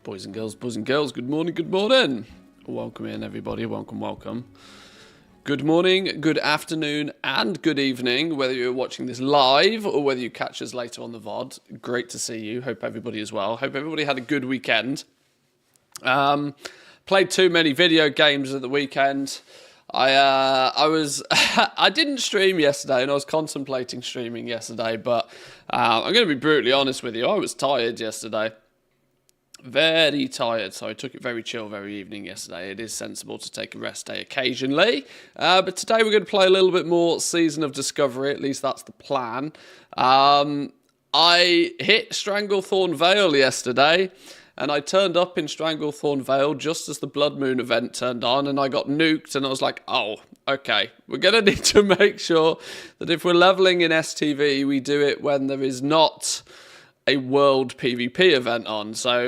Boys and girls, good morning, good morning. Welcome in, everybody, welcome, welcome. Good morning, good afternoon, and good evening, whether you're watching this live or whether you catch us later on the VOD. Great to see you. Hope everybody is well. Hope everybody had a good weekend. Played too many video games at the weekend. I didn't stream yesterday, and I was contemplating streaming yesterday, but I'm going to be brutally honest with you. I was tired yesterday. Very tired, so I took it very chill, very evening yesterday. It is sensible to take a rest day occasionally. But today we're going to play a little bit more Season of Discovery, at least that's the plan. I hit Stranglethorn Vale yesterday, and I turned up in Stranglethorn Vale just as the Blood Moon event turned on, and I got nuked, and I was like, oh, okay. We're going to need to make sure that if we're leveling in STV, we do it when there is not a world PvP event on. So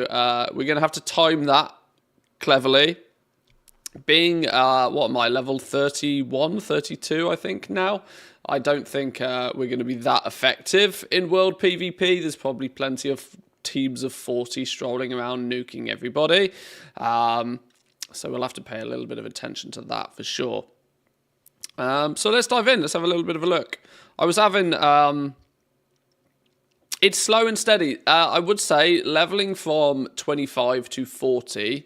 we're going to have to time that cleverly. Being, what am I, level 31, 32, I think now. I don't think we're going to be that effective in world PvP. There's probably plenty of teams of 40 strolling around nuking everybody. So we'll have to pay a little bit of attention to that for sure. So let's dive in. Let's have a little bit of a look. I was having... It's slow and steady. I would say leveling from 25 to 40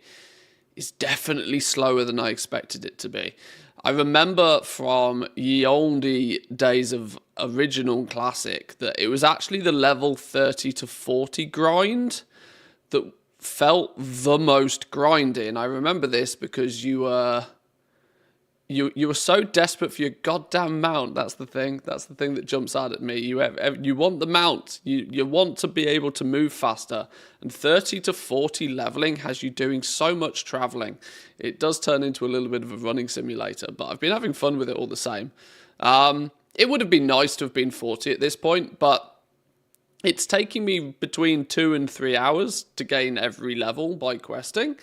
is definitely slower than I expected it to be. I remember from ye olde days of original Classic that it was actually the level 30 to 40 grind that felt the most grindy. And I remember this because you were so desperate for your goddamn mount. That's the thing. That's the thing that jumps out at me. You want the mount. You want to be able to move faster. And 30 to 40 leveling has you doing so much traveling. It does turn into a little bit of a running simulator, but I've been having fun with it all the same. It would have been nice to have been 40 at this point, but it's taking me between 2 and 3 hours to gain every level by questing.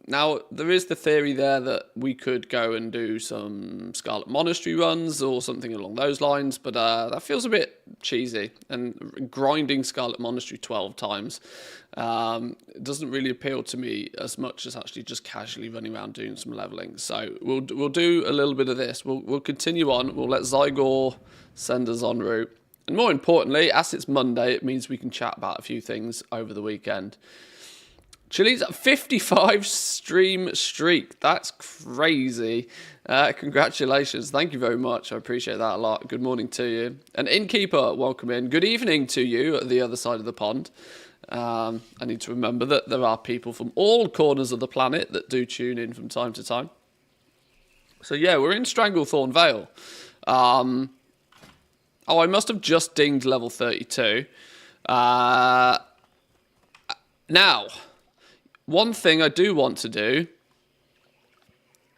Now, there is the theory there that we could go and do some Scarlet Monastery runs or something along those lines, but that feels a bit cheesy. And grinding Scarlet Monastery 12 times doesn't really appeal to me as much as actually just casually running around doing some leveling. So we'll do a little bit of this. We'll continue on. We'll let Zygor send us en route. And more importantly, as it's Monday, it means we can chat about a few things over the weekend. Chili's 55 stream streak. That's crazy. Congratulations. Thank you very much. I appreciate that a lot. Good morning to you. And Innkeeper, welcome in. Good evening to you at the other side of the pond. I need to remember that there are people from all corners of the planet that do tune in from time to time. So yeah, we're in Stranglethorn Vale. Oh, I must have just dinged level 32. Now... one thing I do want to do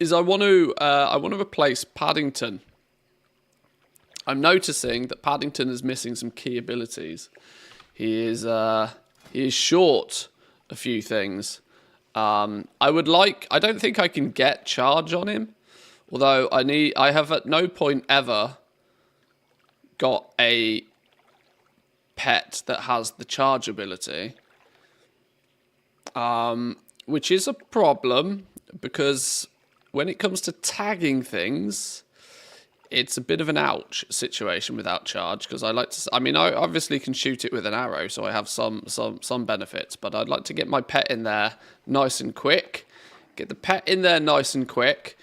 is I want to replace Paddington. I'm noticing that Paddington is missing some key abilities. He is short a few things. I don't think I can get charge on him, although I have at no point ever got a pet that has the charge ability. Which is a problem because when it comes to tagging things, it's a bit of an ouch situation without charge because I obviously can shoot it with an arrow, so I have some benefits, but I'd like to get my pet in there nice and quick. Get the pet in there nice and quick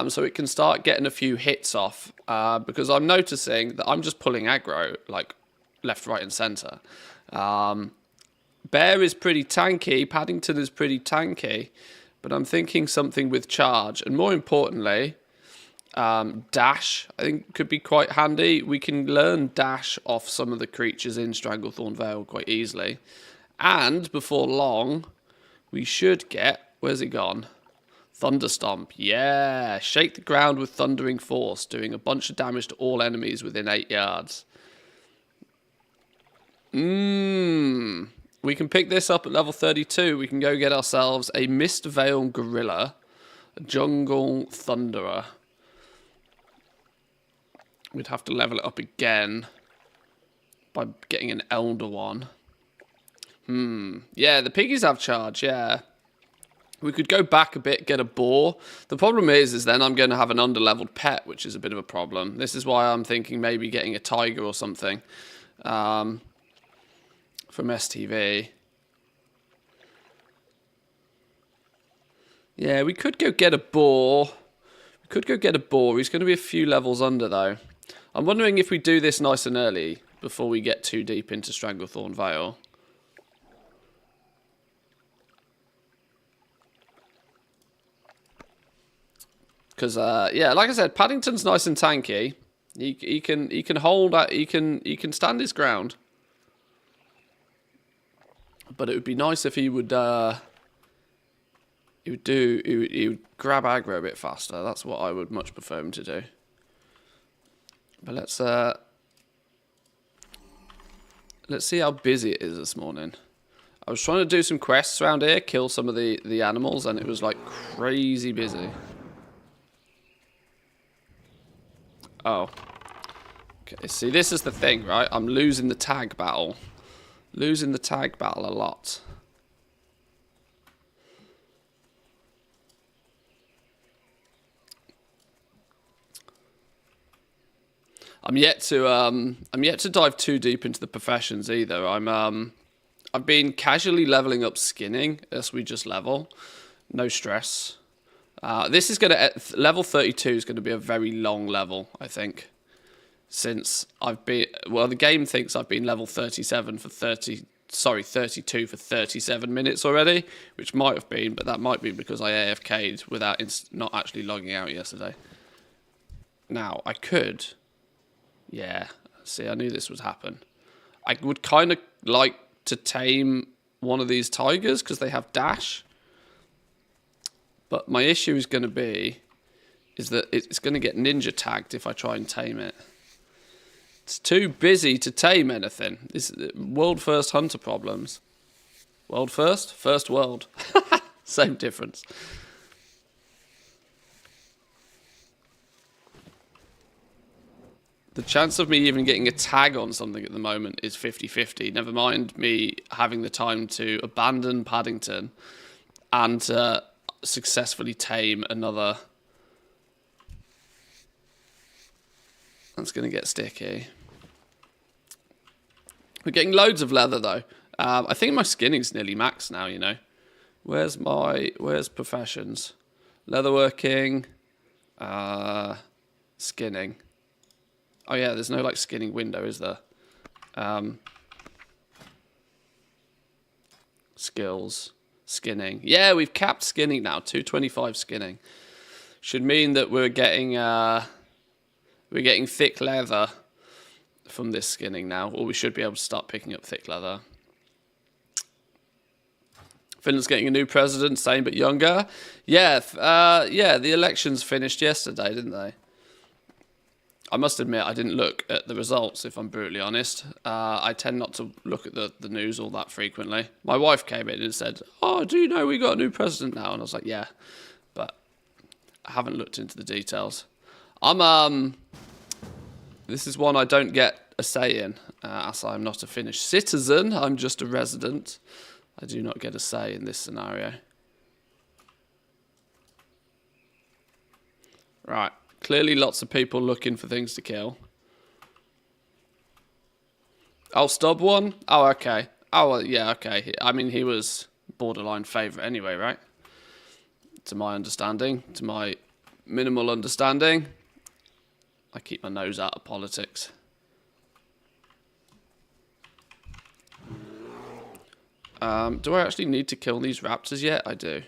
so it can start getting a few hits off because I'm noticing that I'm just pulling aggro like left, right and centre. Bear is pretty tanky, Paddington is pretty tanky, but I'm thinking something with charge, and more importantly, dash, I think could be quite handy. We can learn dash off some of the creatures in Stranglethorn Vale quite easily, and before long, we should get, where's it gone? Thunderstomp, yeah, shake the ground with thundering force, doing a bunch of damage to all enemies within 8 yards. We can pick this up at level 32. We can go get ourselves a Mistvale Gorilla, a Jungle Thunderer. We'd have to level it up again by getting an Elder one. Yeah, the piggies have charge, yeah. We could go back a bit, get a boar. The problem is then I'm going to have an underleveled pet, which is a bit of a problem. This is why I'm thinking maybe getting a tiger or something from STV. Yeah, we could go get a boar. We could go get a boar. He's going to be a few levels under, though. I'm wondering if we do this nice and early before we get too deep into Stranglethorn Vale. Because yeah, like I said, Paddington's nice and tanky. He can hold that. He can stand his ground. But it would be nice if he would he would grab aggro a bit faster. That's what I would much prefer him to do. But let's see how busy it is this morning. I was trying to do some quests around here, kill some of the animals, and it was like crazy busy. Oh. Okay, see, this is the thing, right? I'm losing the tag battle. Losing the tag battle a lot. I'm yet to dive too deep into the professions either. I've been casually leveling up skinning as we just level. No stress. This is going to... Level 32 is going to be a very long level, I think. Since I've been... Well, the game thinks I've been level 37 for 30... Sorry, 32 for 37 minutes already. Which might have been, but that might be because I AFK'd without not actually logging out yesterday. Now, I could... Yeah, see, I knew this would happen. I would kind of like to tame one of these tigers because they have dash. But my issue is going to be is that it's going to get ninja tagged if I try and tame it. It's too busy to tame anything. This is world first hunter problems. World first? First world. Same difference. The chance of me even getting a tag on something at the moment is 50-50. Never mind me having the time to abandon Paddington and successfully tame another. That's going to get sticky. We're getting loads of leather, though. I think my skinning's nearly max now, you know. Where's professions? Leatherworking. Skinning. Oh yeah, there's no like skinning window, is there? Skills, skinning. Yeah, we've capped skinning now. 225 skinning should mean that we're getting thick leather from this skinning now, or we should be able to start picking up thick leather. Finland's getting a new president, same but younger. Yeah, yeah. The elections finished yesterday, didn't they? I must admit, I didn't look at the results, if I'm brutally honest. I tend not to look at the news all that frequently. My wife came in and said, "Oh, do you know we got a new president now?" And I was like, "Yeah," but I haven't looked into the details. This is one I don't get a say in, as I'm not a Finnish citizen. I'm just a resident. I do not get a say in this scenario. Right. Clearly lots of people looking for things to kill. Oh, Stub one? Oh, okay. Oh, well, yeah, okay. I mean, he was borderline favourite anyway, right? To my understanding. To my minimal understanding. I keep my nose out of politics. Do I actually need to kill these raptors yet? I do.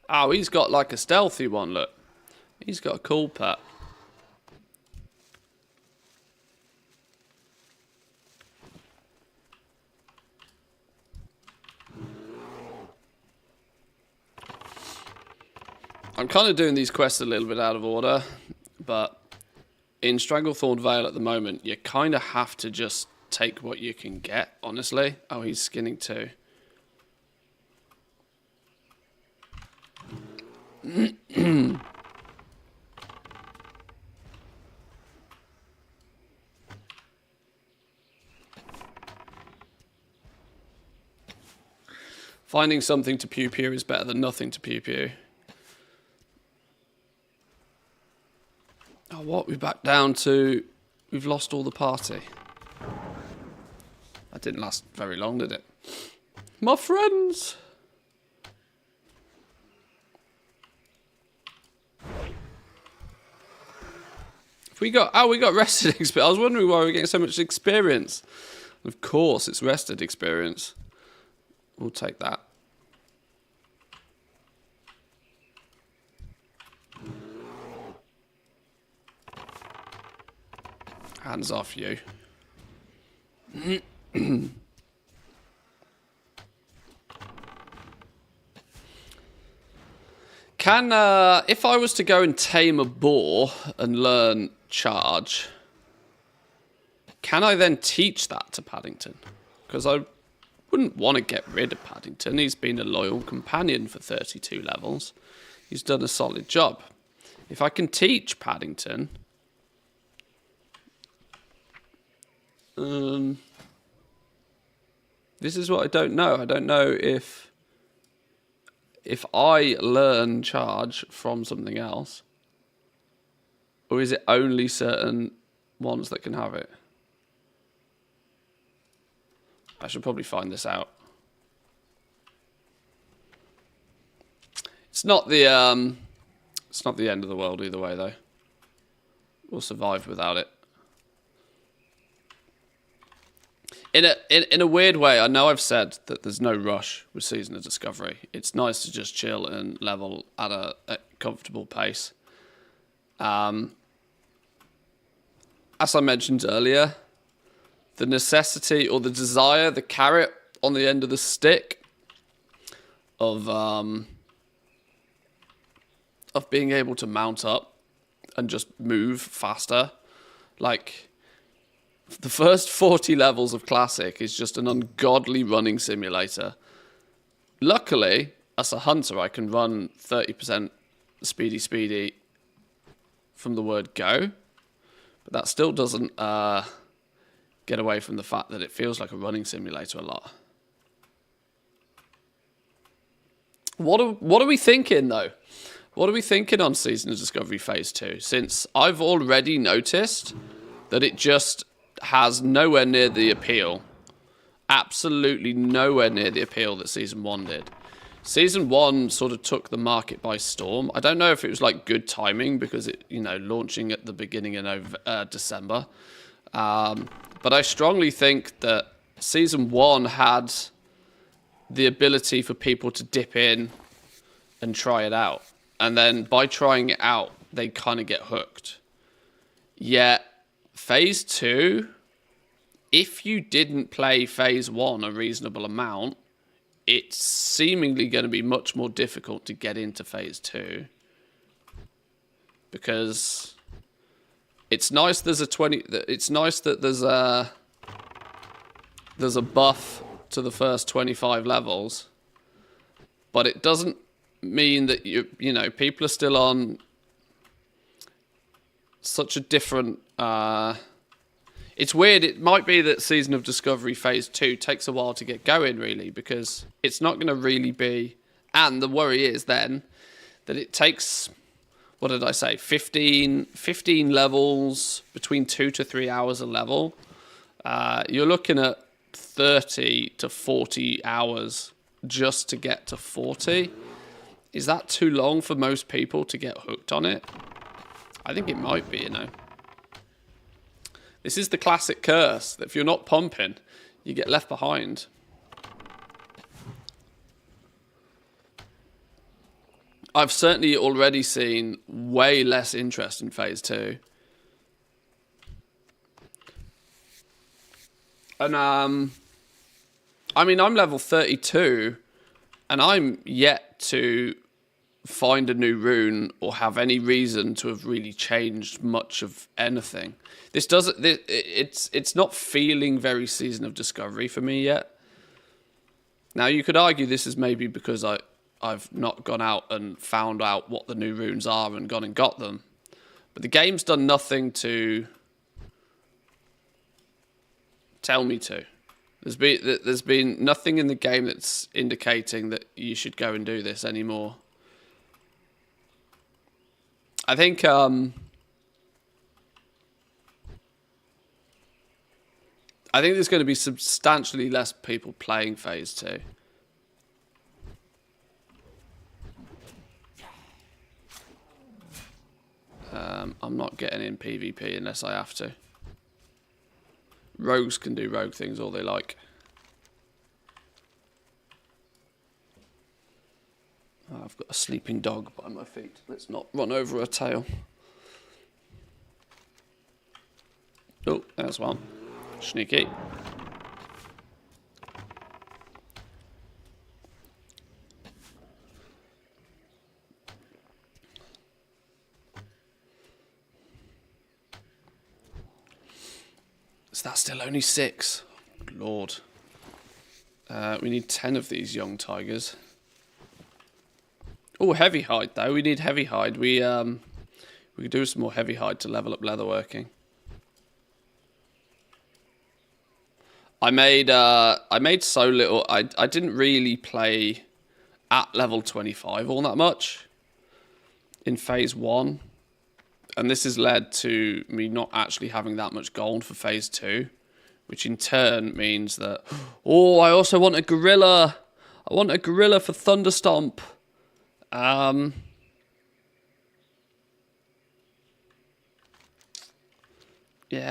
Oh, he's got like a stealthy one, look. He's got a cool pet. I'm kind of doing these quests a little bit out of order, but in Stranglethorn Vale at the moment, you kind of have to just take what you can get, honestly. Oh, he's skinning too. Finding something to pew-pew is better than nothing to pew-pew. Oh, what? We're back down to... We've lost all the party. That didn't last very long, did it? My friends! We got rested experience. I was wondering why we were getting so much experience. Of course, it's rested experience. We'll take that. Hands off you. If I was to go and tame a boar and learn charge, can I then teach that to Paddington? Because I wouldn't want to get rid of Paddington. He's been a loyal companion for 32 levels. He's done a solid job. If I can teach Paddington... this is what I don't know. I don't know if I learn charge from something else, or is it only certain ones that can have it? I should probably find this out. It's not the end of the world either way, though. We'll survive without it. In a weird way, I know I've said that there's no rush with Season of Discovery. It's nice to just chill and level at a comfortable pace. As I mentioned earlier, the necessity or the desire, the carrot on the end of the stick of being able to mount up and just move faster, like... The first 40 levels of Classic is just an ungodly running simulator. Luckily, as a hunter, I can run 30% speedy from the word go. But that still doesn't get away from the fact that it feels like a running simulator a lot. What are we thinking, though? What are we thinking on Season of Discovery Phase 2? Since I've already noticed that it just... has nowhere near the appeal. Absolutely nowhere near the appeal that Season 1 did. Season 1 sort of took the market by storm. I don't know if it was like good timing because it, launching at the beginning of December. But I strongly think that Season 1 had the ability for people to dip in and try it out. And then by trying it out, they kind of get hooked. Yet, Phase 2, if you didn't play Phase 1 a reasonable amount, it's seemingly going to be much more difficult to get into Phase 2. Because it's nice it's nice that there's a buff to the first 25 levels, but it doesn't mean that people are still on such a different... it's weird. It might be that Season of Discovery Phase 2 takes a while to get going, really, because it's not going to really be... And the worry is then that it takes, what did I say, 15 levels, between 2 to 3 hours a level. You're looking at 30 to 40 hours just to get to 40. Is that too long for most people to get hooked on it? I think it might be, This is the classic curse, that if you're not pumping, you get left behind. I've certainly already seen way less interest in Phase 2. And, I'm level 32, and I'm yet to find a new rune or have any reason to have really changed much of anything. It's not feeling very Season of Discovery for me yet. Now you could argue this is maybe because I I've not gone out and found out what the new runes are and gone and got them. But the game's done nothing to tell me to. There's been nothing in the game that's indicating that you should go and do this anymore. I think there's going to be substantially less people playing Phase 2. I'm not getting in PvP unless I have to. Rogues can do rogue things all they like. Oh, I've got a sleeping dog by my feet. Let's not run over her tail. Oh, there's one. Sneaky. Is that still only 6? Lord. We need 10 of these young tigers. Oh, heavy hide though. We need heavy hide. We could do some more heavy hide to level up leatherworking. I made so little. I didn't really play at level 25 all that much in Phase 1. And this has led to me not actually having that much gold for Phase 2, which in turn means that... Oh, I also want a gorilla. I want a gorilla for Thunderstomp. Yeah,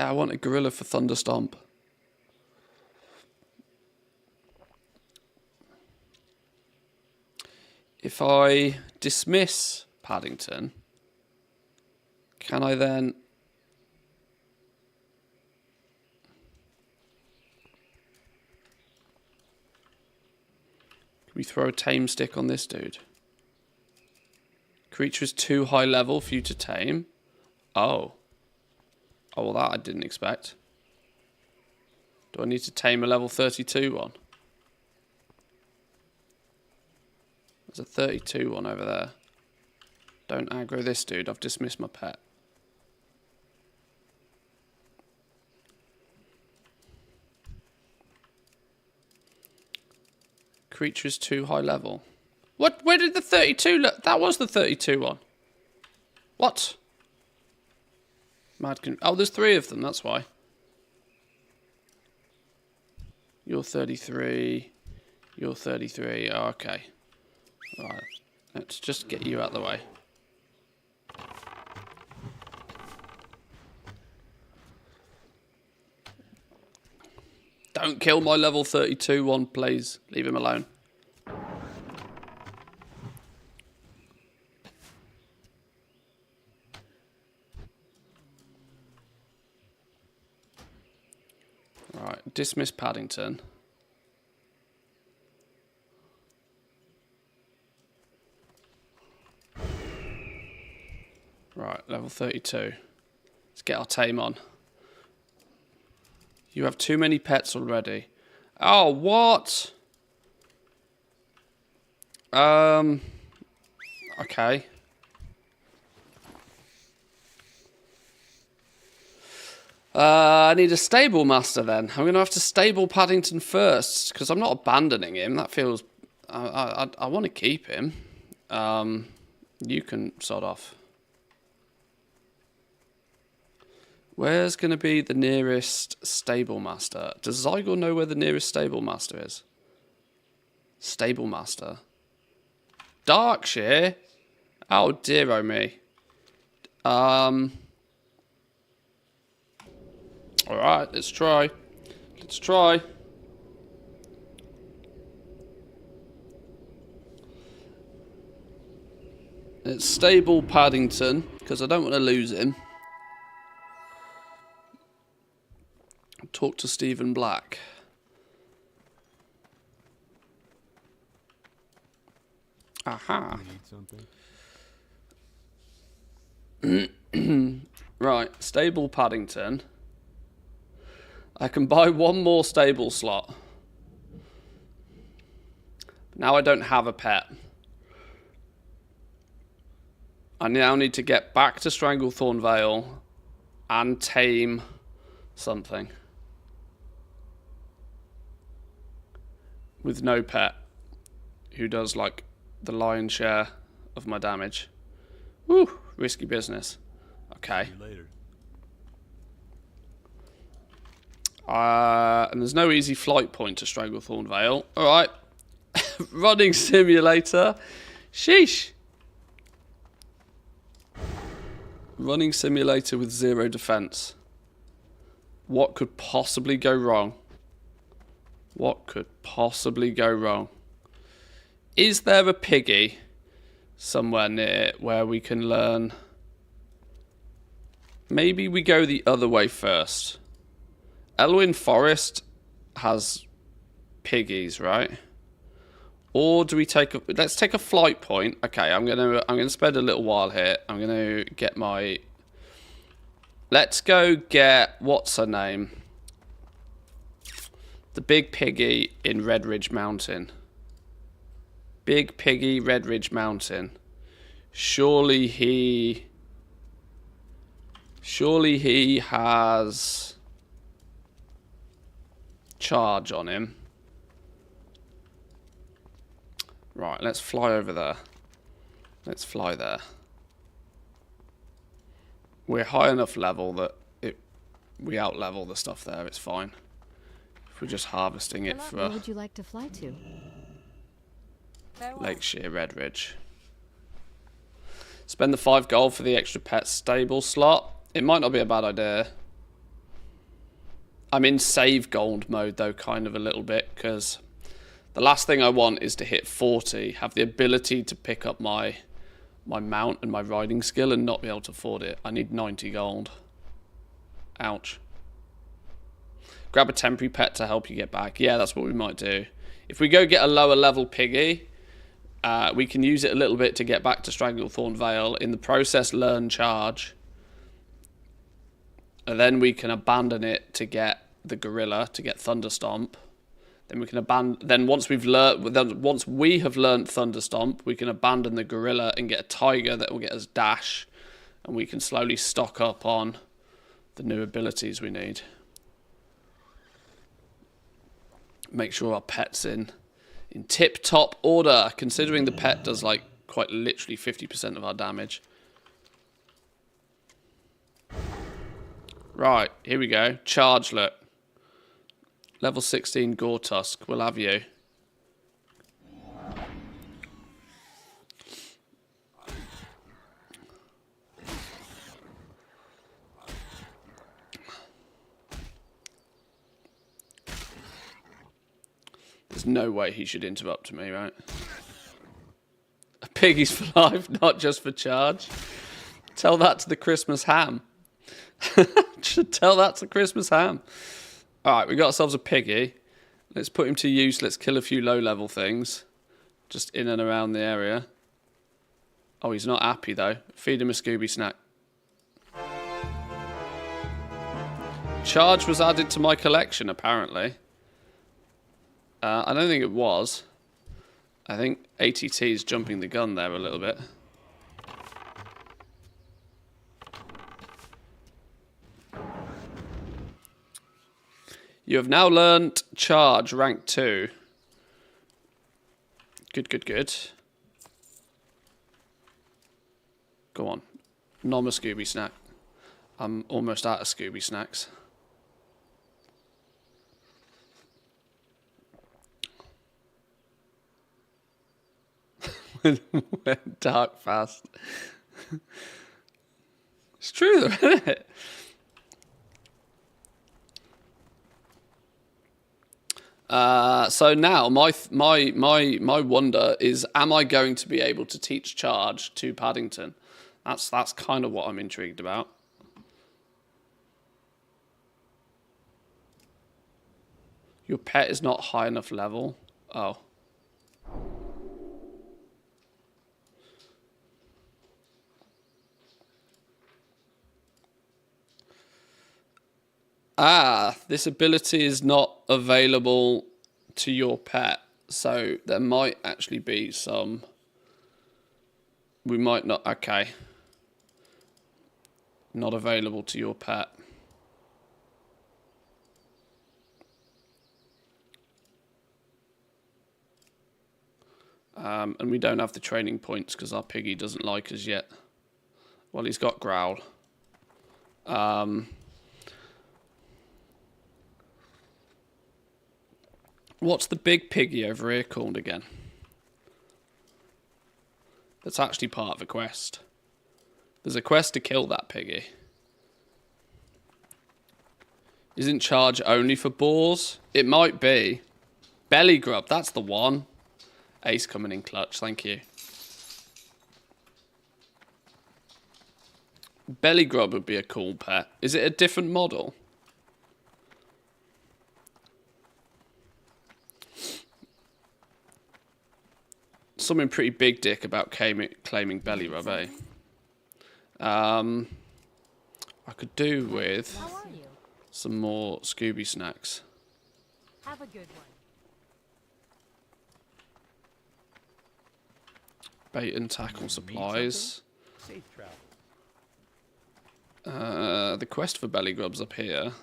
I want a gorilla for Thunderstomp. If I dismiss Paddington... Can I then... Can we throw a tame stick on this dude? Creature is too high level for you to tame. Oh. Oh, well that I didn't expect. Do I need to tame a level 32 one? There's a 32 one over there. Don't aggro this dude. I've dismissed my pet. Creature is too high level. What? Where did the 32 look? That was the 32 one. What? Oh, there's 3 of them. That's why. You're 33. You're 33. Oh, okay. Right. Let's just get you out of the way. Don't kill my level 32 one, please. Leave him alone. Right, dismiss Paddington. Right, level 32. Let's get our tame on. You have too many pets already. Oh, what? Okay. I need a stable master then. I'm going to have to stable Paddington first, because I'm not abandoning him. That feels... I want to keep him. You can sod off. Where's going to be the nearest stable master? Does Zygor know where the nearest stable master is? Stable master. Darkshire? Oh, dear oh me. Alright, let's try. Let's try. It's stable Paddington, because I don't want to lose him. Talk to Stephen Black. Aha. Right, stable Paddington. I can buy one more stable slot. Now I don't have a pet. I now need to get back to Stranglethorn Vale and tame something. With no pet. Who does, like, the lion's share of my damage. Woo! Risky business. Okay. And there's no easy flight point to Stranglethorn Vale. Alright. Running simulator. Sheesh. Running simulator with 0 defense. What could possibly go wrong? What could possibly go wrong? Is there a piggy somewhere near where we can learn? Maybe we go the other way first. Elwyn Forest has piggies, right? Or do we take a... Let's take a flight point. Okay, I'm gonna spend a little while here. I'm gonna get my... Let's go get... What's her name? The big piggy in Red Ridge Mountain. Big piggy, Red Ridge Mountain. Surely he has charge on him. Right, let's fly over there. Let's fly there. We're high enough level that we out-level the stuff there, it's fine. If we're just harvesting it for... Where would you like to fly to? Lakeshire, Red Ridge. Spend the 5 gold for the extra pet stable slot. It might not be a bad idea. I'm in save gold mode though, kind of a little bit, because the last thing I want is to hit 40, have the ability to pick up my mount and my riding skill and not be able to afford it. I need 90 gold. Ouch. Grab a temporary pet to help you get back. Yeah, that's what we might do. If we go get a lower level piggy, we can use it a little bit to get back to Stranglethorn Vale. In the process, learn charge. And then we can abandon it to get the gorilla, to get Thunderstomp. Then we can abandon. Then once we have learned Thunderstomp, we can abandon the gorilla and get a tiger that will get us dash, and we can slowly stock up on the new abilities we need. Make sure our pet's in tip-top order, considering the pet does like quite literally 50% of our damage. Right, here we go. Charge, look. Level 16 Gore Tusk. We'll have you. There's no way he should interrupt me, right? A piggy's for life, not just for charge. Tell that to the Christmas ham. Should tell that to Christmas ham. Alright, we got ourselves a piggy. Let's put him to use. Let's kill a few low-level things. Just in and around the area. Oh, he's not happy, though. Feed him a Scooby snack. Charge was added to my collection, apparently. I don't think it was. I think ATT is jumping the gun there a little bit. You have now learnt charge, rank 2. Good, good, good. Go on. Nom a Scooby snack. I'm almost out of Scooby snacks. Went dark fast. It's true though, isn't it? So now my wonder is, am I going to be able to teach charge to Paddington? That's kind of what I'm intrigued about. Your pet is not high enough level. Oh. Ah, this ability is not available to your pet, so there might actually be some We might not... Okay. Not available to your pet. And we don't have the training points because our piggy doesn't like us yet. Well, he's got growl. What's the big piggy over here called again? That's actually part of a quest. There's a quest to kill that piggy. Isn't charge only for boars? It might be. Belly grub, that's the one. Ace coming in clutch, thank you. Belly grub would be a cool pet. Is it a different model? Something pretty big dick about claiming belly rub, eh? I could do with some more Scooby snacks. Have a good one. Bait and tackle supplies. Safe travel. The quest for belly grub's up here.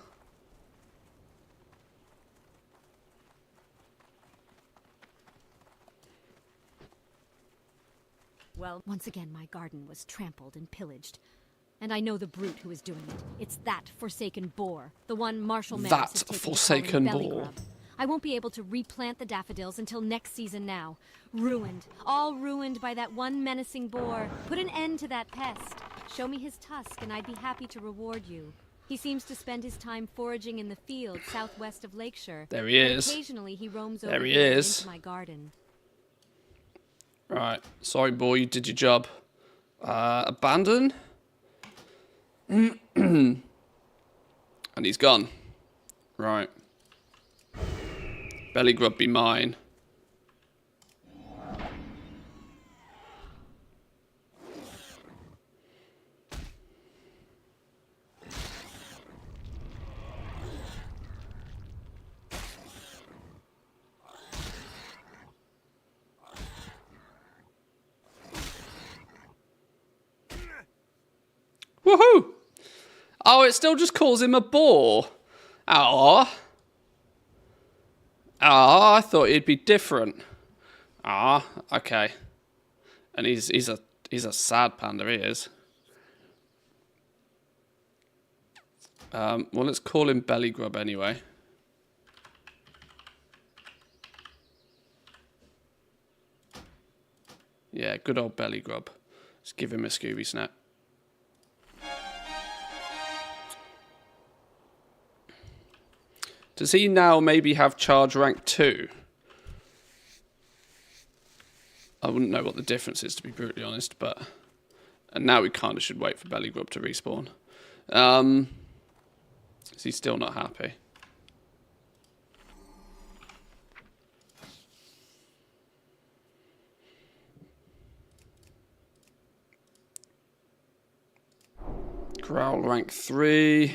Well, once again my garden was trampled and pillaged. And I know the brute who is doing it. It's that forsaken boar. The one Marshall Maris has taken to forsaken calling boar. belly grub. I won't be able to replant the daffodils until next season now. Ruined. All ruined by that one menacing boar. Put an end to that pest. Show me his tusk and I'd be happy to reward you. He seems to spend his time foraging in the field southwest of Lakeshire. There he is. Occasionally he roams There over he here is. into my garden. Right. Sorry, boy, you did your job. Abandon? And he's gone. Right. Belly grub be mine. Woohoo! Oh, it still just calls him a boar. Ah. Ah, I thought he'd be different. Ah, okay. And he's a sad panda, he is. Well, let's call him Belly Grub anyway. Yeah, good old Belly Grub. Let's give him a Scooby Snap. Does he now maybe have charge rank 2? I wouldn't know what the difference is, to be brutally honest, but... And now we kind of should wait for Belly Grub to respawn. Is he still not happy? Growl rank 3.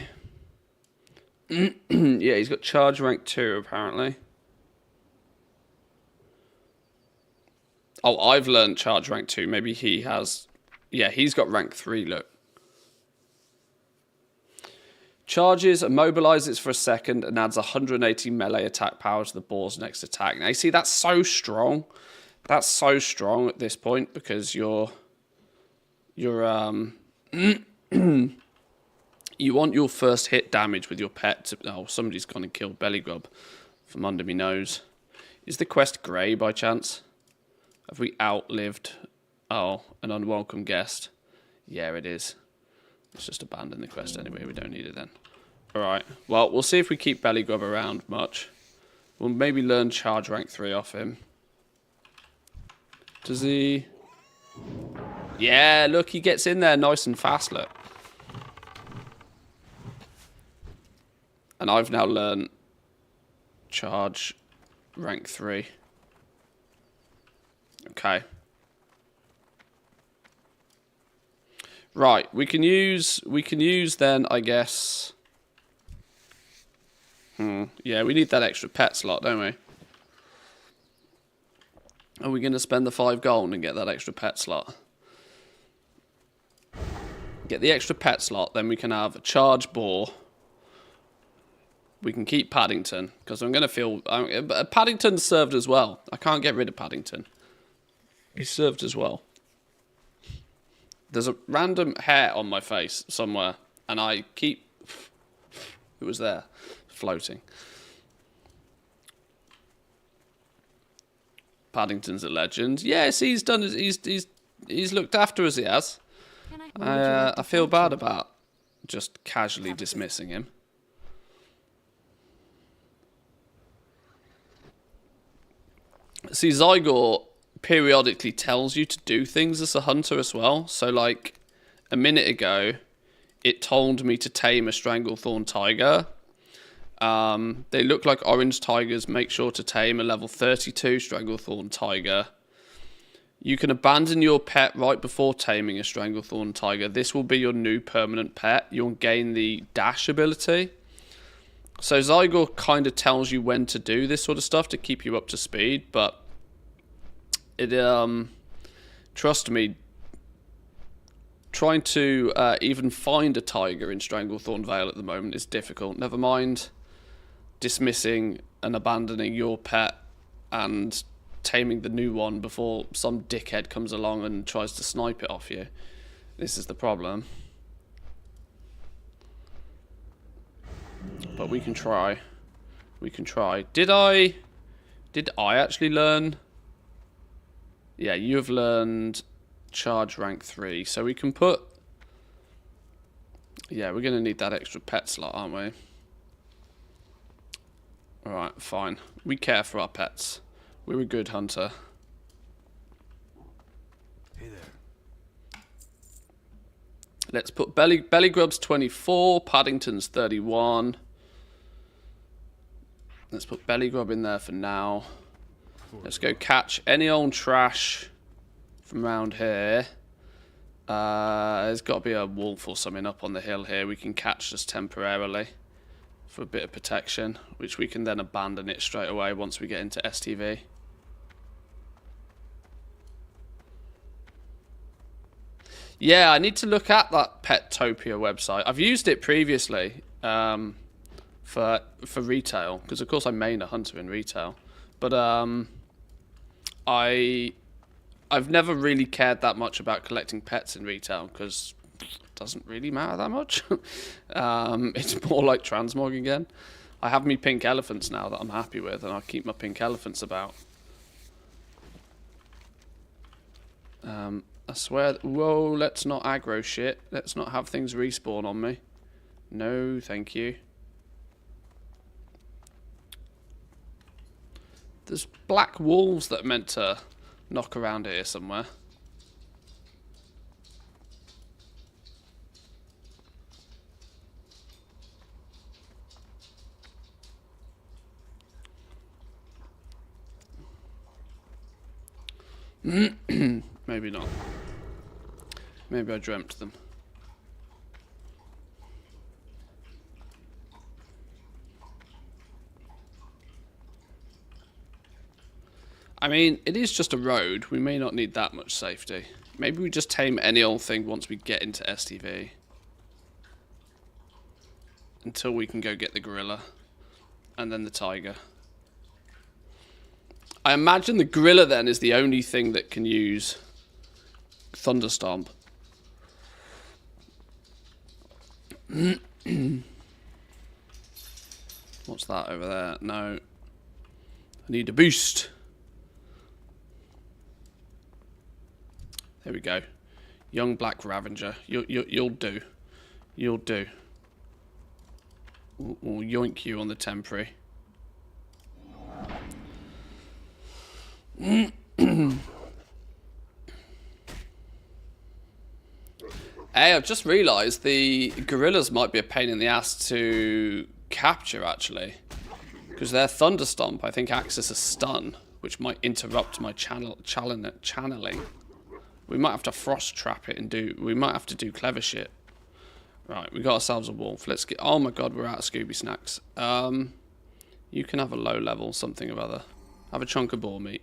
Yeah, he's got charge rank 2 apparently. Oh, I've learned charge rank 2. Maybe he has. Yeah, he's got rank 3, look. Charges, immobilizes for a second, and adds 180 melee attack power to the boar's next attack. Now, you see, that's so strong. That's so strong at this point, because you're you want your first hit damage with your pet to... Oh, somebody's gone and killed Belly Grub from under me nose. Is the quest grey by chance? Have we outlived... Oh, an unwelcome guest. Yeah, it is. Let's just abandon the quest anyway. We don't need it then. Alright. Well, we'll see if we keep Belly Grub around much. We'll maybe learn charge rank 3 off him. Does he... Yeah, look, he gets in there nice and fast, look. And I've now learned charge rank 3. Okay. Right, we can use then, I guess. Yeah, we need that extra pet slot, don't we? Are we going to spend the 5 gold and get that extra pet slot? Get the extra pet slot, then we can have a charge boar. We can keep Paddington, because I'm going to feel... Paddington served as well. I can't get rid of Paddington. He served as well. There's a random hair on my face somewhere, and I keep... It was there, floating. Paddington's a legend. Yes, he's done. He's looked after us. He has. I feel bad about just casually dismissing him. See, Zygor periodically tells you to do things as a hunter as well. So, like, a minute ago, it told me to tame a Stranglethorn tiger. They look like orange tigers. Make sure to tame a level 32 Stranglethorn tiger. You can abandon your pet right before taming a Stranglethorn tiger. This will be your new permanent pet. You'll gain the dash ability. So Zygor kind of tells you when to do this sort of stuff to keep you up to speed, but it trust me, trying to even find a tiger in Stranglethorn Vale at the moment is difficult. Never mind dismissing and abandoning your pet and taming the new one before some dickhead comes along and tries to snipe it off you. This is the problem. But we can try. We can try. Did I actually learn? Yeah, you've learned charge rank 3. So we can put... Yeah, we're going to need that extra pet slot, aren't we? Alright, fine. We care for our pets. We're a good hunter. Hey there. Let's put Belly Grub's 24, Paddington's 31. Let's put Belly Grub in there for now. Let's go catch any old trash from around here. There's got to be a wolf or something up on the hill here we can catch just temporarily for a bit of protection, which we can then abandon it straight away once we get into STV. Yeah, I need to look at that Petopia website. I've used it previously for retail, because of course I main a hunter in retail. But I've never really cared that much about collecting pets in retail, because it doesn't really matter that much. It's more like transmog again. I have me pink elephants now that I'm happy with, and I'll keep my pink elephants about. I swear... Whoa, let's not aggro shit. Let's not have things respawn on me. No, thank you. There's black wolves that are meant to knock around here somewhere. Maybe not. Maybe I dreamt them. I mean, it is just a road. We may not need that much safety. Maybe we just tame any old thing once we get into STV. Until we can go get the gorilla. And then the tiger. I imagine the gorilla then is the only thing that can use Thunderstomp. What's that over there? No. I need a boost. There we go. Young Black Ravager. You'll do. You'll do. We'll yoink you on the temporary. Hey, I've just realised the gorillas might be a pain in the ass to capture, actually. Because their Thunderstomp, I think, acts as a stun, which might interrupt my channeling. We might have to frost trap it and do... We might have to do clever shit. Right, we got ourselves a wolf. Let's get... Oh my god, we're out of Scooby Snacks. You can have a low level, something or other. Have a chunk of boar meat.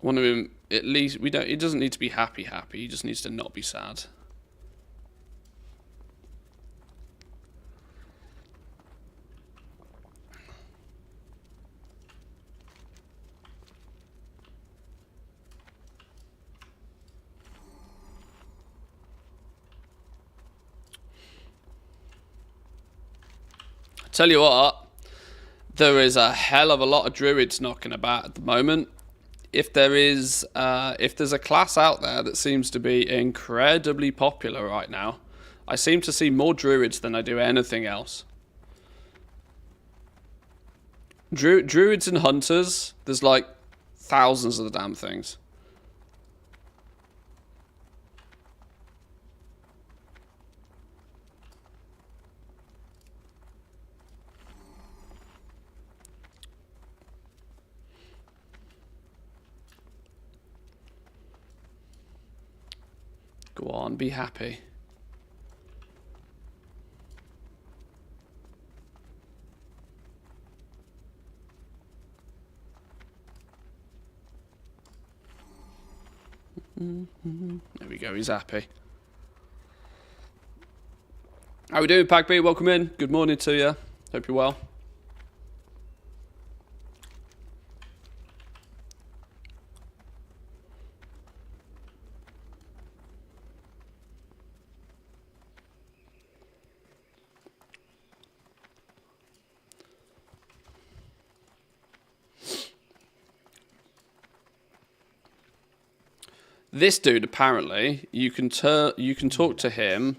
Want him at least. We don't. He doesn't need to be happy. He just needs to not be sad. Tell you what, there is a hell of a lot of druids knocking about at the moment. If there's a class out there that seems to be incredibly popular right now, I seem to see more druids than I do anything else. Druids and hunters, there's like thousands of the damn things. Go on, be happy. There we go, he's happy. How we doing, Pagby? Welcome in. Good morning to you. Hope you're well. This dude, apparently, you can talk to him.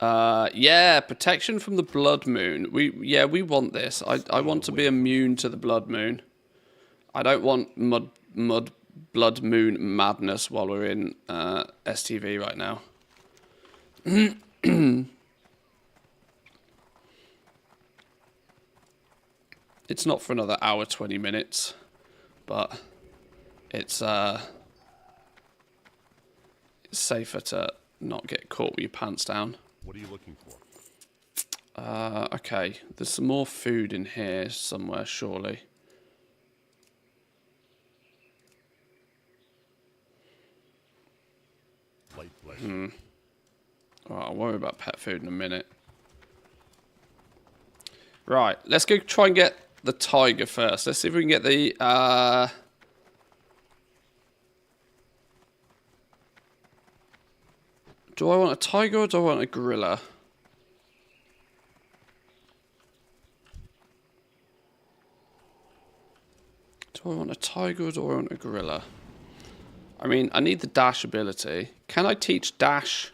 Yeah, protection from the blood moon. We want this. I want to be immune to the blood moon. I don't want blood moon madness while we're in STV right now. It's not for another hour 20 minutes, but it's safer to not get caught with your pants down. What are you looking for? Okay, there's some more food in here somewhere, surely. Light flesh. Alright, I'll worry about pet food in a minute. Right, let's go try and get the tiger first. Let's see if we can get the do I want a tiger or do I want a gorilla? Do I want a tiger or do I want a gorilla? I mean, I need the dash ability. Can I teach dash?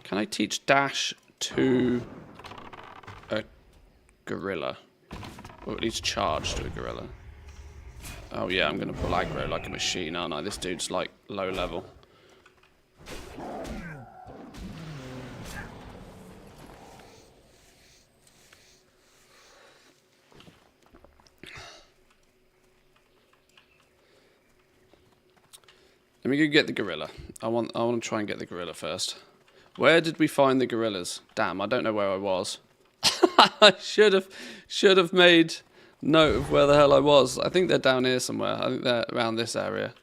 Can I teach dash to a gorilla? Or at least charge to a gorilla? Oh yeah, I'm going to pull aggro like a machine, aren't I? This dude's like low level. Let me go get the gorilla. I want to try and get the gorilla first. Where did we find the gorillas? Damn, I don't know where I was. I should have made note of where the hell I was. I think they're down here somewhere. I think they're around this area.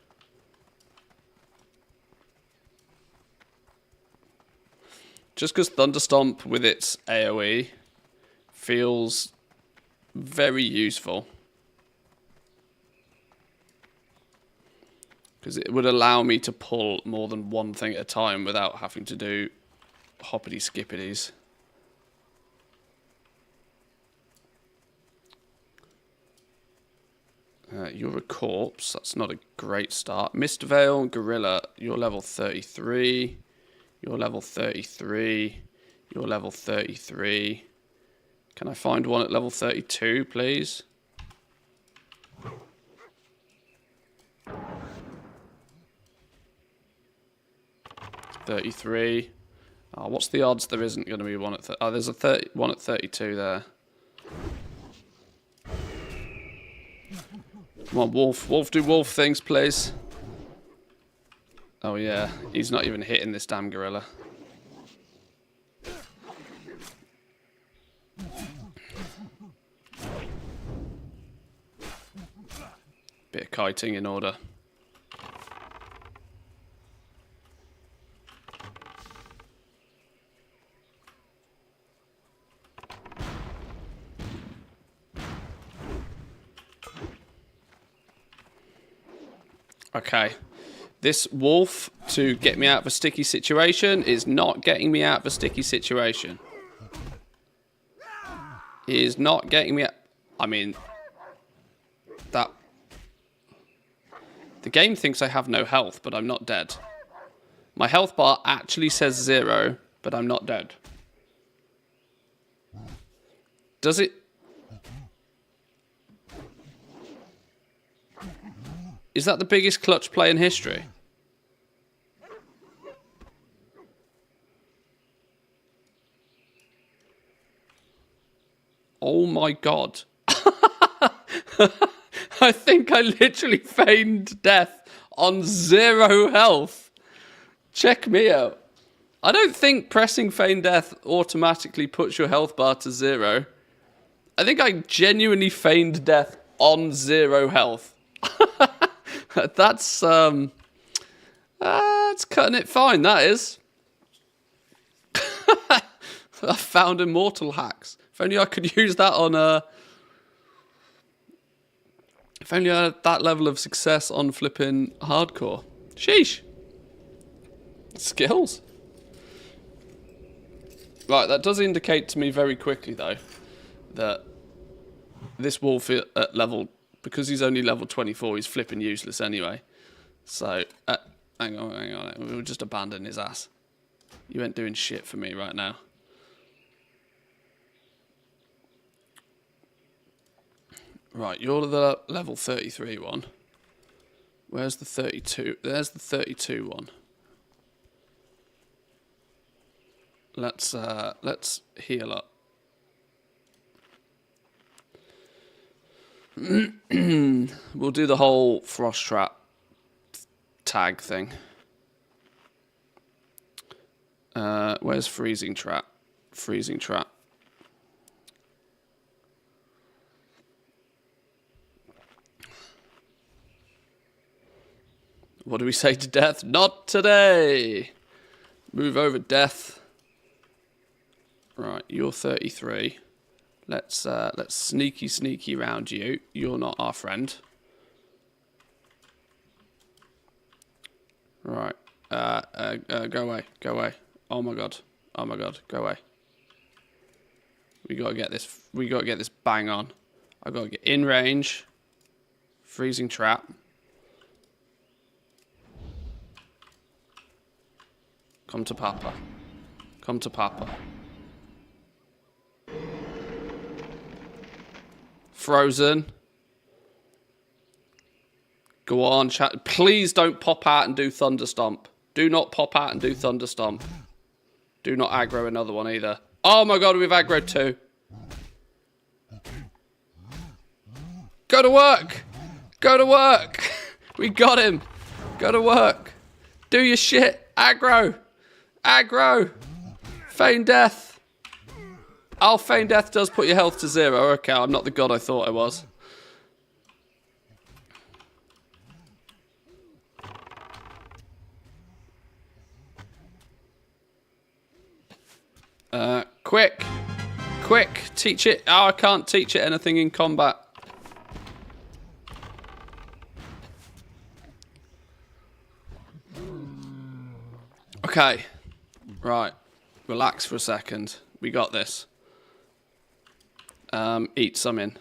Just because Thunderstomp with its AoE feels very useful. Because it would allow me to pull more than one thing at a time without having to do hoppity skippities. You're a corpse. That's not a great start. Mist Veil, Gorilla, you're level 33. You're level 33. You're level 33. Can I find one at level 32, please? $33. Oh, what's the odds there isn't going to be one at... Oh, there's a one at 32 there. Come on, Wolf. Wolf, do Wolf things, please. Oh, yeah. He's not even hitting this damn gorilla. Bit of kiting in order. Okay. This wolf, to get me out of a sticky situation, is not getting me out of a sticky situation. He is not getting me out. I mean, that... The game thinks I have no health, but I'm not dead. My health bar actually says 0, but I'm not dead. Does it... Is that the biggest clutch play in history? Oh my god. I think I literally feigned death on 0 health. Check me out. I don't think pressing feign death automatically puts your health bar to 0. I think I genuinely feigned death on 0 health. That's cutting it fine, that is. I found immortal hacks. If only I could use that on if only I had that level of success on flipping hardcore. Sheesh. Skills. Right, that does indicate to me very quickly, though, that this wolf at level... Because he's only level 24, he's flipping useless anyway. So, hang on. We'll just abandon his ass. You ain't doing shit for me right now. Right, you're the level 33 one. Where's the 32? There's the 32 one. Let's heal up. We'll do the whole frost trap tag thing. Where's freezing trap? Freezing trap. What do we say to death? Not today. Move over, death. Right, you're 33. Let's sneaky round you. You're not our friend. Right. Go away. Go away. Oh my god. Oh my god. Go away. We gotta get this. We gotta get this bang on. I gotta get in range. Freezing trap. Come to Papa. Come to Papa. Frozen. Go on, chat. Please don't pop out and do Thunder Stomp. Do not pop out and do Thunder Stomp. Do not aggro another one either. Oh my god, we've aggroed 2. Go to work. Go to work. We got him. Go to work. Do your shit. Aggro. Aggro. Feign death. Oh, feign death does put your health to 0. Okay, I'm not the god I thought I was. Quick. Quick. Teach it. Oh, I can't teach it anything in combat. Okay. Right. Relax for a second. We got this. Eat some in.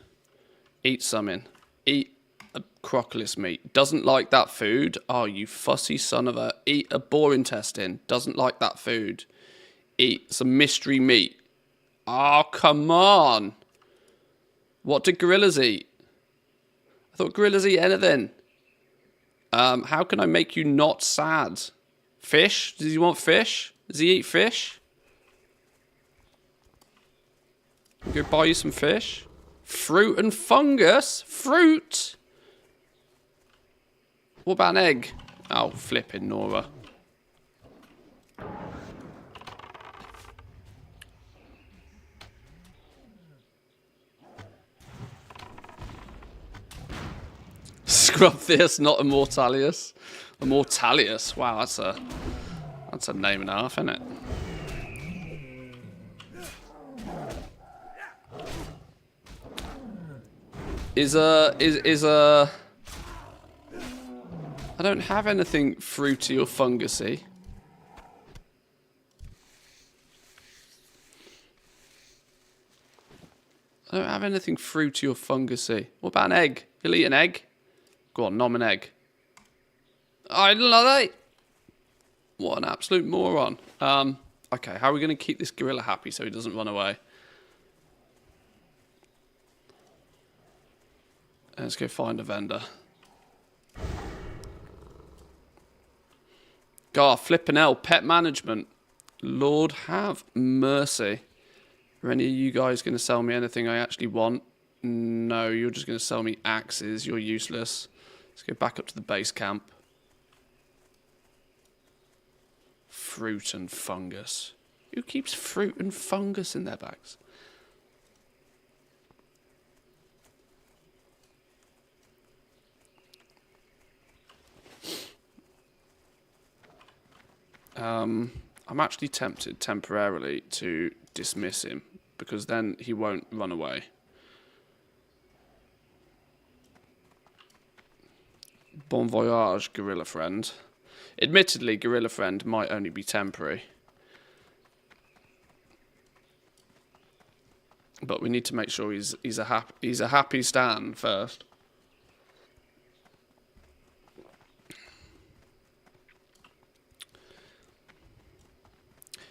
Eat some in. Eat a crocodile meat. Doesn't like that food. Oh, you fussy son of a... Eat a boar intestine. Doesn't like that food. Eat some mystery meat. Oh, come on. What do gorillas eat? I thought gorillas eat anything. How can I make you not sad? Fish? Does he want fish? Does he eat fish? Go buy you some fish. Fruit and fungus? Fruit? What about an egg? Oh, flipping Nora. Scrubtheus, not Immortalius. Immortalius. Wow, that's a name and a half, isn't it? I don't have anything fruity or fungusy. I don't have anything fruity or fungusy. What about an egg? You'll eat an egg? Go on, nom an egg. I love it. What an absolute moron. Okay, how are we going to keep this gorilla happy so he doesn't run away? Let's go find a vendor. God, flipping hell. Pet management. Lord have mercy. Are any of you guys going to sell me anything I actually want? No, you're just going to sell me axes. You're useless. Let's go back up to the base camp. Fruit and fungus. Who keeps fruit and fungus in their bags? I'm actually tempted temporarily to dismiss him because then he won't run away. Bon voyage, gorilla friend. Admittedly, gorilla friend might only be temporary. But we need to make sure he's a happy Stan first.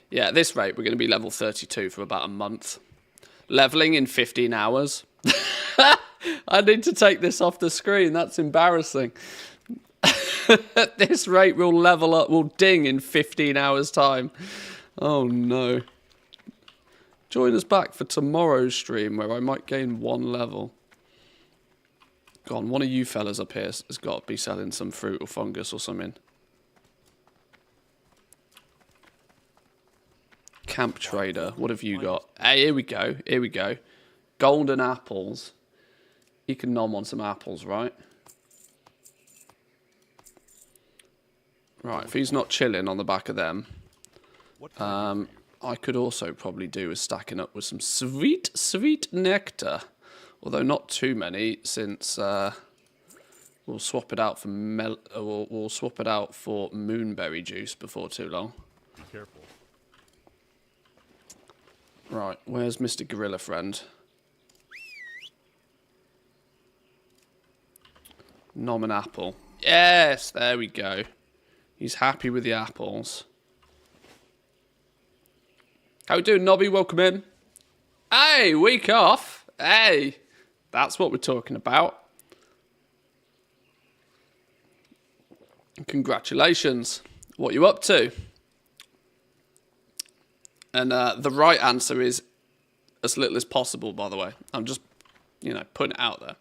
Yeah, at this rate, we're going to be level 32 for about a month. Leveling in 15 hours. I need to take this off the screen. That's embarrassing. At this rate, we'll level up, we'll ding in 15 hours' time. Oh, no. Join us back for tomorrow's stream where I might gain 1 level. Go on, one of you fellas up here has got to be selling some fruit or fungus or something. Camp trader, what have you got? Hey, here we go, here we go. Golden apples. You can nom on some apples, right? Right, if he's not chilling on the back of them, I could also probably do with stacking up with some sweet, sweet nectar. Although not too many, since we'll swap it out for we'll swap it out for moonberry juice before too long. Be careful. Right, where's Mr. Gorilla Friend? Nom an apple. Yes, there we go. He's happy with the apples. How we doing, Nobby? Welcome in. Hey, week off. Hey, that's what we're talking about. Congratulations. What are you up to? And the right answer is as little as possible, by the way. I'm just, putting it out there.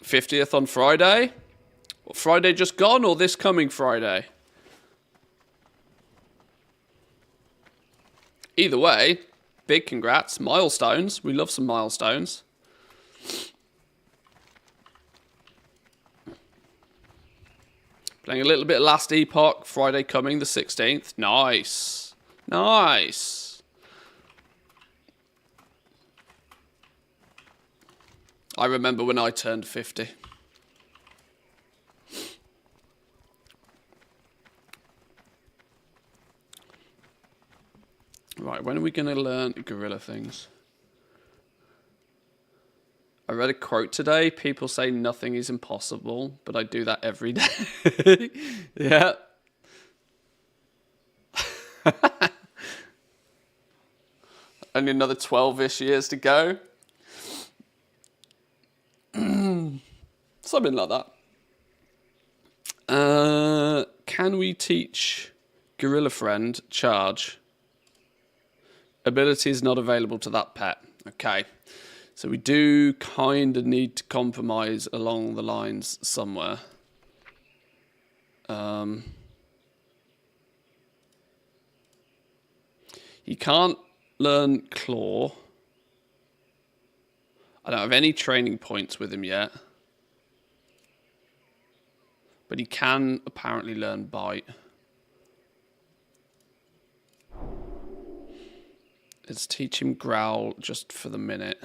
50th on Friday? What, Friday just gone or this coming Friday? Either way, big congrats. Milestones. We love some milestones. Playing a little bit of Last Epoch. Friday coming, the 16th. Nice. Nice. I remember when I turned 50. Right, when are we going to learn gorilla things? I read a quote today. People say nothing is impossible, but I do that every day. Yeah. Only another 12-ish years to go. Something like that. Can we teach Gorilla Friend charge? Abilities not available to that pet. Okay. So we do kind of need to compromise along the lines somewhere. He can't learn Claw. I don't have any training points with him yet. But he can apparently learn Bite. Let's teach him Growl just for the minute.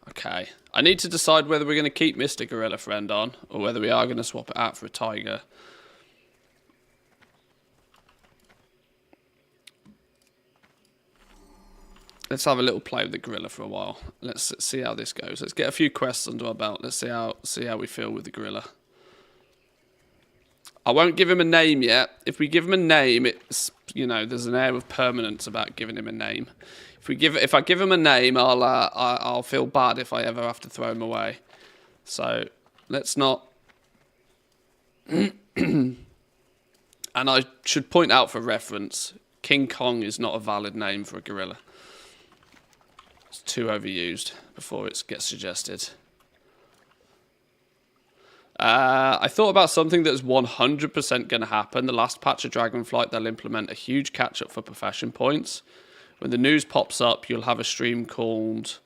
Okay. I need to decide whether we're going to keep Mr. Gorilla Friend on, or whether we are going to swap it out for a Tiger. Let's have a little play with the Gorilla for a while. Let's see how this goes. Let's get a few quests under our belt. Let's see how we feel with the Gorilla. I won't give him a name yet. If we give him a name, it's, you know, there's an air of permanence about giving him a name. If I give him a name, I'll feel bad if I ever have to throw him away. So let's not. And I should point out for reference, King Kong is not a valid name for a gorilla. It's too overused before it gets suggested. I thought about something that's 100% going to happen. The last patch of Dragonflight, they'll implement a huge catch-up for profession points. When the news pops up, you'll have a stream called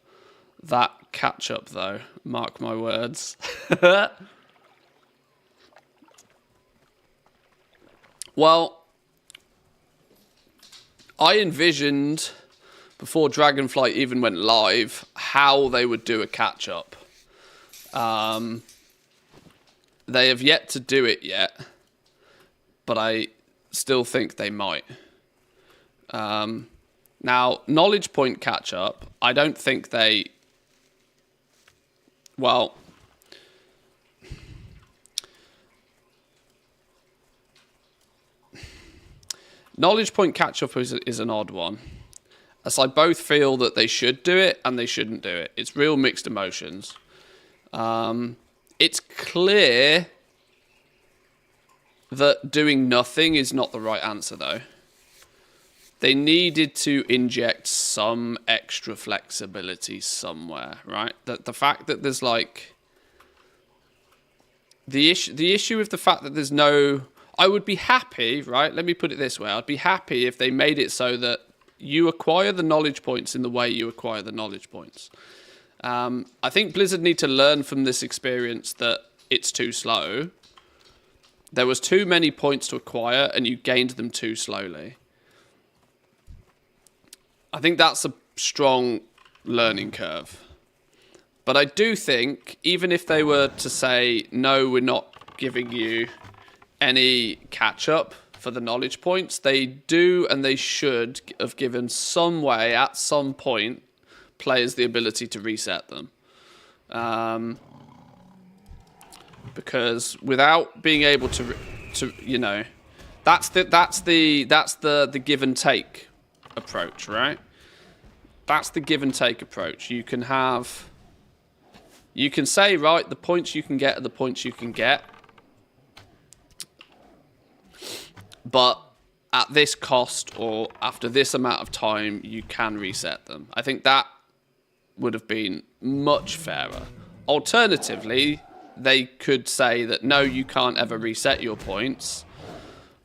That Catch-Up, though. Mark my words. Well, I envisioned, before Dragonflight even went live, how they would do a catch-up. They have yet to do it yet, but I still think they might. Now, knowledge point catch-up, I don't think they... Well... Knowledge point catch-up is an odd one. As I both feel that they should do it and they shouldn't do it. It's real mixed emotions. It's clear that doing nothing is not the right answer, though. They needed to inject some extra flexibility somewhere, right? The fact that there's like... The issue with the fact that there's no... I would be happy, right? Let me put it this way. I'd be happy if they made it so that you acquire the knowledge points in the way you acquire the knowledge points. I think Blizzard need to learn from this experience that it's too slow. There was too many points to acquire and you gained them too slowly. I think that's a strong learning curve. But I do think, even if they were to say, no, we're not giving you any catch-up for the knowledge points, they do and they should have given some way, at some point, players the ability to reset them. Because without being able to you know, that's the give and take approach, right? That's the give and take approach. You can say, right, the points you can get are the points you can get, but at this cost or after this amount of time, you can reset them. I think that would have been much fairer. Alternatively, they could say that, no, you can't ever reset your points,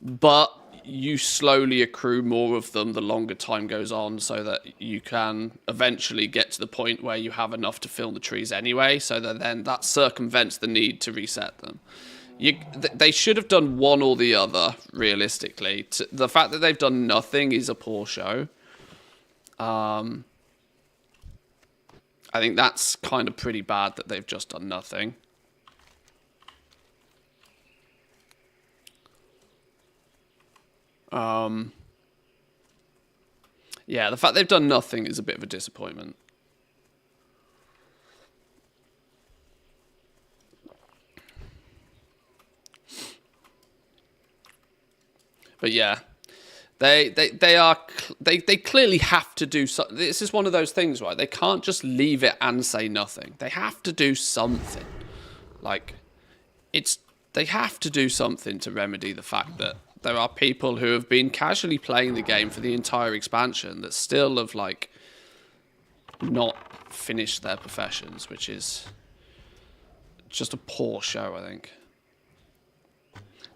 but you slowly accrue more of them the longer time goes on so that you can eventually get to the point where you have enough to fill the trees anyway, so that then that circumvents the need to reset them. They should have done one or the other, realistically. The fact that they've done nothing is a poor show. I think that's kind of pretty bad that they've just done nothing. Yeah, the fact they've done nothing is a bit of a disappointment. But yeah, they clearly have to do something. This is one of those things, right? They can't just leave it and say nothing. They have to do something. Like, they have to do something to remedy the fact that there are people who have been casually playing the game for the entire expansion that still have, like, not finished their professions, which is just a poor show, I think.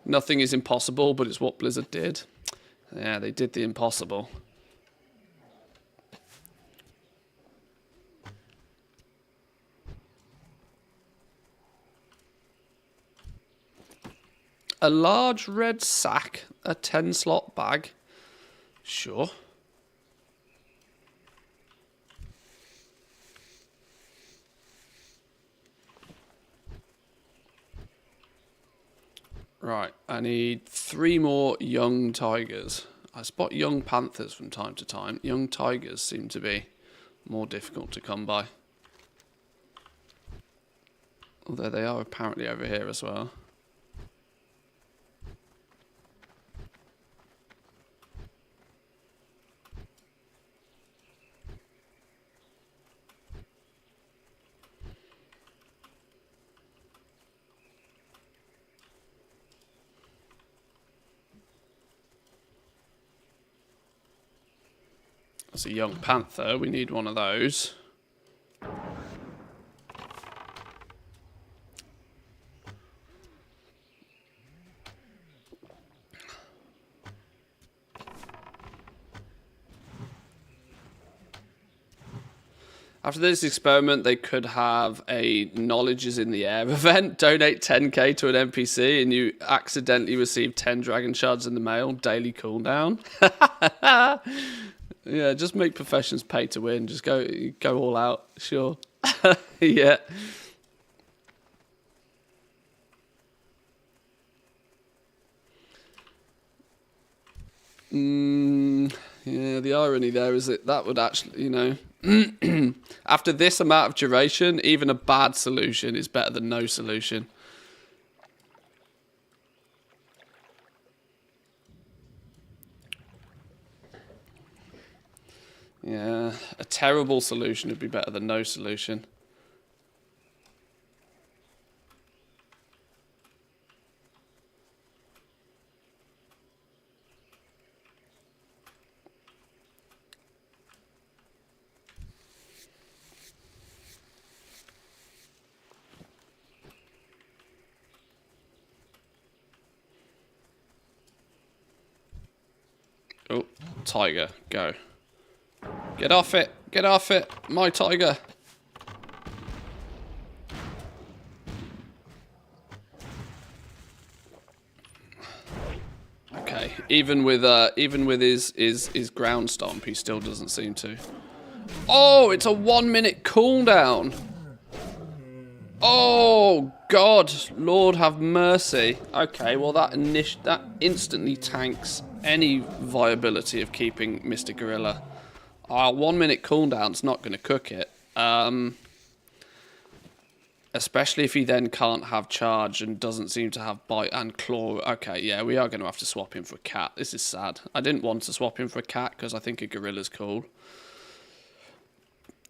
Nothing is impossible, but it's what Blizzard did. Yeah, they did the impossible. A large red sack, a 10-slot bag. Sure. Right, I need 3 more young tigers. I spot young panthers from time to time. Young tigers seem to be more difficult to come by. Although they are apparently over here as well. That's a young panther. We need one of those. After this experiment, they could have a knowledge is in the air event. Donate 10k to an NPC and you accidentally receive 10 dragon shards in the mail. Daily cooldown. Yeah, just make professions pay to win. Just go all out. Sure. Yeah. Yeah, the irony there is that would actually, you know, after this amount of duration, even a bad solution is better than no solution. Yeah, a terrible solution would be better than no solution. Oh, tiger, go. Get off it! Get off it! My tiger! Okay, even with his ground stomp, he still doesn't seem to. Oh, it's a 1 minute cooldown! Oh God, Lord have mercy. Okay, well that instantly tanks any viability of keeping Mr. Gorilla. 1 minute cooldown's not going to cook it. Especially if he then can't have charge and doesn't seem to have bite and claw. Okay, yeah, we are going to have to swap him for a cat. This is sad. I didn't want to swap him for a cat because I think a gorilla's cool.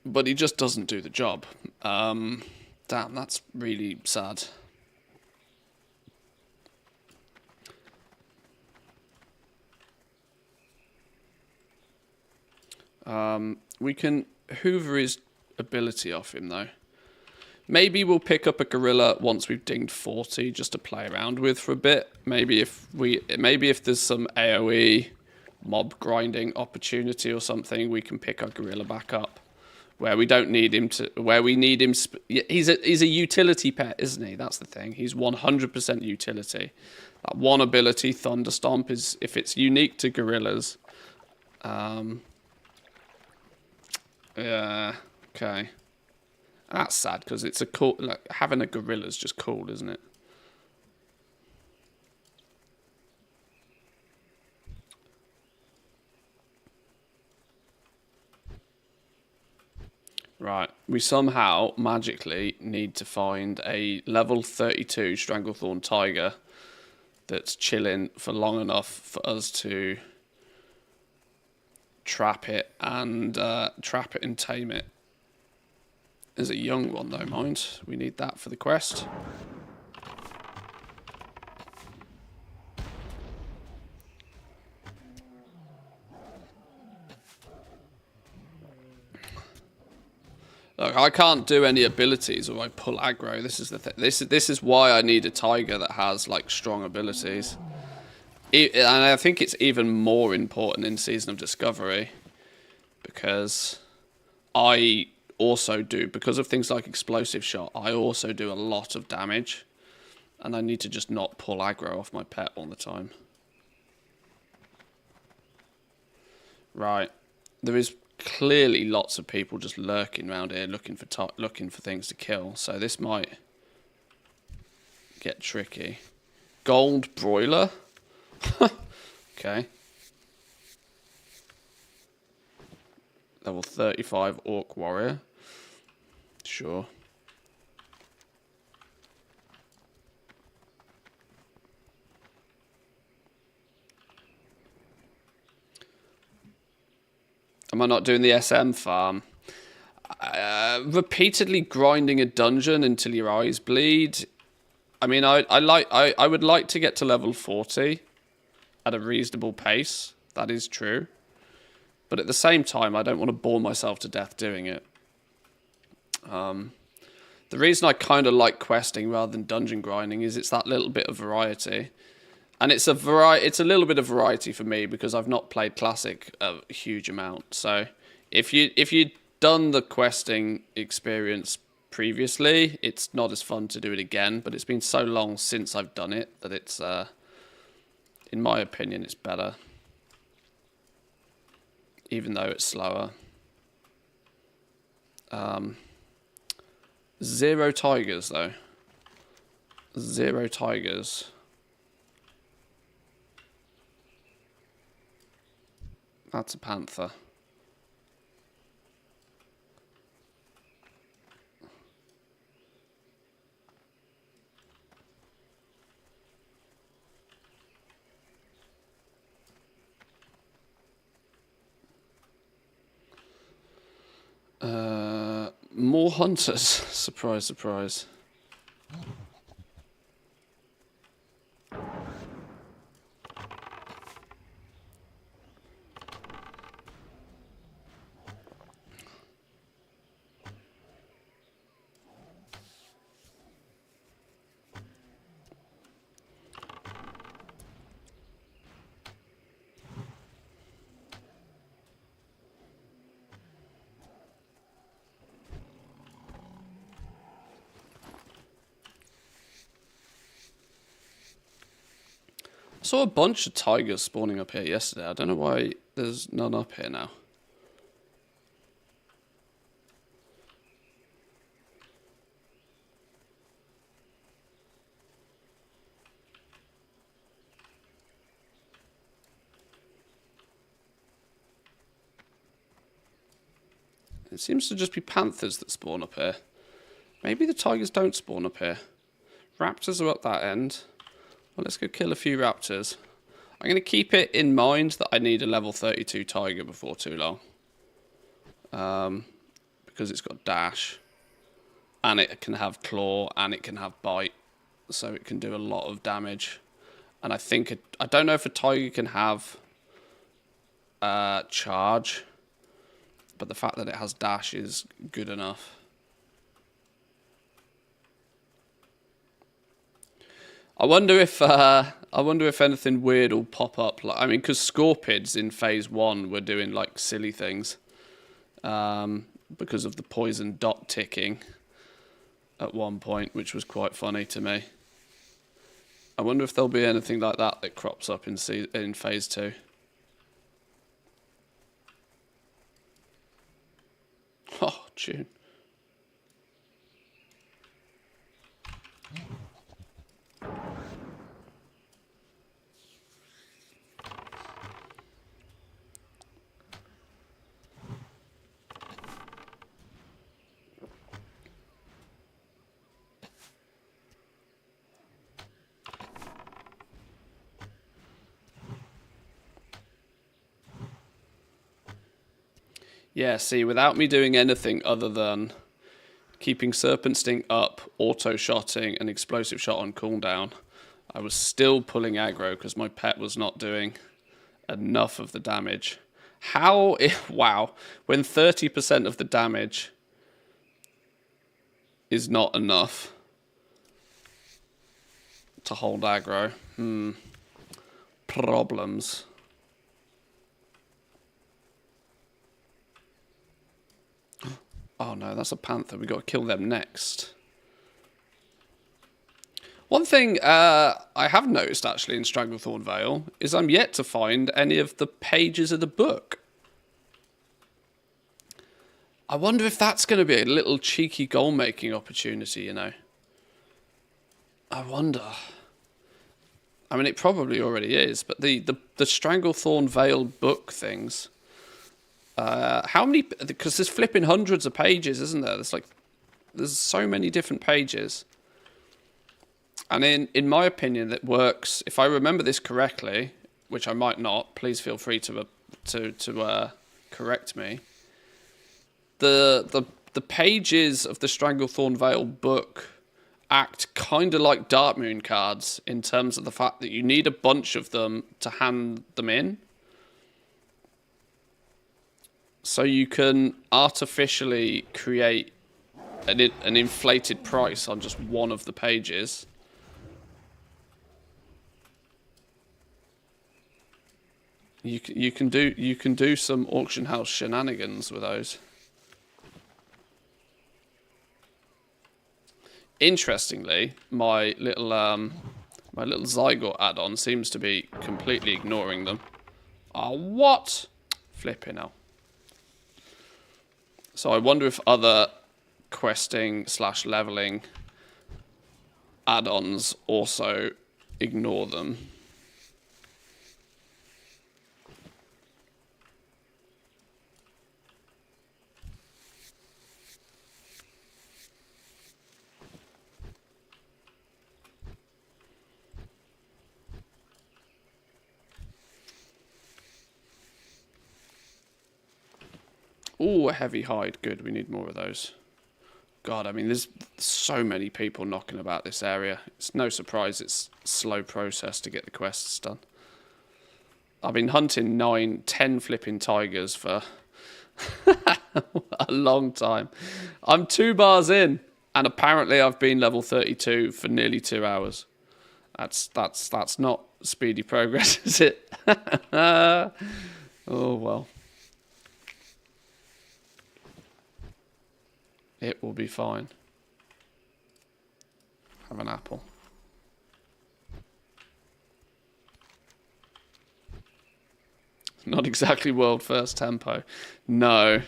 But he just doesn't do the job. Damn, that's really sad. We can hoover his ability off him though. Maybe we'll pick up a gorilla once we've dinged 40 just to play around with for a bit. Maybe if there's some AoE mob grinding opportunity or something, we can pick our gorilla back up. Where we don't need him to, where we need him. He's a utility pet, isn't he? That's the thing. He's 100% utility. That one ability, Thunder Stomp, is if it's unique to gorillas. Yeah. Okay. That's sad because it's a cool. Like having a gorilla's just cool, isn't it? Right, we somehow magically need to find a level 32 Stranglethorn Tiger that's chilling for long enough for us to trap it and tame it. There's a young one though, mind. We need that for the quest. Look, I can't do any abilities or I pull aggro. This is the thing. This is why I need a tiger that has like strong abilities. And I think it's even more important in Season of Discovery because I also do, because of things like Explosive Shot, I also do a lot of damage. And I need to just not pull aggro off my pet all the time. Right. There is clearly lots of people just lurking around here looking for things to kill. So this might get tricky. Gold broiler? Okay. Level 35 orc warrior. Sure. Am I not doing the SM farm? Repeatedly grinding a dungeon until your eyes bleed. I mean, I would like to get to level 40 at a reasonable pace. That is true. But at the same time, I don't want to bore myself to death doing it. The reason I kind of like questing rather than dungeon grinding is it's that little bit of variety. And it's a little bit of variety for me because I've not played Classic a huge amount. So if you'd done the questing experience previously, it's not as fun to do it again. But it's been so long since I've done it that it's, in my opinion, it's better. Even though it's slower. 0 tigers though. 0 tigers. That's a panther. More hunters. Surprise, surprise. I saw a bunch of tigers spawning up here yesterday. I don't know why there's none up here now. It seems to just be panthers that spawn up here. Maybe the tigers don't spawn up here. Raptors are up that end. Well, let's go kill a few raptors. I'm going to keep it in mind that I need a level 32 tiger before too long. Because it's got dash. And it can have claw and it can have bite. So it can do a lot of damage. And I think, I don't know if a tiger can have charge. But the fact that it has dash is good enough. I wonder if anything weird will pop up. Like, I mean, because Scorpids in Phase 1 were doing like silly things because of the poison dot ticking at one point, which was quite funny to me. I wonder if there'll be anything like that that crops up in Phase 2. Oh, tune. Yeah, see, without me doing anything other than keeping Serpent Sting up, auto-shotting, and Explosive Shot on cooldown, I was still pulling aggro because my pet was not doing enough of the damage. How, wow, when 30% of the damage is not enough to hold aggro. Problems. Oh no, that's a panther. We got to kill them next. One thing I have noticed actually in Stranglethorn Vale is I'm yet to find any of the pages of the book. I wonder if that's going to be a little cheeky goal-making opportunity, you know. I wonder. I mean, it probably already is, but the Stranglethorn Vale book things. How many? Because there's flipping hundreds of pages, isn't there? There's so many different pages. And in my opinion, that works. If I remember this correctly, which I might not, please feel free to correct me. The pages of the Stranglethorn Vale book act kind of like Darkmoon cards in terms of the fact that you need a bunch of them to hand them in. So you can artificially create an inflated price on just one of the pages. You can do some auction house shenanigans with those. Interestingly, my little Zygote add-on seems to be completely ignoring them. Oh, what? Flipping hell. So I wonder if other questing / leveling add-ons also ignore them. Ooh, a heavy hide. Good, we need more of those. God, I mean, there's so many people knocking about this area. It's no surprise it's a slow process to get the quests done. I've been hunting 9, 10 flipping tigers for a long time. I'm 2 bars in, and apparently I've been level 32 for nearly 2 hours. That's not speedy progress, is it? Oh, well. It will be fine. Have an apple. Not exactly world first tempo. No.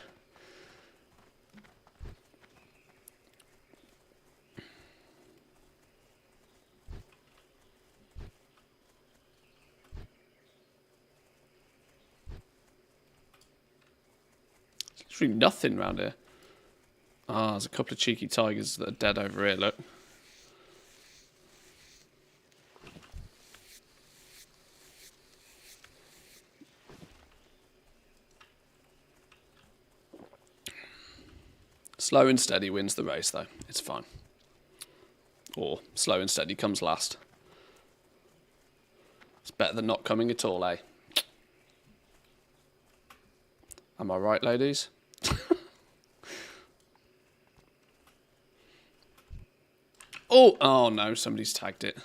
There's really nothing around here. Ah, there's a couple of cheeky tigers that are dead over here, look. Slow and steady wins the race, though. It's fine. Or slow and steady comes last. It's better than not coming at all, eh? Am I right, ladies? Oh no, somebody's tagged it.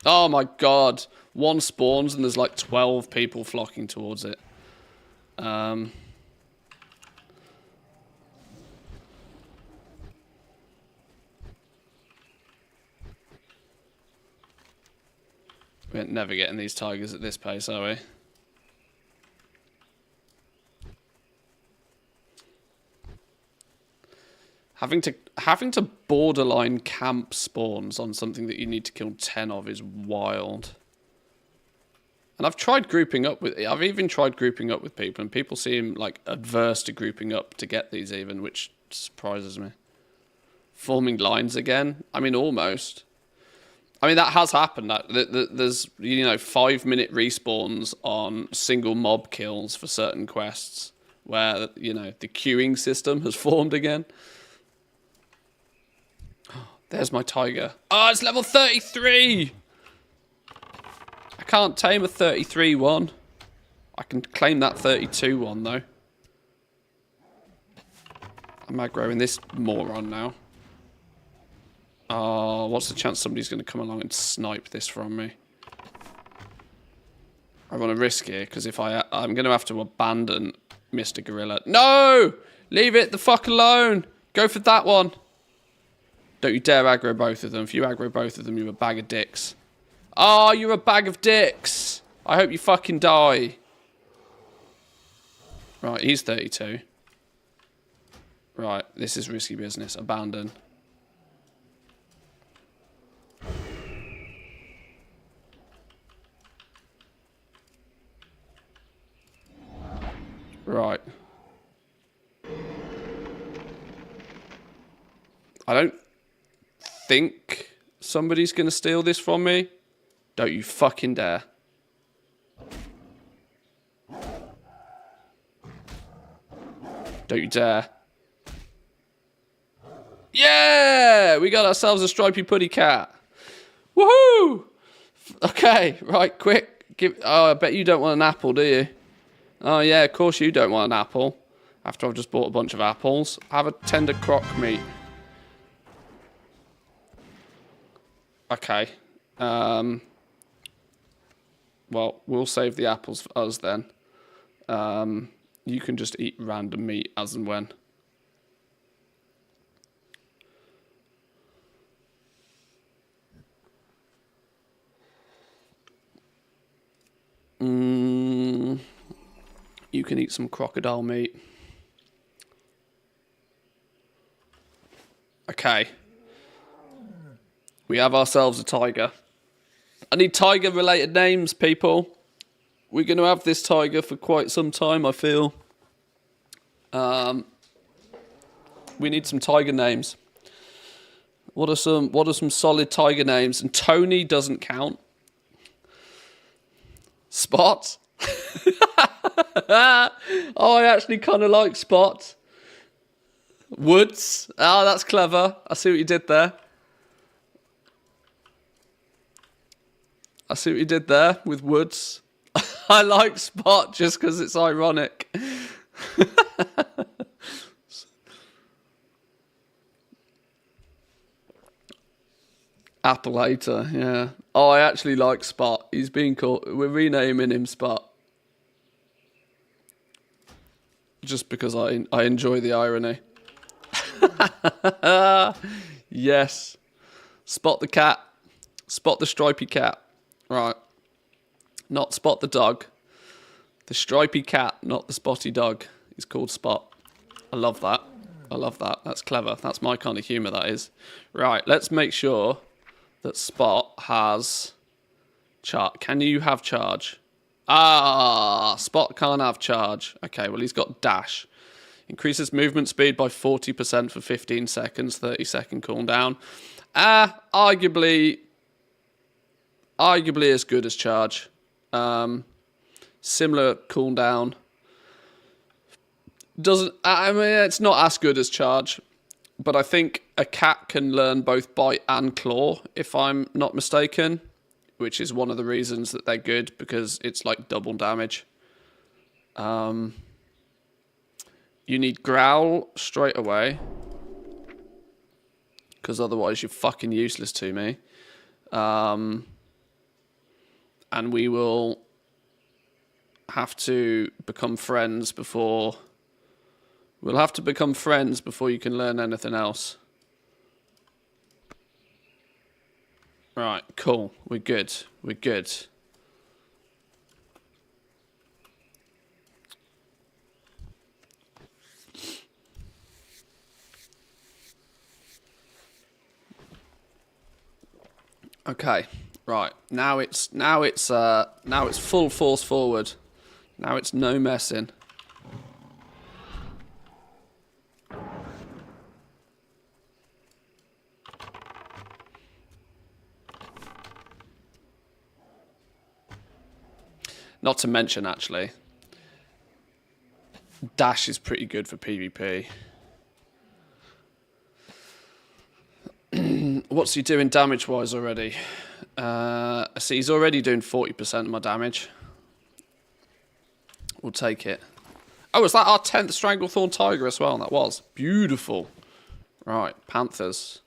Oh my god. One spawns and there's like 12 people flocking towards it. We're never getting these tigers at this pace, are we? Having to borderline camp spawns on something that you need to kill 10 of is wild. And I've even tried grouping up with people, and people seem like adverse to grouping up to get these even, which surprises me. Forming lines again? I mean, almost. I mean, that has happened. There's, 5-minute respawns on single mob kills for certain quests where, the queuing system has formed again. There's my tiger. Oh, it's level 33! I can't tame a 33 one. I can claim that 32 one, though. I'm aggroing this moron now. Oh, what's the chance somebody's going to come along and snipe this from me? I want to risk it, because if I'm going to have to abandon Mr. Gorilla. No! Leave it the fuck alone! Go for that one! Don't you dare aggro both of them. If you aggro both of them, you're a bag of dicks. Oh, you're a bag of dicks! I hope you fucking die. Right, he's 32. Right, this is risky business. Abandon. Right. I don't think somebody's going to steal this from me. Don't you fucking dare. Don't you dare. Yeah! We got ourselves a stripy putty cat. Woohoo! Okay, right, quick. Oh, I bet you don't want an apple, do you? Oh, yeah, of course you don't want an apple. After I've just bought a bunch of apples. Have a tender crock meat. Okay. Well, we'll save the apples for us then. You can just eat random meat as and when. You can eat some crocodile meat. Okay. We have ourselves a tiger. I need tiger-related names, people. We're going to have this tiger for quite some time, I feel. We need some tiger names. What are some solid tiger names? And Tony doesn't count. Spot. Oh, I actually kind of like Spot. Woods. Oh, that's clever. I see what you did there. I see what you did there with Woods. I like Spot just because it's ironic. Appalater, yeah. Oh, I actually like Spot. He's being called... We're renaming him Spot. Just because I enjoy the irony. Yes. Spot the cat. Spot the stripy cat. Right. Not Spot the dog. The stripy cat, not the spotty dog. He's called Spot. I love that. I love that. That's clever. That's my kind of humour, that is. Right, let's make sure that Spot has... Can you have charge? Ah, Spot can't have charge. Okay, well, he's got dash. Increases movement speed by 40% for 15 seconds, 30-second cooldown. Arguably as good as charge. Similar cooldown. I mean, it's not as good as charge, but I think a cat can learn both bite and claw, if I'm not mistaken, which is one of the reasons that they're good, because it's like double damage. You need growl straight away, because otherwise you're fucking useless to me. And we will have to become friends before... We'll have to become friends before you can learn anything else. Right, cool. We're good. We're good. Okay. Right. Now it's full force forward. Now it's no messing. Not to mention, actually, dash is pretty good for PvP. What's he doing damage-wise already? See, he's already doing 40% of my damage. We'll take it. Oh, is that our 10th Stranglethorn Tiger as well? That was. Beautiful. Right, Panthers.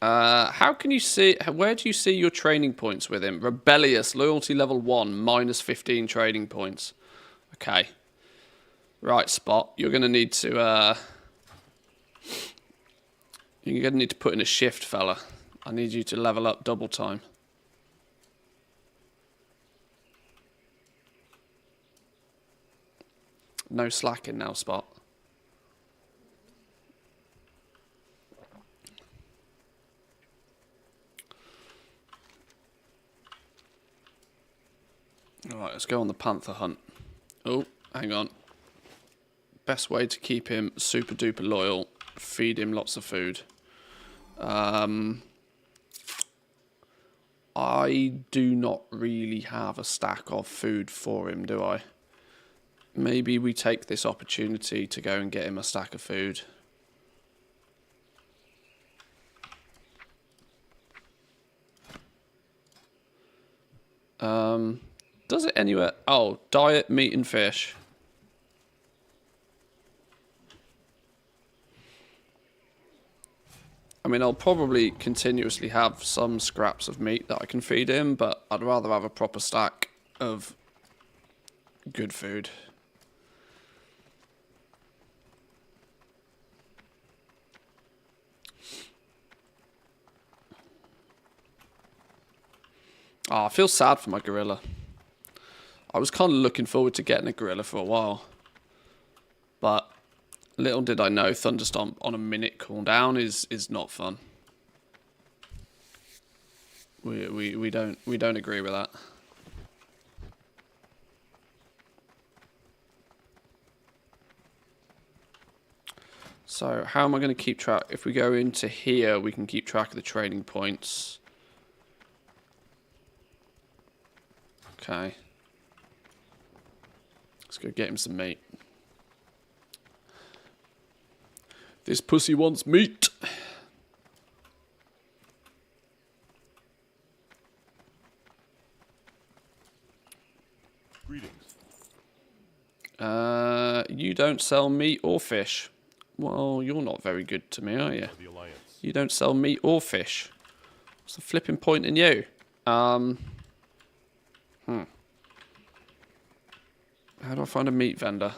How can you see... Where do you see your training points with him? Rebellious, loyalty level 1, minus 15 trading points. Okay. Right, Spot. You're going to need to... You're going to need to put in a shift, fella. I need you to level up double time. No slacking now, Spot. Alright, let's go on the Panther hunt. Oh, hang on. Best way to keep him super duper loyal, feed him lots of food. I do not really have a stack of food for him, do I? Maybe we take this opportunity to go and get him a stack of food. Does it anywhere? Oh, diet, meat and fish. I mean, I'll probably continuously have some scraps of meat that I can feed him, but I'd rather have a proper stack of good food. Oh, I feel sad for my gorilla. I was kind of looking forward to getting a gorilla for a while. But little did I know Thunderstomp on a minute cooldown is not fun. We don't agree with that. So how am I going to keep track? If we go into here, we can keep track of the trading points. Okay. Let's go get him some meat. This pussy wants meat. Greetings. You don't sell meat or fish. Well, you're not very good to me, are you? The Alliance. You don't sell meat or fish. What's the flipping point in you? How do I find a meat vendor?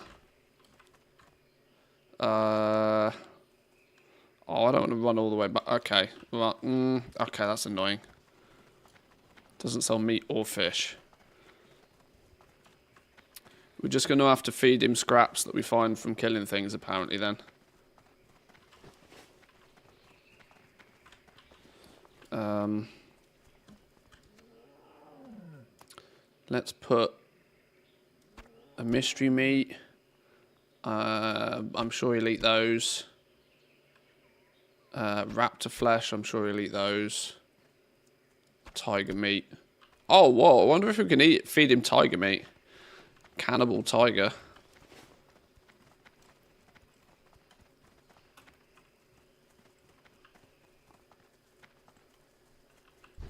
Oh, I don't want to run all the way back. Okay. Well, okay, that's annoying. Doesn't sell meat or fish. We're just going to have to feed him scraps that we find from killing things, apparently, then. Let's put a mystery meat. I'm sure he'll eat those. Raptor flesh, I'm sure he'll eat those. Tiger meat. Oh, whoa, I wonder if we can feed him tiger meat. Cannibal tiger.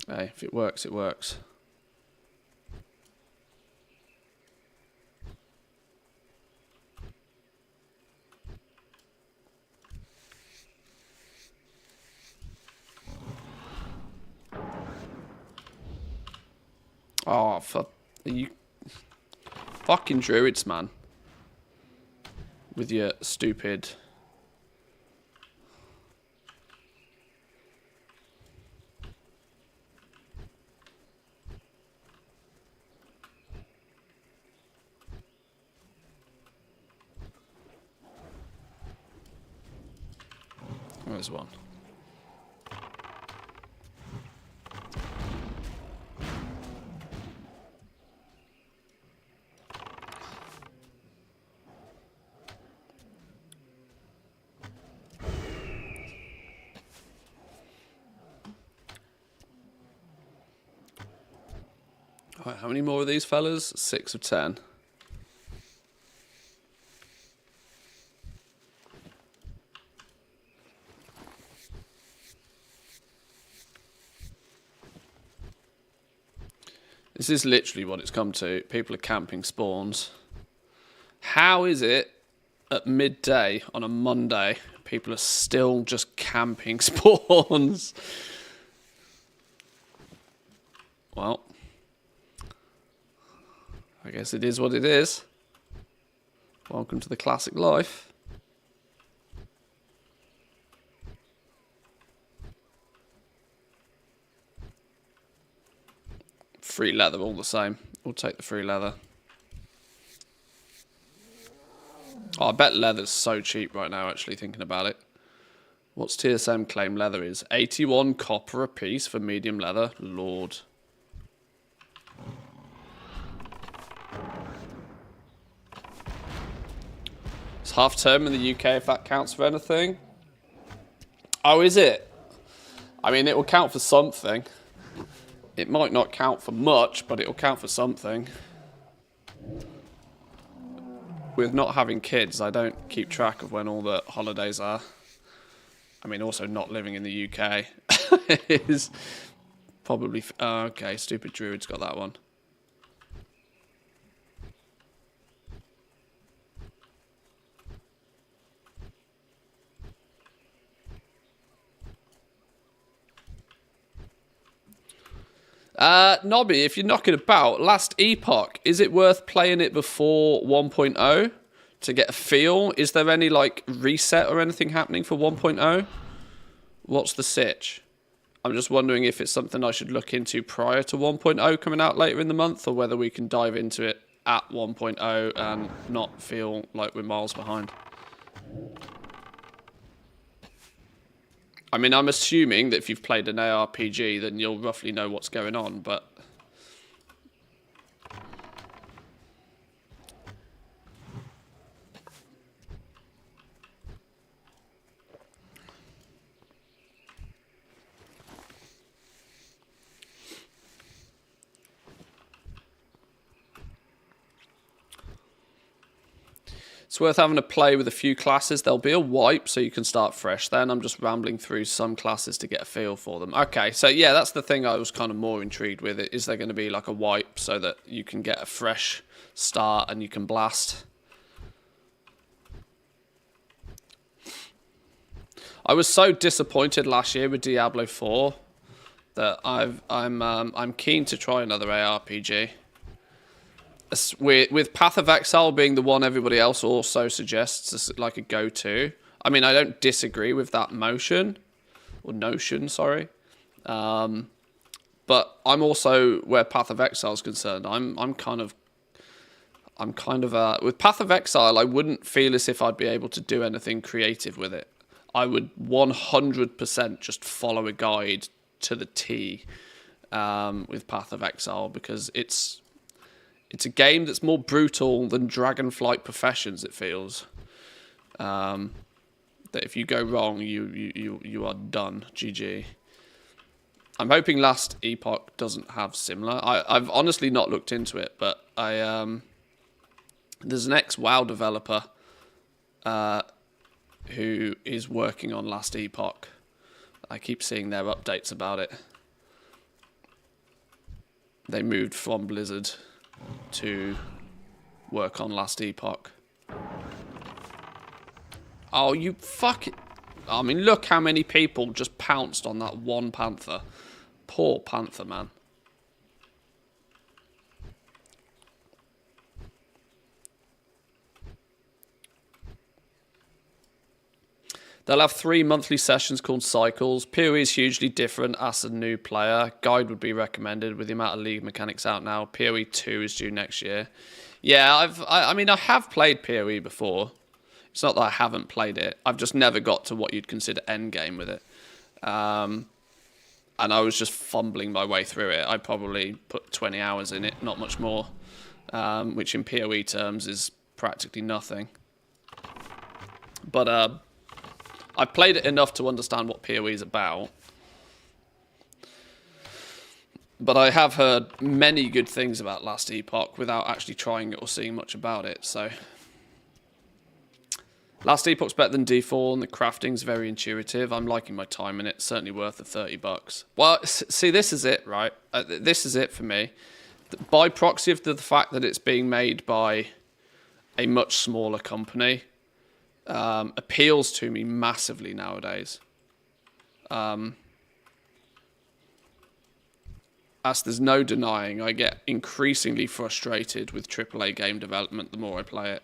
Hey, if it works, it works. Oh, you fucking druids, man. With your stupid... There's one. All right, how many more of these fellas? 6 of 10. This is literally what it's come to. People are camping spawns. How is it at midday on a Monday, people are still just camping spawns? Well, I guess it is what it is. Welcome to the classic life. Free leather all the same. We'll take the free leather. Oh, I bet leather's so cheap right now, actually, thinking about it. What's TSM claim leather is? 81 copper a piece for medium leather. Lord. It's half term in the UK, if that counts for anything. Oh, is it? I mean, it will count for something. It might not count for much, but it will count for something. With not having kids, I don't keep track of when all the holidays are. I mean, also not living in the UK is probably... okay, Stupid Druid's got that one. Nobby, if you're knocking about, Last Epoch, is it worth playing it before 1.0 to get a feel? Is there any, like, reset or anything happening for 1.0? What's the sitch? I'm just wondering if it's something I should look into prior to 1.0 coming out later in the month, or whether we can dive into it at 1.0 and not feel like we're miles behind. I mean, I'm assuming that if you've played an ARPG, then you'll roughly know what's going on, but... It's worth having a play with a few classes. There'll be a wipe, so you can start fresh then. I'm just rambling through some classes to get a feel for them. Okay, so yeah, that's the thing I was kind of more intrigued with. Is there going to be like a wipe so that you can get a fresh start and you can blast? I was so disappointed last year with Diablo 4 that I'm keen to try another ARPG. With Path of Exile being the one everybody else also suggests as like a go-to. I mean, I don't disagree with that notion, sorry. But I'm also, where Path of Exile is concerned, I'm kind of with Path of Exile, I wouldn't feel as if I'd be able to do anything creative with it. I would 100% just follow a guide to the T with Path of Exile, because it's a game that's more brutal than Dragonflight Professions, it feels. That if you go wrong, you are done. GG. I'm hoping Last Epoch doesn't have similar. I've honestly not looked into it, but there's an ex-WoW developer who is working on Last Epoch. I keep seeing their updates about it. They moved from Blizzard to work on Last Epoch. Oh, you fuck it. I mean, look how many people just pounced on that one panther. Poor panther, man. They'll have 3 monthly sessions called Cycles. PoE is hugely different as a new player. Guide would be recommended with the amount of league mechanics out now. PoE 2 is due next year. Yeah, I mean, I have played PoE before. It's not that I haven't played it. I've just never got to what you'd consider endgame with it. And I was just fumbling my way through it. I probably put 20 hours in it, not much more. Which in PoE terms is practically nothing. But I've played it enough to understand what PoE is about. But I have heard many good things about Last Epoch without actually trying it or seeing much about it, so... Last Epoch's better than D4, and the crafting's very intuitive. I'm liking my time in it. Certainly worth the $30. Well, see, this is it, right? This is it for me. by proxy of the fact that it's being made by a much smaller company, appeals to me massively nowadays. As there's no denying, I get increasingly frustrated with AAA game development the more I play it.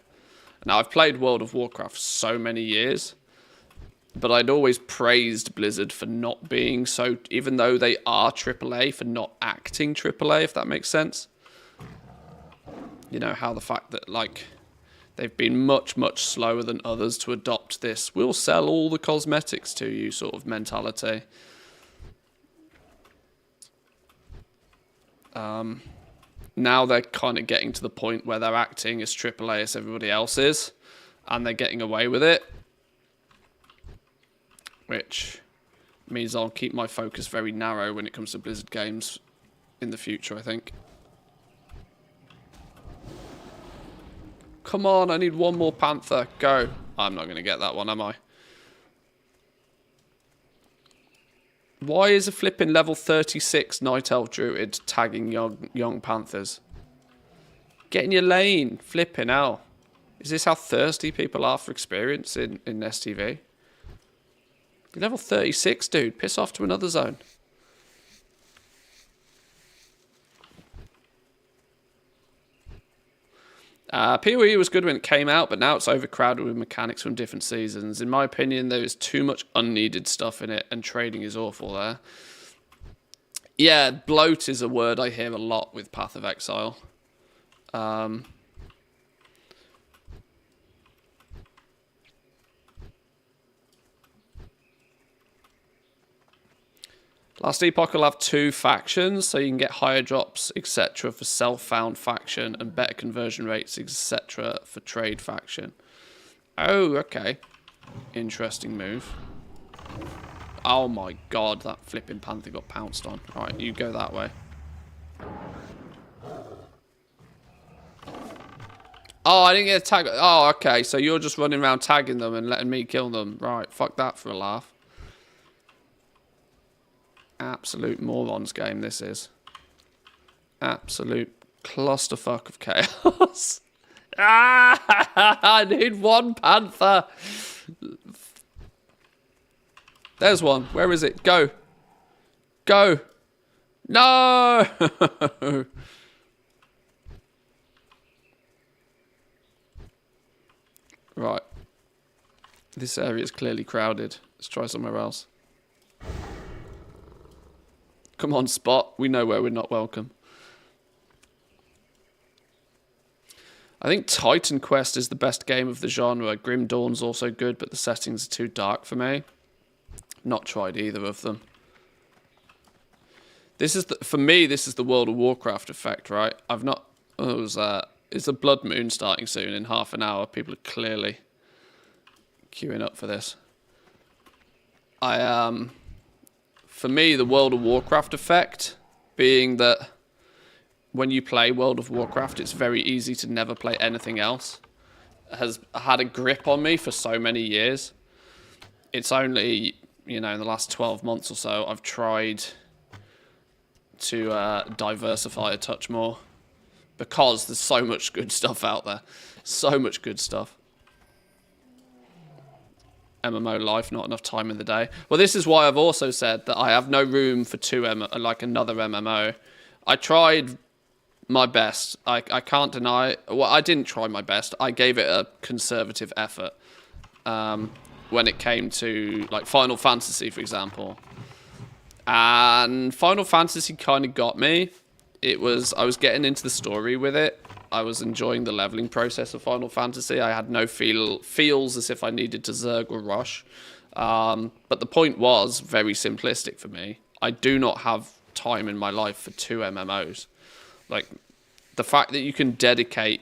Now, I've played World of Warcraft so many years, but I'd always praised Blizzard for not being so, even though they are AAA, for not acting AAA, if that makes sense. You know, how the fact that, like, they've been much, much slower than others to adopt this "we'll sell all the cosmetics to you" sort of mentality. Now they're kind of getting to the point where they're acting as AAA as everybody else is, and they're getting away with it, which means I'll keep my focus very narrow when it comes to Blizzard games in the future, I think. Come on, I need one more Panther. Go. I'm not going to get that one, am I? Why is a flipping level 36 Night Elf Druid tagging young Panthers? Get in your lane. Flipping hell. Is this how thirsty people are for experience in STV? You're level 36, dude. Piss off to another zone. PoE was good when it came out, but now it's overcrowded with mechanics from different seasons. In my opinion, there is too much unneeded stuff in it, and trading is awful there. Yeah, bloat is a word I hear a lot with Path of Exile. Last Epoch will have 2 factions, so you can get higher drops, etc. for self-found faction, and better conversion rates, etc. for trade faction. Oh, okay. Interesting move. Oh my god, that flipping Panther got pounced on. Right, you go that way. Oh, I didn't get a tag. Oh, okay, so you're just running around tagging them and letting me kill them. Right, fuck that for a laugh. Absolute morons game this is. Absolute clusterfuck of chaos. I need one Panther. There's one. Where is it? Go. Go. No. Right. This area is clearly crowded. Let's try somewhere else. Come on, Spot. We know where we're not welcome. I think Titan Quest is the best game of the genre. Grim Dawn's also good, but the settings are too dark for me. Not tried either of them. This is for me, this is the World of Warcraft effect, right? I've not... Oh, is the Blood Moon starting soon in half an hour? People are clearly queuing up for this. For me, the World of Warcraft effect being that when you play World of Warcraft, it's very easy to never play anything else, has had a grip on me for so many years. It's only, you know, in the last 12 months or so, I've tried to diversify a touch more because there's so much good stuff out there. So much good stuff. MMO life, not enough time in the day. Well, this is why I've also said that I have no room for another MMO. I tried my best. I can't deny. Well, I didn't try my best. I gave it a conservative effort when it came to like Final Fantasy, for example. And Final Fantasy kind of got me. I was getting into the story with it. I was enjoying the leveling process of Final Fantasy. I had no feels as if I needed to zerg or rush. But the point was very simplistic for me. I do not have time in my life for 2 MMOs. Like, the fact that you can dedicate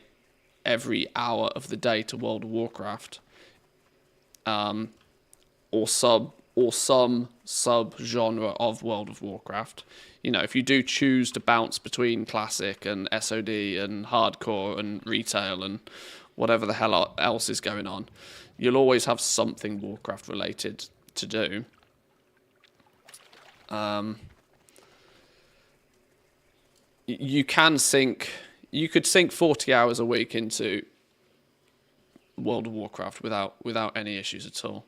every hour of the day to World of Warcraft, or some sub-genre of World of Warcraft. You know, if you do choose to bounce between classic and SOD and hardcore and retail and whatever the hell else is going on, you'll always have something Warcraft related to do. you can sink, you could sink 40 hours a week into World of Warcraft without any issues at all.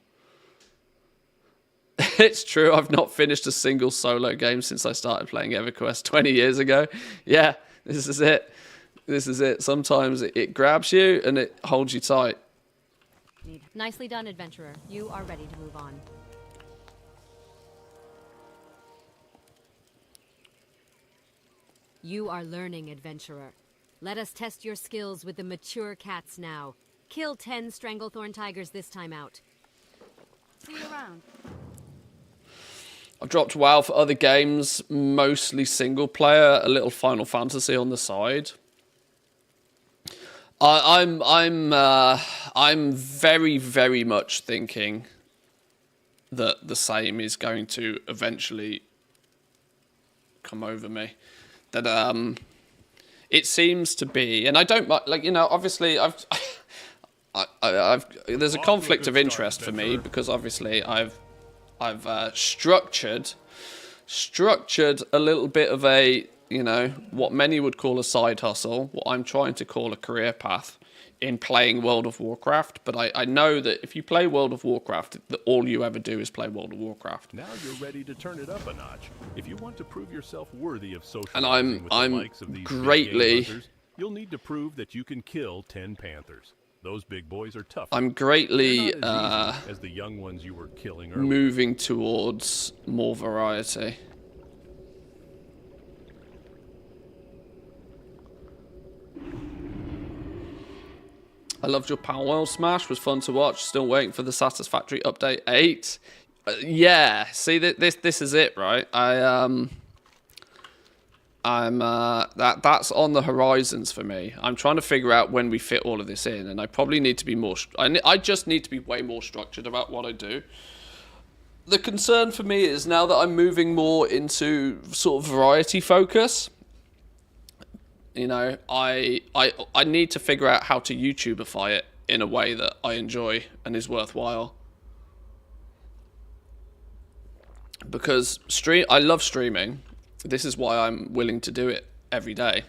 It's true, I've not finished a single solo game since I started playing EverQuest 20 years ago. Yeah, this is it. This is it. Sometimes it grabs you and it holds you tight. Nicely done, adventurer. You are ready to move on. You are learning, adventurer. Let us test your skills with the mature cats now. Kill 10 Stranglethorn tigers this time out. See you around. I've dropped WoW for other games, mostly single player, a little Final Fantasy on the side. I'm very, very much thinking that the same is going to eventually come over me. That it seems to be, and I don't like, you know, obviously I've there's a conflict of interest for me because obviously I've structured a little bit of a, you know, what many would call a side hustle, what I'm trying to call a career path in playing World of Warcraft. But I know that if you play World of Warcraft, that all you ever do is play World of Warcraft. Now you're ready to turn it up a notch. If you want to prove yourself worthy of social, and I'm greatly, you'll need to prove that you can kill 10 panthers. Those big boys are tough. I'm greatly as the young ones you were killing earlier. Moving towards more variety. I loved your Power World Smash. Was fun to watch. Still waiting for the Satisfactory Update 8. Yeah, see this is it, right? That's on the horizons for me. I'm trying to figure out when we fit all of this in, and I probably need to be more. I just need to be way more structured about what I do. The concern for me is now that I'm moving more into sort of variety focus. You know, I need to figure out how to YouTubeify it in a way that I enjoy and is worthwhile. Because I love streaming. This is why I'm willing to do it every day.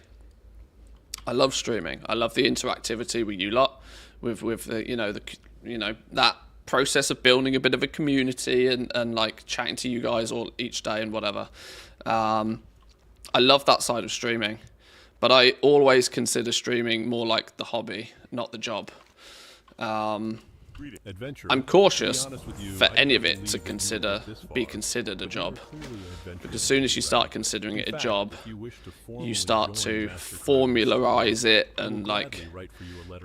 I love streaming. I love the interactivity with you lot, with the that process of building a bit of a community and like chatting to you guys all each day and whatever. I love that side of streaming. But I always consider streaming more like the hobby, not the job. I'm cautious for any of it to be considered a job. Because as soon as you start considering it a job, you start to formularize it and like,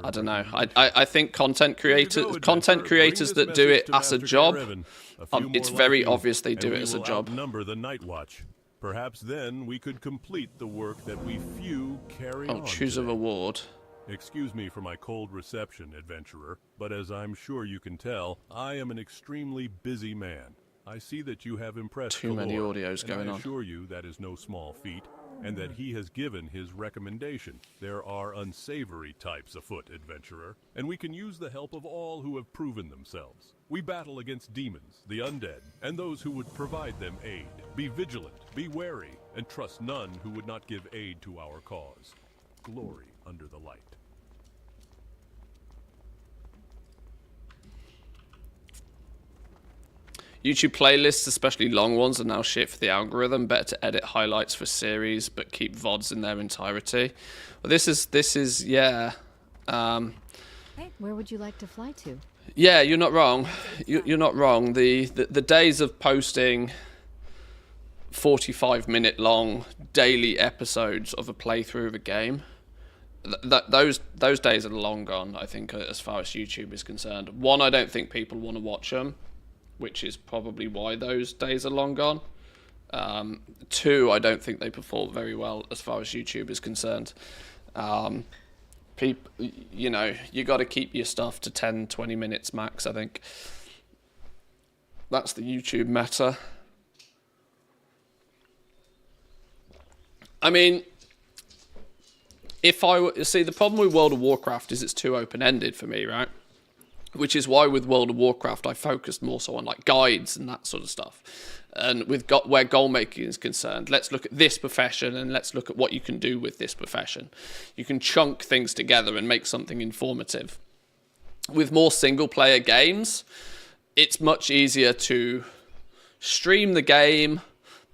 I don't know. I think content creators that do it as a job, it's very obvious they do it as a job. Perhaps then we could complete the work that we few carry on. Choose a reward. Excuse me for my cold reception, adventurer, but as I'm sure you can tell, I am an extremely busy man. I see that you have impressed Too many galore, audios going on. I assure you that is no small feat, and that he has given his recommendation. There are unsavory types afoot, adventurer, and we can use the help of all who have proven themselves. We battle against demons, the undead, and those who would provide them aid. Be vigilant, be wary, and trust none who would not give aid to our cause. Glory under the light. YouTube playlists, especially long ones, are now shit for the algorithm. Better to edit highlights for series, but keep VODs in their entirety. Well, this is yeah. Hey, where would you like to fly to? Yeah, you're not wrong. You're not wrong. The days of posting 45-minute long daily episodes of a playthrough of a game, those days are long gone, I think, as far as YouTube is concerned. One, I don't think people want to watch them, which is probably why those days are long gone. Two, I don't think they perform very well as far as YouTube is concerned. People, you know, you got to keep your stuff to 10, 20 minutes max, I think. That's the YouTube meta. I mean, if I were, see, the problem with World of Warcraft is it's too open-ended for me, right? Which is why with World of Warcraft I focused more so on like guides and that sort of stuff. And with where goal making is concerned, let's look at this profession and let's look at what you can do with this profession. You can chunk things together and make something informative. With more single player games, it's much easier to stream the game,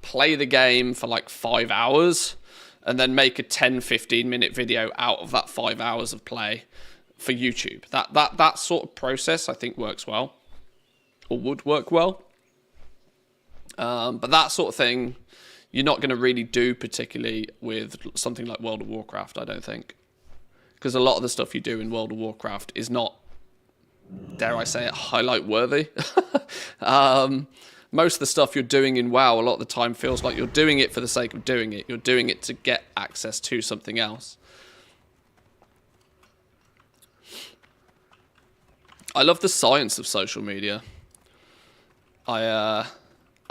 play the game for like 5 hours, and then make a 10-15 minute video out of that 5 hours of play for YouTube. That sort of process I think works well, or would work well. But that sort of thing, you're not going to really do particularly with something like World of Warcraft, I don't think. Because a lot of the stuff you do in World of Warcraft is not, dare I say it, highlight worthy. Most of the stuff you're doing in WoW a lot of the time feels like you're doing it for the sake of doing it. You're doing it to get access to something else. I love the science of social media. I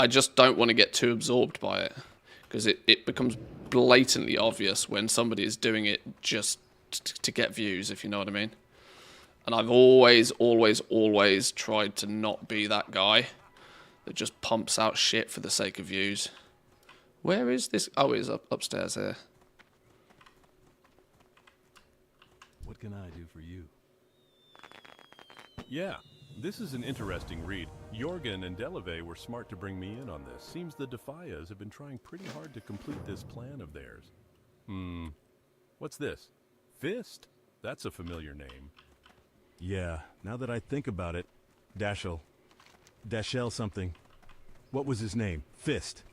just don't want to get too absorbed by it, because it becomes blatantly obvious when somebody is doing it just to get views, if you know what I mean. And I've always tried to not be that guy that just pumps out shit for the sake of views. Where is this? Oh, he's upstairs here. What can I do for you? Yeah, this is an interesting read. Jorgen and Delave were smart to bring me in on this. Seems the Defias have been trying pretty hard to complete this plan of theirs. What's this? Fist? That's a familiar name. Yeah, now that I think about it, Dashel something. What was his name? Fist.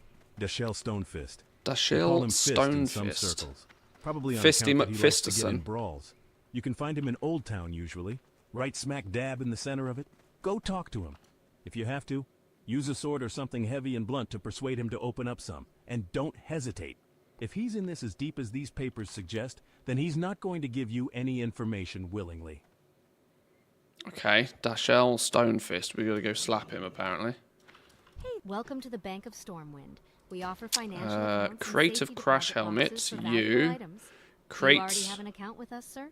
Dashel Stonefist. They call him Dashel Fist in some Stonefist. circles. Probably on Fisty account that he likes to get in McFisterson. brawls. You can find him in Old Town usually, right smack dab in the center of it. Go talk to him. If you have to, use a sword or something heavy and blunt to persuade him to open up some. And don't hesitate. If he's in this as deep as these papers suggest, then he's not going to give you any information willingly. Okay, Dashel Stonefist. We gotta go slap him, apparently. Welcome to the Bank of Stormwind. We offer financial accounts and crate safety of crash deposit helmets, boxes for valuable you. items. Do you Crate. already have an account with us, sir?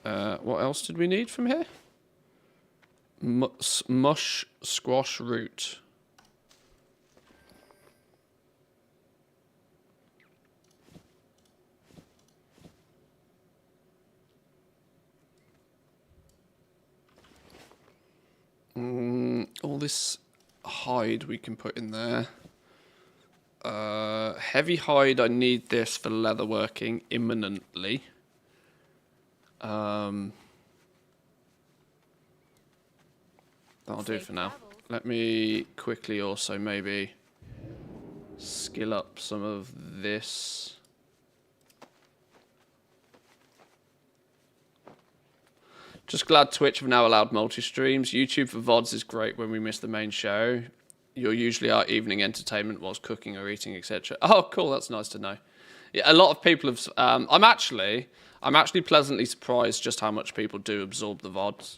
What else did we need from here? Mush squash root. All this hide we can put in there. Heavy hide, I need this for leatherworking imminently. That'll do for now. Let me quickly also maybe skill up some of this. Just glad Twitch have now allowed multi-streams. YouTube for VODs is great when we miss the main show. You're usually our evening entertainment whilst cooking or eating, etc. Oh, cool. That's nice to know. Yeah, a lot of people have. I'm actually pleasantly surprised just how much people do absorb the VODs.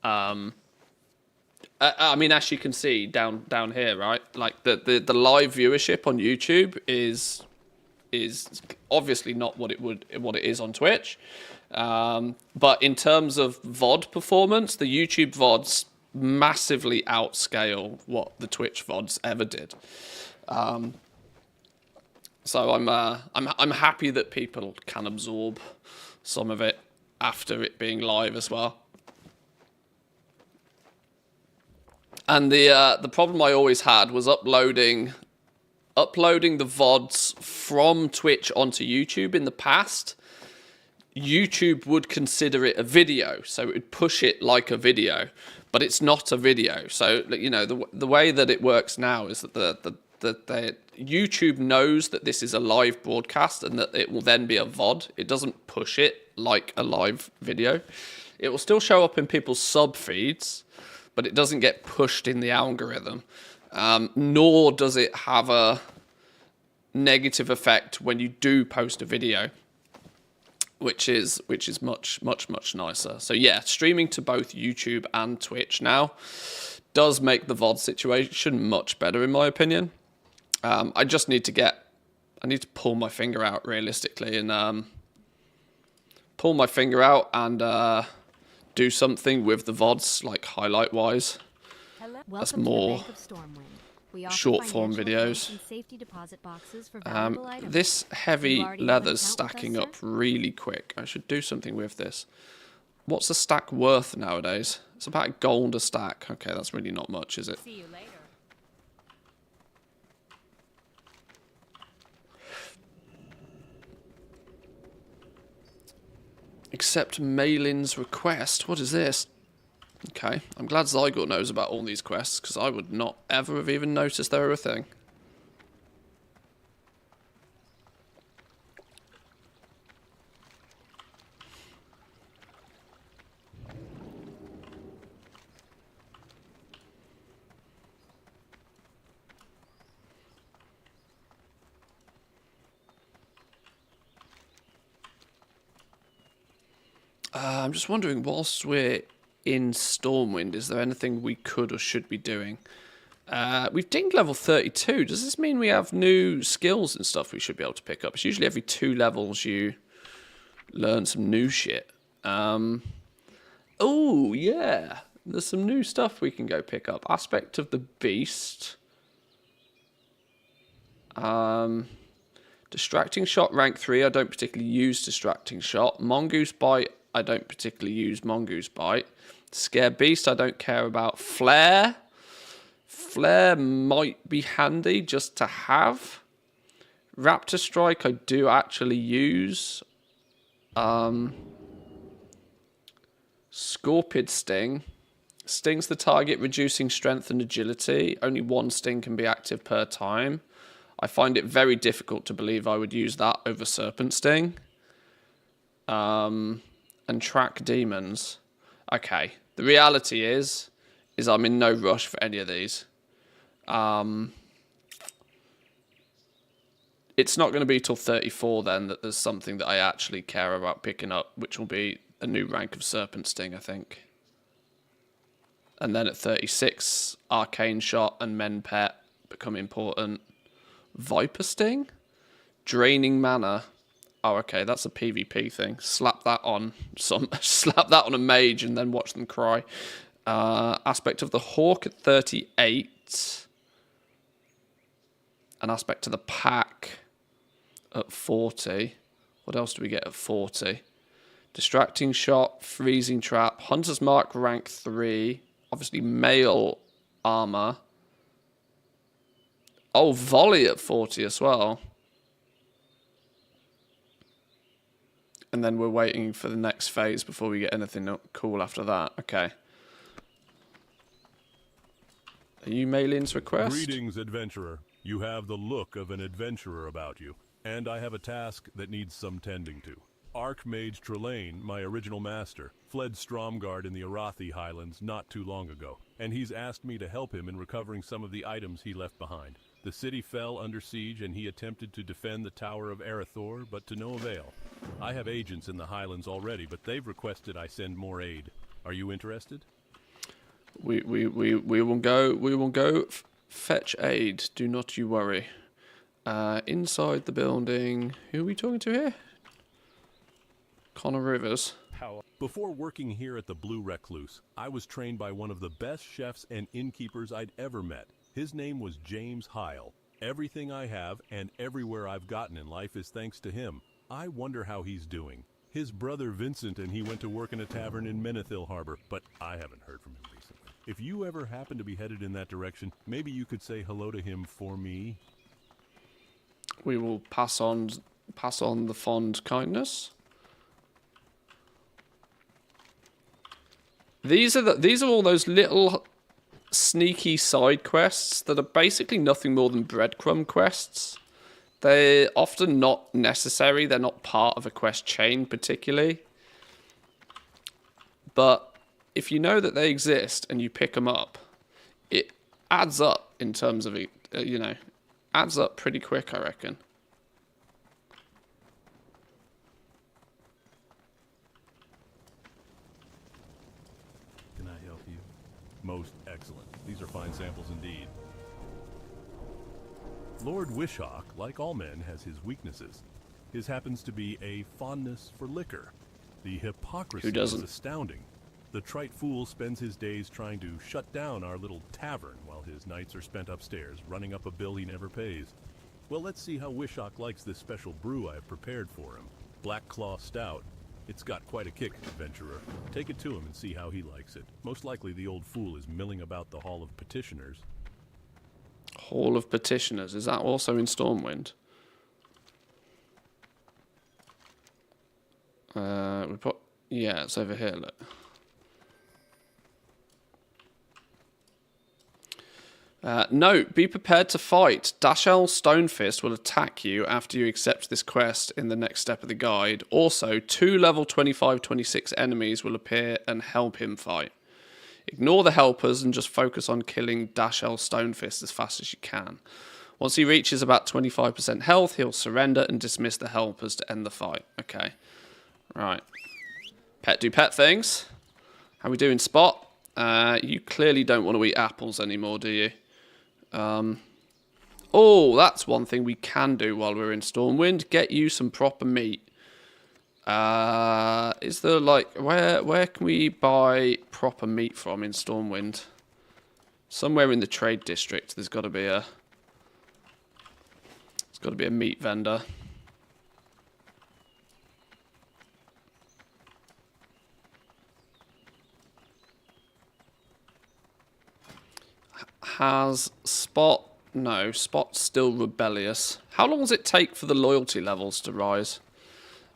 I mean, as you can see down here, right? Like the live viewership on YouTube is obviously not what it is on Twitch. But in terms of VOD performance, the YouTube VODs massively outscale what the Twitch VODs ever did. So I'm happy that people can absorb some of it after it being live as well. And the problem I always had was uploading the VODs from Twitch onto YouTube in the past. YouTube would consider it a video, so it would push it like a video, but it's not a video. So, you know, the way that it works now is that the YouTube knows that this is a live broadcast and that it will then be a VOD. It doesn't push it like a live video. It will still show up in people's sub feeds, but it doesn't get pushed in the algorithm. Nor does it have a negative effect when you do post a video, which is much nicer. So yeah, streaming to both YouTube and Twitch now does make the VOD situation much better in my opinion. I just need to pull my finger out realistically and do something with the VODs, like highlight wise. Welcome That's to the more. Bank of Stormwind. We offer short form financial videos. advice and safety deposit boxes for valuable items. This heavy You already have an leather's account with us, stacking sir? up really quick. I should do something with this. What's the stack worth nowadays? It's about gold a stack. Okay, that's really not much, is it? See you later. Accept Malin's request. What is this? Okay, I'm glad Zygot knows about all these quests, because I would not ever have even noticed they were a thing. I'm just wondering, whilst we're in Stormwind, is there anything we could or should be doing? We've dinged level 32. Does this mean we have new skills and stuff we should be able to pick up? It's usually every 2 levels you learn some new shit. Oh, yeah. There's some new stuff we can go pick up. Aspect of the Beast. Distracting Shot rank 3. I don't particularly use Distracting Shot. Mongoose Bite. I don't particularly use Mongoose Bite. Scare Beast. I don't care about. Flare. Flare might be handy just to have. Raptor Strike I do actually use. Scorpid Sting. Stings the target, reducing strength and agility. Only 1 sting can be active per time. I find it very difficult to believe I would use that over Serpent Sting. And Track Demons. Okay. The reality is I'm in no rush for any of these. It's not going to be till 34 then that there's something that I actually care about picking up, which will be a new rank of Serpent Sting, I think. And then at 36, Arcane Shot and Men Pet become important. Viper Sting? Draining Mana. Oh, okay, that's a PvP thing. Slap that on a mage and then watch them cry. Aspect of the Hawk at 38. An aspect of the Pack at 40. What else do we get at 40? Distracting Shot, Freezing Trap, Hunter's Mark rank 3. Obviously male armor. Oh, Volley at 40 as well. And then we're waiting for the next phase before we get anything cool after that. Okay. Are you Malin's request? Greetings, adventurer. You have the look of an adventurer about you, and I have a task that needs some tending to. Archmage Trelane, my original master, fled Stromgard in the Arathi Highlands not too long ago, and he's asked me to help him in recovering some of the items he left behind. The city fell under siege and he attempted to defend the Tower of Erethdor, but to no avail. I have agents in the Highlands already, but they've requested I send more aid. Are you interested? We will go fetch aid. Do not you worry. Inside the building. Who are we talking to here? Connor Rivers. Before working here at the Blue Recluse, I was trained by one of the best chefs and innkeepers I'd ever met. His name was James Heil. Everything I have and everywhere I've gotten in life is thanks to him. I wonder how he's doing. His brother Vincent and he went to work in a tavern in Menethil Harbor, but I haven't heard from him recently. If you ever happen to be headed in that direction, maybe you could say hello to him for me. We will pass on the fond kindness. These are all those little sneaky side quests that are basically nothing more than breadcrumb quests. They're often not necessary. They're not part of a quest chain particularly. But if you know that they exist and you pick them up, it adds up in terms of it, adds up pretty quick, I reckon. Can I help you? Most excellent. These are fine samples indeed. Lord Wishhawk, like all men, has his weaknesses. His happens to be a fondness for liquor. The hypocrisy Who doesn't? is astounding. The trite fool spends his days trying to shut down our little tavern while his nights are spent upstairs, running up a bill he never pays. Well, let's see how Wishock likes this special brew I have prepared for him. Black Claw Stout. It's got quite a kick, adventurer. Take it to him and see how he likes it. Most likely the old fool is milling about the Hall of Petitioners. Hall of Petitioners. Is that also in Stormwind? Yeah, it's over here, look. Note, be prepared to fight. Dashel Stonefist will attack you after you accept this quest in the next step of the guide. Also, 2 level 25-26 enemies will appear and help him fight. Ignore the helpers and just focus on killing Dashel Stonefist as fast as you can. Once he reaches about 25% health, he'll surrender and dismiss the helpers to end the fight. Okay. Right. Pet do pet things. How we doing, Spot? You clearly don't want to eat apples anymore, do you? Oh, that's one thing we can do while we're in Stormwind. Get you some proper meat. Is there like where can we buy proper meat from in Stormwind? Somewhere in the trade district. There's got to be a meat vendor. Has Spot... No, Spot's still rebellious. How long does it take for the loyalty levels to rise?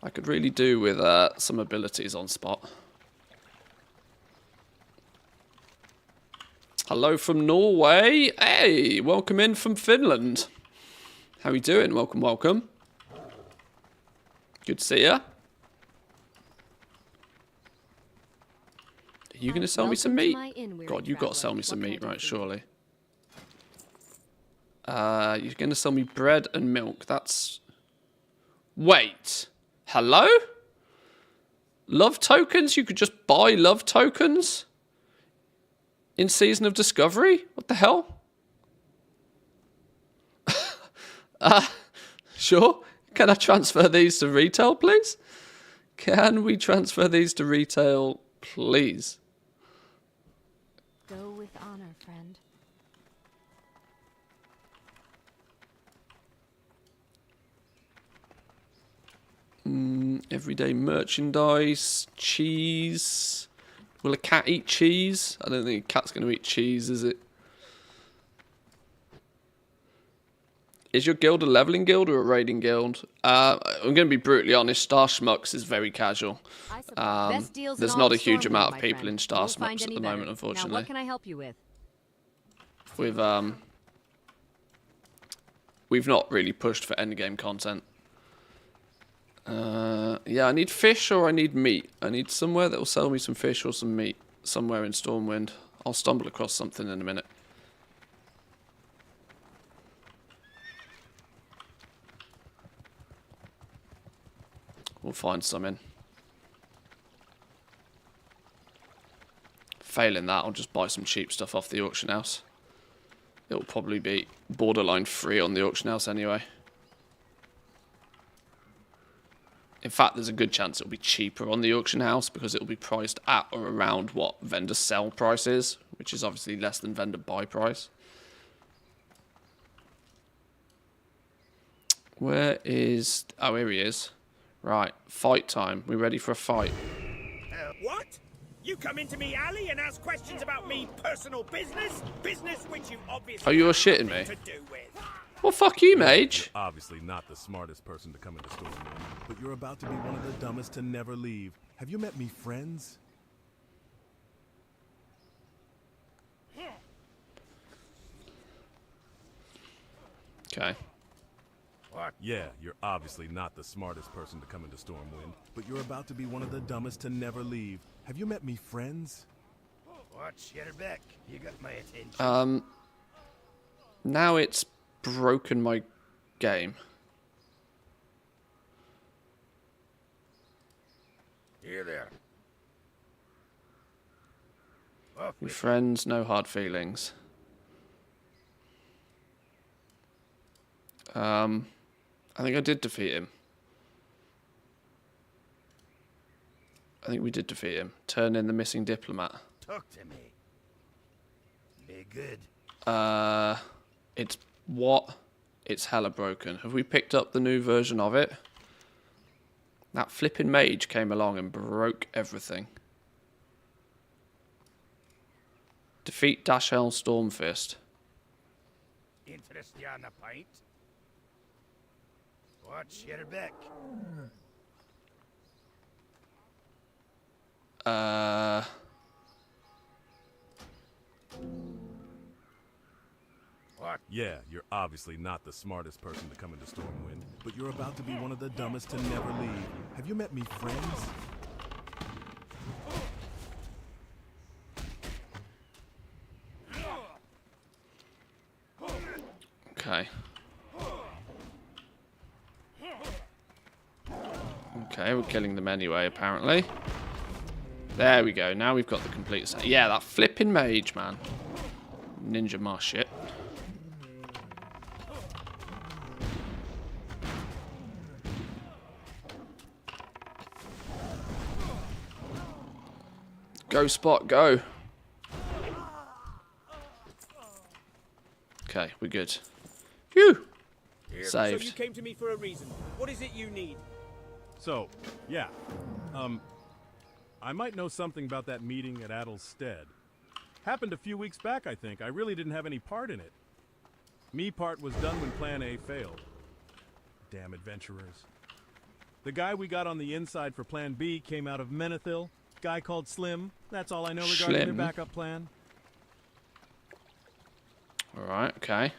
I could really do with some abilities on Spot. Hello from Norway. Hey, welcome in from Finland. How are you doing? Welcome, welcome. Good to see ya. Are you going to sell me some meat? God, you've got to sell me some meat, right, surely. You're going to sell me bread and milk. That's... Wait. Hello? Love tokens? You could just buy love tokens? In Season of Discovery? What the hell? Sure. Can I transfer these to retail, please? Can we transfer these to retail, please? Go with honor, friend. Everyday merchandise, cheese. Will a cat eat cheese? I don't think a cat's going to eat cheese, is it? Is your guild a leveling guild or a raiding guild? I'm going to be brutally honest, Star Schmucks is very casual. There's not a huge amount of people in Star Schmucks at the moment, unfortunately. Now, what can I help you with? We've not really pushed for endgame content. Yeah, I need fish or I need meat. I need somewhere that will sell me some fish or some meat. Somewhere in Stormwind. I'll stumble across something in a minute. We'll find some in. Failing that, I'll just buy some cheap stuff off the auction house. It'll probably be borderline free on the auction house anyway. In fact, there's a good chance it'll be cheaper on the auction house because it'll be priced at or around what vendor sell price is, which is obviously less than vendor buy price. Where is... Oh, here he is. Right, fight time. We ready for a fight? What? You come into me alley and ask questions about me personal business? Business which you obviously... Oh, you're shitting me. ...to do with. Well, fuck you, mage. Obviously not the smartest person to come into Stormwind, but you're about to be one of the dumbest to never leave. Have you met me friends? Okay. What? Yeah, you're obviously not the smartest person to come into Stormwind, but you're about to be one of the dumbest to never leave. Have you met me friends? Watch your back. You got my attention. Now it's broken my game. Here there. Your friends, no hard feelings. I think I did defeat him. I think we did defeat him. Turn in the missing diplomat. Talk to me. Be good. It's what? It's hella broken. Have we picked up the new version of it? That flipping mage came along and broke everything. Defeat Dashell Stormfist. Interest you on a pint? What's your back? What? Yeah, you're obviously not the smartest person to come into Stormwind, but you're about to be one of the dumbest to never leave. Have you met me friends? Okay. Okay, we're killing them anyway, apparently. There we go. Now we've got the complete set. Yeah, that flipping mage, man. Ninja my shit. Go, Spot, go. Okay, we're good. Phew! Saved. So you came to me for a reason. What is it you need? So, yeah. I might know something about that meeting at Adel's Stead. Happened a few weeks back, I think. I really didn't have any part in it. Me part was done when Plan A failed. Damn adventurers. The guy we got on the inside for Plan B came out of Menethil. Guy called Slim. That's all I know regarding their Slim. backup plan. Alright, okay.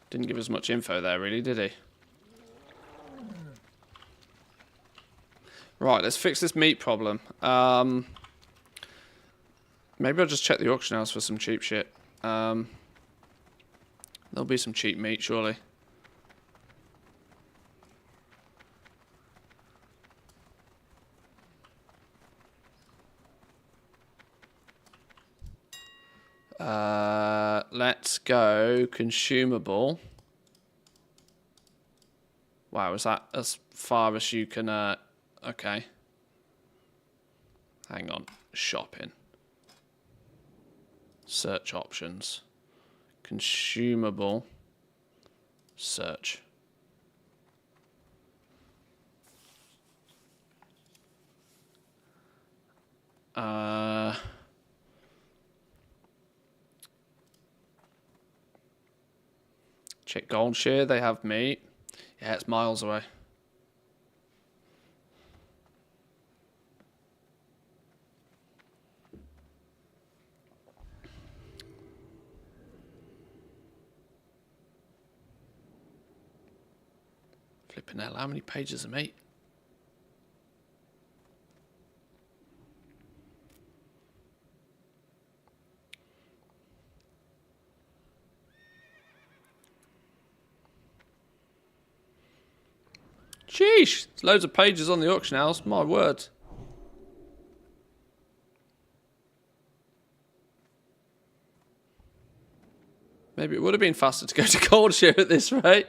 Didn't give us much info there, really, did he? Right, let's fix this meat problem. Maybe I'll just check the auction house for some cheap shit. There'll be some cheap meat, surely. Let's go consumable. Wow, is that as far as you can, okay. Hang on, shopping. Search options. Consumable. Search. Check Goldshire, they have meat. Yeah, it's miles away. Flipping hell, how many pages of meat? Sheesh, there's loads of pages on the auction house, my word. Maybe it would have been faster to go to Goldshire at this rate.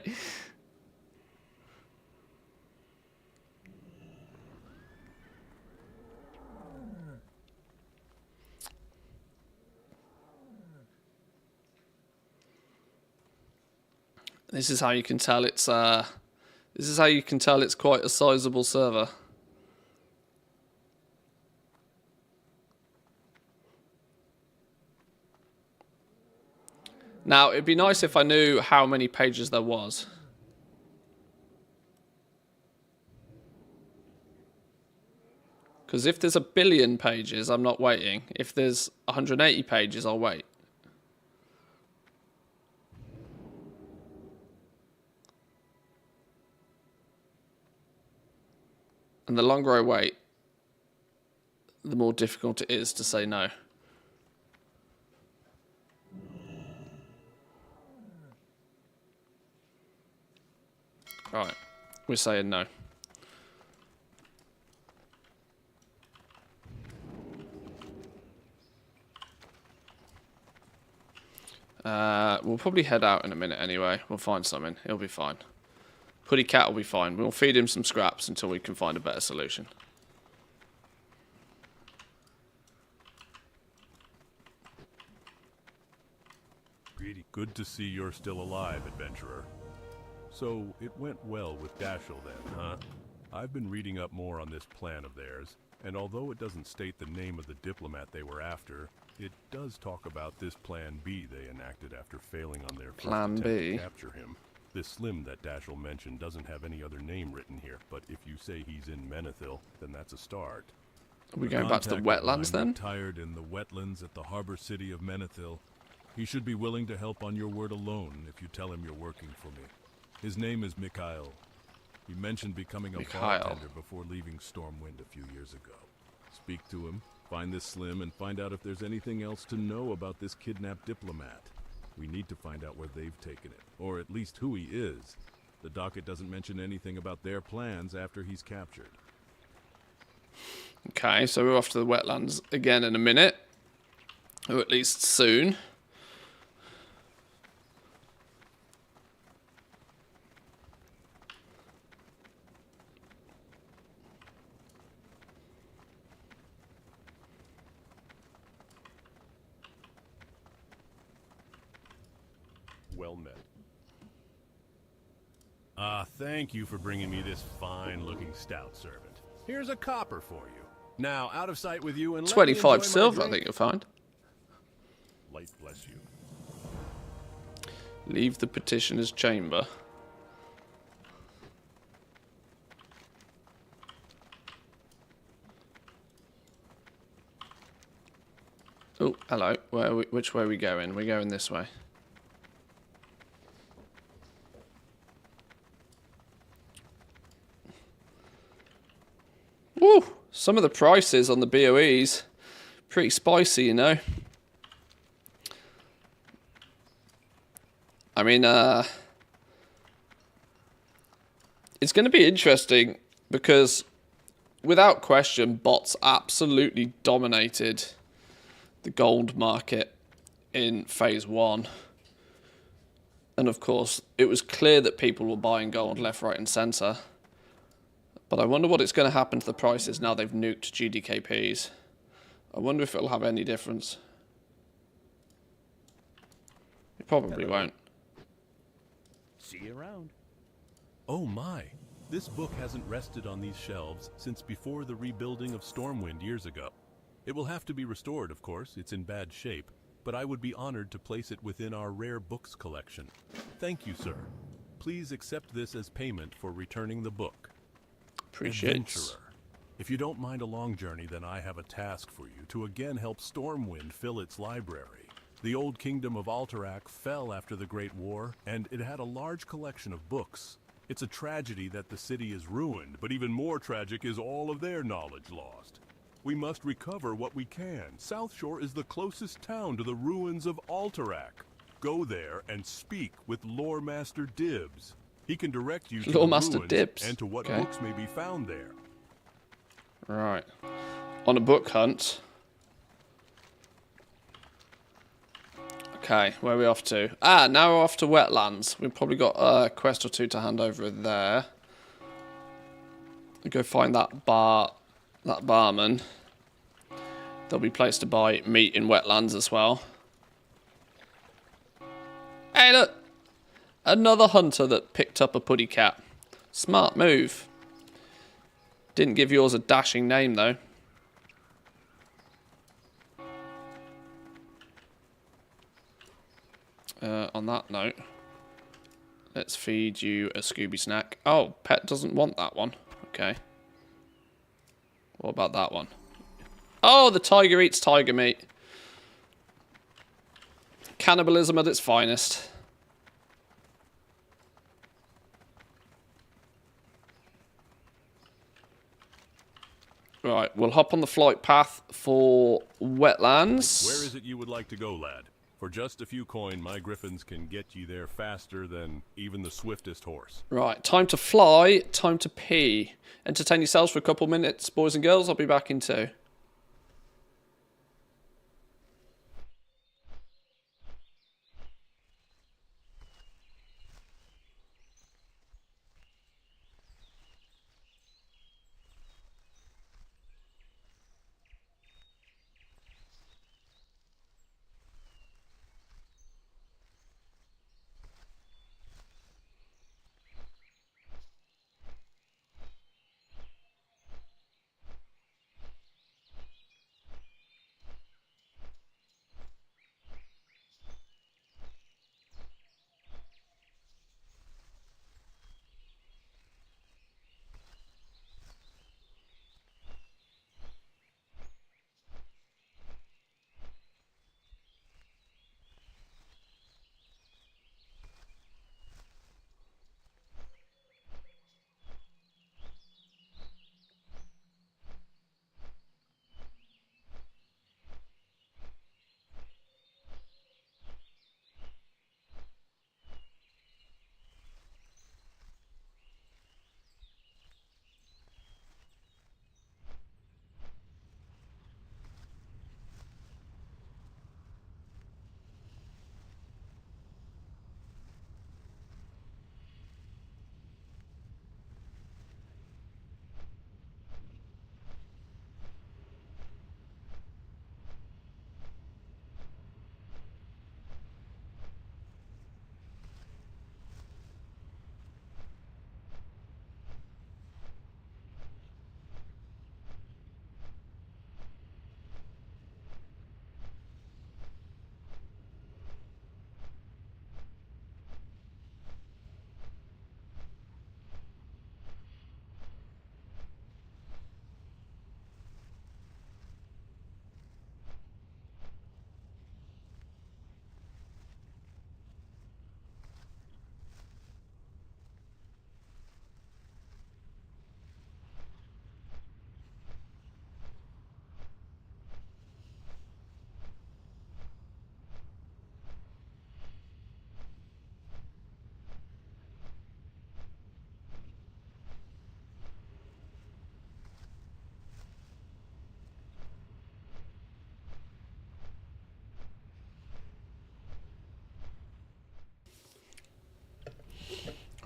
This is how you can tell it's quite a sizable server. Now, it'd be nice if I knew how many pages there was. Because if there's 1 billion pages, I'm not waiting. If there's 180 pages, I'll wait. And the longer I wait, the more difficult it is to say no. Right, we're saying no. We'll probably head out in a minute anyway. We'll find something. He'll be fine. Putty Cat will be fine. We'll feed him some scraps until we can find a better solution. greedy. Good to see you're still alive, adventurer. So, it went well with Dashel then, huh? I've been reading up more on this plan of theirs, and although it doesn't state the name of the diplomat they were after, it does talk about this Plan B they enacted after failing on their first Plan attempt B? to capture him. This Slim that Dashel mentioned doesn't have any other name written here, but if you say he's in Menethil, then that's a start. Are we going back to the wetlands then? Retired in the wetlands at the harbor city of Menethil. He should be willing to help on your word alone if you tell him you're working for me. His name is Mikhail. He mentioned becoming a bartender before leaving Stormwind a few years ago. Speak to him, find this Slim, and find out if there's anything else to know about this kidnapped diplomat. We need to find out where they've taken it, or at least who he is. The docket doesn't mention anything about their plans after he's captured. Okay, so we're off to the wetlands again in a minute. Or at least soon. Well met. Thank you for bringing me this fine-looking stout, servant. Here's a copper for you. Now, out of sight with you and let me 25 enjoy my silver, I drink. think you'll find. Light bless you. Leave the petitioner's chamber. Oh, hello. Which way are we going? We're going this way. Woo! Some of the prices on the BOEs, pretty spicy, you know. I mean, it's going to be interesting because, without question, bots absolutely dominated the gold market in Phase 1. And of course, it was clear that people were buying gold left, right and centre. But I wonder what it's going to happen to the prices now they've nuked GDKPs. I wonder if it'll have any difference. It probably won't. See you around. Oh my! This book hasn't rested on these shelves since before the rebuilding of Stormwind years ago. It will have to be restored, of course. It's in bad shape. But I would be honored to place it within our rare books collection. Thank you, sir. Please accept this as payment for returning the book. Appreciate it. Adventurer, if you don't mind a long journey, then I have a task for you to again help Stormwind fill its library. The old kingdom of Alterac fell after the Great War, and it had a large collection of books. It's a tragedy that the city is ruined, but even more tragic is all of their knowledge lost. We must recover what we can. South Shore is the closest town to the ruins of Alterac. Go there and speak with Lore Master Dibbs. He can direct you to Lore the Master ruins Dibbs. and to what Okay. books may be found there. Right. On a book hunt. Okay, where are we off to? Ah, now we're off to wetlands. We've probably got a quest or two to hand over there. Go find that barman. There'll be a place to buy meat in wetlands as well. Hey, look! Another hunter that picked up a puddy cat. Smart move. Didn't give yours a dashing name, though. On that note, let's feed you a Scooby snack. Oh, pet doesn't want that one. Okay. What about that one? Oh, the tiger eats tiger meat. Cannibalism at its finest. Right, we'll hop on the flight path for wetlands. Where is it you would like to go, lad? For just a few coin, my griffins can get you there faster than even the swiftest horse. Right, time to fly, time to pee. Entertain yourselves for a couple minutes, boys and girls. I'll be back in 2.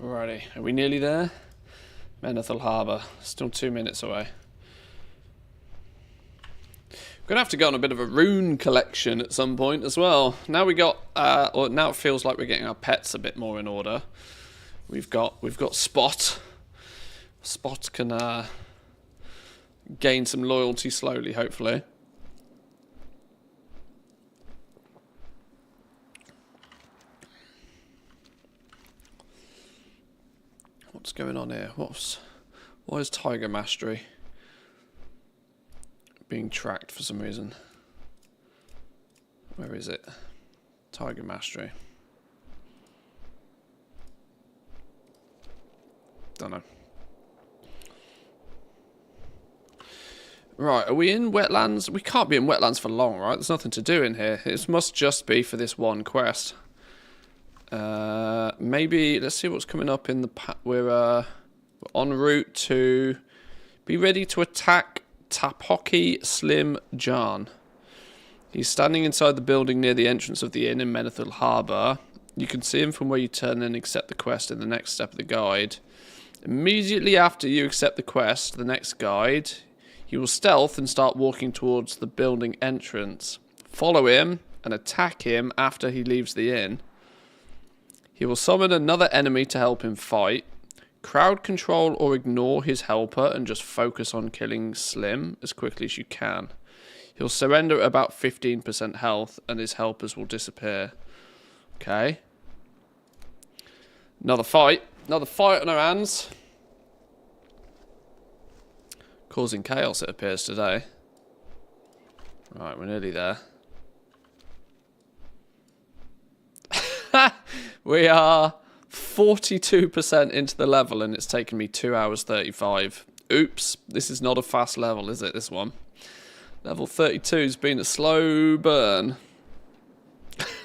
Alrighty, are we nearly there? Menethil Harbour, still 2 minutes away. We're gonna have to go on a bit of a rune collection at some point as well. Now we got, or now it feels like we're getting our pets a bit more in order. We've got Spot. Spot can gain some loyalty slowly, hopefully. What's going on here? Why is Tiger Mastery being tracked for some reason? Where is it? Tiger Mastery. Don't know. Right, are we in wetlands? We can't be in wetlands for long, right? There's nothing to do in here. It must just be for this one quest. Maybe let's see what's coming up in the. We're en route to be ready to attack Tapoki Slim John. He's standing inside the building near the entrance of the inn in Menethil Harbour. You can see him from where you turn and accept the quest in the next step of the guide. Immediately after you accept the quest, the next guide, you will stealth and start walking towards the building entrance. Follow him and attack him after he leaves the inn. He will summon another enemy to help him fight. Crowd control or ignore his helper and just focus on killing Slim as quickly as you can. He'll surrender at about 15% health and his helpers will disappear. Okay. Another fight. Another fight on our hands. Causing chaos, it appears, today. Right, we're nearly there. We are 42% into the level and it's taken me 2 hours 35. Oops, this is not a fast level, is it, this one? Level 32's been a slow burn.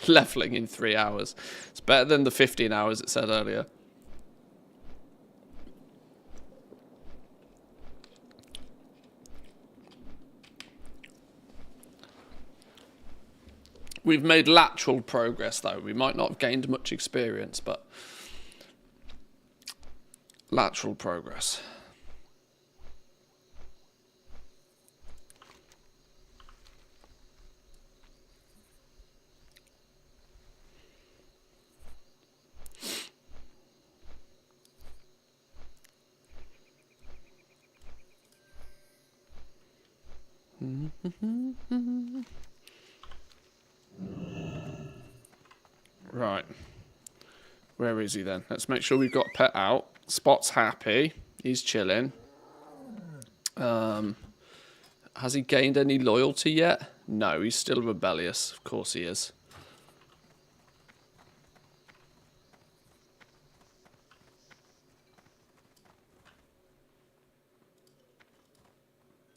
Leveling in 3 hours. It's better than the 15 hours it said earlier. We've made lateral progress, though. We might not have gained much experience, but lateral progress. Right. Where is he then? Let's make sure we've got Pet out. Spot's happy. He's chilling. Has he gained any loyalty yet? No, he's still rebellious. Of course he is.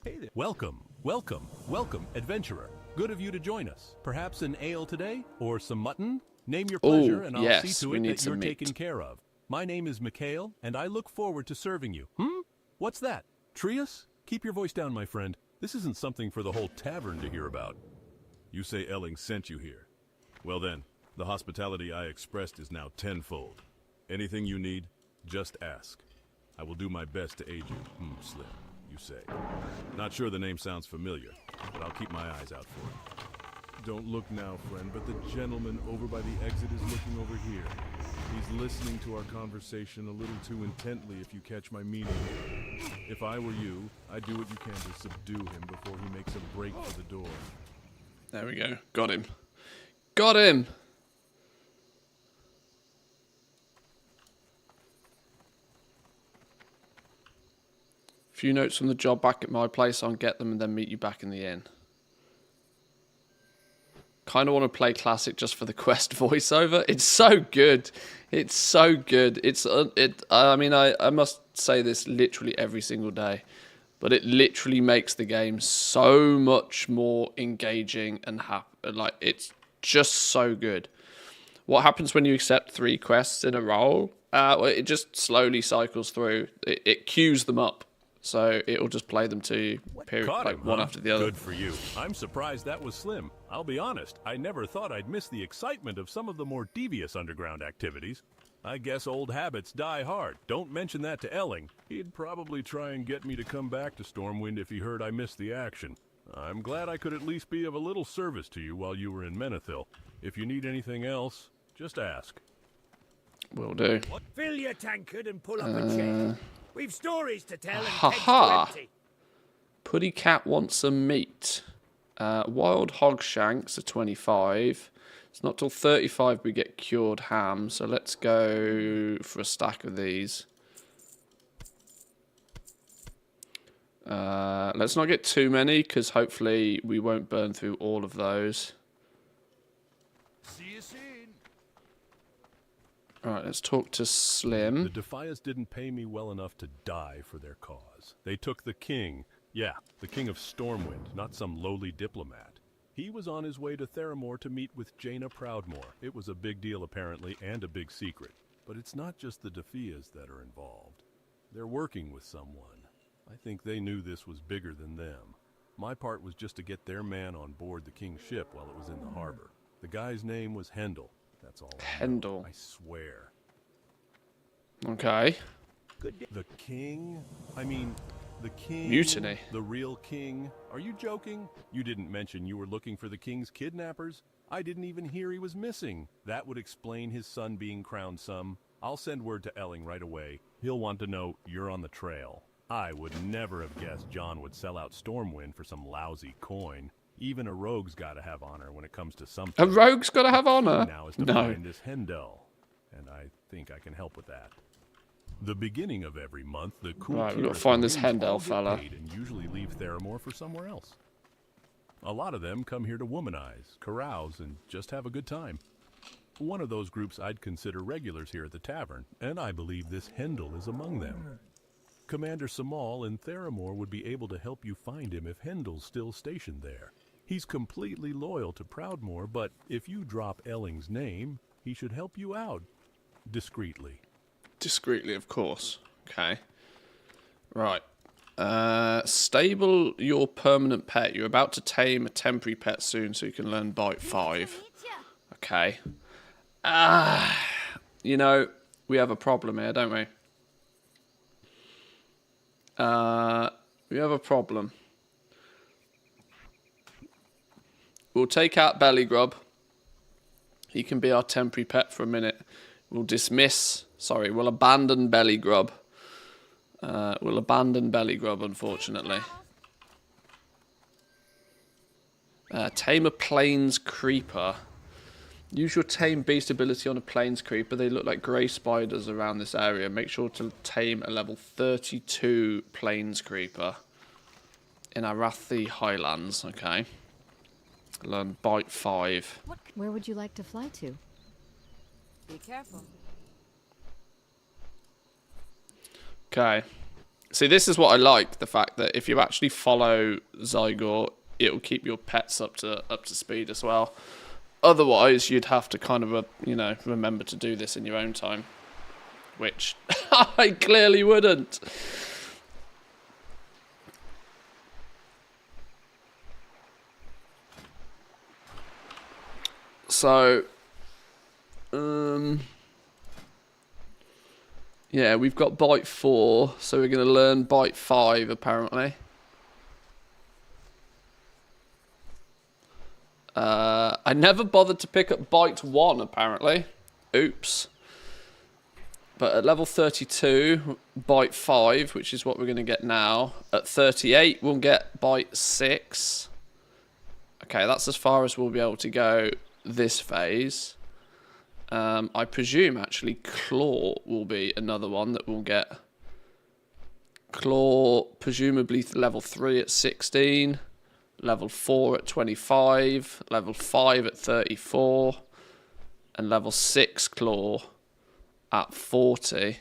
Hey there. Welcome, welcome, welcome, adventurer. Good of you to join us. Perhaps an ale today? Or some mutton? Name your pleasure and I'll see to it that you're taken care of. My name is Mikhail, and I look forward to serving you. What's that? Trius? Keep your voice down, my friend. This isn't something for the whole tavern to hear about. You say Elling sent you here. Well then, the hospitality I expressed is now tenfold. Anything you need, just ask. I will do my best to aid you. Slim, you say. Not sure the name sounds familiar, but I'll keep my eyes out for it. Don't look now, friend, but the gentleman over by the exit is looking over here. He's listening to our conversation a little too intently, if you catch my meaning. If I were you, I'd do what you can to subdue him before he makes a break for the door. There we go. Got him. Got him! Few notes from the job back at my place. I'll get them and then meet you back in the inn. Kind of want to play classic just for the quest voiceover. It's so good. It's so good. I mean, I must say this literally every single day, but it literally makes the game so much more engaging and happy. Like, it's just so good. What happens when you accept 3 quests in a row? It just slowly cycles through. It queues them up. So it'll just play them to you, one after the other. Good for you. I'm surprised that was Slim. I'll be honest, I never thought I'd miss the excitement of some of the more devious underground activities. I guess old habits die hard. Don't mention that to Elling. He'd probably try and get me to come back to Stormwind if he heard I missed the action. I'm glad I could at least be of a little service to you while you were in Menethil. If you need anything else, just ask. Will do. Fill your tankard and pull up a chair. We've stories to tell and Ha kegs to ha. empty. Puddy Cat wants some meat. Wild hog shanks are 25. It's not till 35 we get cured ham, so let's go for a stack of these. Let's not get too many, because hopefully we won't burn through all of those. See you soon. Alright, let's talk to Slim. The Defias didn't pay me well enough to die for their cause. They took the king. Yeah, the king of Stormwind, not some lowly diplomat. He was on his way to Theramore to meet with Jaina Proudmoore. It was a big deal apparently, and a big secret. But it's not just the Defias that are involved. They're working with someone. I think they knew this was bigger than them. My part was just to get their man on board the king's ship while it was in the harbor. The guy's name was Hendel. That's all I know. Hendel. I swear. Okay. The king? I mean, the king? Mutiny. The real king? Are you joking? You didn't mention you were looking for the king's kidnappers? I didn't even hear he was missing. That would explain his son being crowned some. I'll send word to Elling right away. He'll want to know you're on the trail. I would never have guessed John would sell out Stormwind for some lousy coin. Even a rogue's gotta have honor when it comes to something. A rogue's got to have honor? Now is to No. find this Hendel, and I think I can help with that. The beginning of every month, the cool Right, we've got to tourists find this all Hendel get fella. paid and usually leave Theramore for somewhere else. A lot of them come here to womanize, carouse, and just have a good time. One of those groups I'd consider regulars here at the tavern, and I believe this Hendel is among them. Commander Samal in Theramore would be able to help you find him if Hendel's still stationed there. He's completely loyal to Proudmoore, but if you drop Elling's name, he should help you out. Discreetly. Discreetly, of course. Okay. Right. Stable your permanent pet. You're about to tame a temporary pet soon, so you can learn Bite 5. Okay. You know, we have a problem here, don't we? We have a problem. We'll take out Belly Grub. He can be our temporary pet for a minute. We'll abandon Belly Grub. We'll abandon Belly Grub, unfortunately. Tame a Plains Creeper. Use your tame beast ability on a Plains Creeper. They look like grey spiders around this area. Make sure to tame a level 32 Plains Creeper in Arathi Highlands. Okay. Learn Bite 5. Where would you like to fly to? Be careful. Okay. See, this is what I like. The fact that if you actually follow Zygor, it'll keep your pets up to speed as well. Otherwise, you'd have to kind of, remember to do this in your own time. Which I clearly wouldn't. So, yeah, we've got Bite 4, so we're going to learn Bite 5, apparently. I never bothered to pick up Bite 1, apparently. Oops. But at level 32, Bite 5, which is what we're going to get now. At 38, we'll get Bite 6. Okay, that's as far as we'll be able to go this phase. I presume, actually, Claw will be another one that we'll get. Claw, presumably level 3 at 16. Level 4 at 25, level 5 at 34, and level 6 Claw at 40.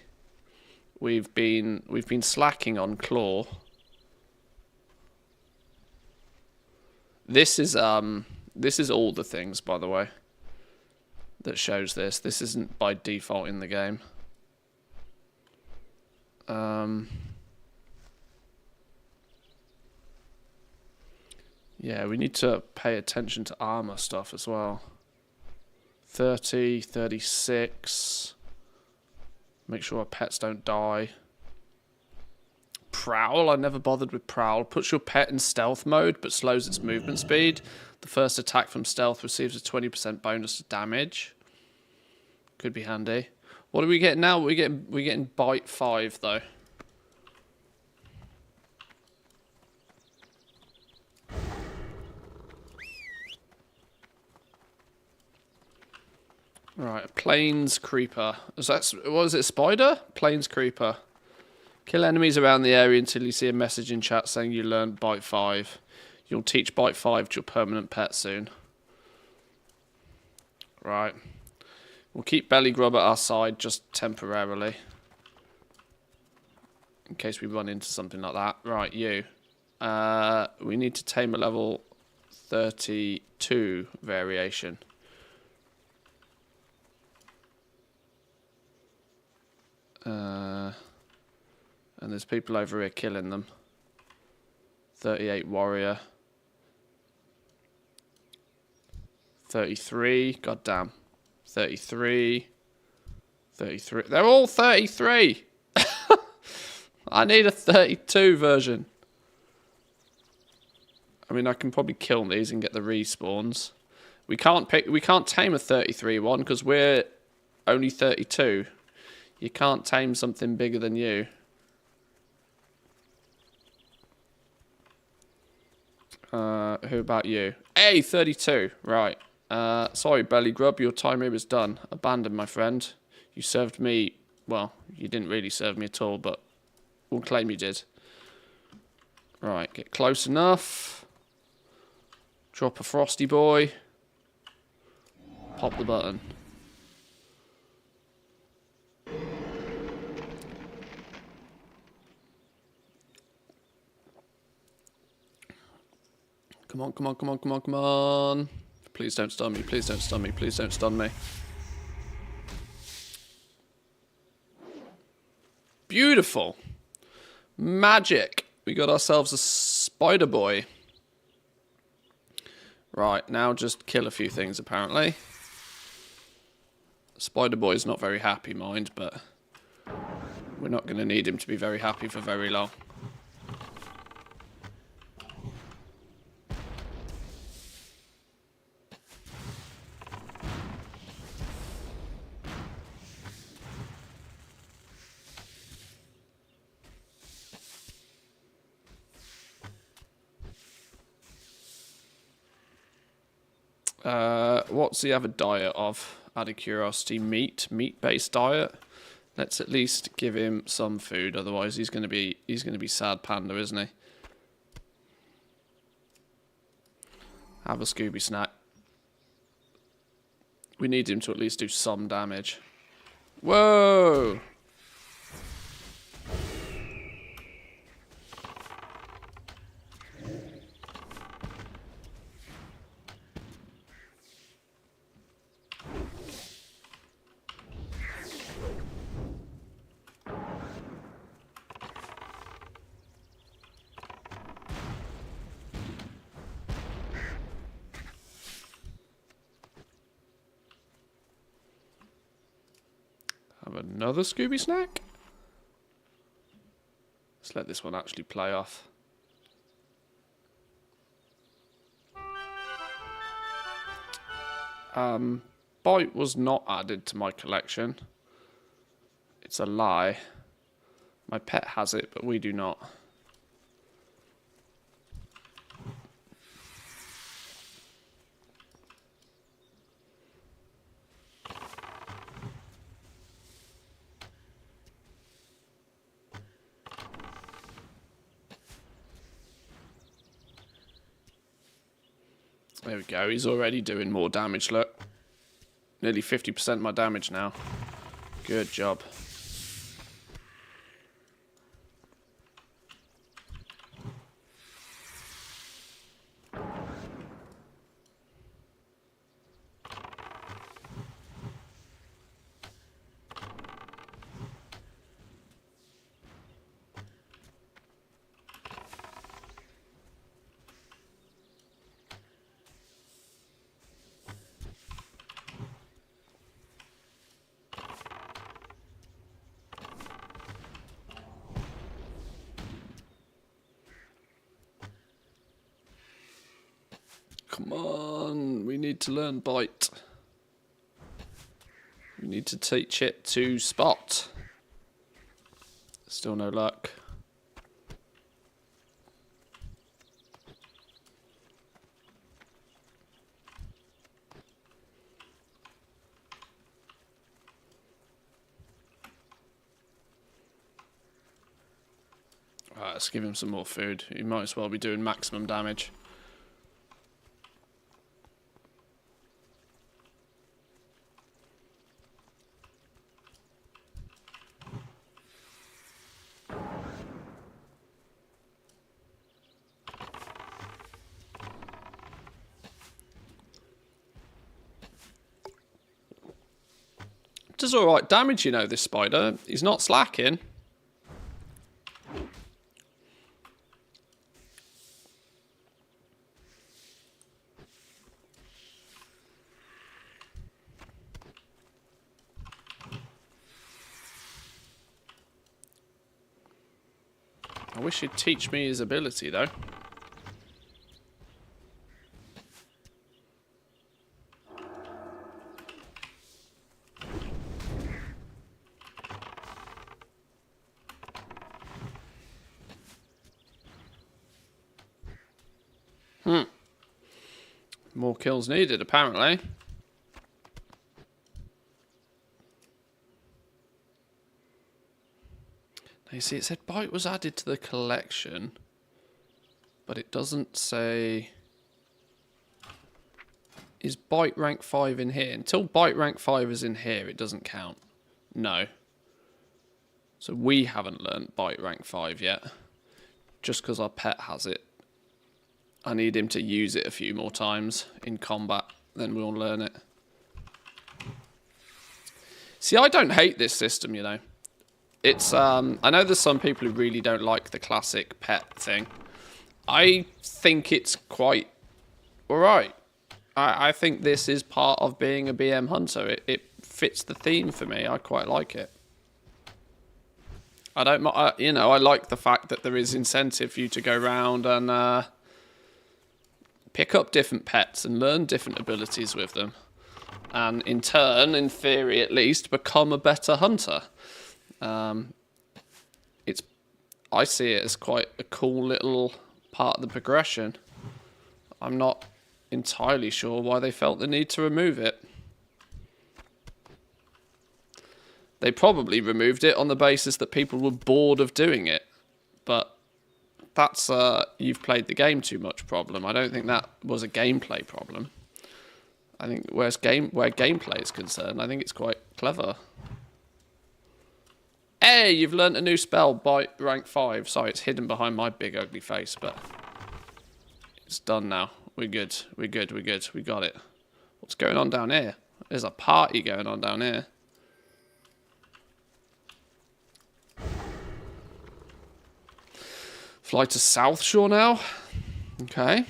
We've been slacking on Claw. This is all the things, by the way, that shows this. This isn't by default in the game. Yeah, we need to pay attention to armor stuff as well. 30, 36. Make sure our pets don't die. Prowl. I never bothered with Prowl. Puts your pet in stealth mode, but slows its movement speed. The first attack from stealth receives a 20% bonus to damage. Could be handy. What do we get now? We're getting bite 5 though. Right, a plains creeper. What is it, spider? Plains creeper. Kill enemies around the area until you see a message in chat saying you learned bite 5. You'll teach bite 5 to your permanent pet soon. Right. We'll keep belly grub at our side just temporarily. In case we run into something like that. Right, you. We need to tame a level 32 variation. And there's people over here killing them. 38 warrior. 33. Goddamn. 33. 33. They're all 33. I need a 32 version. I mean, I can probably kill these and get the respawns. We can't tame a 33 one because we're only 32. You can't tame something bigger than you. Who about you? Hey, 32. Right. Sorry, Belly Grub. Your time here is done. Abandoned, my friend. You served me... Well, you didn't really serve me at all, but we'll claim you did. Right, get close enough. Drop a Frosty Boy. Pop the button. Come on, come on, come on, come on, come on. Please don't stun me, please don't stun me, please don't stun me. Beautiful. Magic. We got ourselves a spider boy. Right, now just kill a few things apparently. Spider boy's not very happy, mind, but we're not going to need him to be very happy for very long. What's he have a diet of? Out of curiosity, meat-based diet. Let's at least give him some food. Otherwise, he's gonna be sad panda, isn't he? Have a Scooby snack. We need him to at least do some damage. Whoa! Have another Scooby snack? Let's let this one actually play off. Bite was not added to my collection. It's a lie. My pet has it, but we do not. There we go, he's already doing more damage, look. Nearly 50% my damage now. Good job. Come on, we need to learn bite. We need to teach it to spot. Still no luck. Alright, let's give him some more food. He might as well be doing maximum damage. Does alright damage, you know, this spider. He's not slacking. I wish he'd teach me his ability, though. More kills needed, apparently. Now, you see, it said bite was added to the collection, but it doesn't say... Is bite rank 5 in here? Until bite rank 5 is in here, it doesn't count. No. So we haven't learnt bite rank 5 yet. Just because our pet has it. I need him to use it a few more times in combat, then we'll learn it. See, I don't hate this system, you know. It's, I know there's some people who really don't like the classic pet thing. I think it's quite alright. I think this is part of being a BM hunter. It fits the theme for me. I quite like it. I don't, you know, I like the fact that there is incentive for you to go around and pick up different pets and learn different abilities with them. And in turn, in theory at least, become a better hunter. I see it as quite a cool little part of the progression. I'm not entirely sure why they felt the need to remove it. They probably removed it on the basis that people were bored of doing it. But that's you've played the game too much problem. I don't think that was a gameplay problem. I think where gameplay is concerned, I think it's quite clever. Hey, you've learnt a new spell, bite rank 5. Sorry, it's hidden behind my big ugly face, but it's done now. We're good. We're good. We're good. We got it. What's going on down here? There's a party going on down here. Fly to South Shore now. Okay.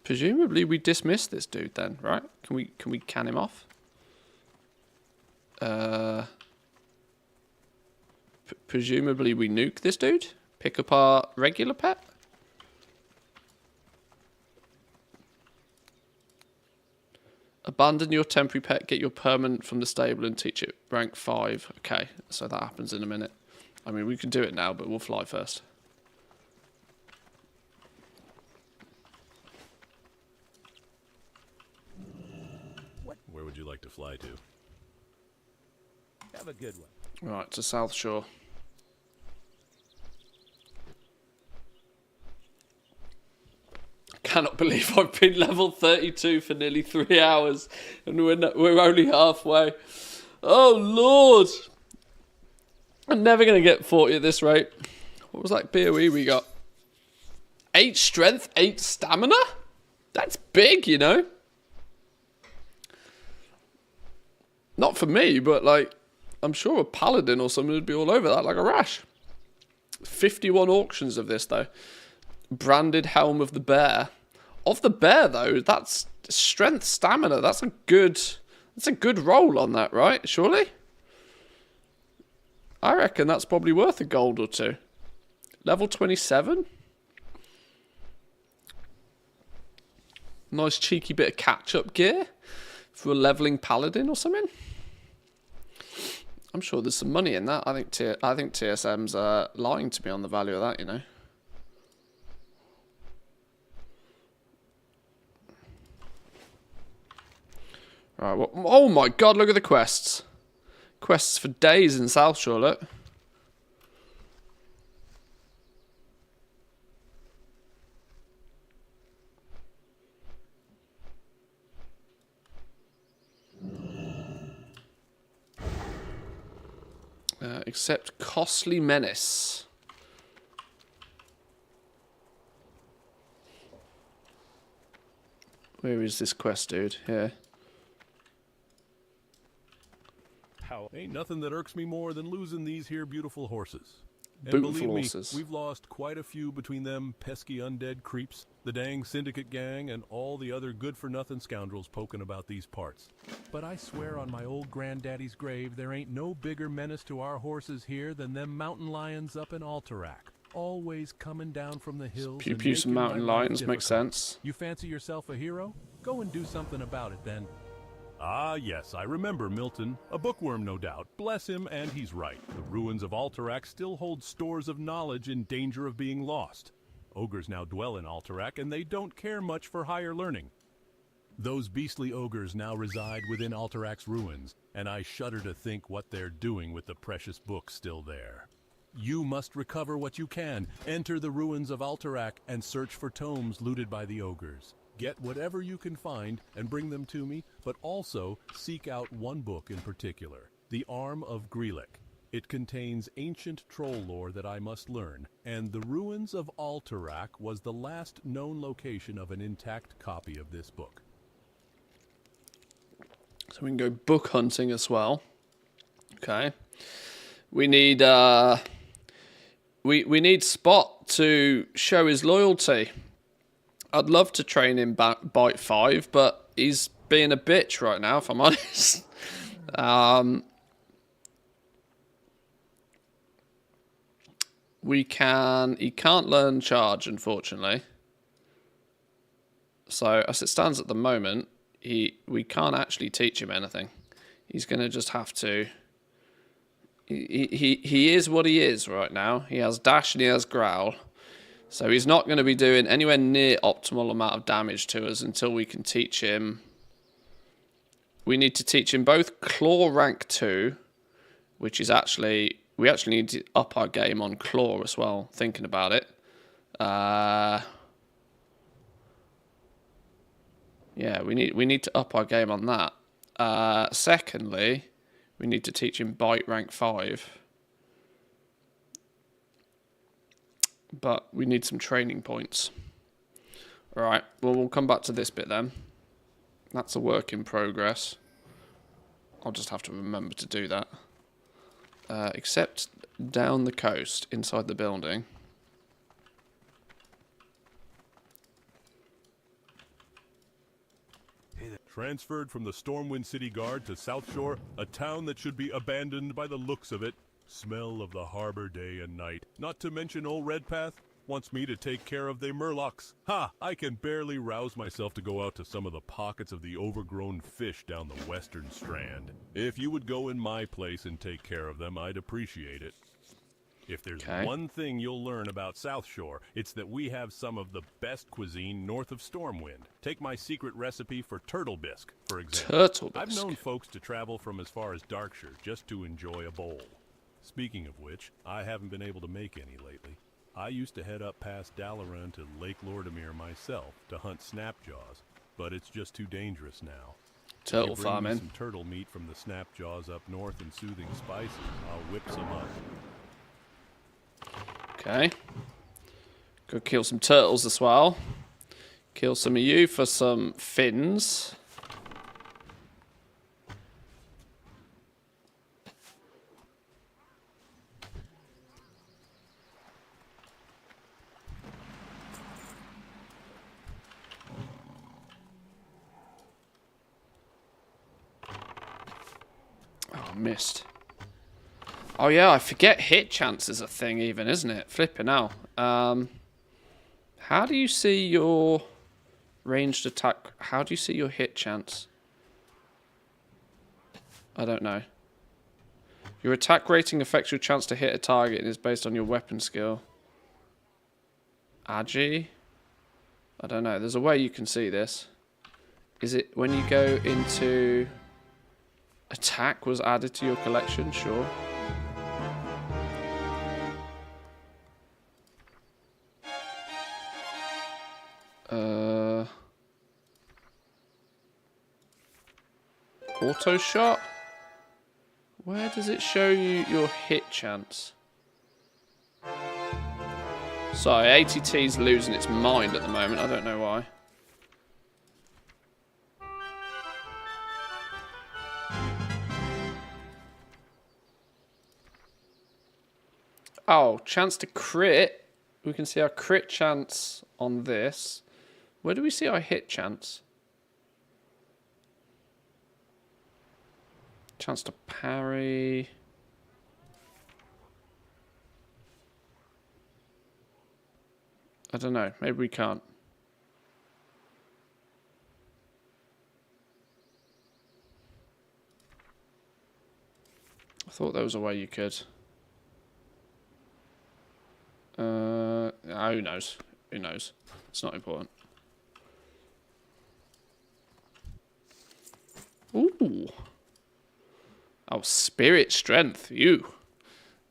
Presumably we dismiss this dude then, right? Can we can him off? Presumably we nuke this dude. Pick up our regular pet. Abandon your temporary pet, get your permanent from the stable and teach it rank 5. Okay, so that happens in a minute. I mean, we can do it now, but we'll fly first. Where would you like to fly to? Have a good one. Right, to South Shore. Cannot believe I've been level 32 for nearly 3 hours and we're only halfway. Oh Lord! I'm never going to get 40 at this rate. What was that BOE we got? 8 strength, 8 stamina? That's big, you know. Not for me, but like, I'm sure a paladin or something would be all over that like a rash. 51 auctions of this though. Branded Helm of the Bear. Of the bear though, that's strength, stamina. That's a good roll on that, right? Surely? I reckon that's probably worth a gold or two. Level 27? Nice cheeky bit of catch-up gear for a leveling paladin or something. I'm sure there's some money in that. I think TSM's lying to me on the value of that, you know. Right, well, oh my god, look at the quests. Quests for days in South Shore, look. Accept costly menace. Where is this quest, dude? Here. Ain't nothing that irks me more than losing these here beautiful horses. And Beautiful believe me, horses. we've lost quite a few between them pesky undead creeps, the dang syndicate gang, and all the other good-for-nothing scoundrels poking about these parts. But I swear on my old granddaddy's grave there ain't no bigger menace to our horses here than them mountain lions up in Alterac. Always coming down from the hills. Pew and pew some making my mountain life lions, makes difficult. sense. You fancy yourself a hero? Go and do something about it then. Ah, yes, I remember Milton. A bookworm, no doubt. Bless him, and he's right. The ruins of Alterac still hold stores of knowledge in danger of being lost. Ogres now dwell in Alterac, and they don't care much for higher learning. Those beastly ogres now reside within Alterac's ruins, and I shudder to think what they're doing with the precious books still there. You must recover what you can, enter the ruins of Alterac, and search for tomes looted by the ogres. Get whatever you can find and bring them to me, but also seek out one book in particular, The Arm of Grelek. It contains ancient troll lore that I must learn, and the ruins of Alterac was the last known location of an intact copy of this book. So we can go book hunting as well. Okay. We need we need Spot to show his loyalty. I'd love to train him bite 5, but he's being a bitch right now, if I'm honest. He can't learn charge, unfortunately. So as it stands at the moment, we can't actually teach him anything. He's gonna just have to. He is what he is right now. He has dash and he has growl. So he's not going to be doing anywhere near optimal amount of damage to us until we can teach him. We need to teach him both Claw rank 2, which is actually, we actually need to up our game on Claw as well, thinking about it. Yeah, we need to up our game on that. Secondly, we need to teach him Bite rank 5. But we need some training points. Alright, well, we'll come back to this bit then. That's a work in progress. I'll just have to remember to do that. Except down the coast, inside the building. Transferred from the Stormwind City Guard to South Shore, a town that should be abandoned by the looks of it. Smell of the harbor day and night. Not to mention old Redpath wants me to take care of they murlocs. Ha! I can barely rouse myself to go out to some of the pockets of the overgrown fish down the western strand. If you would go in my place and take care of them, I'd appreciate it. If there's one thing you'll learn about South Shore, it's that we have some of the best cuisine north of Stormwind. Take my secret recipe for turtle bisque, for example. Turtle bisque. I've known folks to travel from as far as Darkshire just to enjoy a bowl. Speaking of which, I haven't been able to make any lately. I used to head up past Dalaran to Lake Lordamere myself to hunt snapjaws, but it's just too dangerous now. Turtle If you bring me farming. some turtle meat from the snapjaws up north and soothing spices, I'll whip some up. Okay. Go kill some turtles as well. Kill some of you for some fins. Oh, missed. Oh yeah, I forget hit chance is a thing even, isn't it? Flipping out. How do you see your Ranged attack. How do you see your hit chance? I don't know. Your attack rating affects your chance to hit a target and is based on your weapon skill. Agi? I don't know. There's a way you can see this. Is it when you go into... Attack was added to your collection? Sure. Auto shot? Where does it show you your hit chance? Sorry, ATT's losing its mind at the moment. I don't know why. Oh, chance to crit. We can see our crit chance on this. Where do we see our hit chance? Chance to parry. I don't know. Maybe we can't. I thought there was a way you could. Who knows? Who knows? It's not important. Ooh. Oh, spirit strength. You.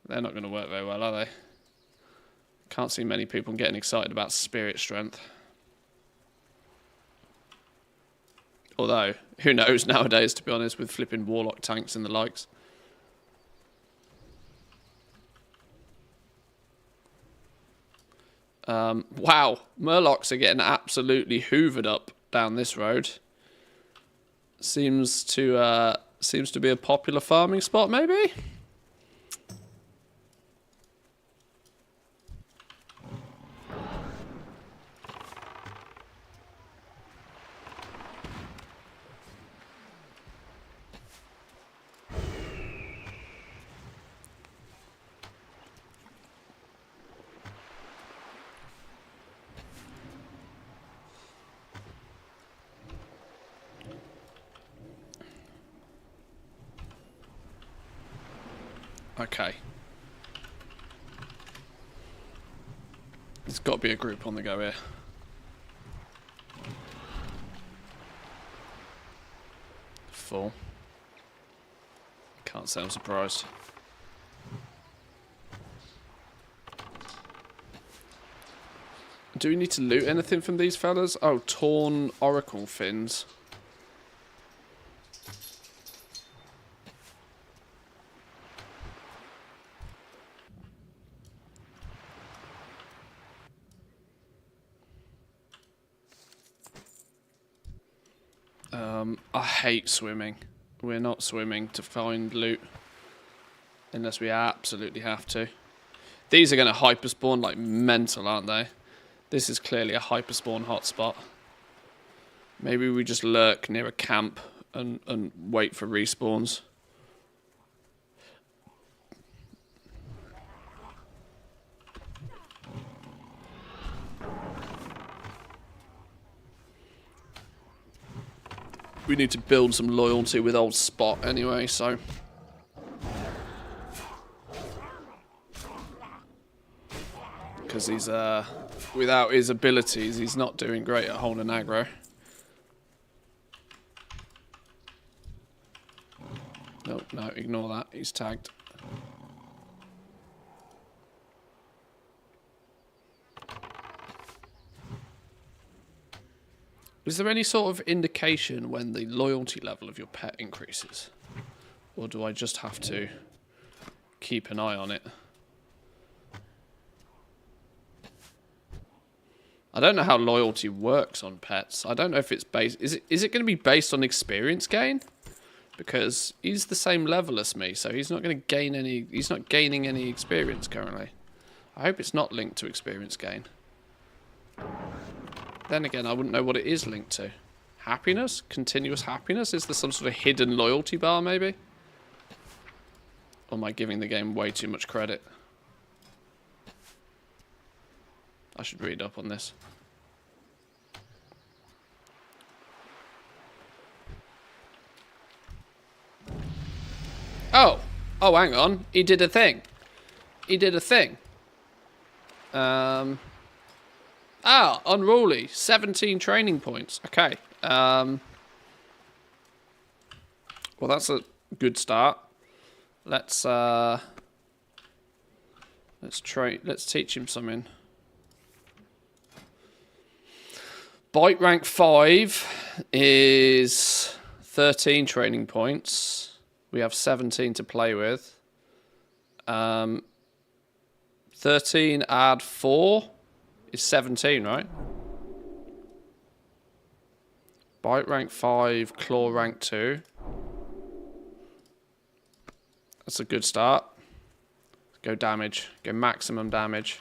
They're not going to work very well, are they? Can't see many people getting excited about spirit strength. Although, who knows nowadays, to be honest, with flipping warlock tanks and the likes. Wow, Murlocs are getting absolutely hoovered up down this road. Seems to be a popular farming spot, maybe? Okay. There's got to be a group on the go here. Full. Can't say I'm surprised. Do we need to loot anything from these fellas? Oh, torn oracle fins. I hate swimming. We're not swimming to find loot. Unless we absolutely have to. These are going to hyperspawn like mental, aren't they? This is clearly a hyperspawn hotspot. Maybe we just lurk near a camp and wait for respawns. We need to build some loyalty with old Spot anyway, so... Because he's, without his abilities, he's not doing great at holding aggro. Nope, no, ignore that. He's tagged. Is there any sort of indication when the loyalty level of your pet increases? Or do I just have to keep an eye on it? I don't know how loyalty works on pets. I don't know if it's based... Is it going to be based on experience gain? Because he's the same level as me, so he's not going to gain any... He's not gaining any experience currently. I hope it's not linked to experience gain. Then again, I wouldn't know what it is linked to. Happiness? Continuous happiness? Is there some sort of hidden loyalty bar, maybe? Or am I giving the game way too much credit? I should read up on this. Oh, hang on. He did a thing. He did a thing. Unruly. 17 training points. Okay. Well, that's a good start. Let's teach him something. Bite rank 5 is 13 training points. We have 17 to play with. 13 add 4 is 17, right? Bite rank 5, claw rank 2. That's a good start. Go damage. Go maximum damage.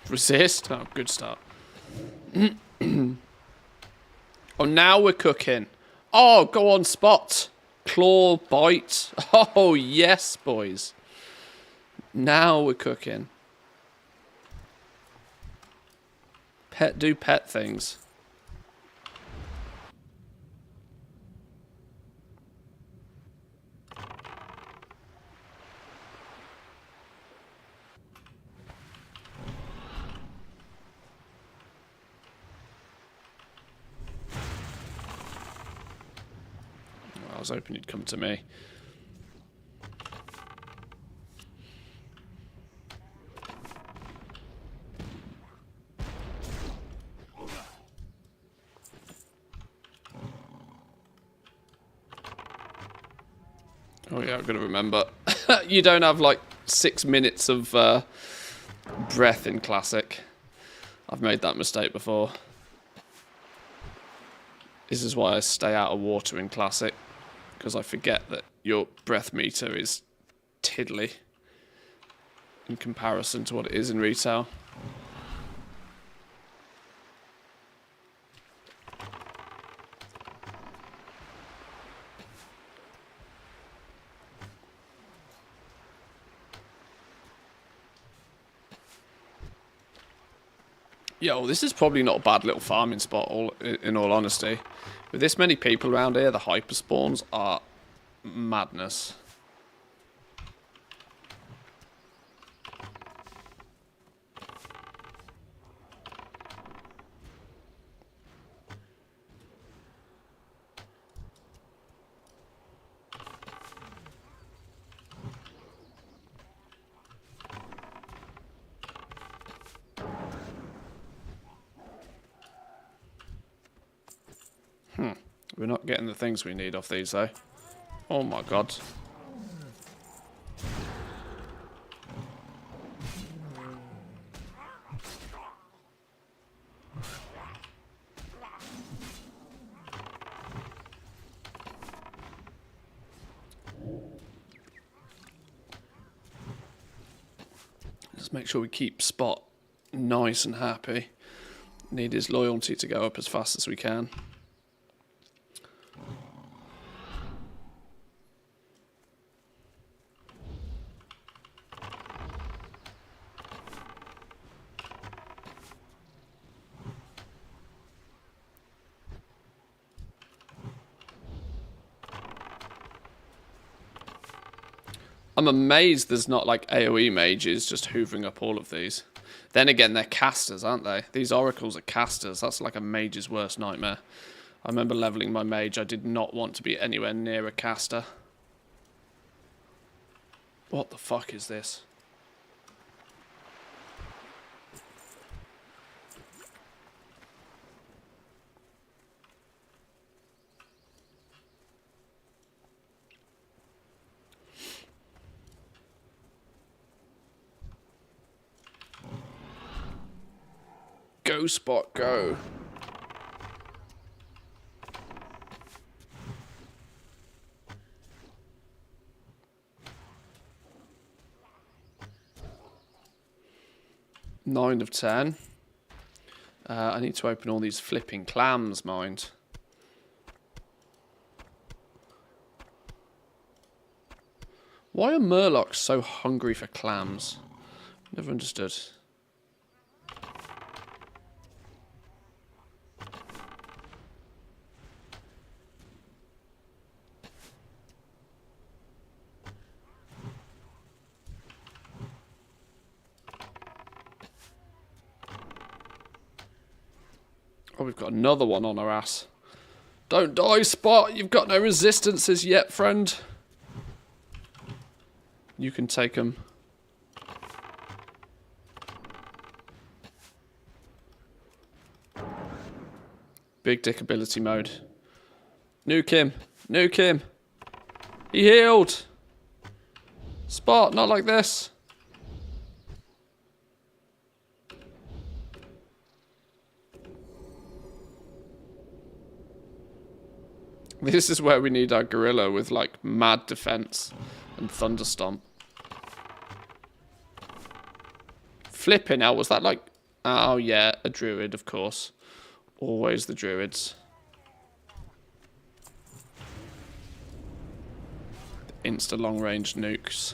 Resist. Oh, good start. Oh, now we're cooking. Oh, go on, Spot. Claw, bite. Oh, yes, boys. Now we're cooking. Do pet things. I was hoping he'd come to me. Oh yeah, I've got to remember. You don't have like 6 minutes of breath in Classic. I've made that mistake before. This is why I stay out of water in Classic. Because I forget that your breath meter is tiddly in comparison to what it is in retail. Yo, this is probably not a bad little farming spot, in all honesty. With this many people around here, the hyper spawns are madness. We're not getting the things we need off these, though. Oh my god. Let's make sure we keep Spot nice and happy. Need his loyalty to go up as fast as we can. I'm amazed there's not like AoE mages just hoovering up all of these. Then again, they're casters, aren't they? These oracles are casters. That's like a mage's worst nightmare. I remember leveling my mage. I did not want to be anywhere near a caster. What the fuck is this? Go, Spot, go. Nine of 10. I need to open all these flipping clams, mind. Why are Murlocs so hungry for clams? Never understood. Oh, we've got another one on our ass. Don't die, Spot. You've got no resistances yet, friend. You can take them. Big dick ability mode. Nuke him. Nuke him. He healed. Spot, not like this. This is where we need our gorilla with like mad defense and thunderstomp. Flipping hell, was that like... Oh yeah, a druid, of course. Always the druids. Insta long range nukes.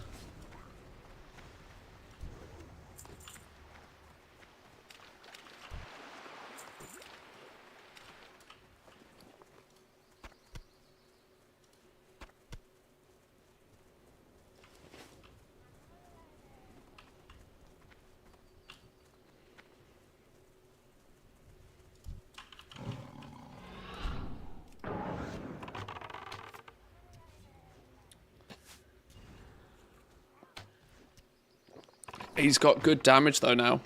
He's got good damage though now.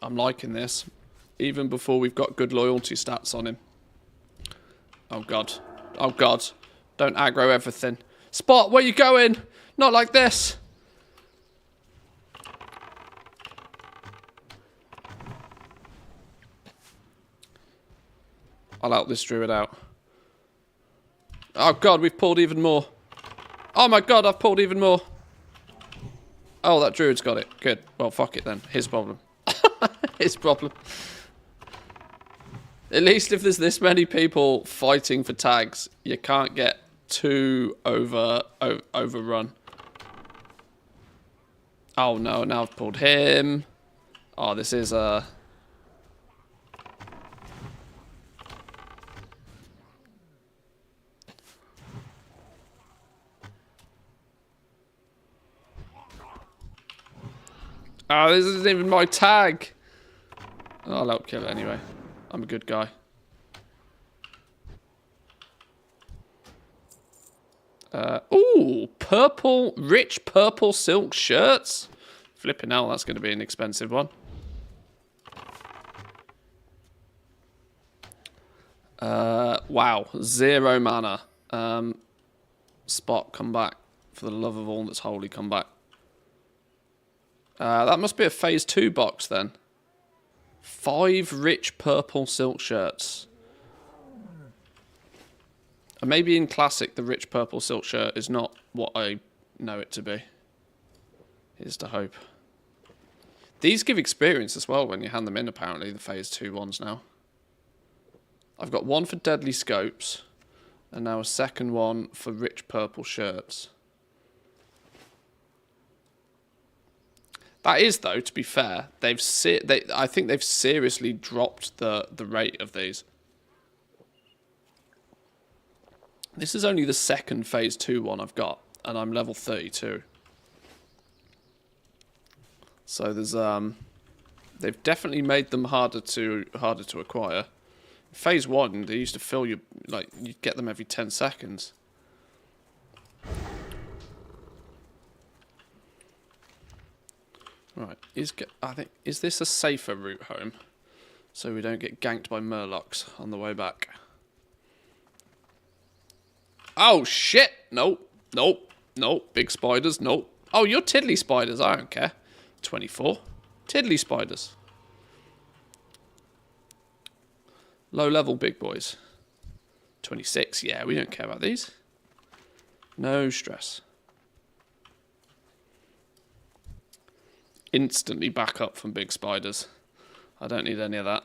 I'm liking this. Even before we've got good loyalty stats on him. Oh god. Oh god. Don't aggro everything. Spot, where you going? Not like this. I'll help this druid out. Oh god, we've pulled even more. Oh my god, I've pulled even more. Oh, that druid's got it. Good. Well, fuck it then. His problem. His problem. At least if there's this many people fighting for tags, you can't get too overrun. Oh no, now I've pulled him. Oh, this is a... Oh, this isn't even my tag. Oh, I'll help kill it anyway. I'm a good guy. Ooh, purple, rich purple silk shirts. Flipping hell, that's going to be an expensive one. Wow, 0 mana. Spot, come back. For the love of all that's holy, come back. That must be a phase 2 box then. 5 rich purple silk shirts. And maybe in classic the rich purple silk shirt is not what I know it to be. Here's to hope. These give experience as well when you hand them in, apparently, the phase 2 ones now. I've got one for deadly scopes, and now a second one for rich purple shirts. That is, though, to be fair, I think they've seriously dropped the rate of these. This is only the second phase 2 one I've got, and I'm level 32. So there's they've definitely made them harder to acquire. Phase 1, they used to fill you like you'd get them every 10 seconds. Right, is this a safer route home? So we don't get ganked by murlocs on the way back. Oh shit! Nope, nope, nope. Big spiders, nope. Oh, you're tiddly spiders, I don't care. 24. Tiddly spiders. Low level big boys. 26, yeah, we don't care about these. No stress. Instantly back up from big spiders. I don't need any of that.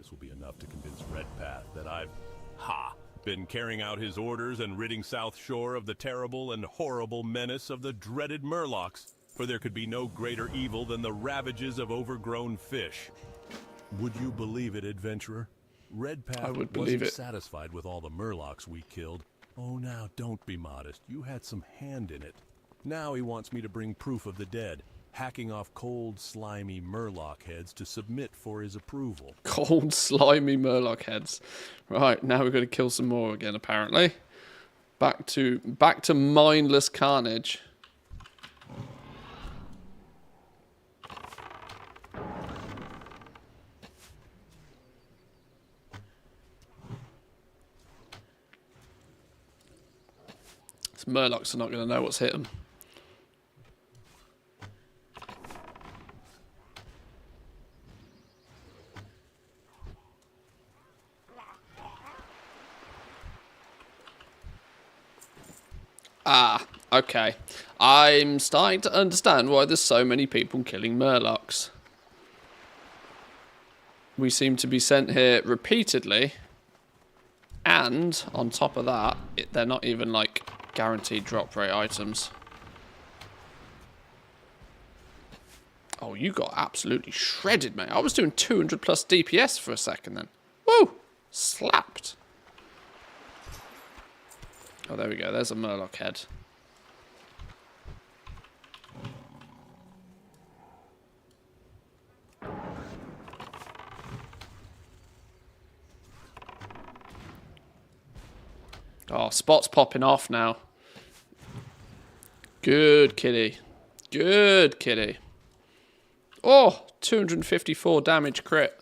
This will be enough to convince Redpath that I've, been carrying out his orders and ridding South Shore of the terrible and horrible menace of the dreaded Murlocs. For there could be no greater evil than the ravages of overgrown fish. Would you believe it, adventurer? Redpath I would believe wasn't it. satisfied with all the Murlocs we killed. Oh, now, don't be modest. You had some hand in it. Now he wants me to bring proof of the dead, hacking off cold, slimy Murloc heads to submit for his approval. Cold, slimy Murloc heads. Right, now we're going to kill some more again, apparently. Back to mindless carnage. These Murlocs are not going to know what's hit them. Ah, okay. I'm starting to understand why there's so many people killing Murlocs. We seem to be sent here repeatedly. And, on top of that, they're not even, like, guaranteed drop rate items. Oh, you got absolutely shredded, mate. I was doing 200 plus DPS for a second then. Woo! Slapped. Oh, there we go. There's a Murloc head. Oh, Spot's popping off now. Good kitty. Good kitty. Oh, 254 damage crit.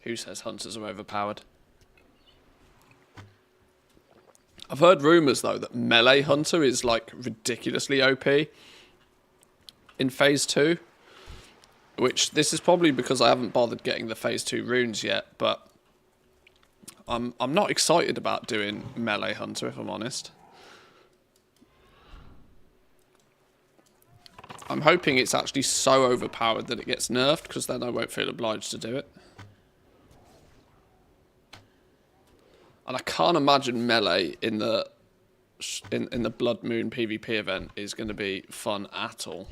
Who says hunters are overpowered? I've heard rumours, though, that melee hunter is, like, ridiculously OP in Phase 2. Which, this is probably because I haven't bothered getting the Phase 2 runes yet, but I'm not excited about doing melee hunter, if I'm honest. I'm hoping it's actually so overpowered that it gets nerfed, because then I won't feel obliged to do it. And I can't imagine melee in the Blood Moon PvP event is going to be fun at all.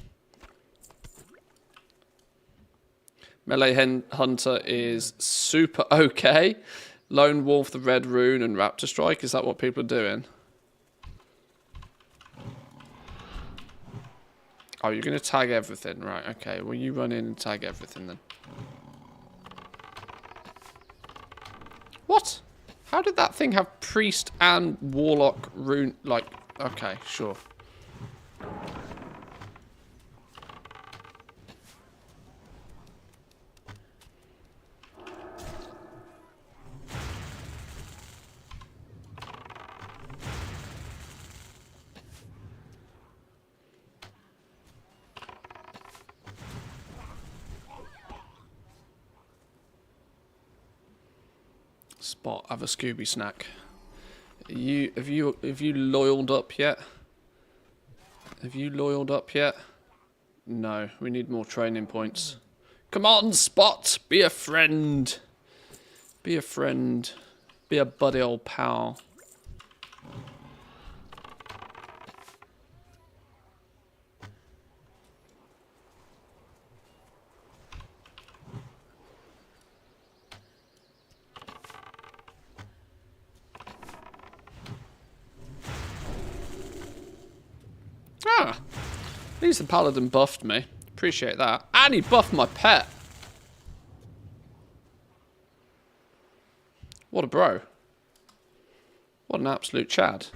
Melee Hunter is super okay. Lone Wolf, the Red Rune, and Raptor Strike. Is that what people are doing? Oh, you're going to tag everything. Right, okay. Well, you run in and tag everything then. What? How did that thing have Priest and Warlock rune? Like, okay, sure. Spot, have a Scooby snack. Have you loyaled up yet? Have you loyaled up yet? No, we need more training points. Come on, Spot, be a friend. Be a friend. Be a buddy old pal. Ah, at least the paladin buffed me. Appreciate that. And he buffed my pet. What a bro. What an absolute Chad.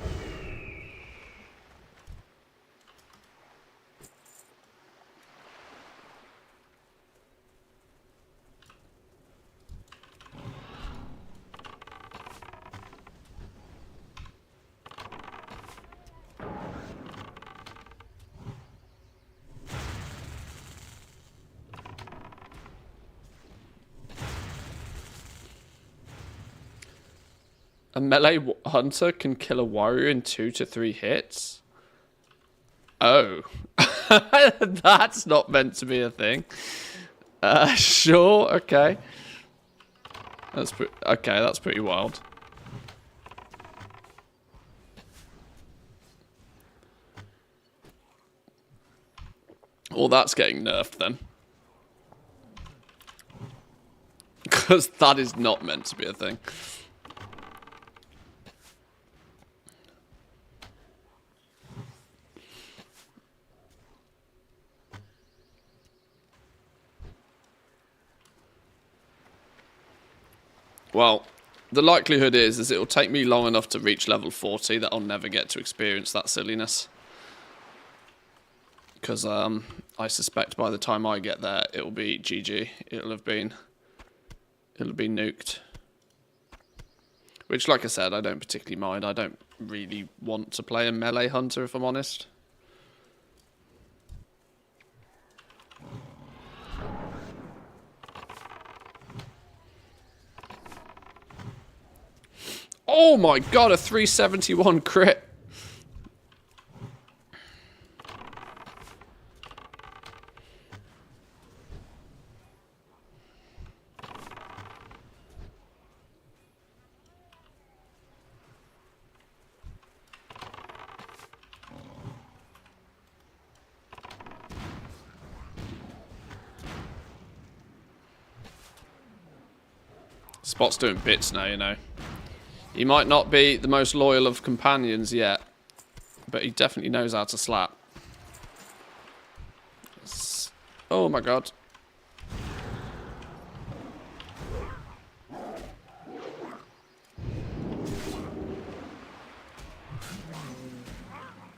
A melee hunter can kill a warrior in 2 to 3 hits? Oh. That's not meant to be a thing. Sure, okay. Okay, that's pretty wild. Well, that's getting nerfed then. Because that is not meant to be a thing. Well, the likelihood is it will take me long enough to reach level 40 that I'll never get to experience that silliness. Because I suspect by the time I get there, it will be GG. It'll have been nuked. Which, like I said, I don't particularly mind. I don't really want to play a melee hunter, if I'm honest. Oh my god, a 371 crit. Spot's doing bits now, you know. He might not be the most loyal of companions yet, but he definitely knows how to slap. Oh my god.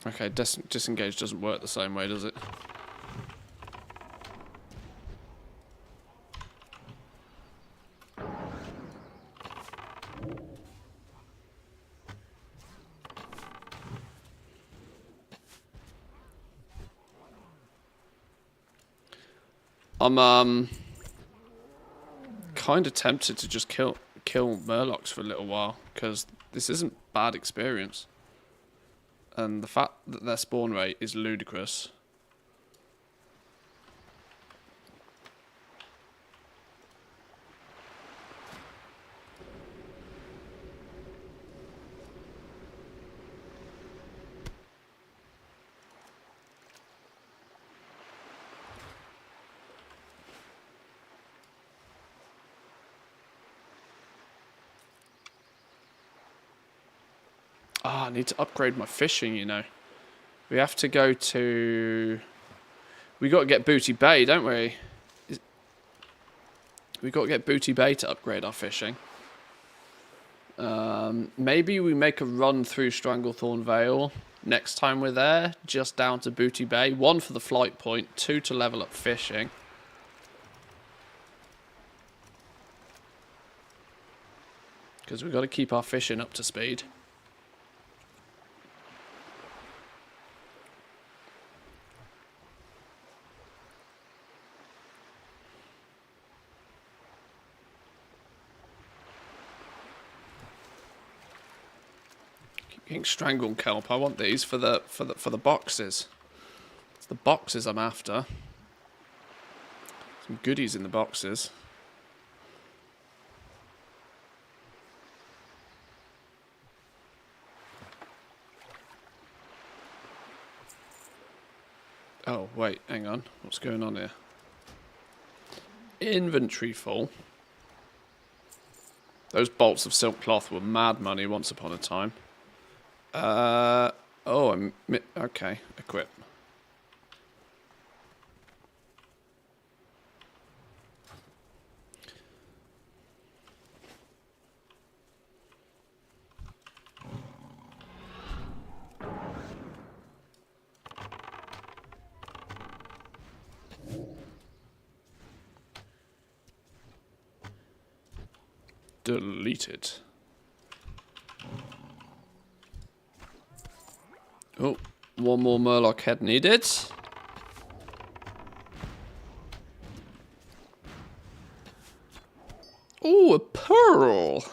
Okay, disengage doesn't work the same way, does it? I'm kind of tempted to just kill Murlocs for a little while, because this isn't bad experience. And the fact that their spawn rate is ludicrous. I need to upgrade my fishing, you know. We have to go to... We got to get Booty Bay, don't we? We got to get Booty Bay to upgrade our fishing. Maybe we make a run through Stranglethorn Vale next time we're there, just down to Booty Bay. 1 for the flight point, 2 to level up fishing. Because we've got to keep our fishing up to speed. Getting Strangle Kelp. I want these for the boxes. It's the boxes I'm after. Some goodies in the boxes. Oh wait, hang on. What's going on here? Inventory full. Those bolts of silk cloth were mad money once upon a time. Okay, equip. Deleted. Oh, 1 more Murloc head needed. Oh, a pearl.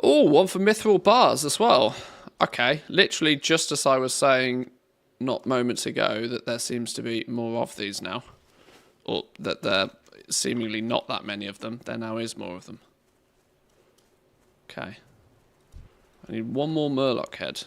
Oh, one for mithril bars as well. Okay, literally just as I was saying not moments ago that there seems to be more of these now. Or that there seemingly not that many of them. There now is more of them. Okay. I need one more Murloc head.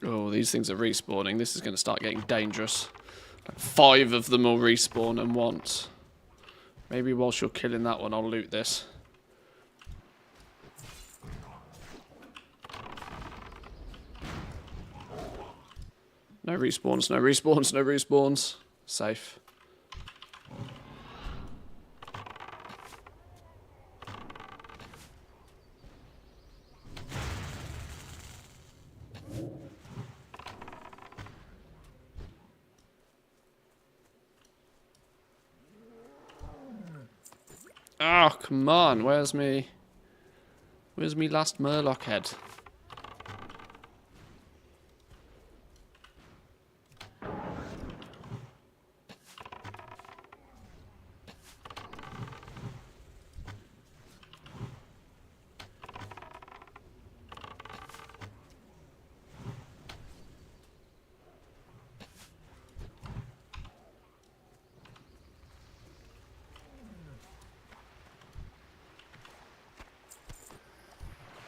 Oh, these things are respawning. This is going to start getting dangerous. Like 5 of them will respawn at once. Maybe whilst you're killing that one, I'll loot this. No respawns, no respawns, no respawns. Safe. Oh, come on. Where's me last Murloc head?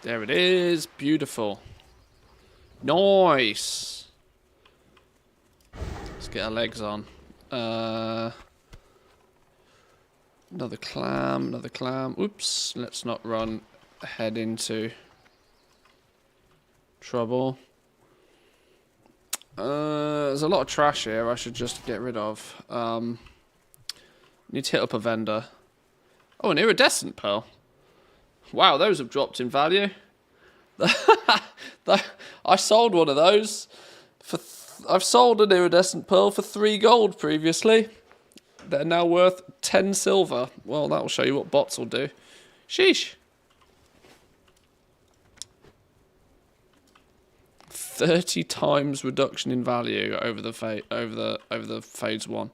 There it is. Beautiful. Nice. Let's get our legs on. Another clam, another clam. Oops. Let's not run head into trouble. There's a lot of trash here I should just get rid of. Need to hit up a vendor. Oh, an iridescent pearl. Wow, those have dropped in value. I sold one of those. I've sold an iridescent pearl for 3 gold previously. They're now worth 10 silver. Well, that will show you what bots will do. Sheesh. 30 times reduction in value over the phase 1.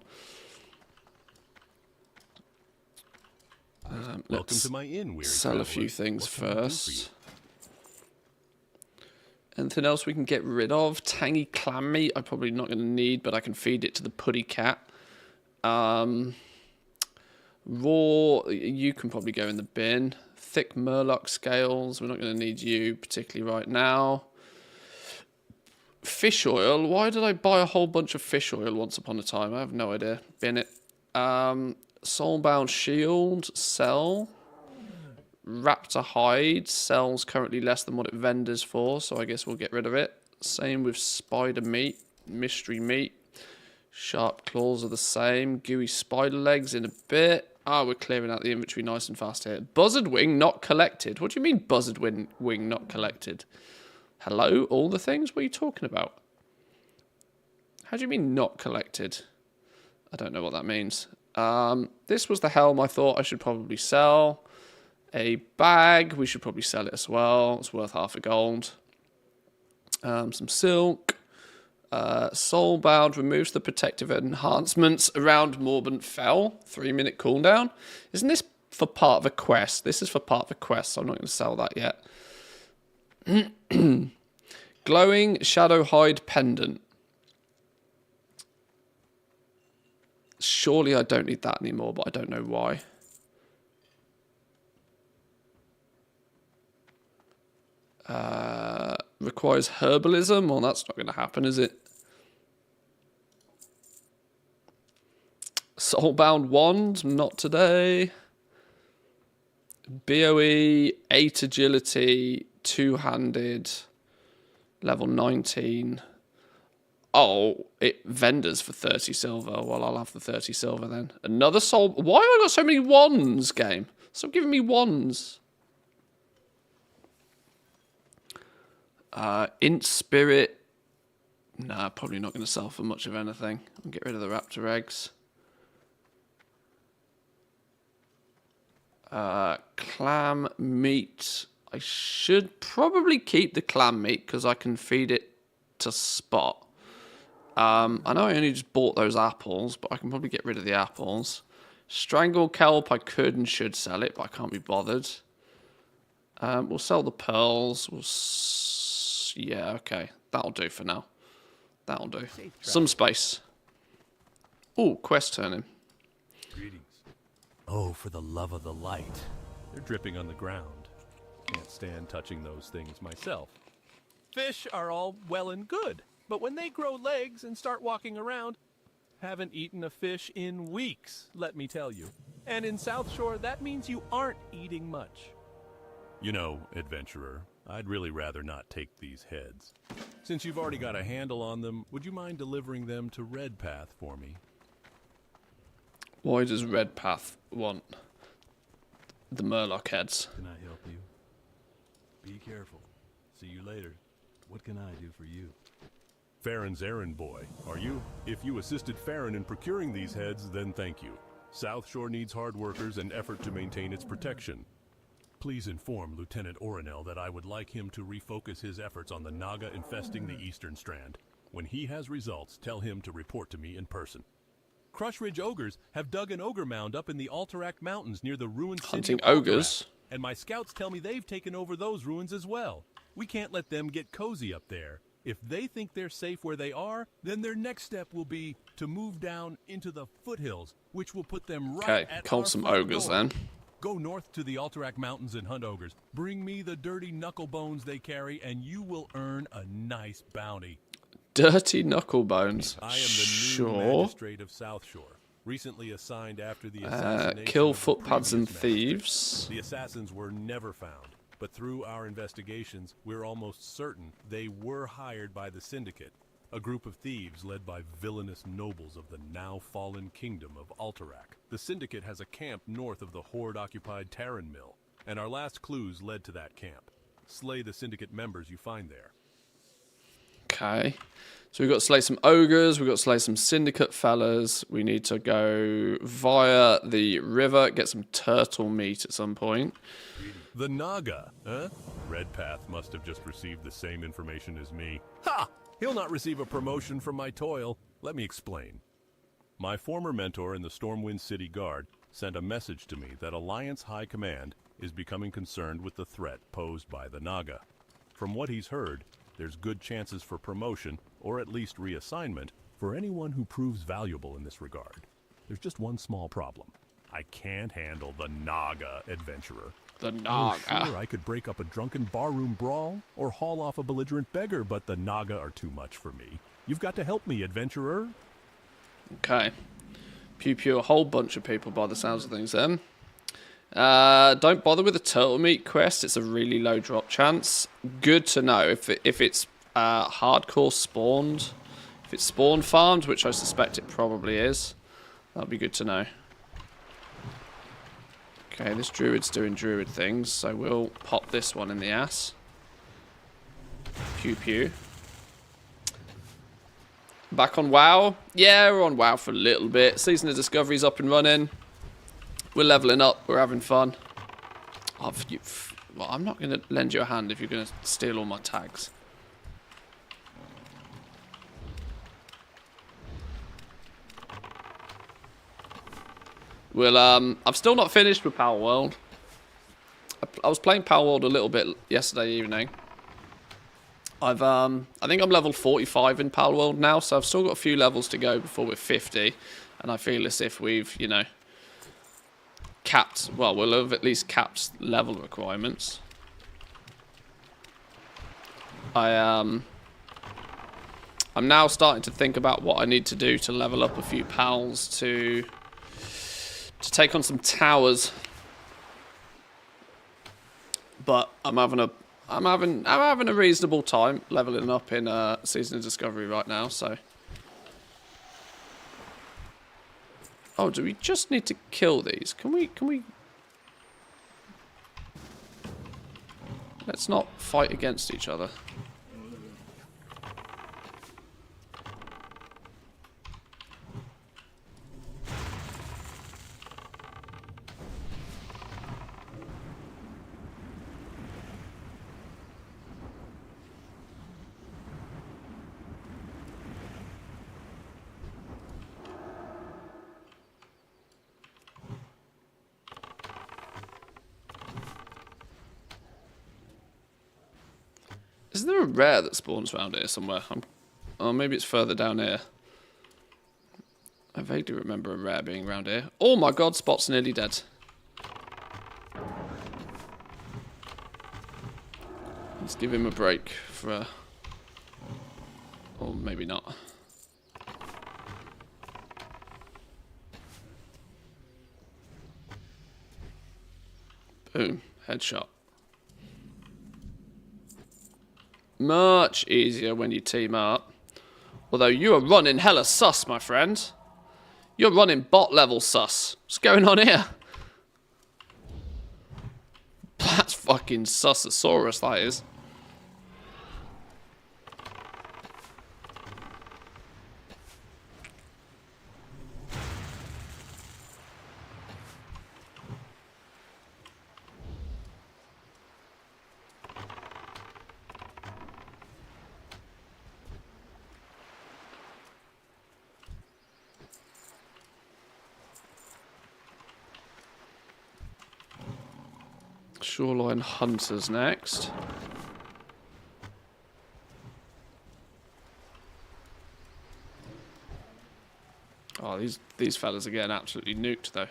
Welcome to my inn, weary Sell a traveler. few things What can I do for first. Anything else we can get rid of? Tangy clam meat, I'm probably not going to need, but I can feed it to the putty cat. Raw, you can probably go in the bin. Thick Murloc scales, we're not going to need you particularly right now. Fish oil, why did I buy a whole bunch of fish oil once upon a time? I have no idea. Bin it. Soulbound shield, sell. Raptor hide, sells currently less than what it vendors for, so I guess we'll get rid of it. Same with spider meat, mystery meat. Sharp claws are the same. Gooey spider legs in a bit. Ah, we're clearing out the inventory nice and fast here. Buzzard wing not collected. What do you mean buzzard wing not collected? Hello, all the things? What are you talking about? How do you mean not collected? I don't know what that means. This was the helm I thought I should probably sell. A bag, we should probably sell it as well. It's worth half a gold. Some silk. Soulbound removes the protective enhancements around Morbant Fell. 3-minute cooldown. Isn't this for part of a quest? This is for part of a quest, so I'm not going to sell that yet. Glowing Shadow Hide Pendant. Surely I don't need that anymore, but I don't know why. Requires herbalism? Well, that's not going to happen, is it? Soulbound Wand? Not today. BOE, 8 agility, 2-handed, level 19. Oh, it vendors for 30 silver. Well, I'll have the 30 silver then. Another soul. Why have I got so many wands, game? Stop giving me wands. Int spirit. Nah, probably not going to sell for much of anything. I'll get rid of the raptor eggs. Clam meat. I should probably keep the clam meat because I can feed it to Spot. I know I only just bought those apples, but I can probably get rid of the apples. Strangle kelp, I could and should sell it, but I can't be bothered. We'll sell the pearls. Yeah, okay. That'll do for now. That'll do. Some space. Ooh, quest turning. Greetings. Oh, for the love of the light. They're dripping on the ground. Can't stand touching those things myself. Fish are all well and good, but when they grow legs and start walking around, haven't eaten a fish in weeks, let me tell you. And in South Shore, that means you aren't eating much. You know, adventurer, I'd really rather not take these heads. Since you've already got a handle on them, would you mind delivering them to Redpath for me? Why does Redpath want the Murloc heads? Can I help you? Be careful. See you later. What can I do for you? Farron's errand boy, are you? If you assisted Farron in procuring these heads, then thank you. South Shore needs hard workers and effort to maintain its protection. Please inform Lieutenant Orinel that I would like him to refocus his efforts on the Naga infesting the Eastern Strand. When he has results, tell him to report to me in person. Crush Ridge ogres have dug an ogre mound up in the Alterac Mountains near the ruined city Hunting of Alterac, ogres? and my scouts tell me they've taken over those ruins as well. We can't let them get cozy up there. If they think they're safe where they are, then their next step will be to move down into the foothills, which will put them right at call our some front ogres door. then. Go north to the Alterac Mountains and hunt ogres. Bring me the dirty knuckle bones they carry, and you will earn a nice bounty. Dirty knuckle bones. I am the new Sure. magistrate of South Shore, recently assigned after the assassination Kill of the footpads and previous magistrate. thieves. The assassins were never found, but through our investigations, we're almost certain they were hired by the Syndicate, a group of thieves led by villainous nobles of the now-fallen kingdom of Alterac. The Syndicate has a camp north of the Horde-occupied Terran Mill, and our last clues led to that camp. Slay the Syndicate members you find there. Okay. So we've got to slay some ogres, we've got to slay some syndicate fellas. We need to go via the river, get some turtle meat at some point. The Naga, huh? Redpath must have just received the same information as me. Ha! He'll not receive a promotion from my toil. Let me explain. My former mentor in the Stormwind City Guard sent a message to me that Alliance High Command is becoming concerned with the threat posed by the Naga. From what he's heard, there's good chances for promotion, or at least reassignment, for anyone who proves valuable in this regard. There's just one small problem. I can't handle the Naga, adventurer. The Oh, Naga. sure, I could break up a drunken barroom brawl, or haul off a belligerent beggar, but the Naga are too much for me. You've got to help me, adventurer. Okay. Pew pew, a whole bunch of people by the sounds of things then. Don't bother with the turtle meat quest. It's a really low drop chance. Good to know if it's hardcore spawned. If it's spawn farmed, which I suspect it probably is. That'd be good to know. Okay, this druid's doing druid things, so we'll pop this one in the ass. Pew pew. Back on WoW? Yeah, we're on WoW for a little bit. Season of Discovery's up and running. We're leveling up. We're having fun. Well, I'm not going to lend you a hand if you're going to steal all my tags. Well, I've still not finished with Power World. I was playing Power World a little bit yesterday evening. I think I'm level 45 in Power World now, so I've still got a few levels to go before we're 50. And I feel as if we've, you know, capped, well, we'll have at least capped level requirements. I'm now starting to think about what I need to do to level up a few pals to take on some towers. But I'm having a reasonable time leveling up in Season of Discovery right now, so. Oh, do we just need to kill these? Can we Let's not fight against each other. Is there a rare that spawns around here somewhere? Oh, maybe it's further down here. I vaguely remember a rare being around here. Oh my god, Spot's nearly dead. Let's give him a break for a... Or maybe not. Boom. Headshot. Much easier when you team up. Although you are running hella sus, my friend. You're running bot level sus. What's going on here? That's fucking Susasaurus, that is. Shoreline Hunters next. Oh, these fellas are getting absolutely nuked though.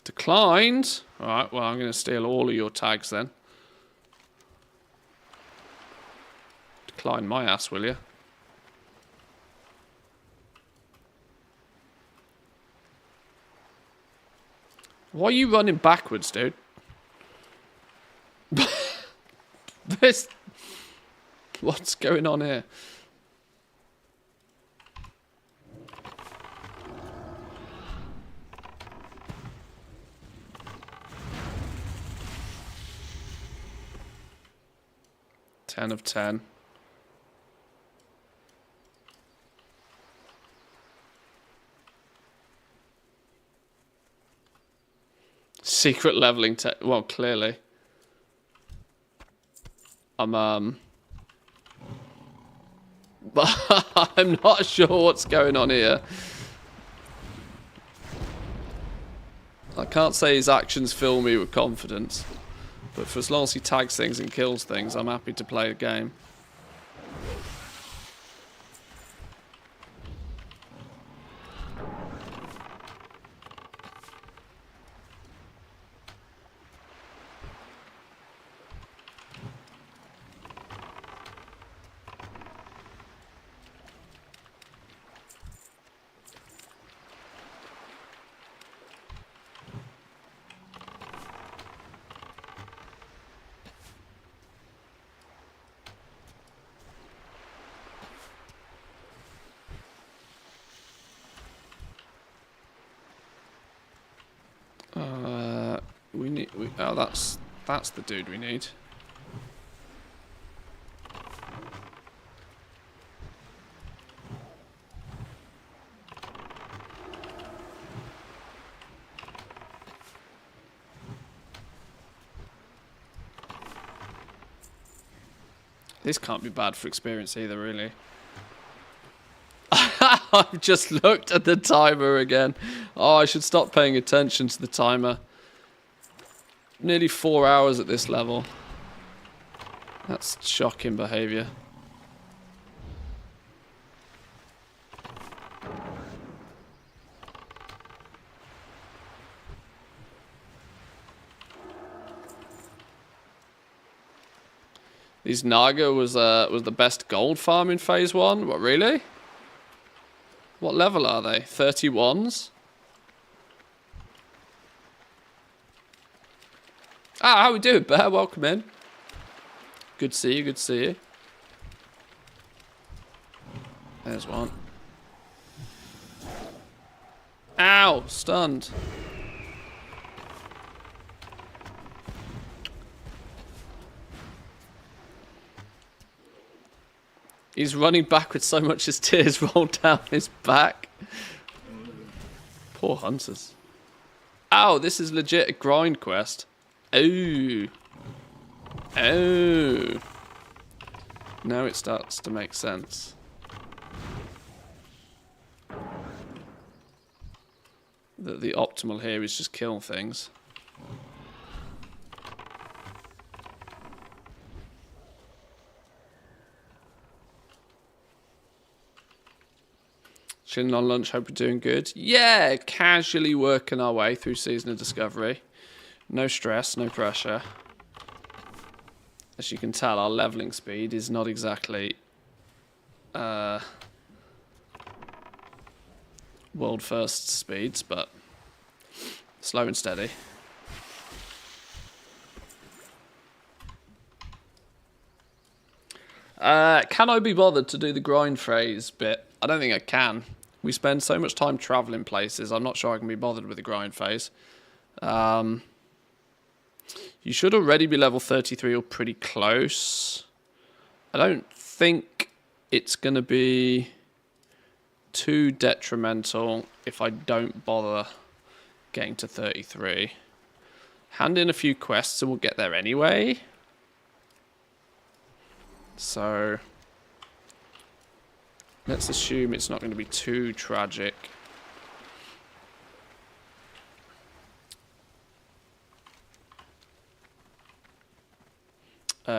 Declined. Alright, well, I'm going to steal all of your tags then. Decline my ass, will you? Why are you running backwards, dude? This... What's going on here? Ten of 10. Secret leveling well, clearly. I'm I'm not sure what's going on here. I can't say his actions fill me with confidence. But for as long as he tags things and kills things, I'm happy to play the game. Oh, that's the dude we need. This can't be bad for experience either, really. I've just looked at the timer again. Oh, I should stop paying attention to the timer. Nearly 4 hours at this level. That's shocking behaviour. These Naga was the best gold farm in phase 1. What, really? What level are they? 31s? Ah, how we doing, Bear? Welcome in. Good to see you, good to see you. There's one. Ow! Stunned. He's running backwards so much his tears roll down his back. Poor hunters. Ow, this is legit a grind quest. Oh. Oh. Now it starts to make sense. That the optimal here is just kill things. Chilling on lunch, hope we're doing good. Yeah, casually working our way through Season of Discovery. No stress, no pressure. As you can tell, our leveling speed is not exactly world first speeds, but slow and steady. Can I be bothered to do the grind phase bit? I don't think I can. We spend so much time traveling places, I'm not sure I can be bothered with the grind phase. You should already be level 33 or pretty close. I don't think it's going to be too detrimental if I don't bother getting to 33. Hand in a few quests and we'll get there anyway. So let's assume it's not going to be too tragic.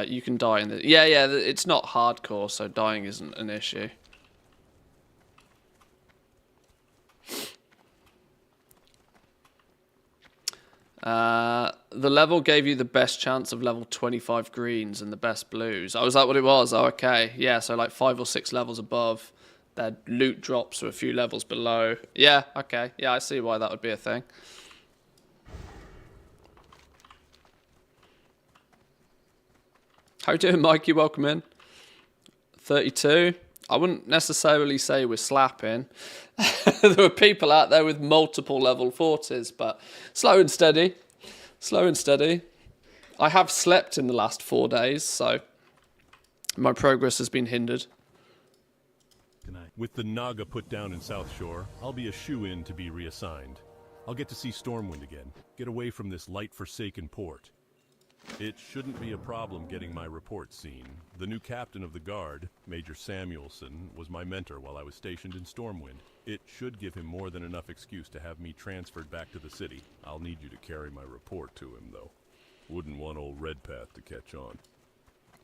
You can die in the... Yeah, it's not hardcore, so dying isn't an issue. The level gave you the best chance of level 25 greens and the best blues. Oh, is that what it was? Oh, okay. Yeah, so like 5 or 6 levels above. Their loot drops are a few levels below. Yeah, okay. Yeah, I see why that would be a thing. How you doing, Mikey? Welcome in. 32. I wouldn't necessarily say we're slapping. There were people out there with multiple level 40s, but slow and steady. Slow and steady. I have slept in the last 4 days, so my progress has been hindered. Good night. With the Naga put down in South Shore, I'll be a shoe-in to be reassigned. I'll get to see Stormwind again, get away from this light-forsaken port. It shouldn't be a problem getting my report seen. The new captain of the guard, Major Samuelson, was my mentor while I was stationed in Stormwind. It should give him more than enough excuse to have me transferred back to the city. I'll need you to carry my report to him, though. Wouldn't want old Redpath to catch on.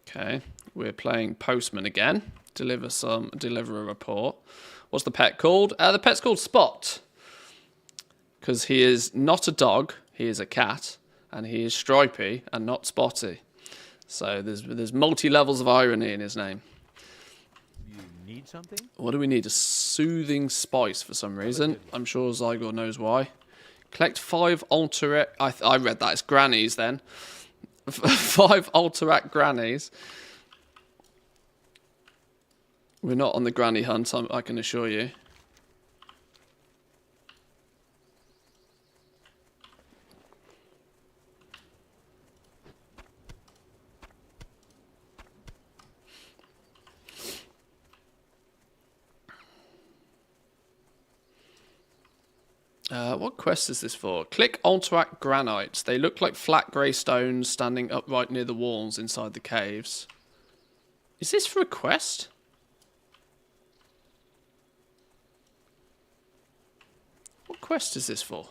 Okay, we're playing Postman again. Deliver a report. What's the pet called? The pet's called Spot. Because he is not a dog, he is a cat. And he is stripy and not spotty. So there's multi-levels of irony in his name. You need something? What do we need? A soothing spice for some reason. I'm sure Zygor knows why. Collect 5 Alterac... I read that. It's grannies then. 5 Alterac grannies. We're not on the granny hunt, I can assure you. What quest is this for? Click Alterac granites. They look like flat grey stones standing upright near the walls inside the caves. Is this for a quest? What quest is this for?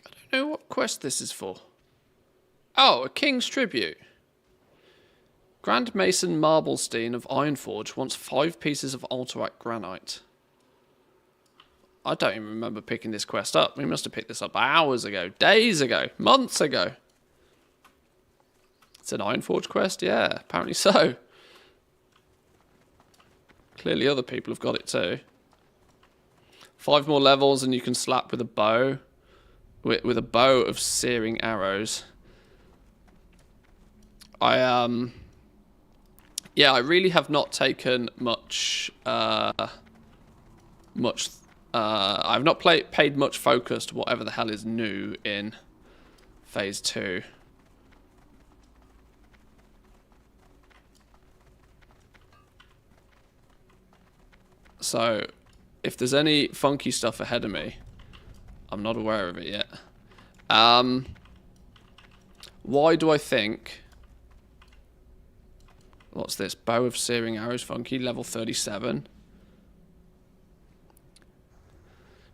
I don't know what quest this is for. Oh, a King's Tribute. Grand Mason Marblestein of Ironforge wants 5 pieces of Alterac granite. I don't even remember picking this quest up. We must have picked this up hours ago, days ago, months ago. It's an Ironforge quest? Yeah, apparently so. Clearly other people have got it too. 5 more levels and you can slap with a bow. With a bow of searing arrows. I really have not taken much, I've not paid much focus to whatever the hell is new in Phase 2. So, if there's any funky stuff ahead of me, I'm not aware of it yet. Why do I think... What's this? Bow of Searing Arrows, funky, level 37.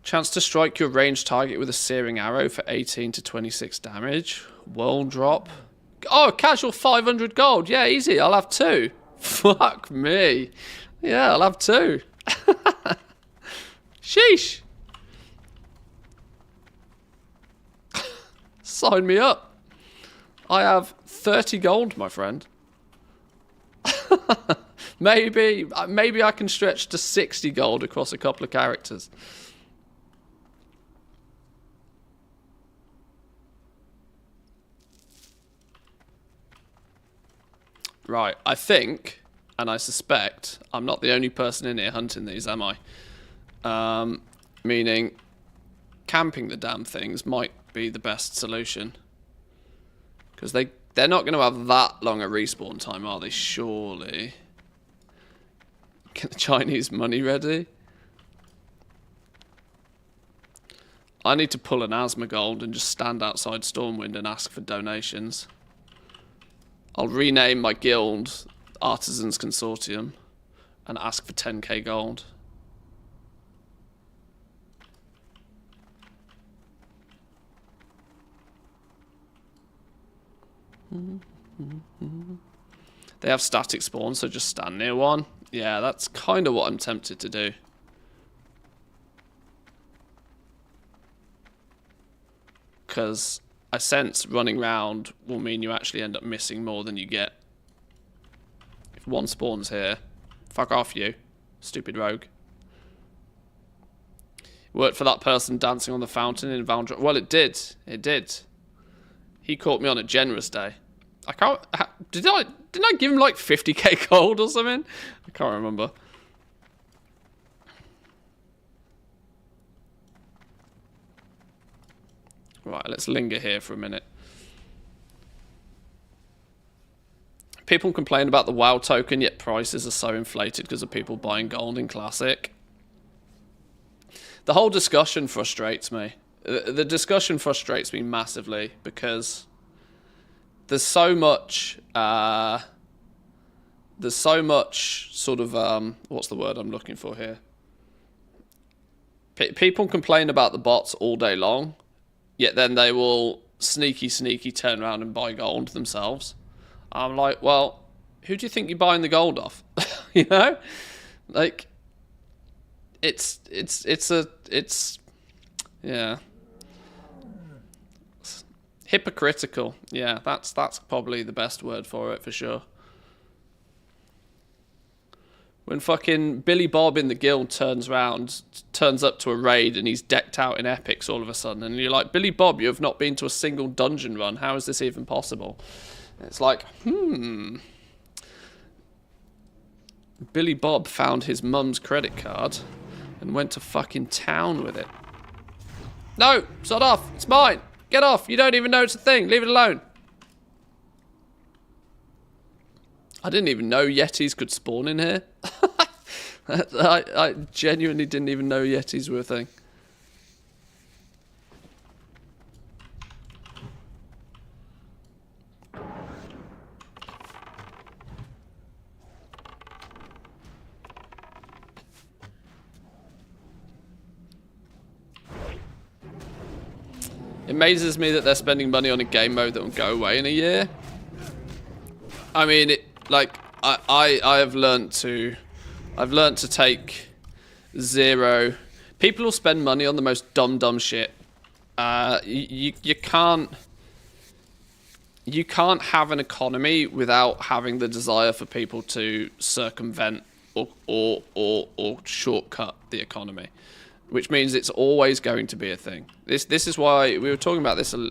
Chance to strike your ranged target with a Searing Arrow for 18 to 26 damage. World drop. Oh, casual 500 gold. Yeah, easy. I'll have 2. Fuck me. Yeah, I'll have 2. Sheesh. Sign me up. I have 30 gold, my friend. maybe I can stretch to 60 gold across a couple of characters. Right, I think, and I suspect, I'm not the only person in here hunting these, am I? Meaning, camping the damn things might be the best solution. Because they're not going to have that long a respawn time, are they? Surely. Get the Chinese money ready. I need to pull an Asmongold and just stand outside Stormwind and ask for donations. I'll rename my guild Artisans Consortium and ask for 10k gold. They have static spawn, so just stand near one. Yeah, that's kind of what I'm tempted to do. Because I sense running round will mean you actually end up missing more than you get. If one spawns here, fuck off you, stupid rogue. Worked for that person dancing on the fountain in Valdra. Well, it did. It did. He caught me on a generous day. I can't... Didn't I give him like 50k gold or something? I can't remember. Right, let's linger here for a minute. People complain about the WoW token, yet prices are so inflated because of people buying gold in Classic. The whole discussion frustrates me. The discussion frustrates me massively because there's so much sort of what's the word I'm looking for here? People complain about the bots all day long, yet then they will sneaky turn around and buy gold themselves. I'm like, well, who do you think you're buying the gold off? You know, like it's yeah. Hypocritical. Yeah, that's probably the best word for it, for sure. When fucking Billy Bob in the guild turns up to a raid and he's decked out in epics all of a sudden, and you're like, Billy Bob, you have not been to a single dungeon run. How is this even possible? It's like, Billy Bob found his mum's credit card and went to fucking town with it. No, sod off. It's mine. Get off. You don't even know it's a thing. Leave it alone. I didn't even know Yetis could spawn in here. I genuinely didn't even know Yetis were a thing. It amazes me that they're spending money on a game mode that will go away in a year. I mean, I've learnt to take zero. People will spend money on the most dumb shit. You can't have an economy without having the desire for people to circumvent or shortcut the economy, which means it's always going to be a thing. This is why we were talking about this in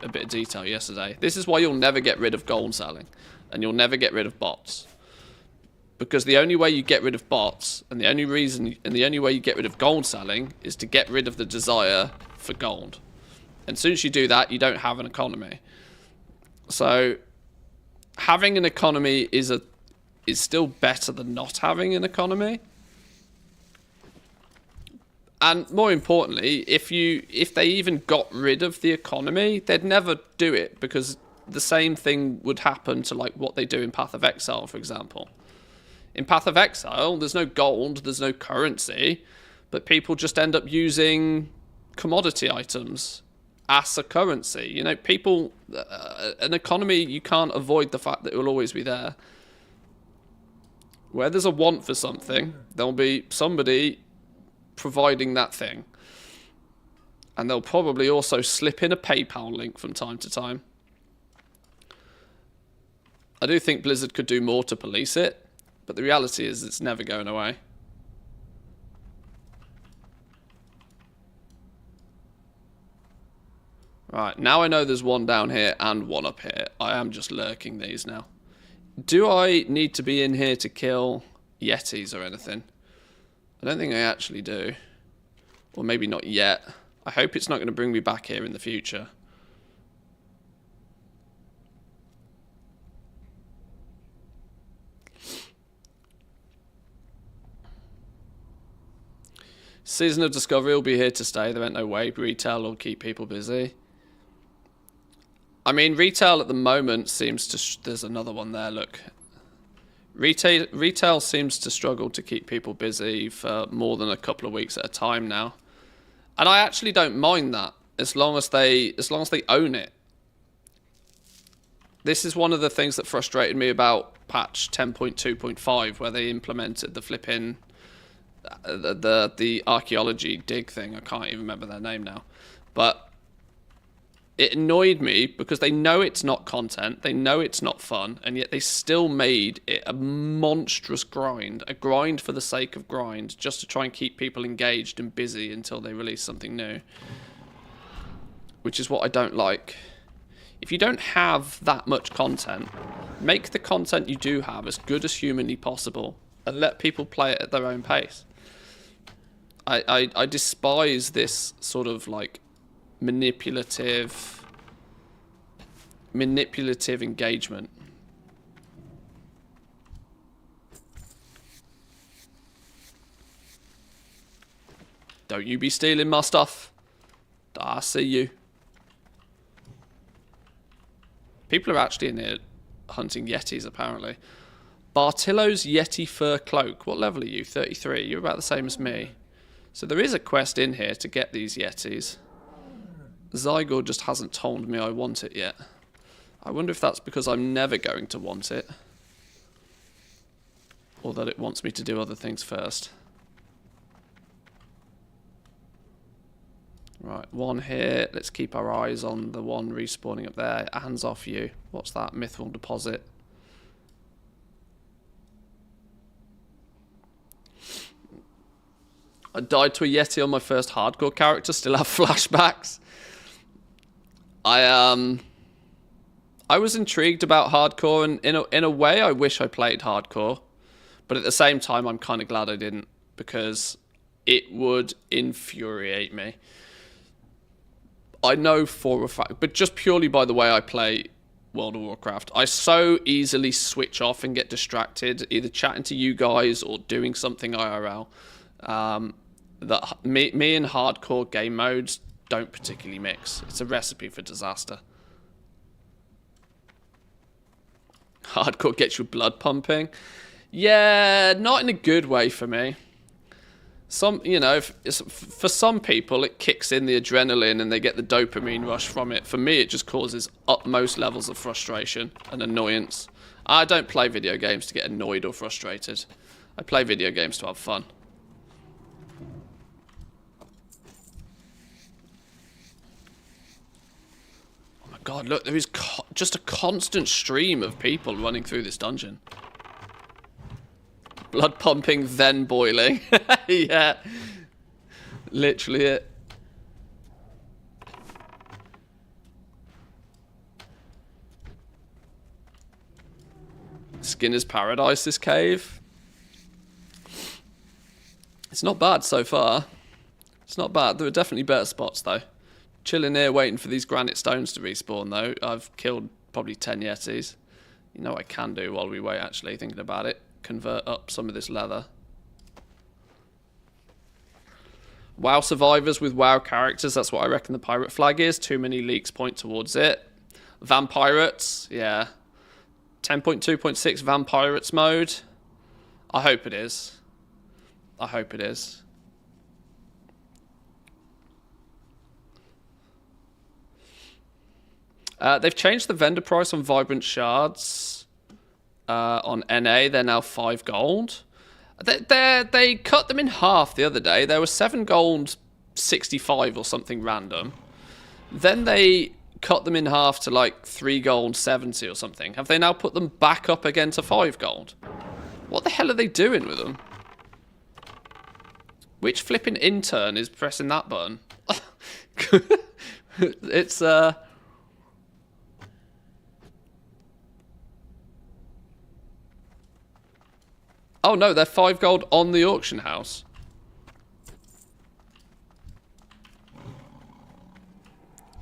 a bit of detail yesterday. This is why you'll never get rid of gold selling, and you'll never get rid of bots. Because the only way you get rid of bots, and the only way you get rid of gold selling, is to get rid of the desire for gold. And as soon as you do that, you don't have an economy. So, having an economy is still better than not having an economy. And more importantly, if they even got rid of the economy, they'd never do it, because the same thing would happen to like what they do in Path of Exile, for example. In Path of Exile, there's no gold, there's no currency, but people just end up using commodity items as a currency. You know, people, an economy, you can't avoid the fact that it will always be there. Where there's a want for something, there'll be somebody providing that thing. And they'll probably also slip in a PayPal link from time to time. I do think Blizzard could do more to police it, but the reality is it's never going away. Right, now I know there's one down here and one up here. I am just lurking these now. Do I need to be in here to kill Yetis or anything? I don't think I actually do. Or maybe not yet. I hope it's not going to bring me back here in the future. Season of Discovery will be here to stay. There ain't no way. Retail will keep people busy. I mean, retail at the moment seems to... There's another one there, look. Retail seems to struggle to keep people busy for more than a couple of weeks at a time now. And I actually don't mind that, as long as they own it. This is one of the things that frustrated me about patch 10.2.5, where they implemented the flipping... the archaeology dig thing. I can't even remember their name now. But... it annoyed me because they know it's not content, they know it's not fun, and yet they still made it a monstrous grind, a grind for the sake of grind, just to try and keep people engaged and busy until they release something new. Which is what I don't like. If you don't have that much content, make the content you do have as good as humanly possible, and let people play it at their own pace. I despise this sort of like manipulative engagement. Don't you be stealing my stuff. I see you. People are actually in here hunting Yetis, apparently. Bartillo's Yeti fur cloak. What level are you? 33. You're about the same as me. So there is a quest in here to get these Yetis. Zygor just hasn't told me I want it yet. I wonder if that's because I'm never going to want it. Or that it wants me to do other things first. Right, one here. Let's keep our eyes on the one respawning up there. Hands off you. What's that? Mithril deposit. I died to a Yeti on my first hardcore character. Still have flashbacks. I was intrigued about hardcore, and in a way I wish I played hardcore, but at the same time I'm kind of glad I didn't, because it would infuriate me. I know for a fact, but just purely by the way I play World of Warcraft, I so easily switch off and get distracted, either chatting to you guys or doing something IRL, that me and hardcore game modes don't particularly mix. It's a recipe for disaster. Hardcore gets your blood pumping. Yeah, not in a good way for me. Some, you know, for some people it kicks in the adrenaline and they get the dopamine rush from it. For me, it just causes utmost levels of frustration and annoyance. I don't play video games to get annoyed or frustrated. I play video games to have fun. God, look, there is just a constant stream of people running through this dungeon. Blood pumping, then boiling. Yeah. Literally it. Skinner's Paradise, this cave. It's not bad so far. It's not bad. There are definitely better spots, though. Chilling here waiting for these granite stones to respawn, though. I've killed probably 10 Yetis. You know what I can do while we wait, actually, thinking about it. Convert up some of this leather. WoW survivors with WoW characters, that's what I reckon the pirate flag is. Too many leaks point towards it. Vampirates, yeah. 10.2.6 Vampirates mode. I hope it is. I hope it is. They've changed the vendor price on Vibrant Shards on NA. They're now 5 gold. They cut them in half the other day. There was 7 gold, 65 or something random. Then they cut them in half to like 3 gold, 70 or something. Have they now put them back up again to 5 gold? What the hell are they doing with them? Which flipping intern is pressing that button? It's oh no, they're 5 gold on the auction house.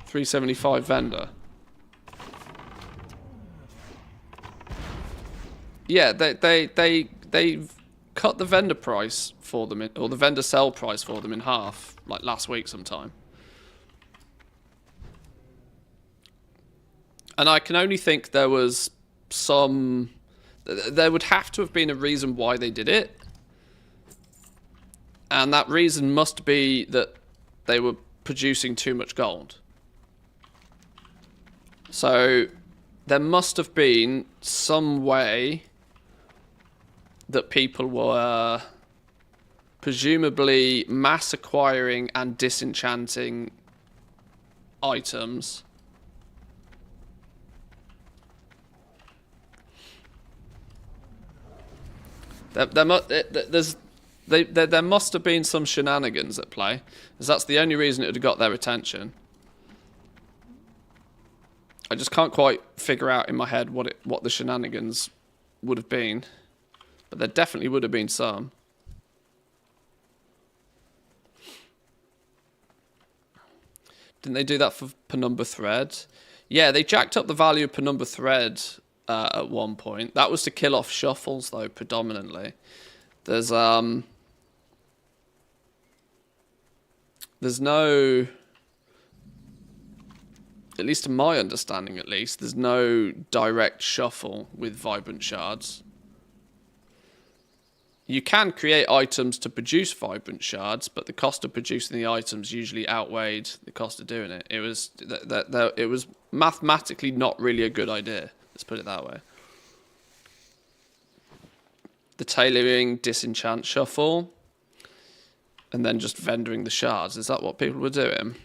$375 vendor. Yeah, they've cut the vendor price for them, or the vendor sell price for them in half, like last week sometime. And I can only think there was some... There would have to have been a reason why they did it. And that reason must be that they were producing too much gold. So there must have been some way that people were presumably mass acquiring and disenchanting items. There must have been some shenanigans at play, because that's the only reason it would have got their attention. I just can't quite figure out in my head what the shenanigans would have been, but there definitely would have been some. Didn't they do that for Penumbra Thread? Yeah, they jacked up the value of Penumbra Thread at one point. That was to kill off shuffles, though, predominantly. There's no, at least to my understanding at least, there's no direct shuffle with Vibrant Shards. You can create items to produce Vibrant Shards, but the cost of producing the items usually outweighed the cost of doing it. It was it was mathematically not really a good idea. Let's put it that way. The tailoring, disenchant, shuffle, and then just vendoring the shards. Is that what people were doing?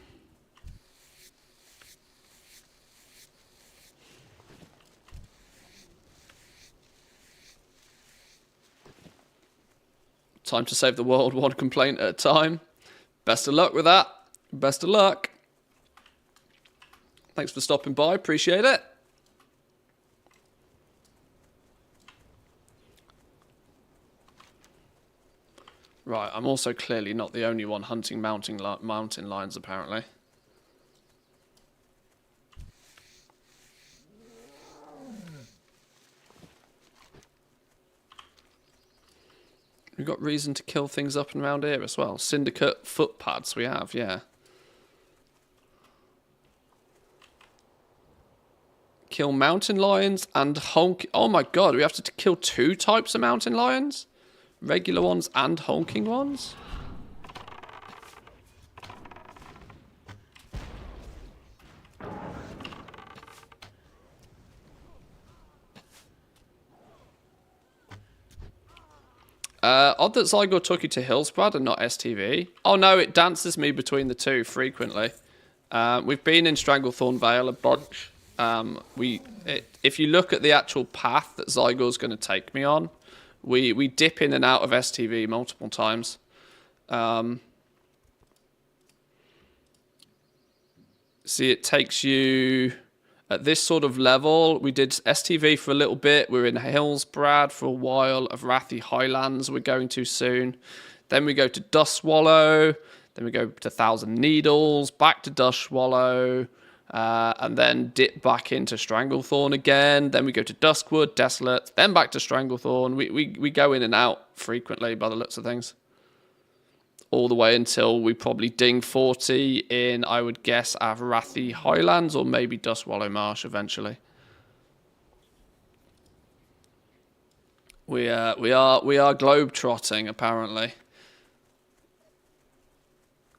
Time to save the world one complaint at a time. Best of luck with that. Best of luck. Thanks for stopping by. Appreciate it. Right, I'm also clearly not the only one hunting mountain lions, apparently. We've got reason to kill things up and around here as well. Syndicate footpads we have, yeah. Kill mountain lions and honk... Oh my god, we have to kill 2 types of mountain lions? Regular ones and honking ones? Odd that Zygo took you to Hillsbrad and not STV. Oh no, it dances me between the two frequently. We've been in Stranglethorn Vale a bunch. If you look at the actual path that Zygo's going to take me on, we dip in and out of STV multiple times. See, it takes you... At this sort of level, we did STV for a little bit. We're in Hillsbrad for a while. Avrathi Highlands we're going to soon. Then we go to Dustswallow. Then we go to Thousand Needles. Back to Dustswallow. And then dip back into Stranglethorn again. Then we go to Duskwood, Desolate. Then back to Stranglethorn. We go in and out frequently by the looks of things. all the way until we probably ding 40 in, I would guess, Avrathi Highlands or maybe Dustwallow Marsh eventually. We are globe-trotting, apparently.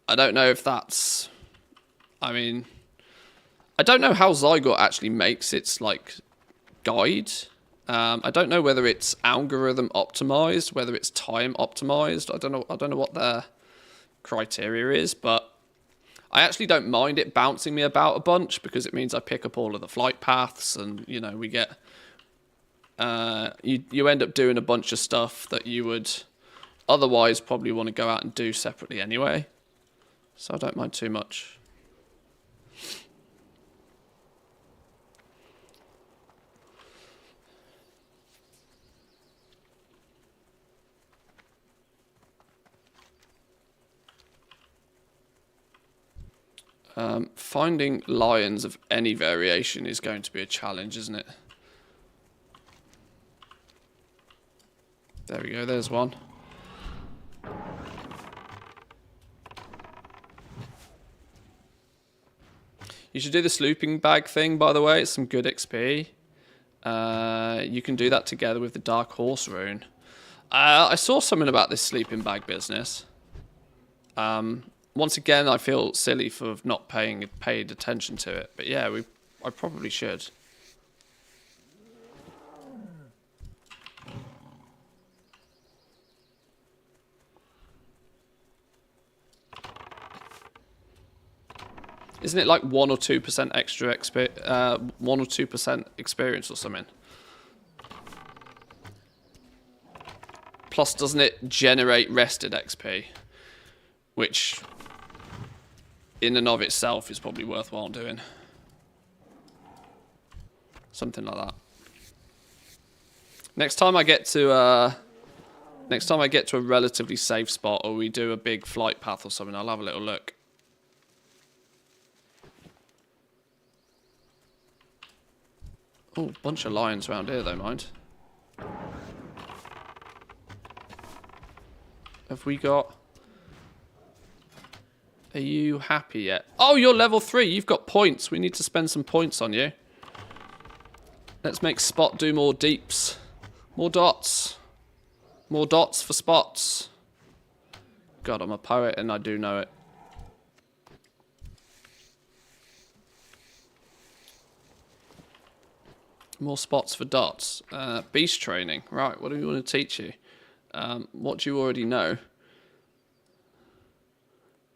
I don't know if that's... I mean... I don't know how Zygot actually makes its, like, guide. I don't know whether it's algorithm optimized, whether it's time optimized. I don't know what their criteria is, but I actually don't mind it bouncing me about a bunch because it means I pick up all of the flight paths and, you know, we get... you end up doing a bunch of stuff that you would otherwise probably want to go out and do separately anyway. So I don't mind too much. Finding lions of any variation is going to be a challenge, isn't it? There we go, there's one. You should do the slooping bag thing, by the way. It's some good XP. You can do that together with the Dark Horse rune. I saw something about this sleeping bag business. Once again, I feel silly for not paid attention to it. But yeah, I probably should. Isn't it like 1 or 2% extra 1 or 2% experience or something? Plus, doesn't it generate rested XP? Which, in and of itself, is probably worthwhile doing. Something like that. Next time I get to a relatively safe spot, or we do a big flight path or something, I'll have a little look. Oh, bunch of lions around here, though, mind. Have we got... Are you happy yet? Oh, you're level 3. You've got points. We need to spend some points on you. Let's make Spot do more deeps. More dots. More dots for spots. God, I'm a poet and I do know it. More spots for dots. Beast training. Right, what do we want to teach you? What do you already know?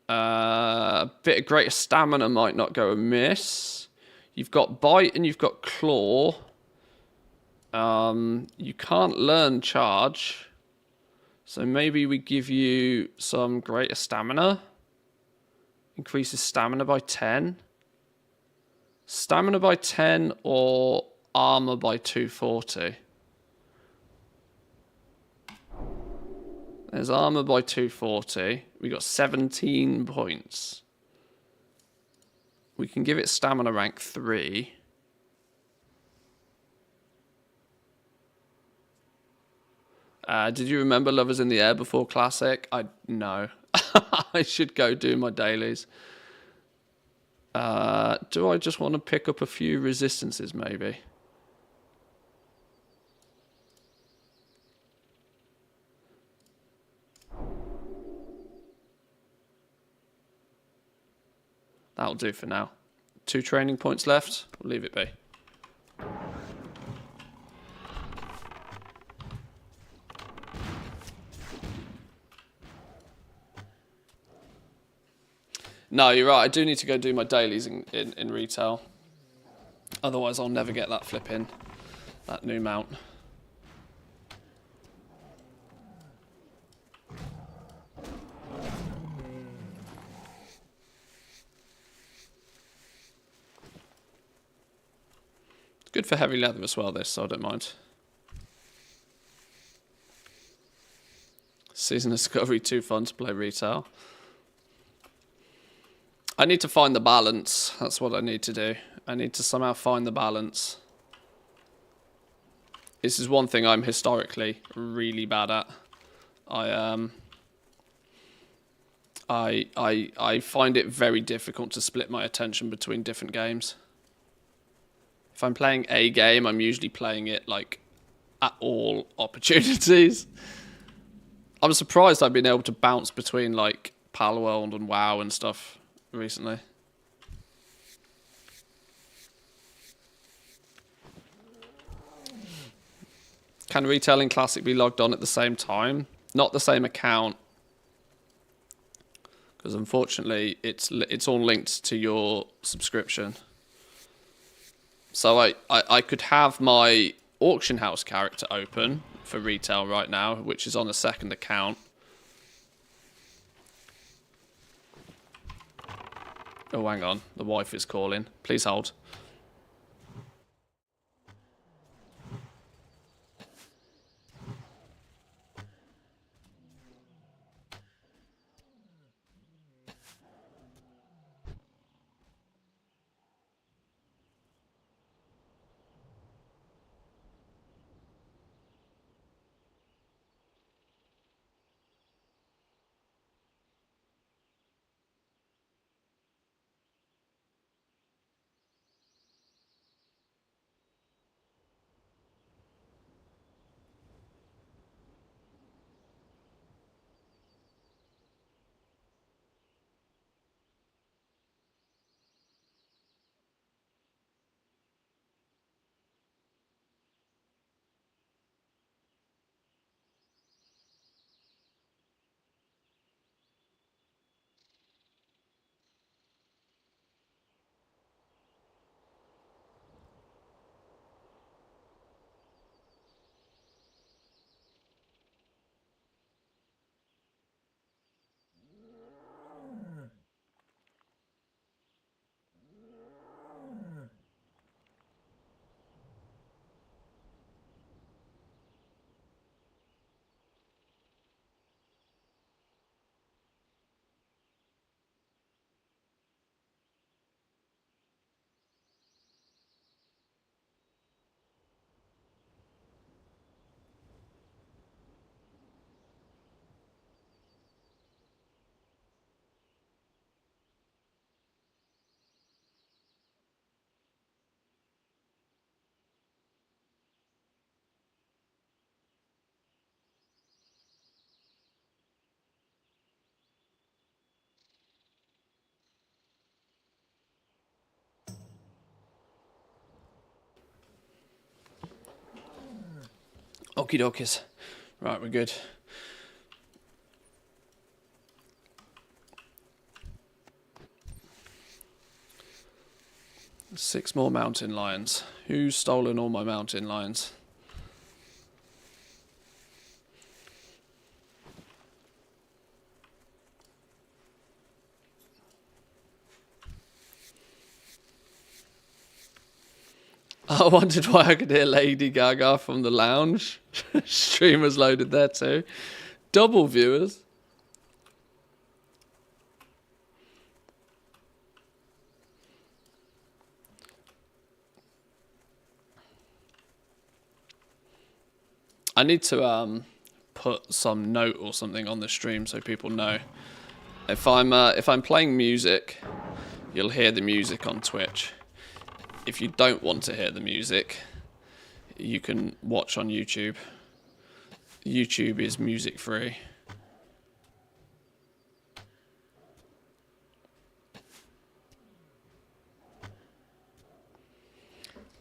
A bit of greater stamina might not go amiss. You've got bite and you've got claw. You can't learn charge. So maybe we give you some greater stamina. Increases stamina by 10. Stamina by 10 or armor by 240. There's armor by 240. We got 17 points. We can give it stamina rank 3. Did you remember Lovers in the Air before Classic? No. I should go do my dailies. Do I just want to pick up a few resistances maybe? That'll do for now. 2 training points left. We'll leave it be. No, you're right. I do need to go do my dailies in retail. Otherwise, I'll never get that that new mount. Good for heavy leather as well, this, so I don't mind. Season Discovery, too fun to play retail. I need to find the balance. That's what I need to do. I need to somehow find the balance. This is one thing I'm historically really bad at. I find it very difficult to split my attention between different games. If I'm playing a game, I'm usually playing it like at all opportunities. I'm surprised I've been able to bounce between like Palworld and WoW and stuff recently. Can Retailing Classic be logged on at the same time? Not the same account, because unfortunately it's all linked to your subscription. So I could have my auction house character open for retail right now, which is on a second account. Oh, hang on. The wife is calling. Please hold. Okie dokies. Right, we're good. Six more mountain lions. Who's stolen all my mountain lions? I wondered why I could hear Lady Gaga from the lounge. Streamers loaded there too. Double viewers. I need to put some note or something on the stream so people know. If I'm playing music, you'll hear the music on Twitch. If you don't want to hear the music, you can watch on YouTube. YouTube is music free.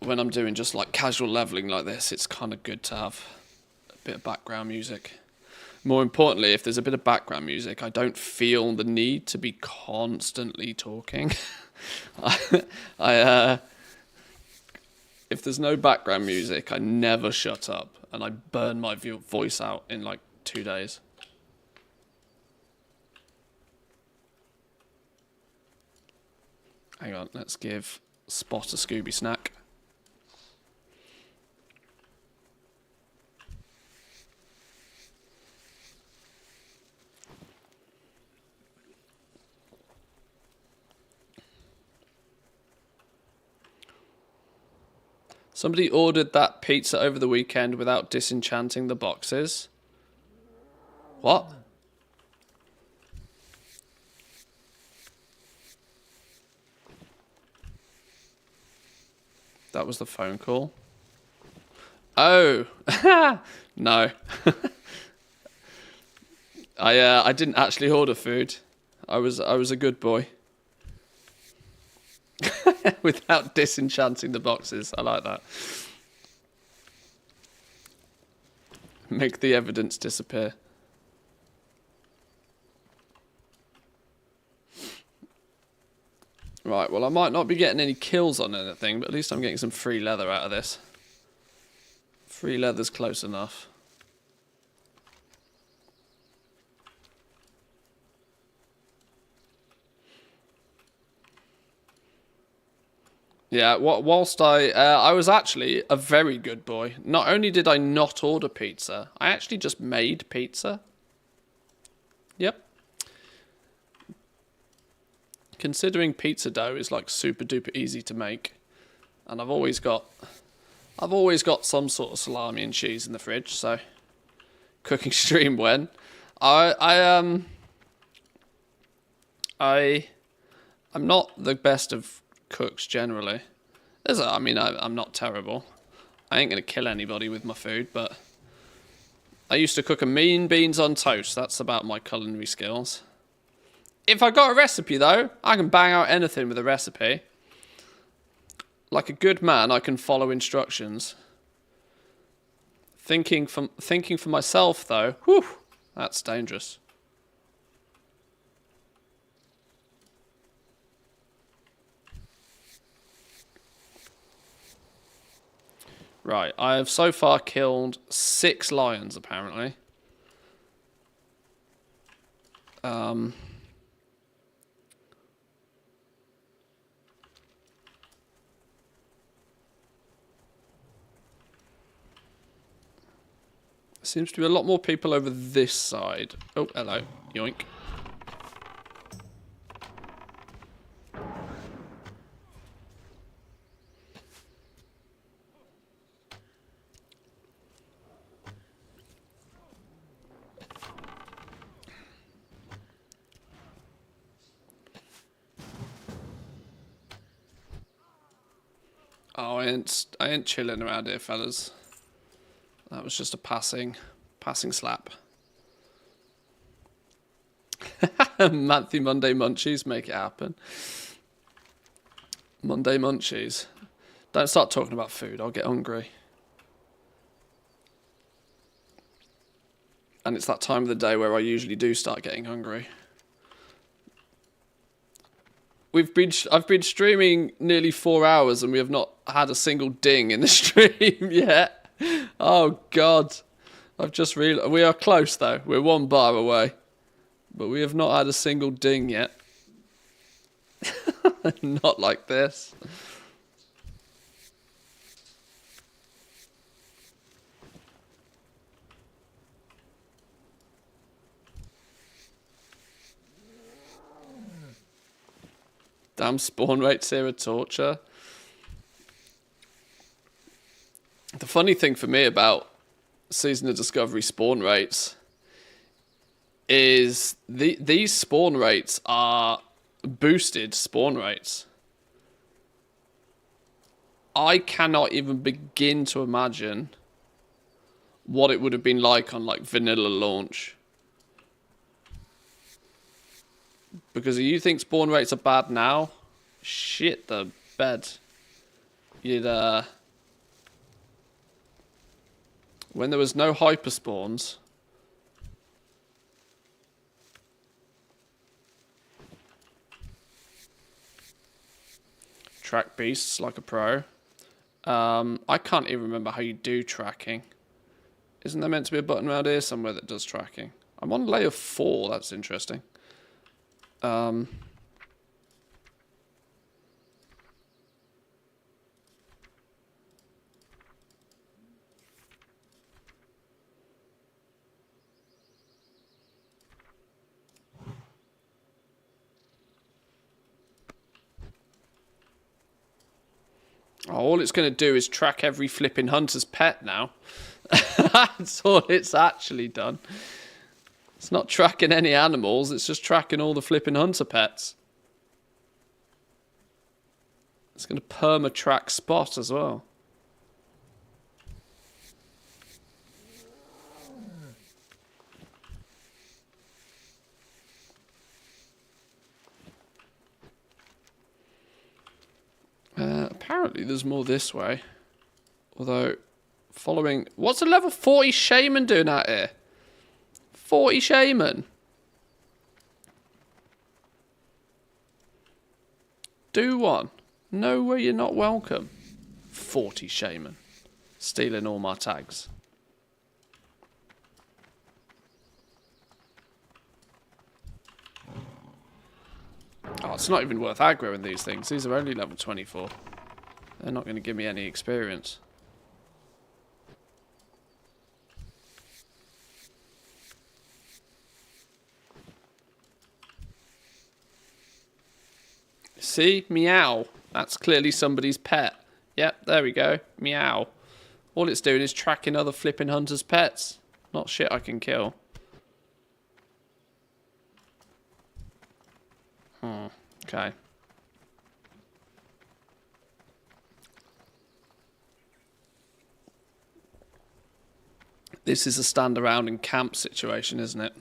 When I'm doing just like casual leveling like this, it's kind of good to have a bit of background music. More importantly, if there's a bit of background music, I don't feel the need to be constantly talking. If there's no background music, I never shut up, and I burn my voice out in like 2 days. Hang on, let's give Spot a Scooby snack. Somebody ordered that pizza over the weekend without disenchanting the boxes. What? That was the phone call. Oh, no. I didn't actually order food. I was a good boy. Without disenchanting the boxes. I like that. Make the evidence disappear. Right, well I might not be getting any kills on anything, but at least I'm getting some free leather out of this. Free leather's close enough. Yeah, whilst I was actually a very good boy. Not only did I not order pizza, I actually just made pizza. Yep. Considering pizza dough is like super duper easy to make, and I've always got some sort of salami and cheese in the fridge, so cooking stream when I'm not the best of cooks generally. I'm not terrible. I ain't gonna kill anybody with my food, but I used to cook a mean beans on toast. That's about my culinary skills. If I got a recipe though, I can bang out anything with a recipe. Like a good man, I can follow instructions. Thinking for myself though, whew, that's dangerous. Right, I have so far killed 6 lions, apparently. Seems to be a lot more people over this side. Oh, hello. Yoink. Oh, I ain't chilling around here, fellas. That was just a passing slap. Matthew Monday Munchies, make it happen. Monday Munchies. Don't start talking about food, I'll get hungry. And it's that time of the day where I usually do start getting hungry. I've been streaming nearly 4 hours and we have not had a single ding in the stream yet. Oh God. I've just realized we are close though. We're 1 bar away. But we have not had a single ding yet. Not like this. Damn spawn rates here are torture. The funny thing for me about Season of Discovery spawn rates is these spawn rates are boosted spawn rates. I cannot even begin to imagine what it would have been like on like vanilla launch. Because if you think spawn rates are bad now, shit the bed. You'd when there was no hyper spawns, track beasts like a pro. I can't even remember how you do tracking. Isn't there meant to be a button around here somewhere that does tracking? I'm on layer 4, that's interesting. All it's going to do is track every flipping hunter's pet now. That's all it's actually done. It's not tracking any animals, it's just tracking all the flipping hunter pets. It's going to perma-track Spot as well. Apparently there's more this way. Although, following... What's a level 40 shaman doing out here? 40 shaman. Do one. No way you're not welcome. 40 shaman. Stealing all my tags. Oh, it's not even worth aggroing these things. These are only level 24. They're not going to give me any experience. See? Meow. That's clearly somebody's pet. Yep, there we go. Meow. All it's doing is tracking other flipping hunters' pets. Not shit I can kill. Okay. This is a stand around and camp situation, isn't it?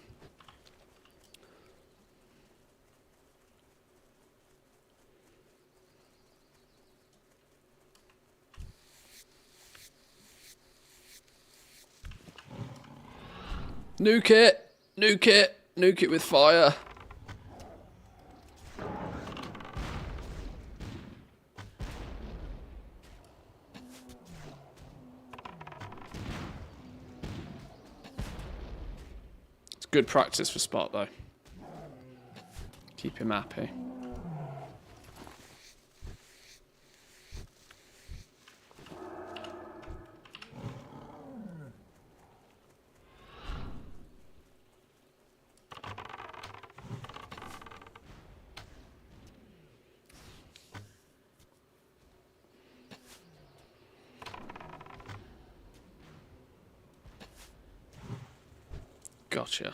Nuke it! Nuke it! Nuke it with fire! It's good practice for Spot, though. Keep him happy. Gotcha.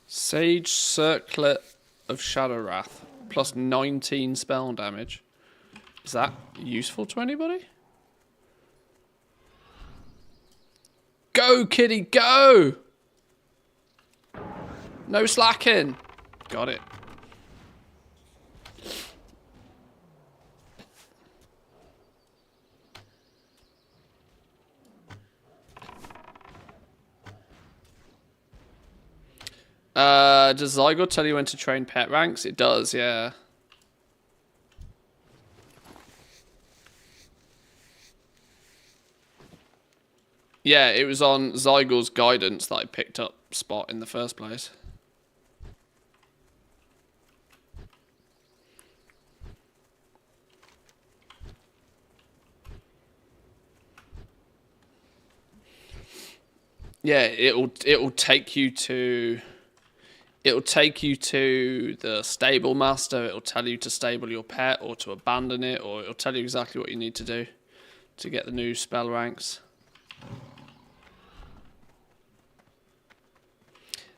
Sage Circlet of Shadow Wrath. Plus 19 spell damage. Is that useful to anybody? Go, kitty, go! No slacking. Got it. Does Zygote tell you when to train pet ranks? It does, yeah. Yeah, it was on Zygote's guidance that I picked up Spot in the first place. Yeah, it'll take you to the stable master. It'll tell you to stable your pet or to abandon it, or it'll tell you exactly what you need to do to get the new spell ranks.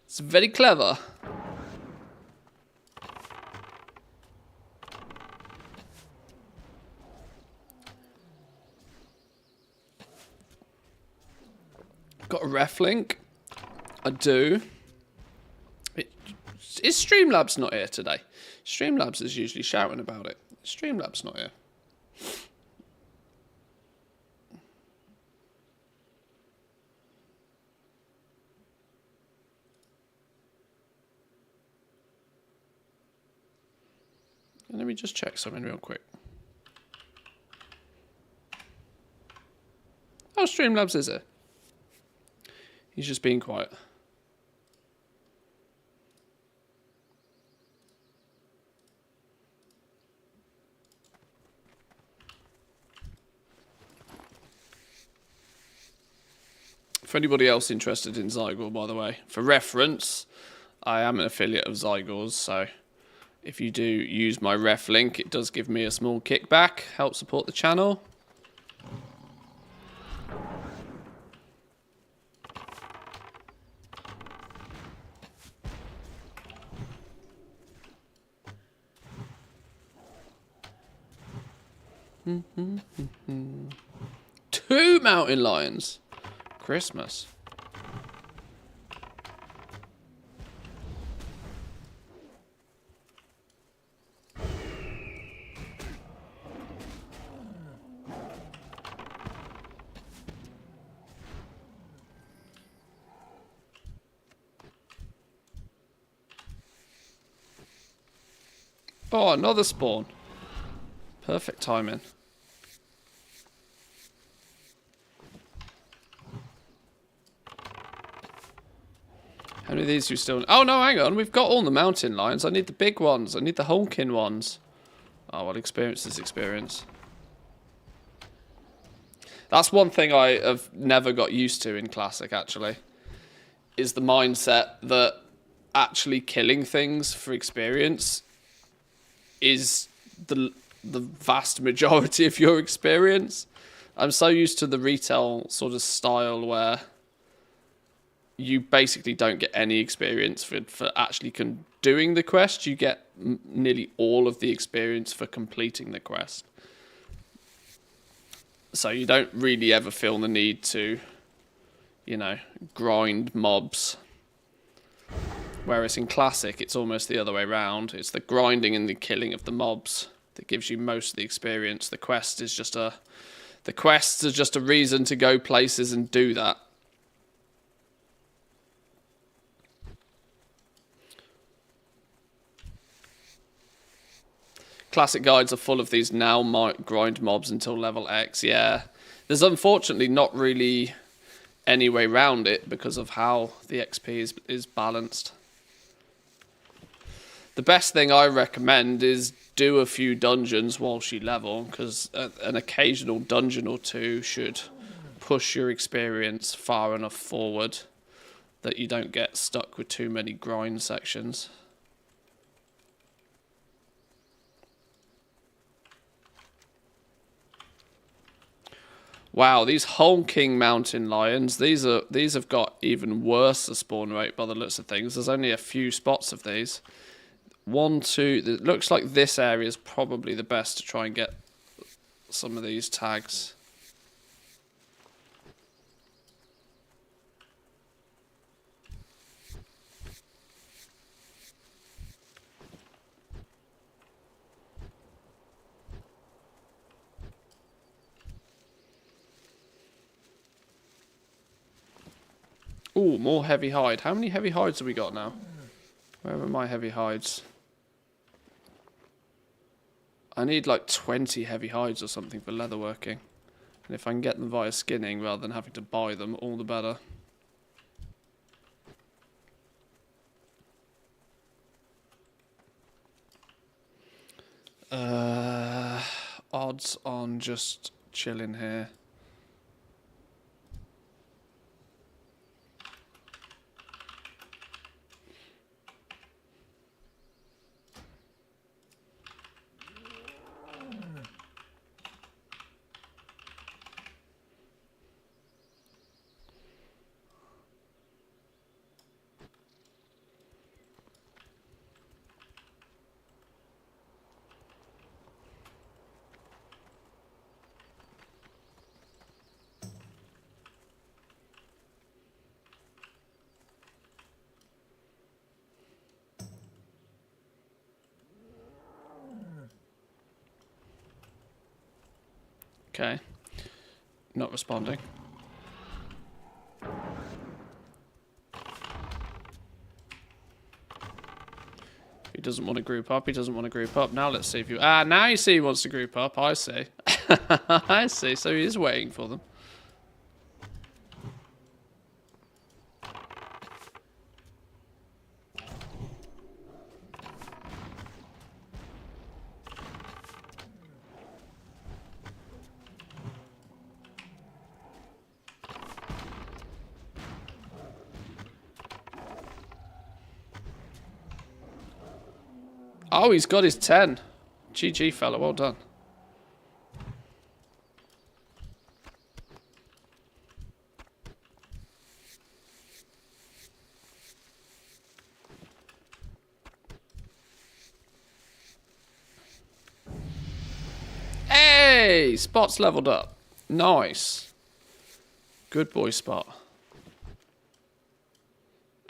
It's very clever. Got a ref link. I do. Is Streamlabs not here today? Streamlabs is usually shouting about it. Streamlabs not here. Let me just check something real quick. Oh, Streamlabs is here. He's just being quiet. For anybody else interested in Zygote, by the way, for reference, I am an affiliate of Zygote's, so if you do use my ref link, it does give me a small kickback, help support the channel. 2 mountain lions. Christmas. Oh, another spawn. Perfect timing. How many of these do you still... Oh, no, hang on. We've got all the mountain lions. I need the big ones. I need the honking ones. Oh, well, experience is experience. That's one thing I have never got used to in Classic, actually. Is the mindset that actually killing things for experience is the vast majority of your experience. I'm so used to the retail sort of style where you basically don't get any experience for actually doing the quest. You get nearly all of the experience for completing the quest. So you don't really ever feel the need to, you know, grind mobs. Whereas in Classic, it's almost the other way around. It's the grinding and the killing of the mobs that gives you most of the experience. The quests are just a reason to go places and do that. Classic guides are full of these now might grind mobs until level X. Yeah, there's unfortunately not really any way around it because of how the XP is balanced. The best thing I recommend is do a few dungeons whilst you level, because an occasional dungeon or two should push your experience far enough forward that you don't get stuck with too many grind sections. Wow, these honking mountain lions, these have got even worse a spawn rate by the looks of things. There's only a few spots of these. 1, 2, it looks like this area is probably the best to try and get some of these tags. Ooh, more heavy hide. How many heavy hides have we got now? Where are my heavy hides? I need like 20 heavy hides or something for leatherworking. And if I can get them via skinning rather than having to buy them, all the better. Odds on just chilling here. Okay. Not responding. He doesn't want to group up. He doesn't want to group up. Now let's see if you... Ah, now you see he wants to group up. I see. I see. So he is waiting for them. Oh, he's got his 10. GG, fella. Well done. Hey! Hey, Spot's leveled up. Nice. Good boy, Spot.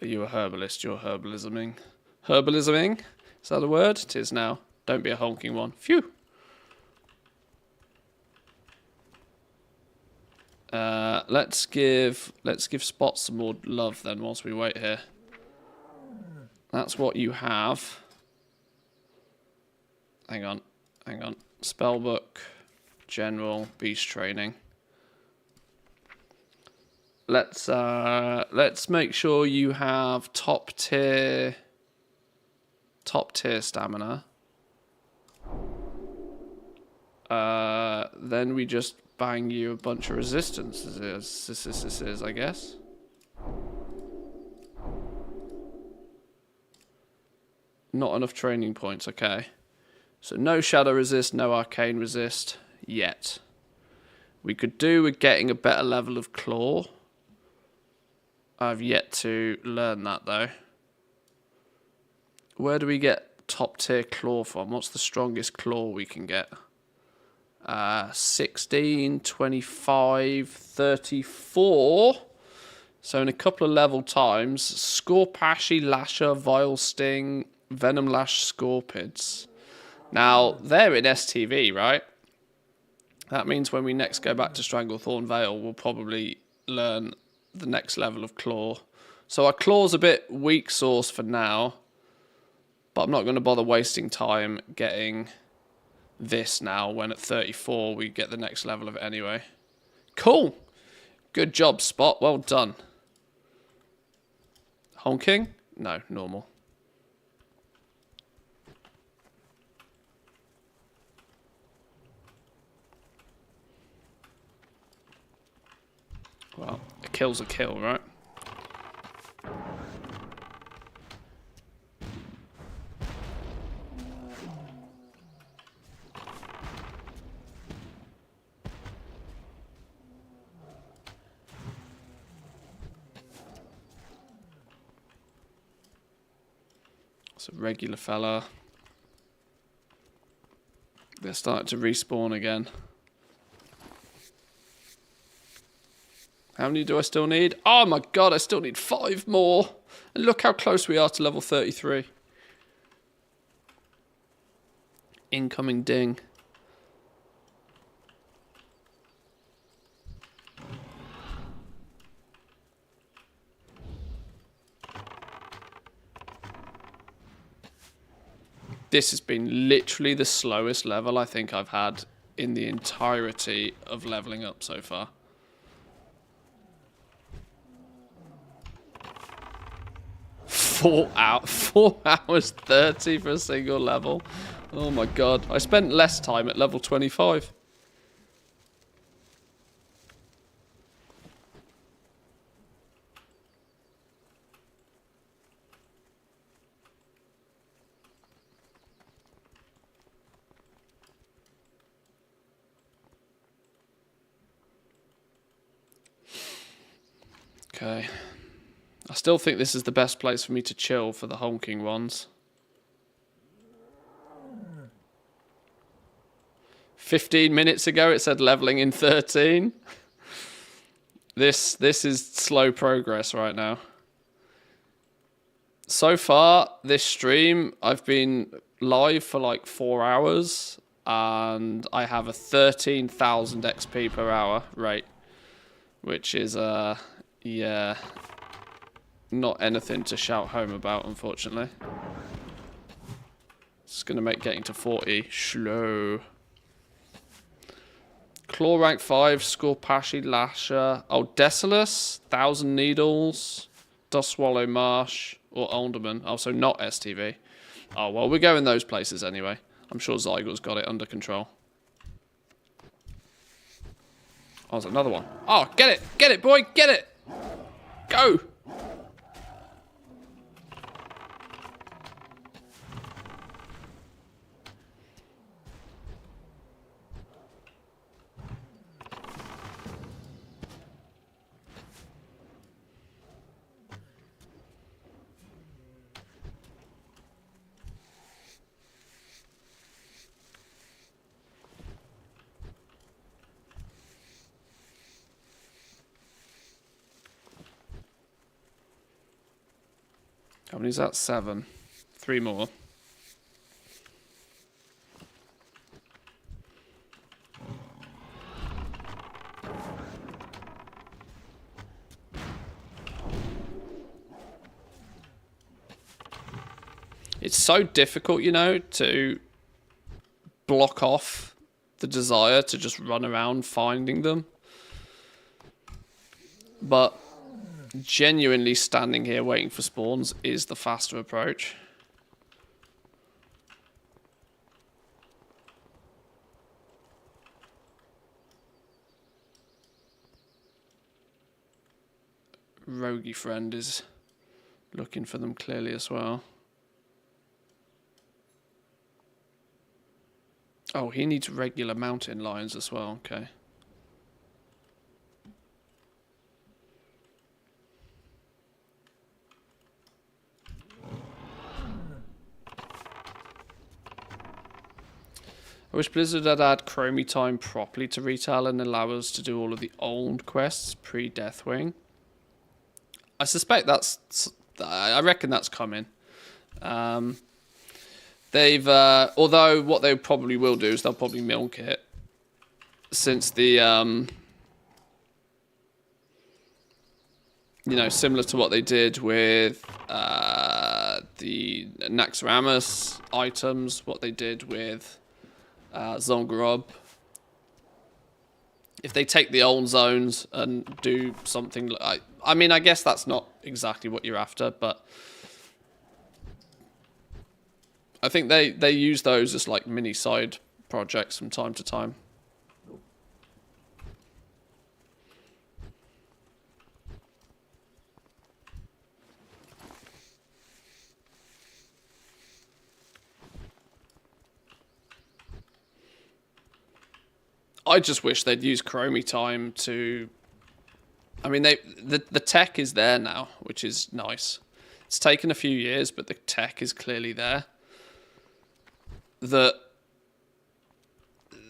Are you a herbalist? You're herbalisming. Herbalisming? Is that a word? It is now. Don't be a honking one. Phew. Let's give Spot some more love then whilst we wait here. That's what you have. Hang on. Spellbook, general, beast training. Let's make sure you have top tier stamina. Then we just bang you a bunch of resistances, I guess. Not enough training points, okay. So no shadow resist, no arcane resist yet. We could do with getting a better level of claw. I've yet to learn that though. Where do we get top tier claw from? What's the strongest claw we can get? 16, 25, 34. So in a couple of level times, Scorpashi, Lasher, Vile Sting, Venom Lash, Scorpids. Now, they're in STV, right? That means when we next go back to Stranglethorn Vale, we'll probably learn the next level of Claw. So our Claw's a bit weak sauce for now, but I'm not going to bother wasting time getting this now when at 34 we get the next level of it anyway. Cool. Good job, Spot. Well done. Honking? No, normal. Well, a kill's a kill, right? It's a regular fella. They're starting to respawn again. How many do I still need? Oh my god, I still need 5 more. And look how close we are to level 33. Incoming ding. This has been literally the slowest level I think I've had in the entirety of leveling up so far. Four hours 30 for a single level. Oh my god. I spent less time at level 25. Okay. I still think this is the best place for me to chill for the honking ones. 15 minutes ago it said leveling in 13. This is slow progress right now. So far, this stream, I've been live for like 4 hours and I have a 13,000 XP per hour rate, which is, yeah, not anything to shout home about, unfortunately. It's going to make getting to 40 slow. Claw rank 5, Scorpashi, Lasher. Oh, Desolus, 1,000 Needles, Dust Swallow Marsh, or Alderman. Oh, so not STV. Oh, well, we're going those places anyway. I'm sure Zygore's got it under control. Oh, there's another one. Oh, get it! Get it, boy! Get it! Go! How many is that? 7. 3 more. It's so difficult, you know, to block off the desire to just run around finding them. But genuinely standing here waiting for spawns is the faster approach. Roguey friend is looking for them clearly as well. Oh, he needs regular mountain lions as well, okay. I wish Blizzard had had Chromie time properly to retail and allow us to do all of the old quests pre-Deathwing. I suspect I reckon that's coming. Although what they probably will do is they'll probably milk it. Since the, you know, similar to what they did with the Naxxramas items, what they did with Zongrob. If they take the old zones and do something like... I mean, I guess that's not exactly what you're after, but... I think they use those as like mini side projects from time to time. I just wish they'd use Chromie time to... I mean, the tech is there now, which is nice. It's taken a few years, but the tech is clearly there. That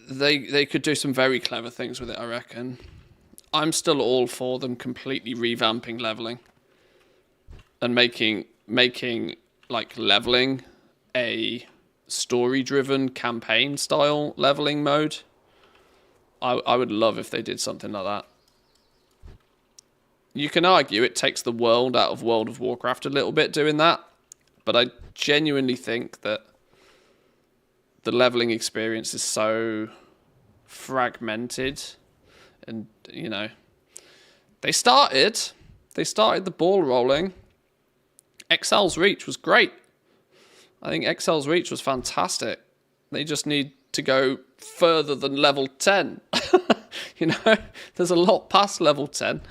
they could do some very clever things with it, I reckon. I'm still all for them completely revamping leveling and making like leveling a story-driven campaign style leveling mode. I would love if they did something like that. You can argue it takes the world out of World of Warcraft a little bit doing that, but I genuinely think that the leveling experience is so fragmented, and you know, they started the ball rolling. Excel's Reach was great. I think Excel's Reach was fantastic. They just need to go further than level 10. You know, there's a lot past level 10.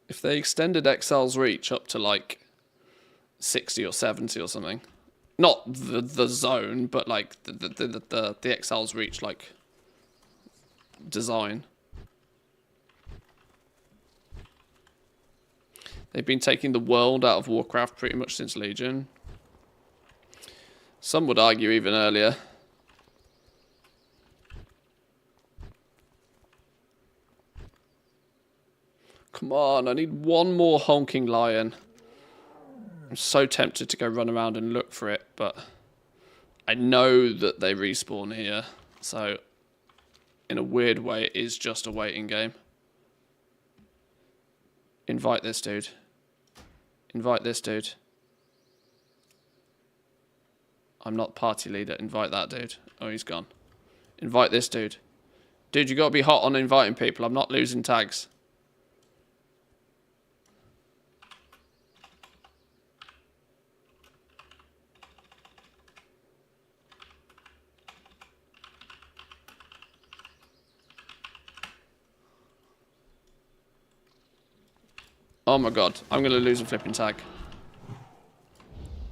If they extended Excel's Reach up to like 60 or 70 or something, not the zone, but like the Excel's Reach like design. They've been taking the world out of Warcraft pretty much since Legion. Some would argue even earlier. Come on, I need one more honking lion. I'm so tempted to go run around and look for it, but I know that they respawn here. So, in a weird way, it is just a waiting game. Invite this dude. Invite this dude. I'm not party leader. Invite that dude. Oh, he's gone. Invite this dude. Dude, you gotta be hot on inviting people. I'm not losing tags. Oh my god, I'm going to lose a flipping tag.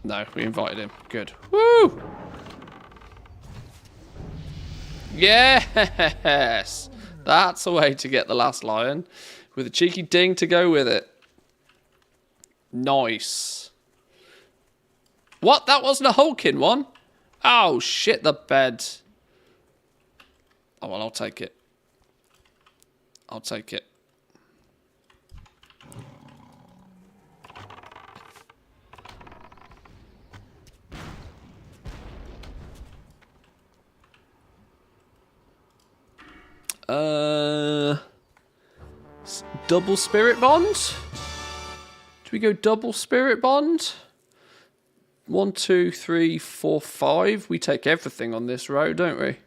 No, we invited him. Good. Woo! Yes! That's a way to get the last lion. With a cheeky ding to go with it. Nice. What? That wasn't a hulking one? Oh, shit the bed. Oh, well, I'll take it. I'll take it. Double spirit bond? Do we go double spirit bond? 1, 2, 3, 4, 5. We take everything on this road, don't we?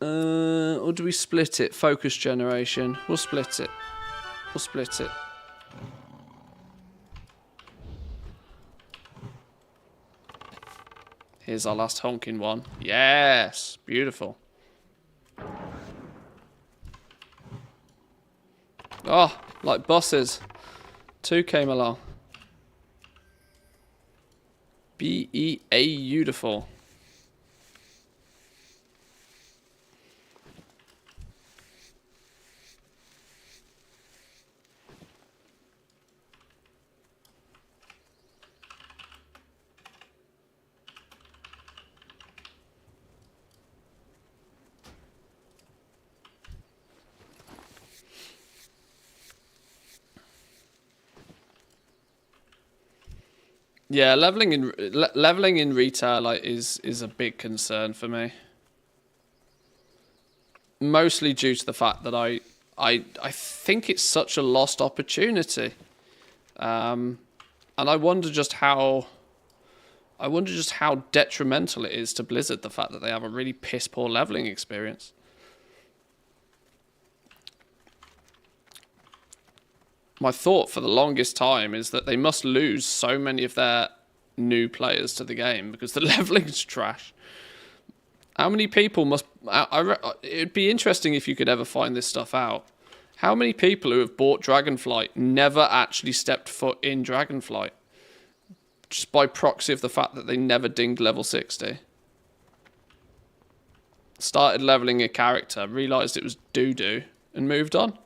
Or do we split it? Focus generation. We'll split it. We'll split it. Here's our last honking one. Yes! Beautiful. Oh, like buses. 2 came along. Beautiful. Yeah, leveling in retail is a big concern for me. Mostly due to the fact that I think it's such a lost opportunity, and I wonder just how detrimental it is to Blizzard the fact that they have a really piss poor leveling experience. My thought for the longest time is that they must lose so many of their new players to the game because the leveling's trash. How many people must... it'd be interesting if you could ever find this stuff out. How many people who have bought Dragonflight never actually stepped foot in Dragonflight? Just by proxy of the fact that they never dinged level 60. Started leveling a character, realised it was doo-doo, and moved on.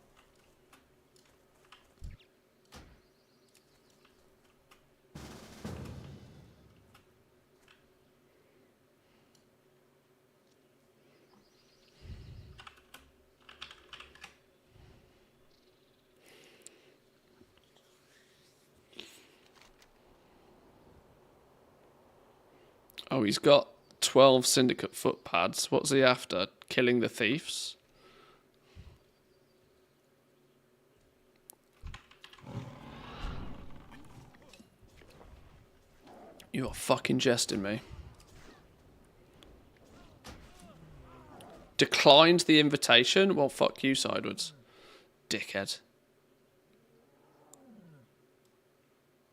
Oh, he's got 12 Syndicate footpads. What's he after? Killing the thieves? You are fucking jesting me. Declined the invitation? Well, fuck you, Sidewards. Dickhead.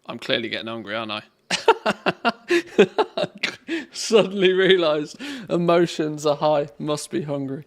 I'm clearly getting hungry, aren't I? Suddenly realised emotions are high. Must be hungry.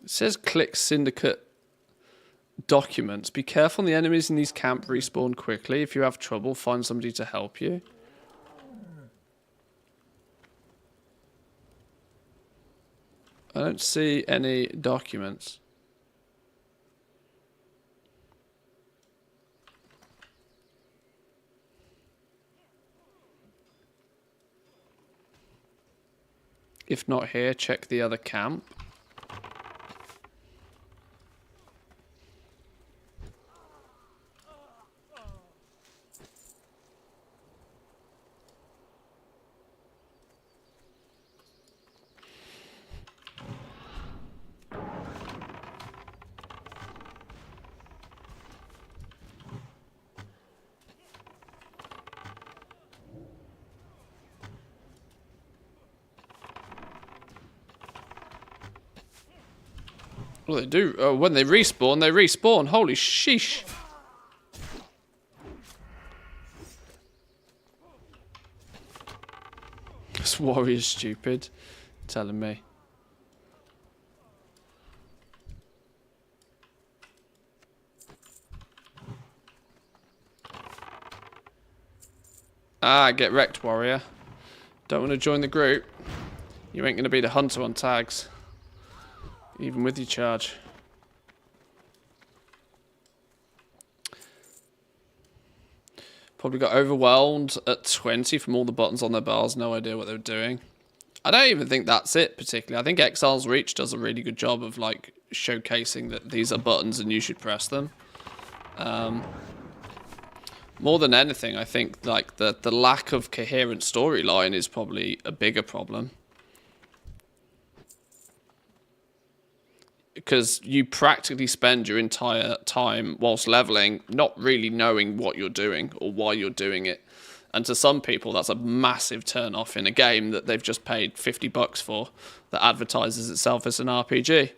It says click Syndicate documents. Be careful, the enemies in these camp respawn quickly. If you have trouble, find somebody to help you. I don't see any documents. If not here, check the other camp. Well, they do. When they respawn, they respawn. Holy sheesh. This warrior's stupid. Telling me. Ah, get wrecked, warrior. Don't want to join the group. You ain't going to be the hunter on tags. Even with your charge. Probably got overwhelmed at 20 from all the buttons on their bars. No idea what they were doing. I don't even think that's it particularly. I think Exile's Reach does a really good job of like showcasing that these are buttons and you should press them. More than anything, I think like the lack of coherent storyline is probably a bigger problem. Because you practically spend your entire time whilst leveling not really knowing what you're doing or why you're doing it. And to some people, that's a massive turn-off in a game that they've just paid $50 for that advertises itself as an RPG.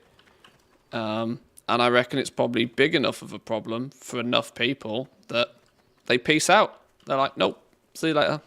And I reckon it's probably big enough of a problem for enough people that they peace out. They're like, nope, see you later.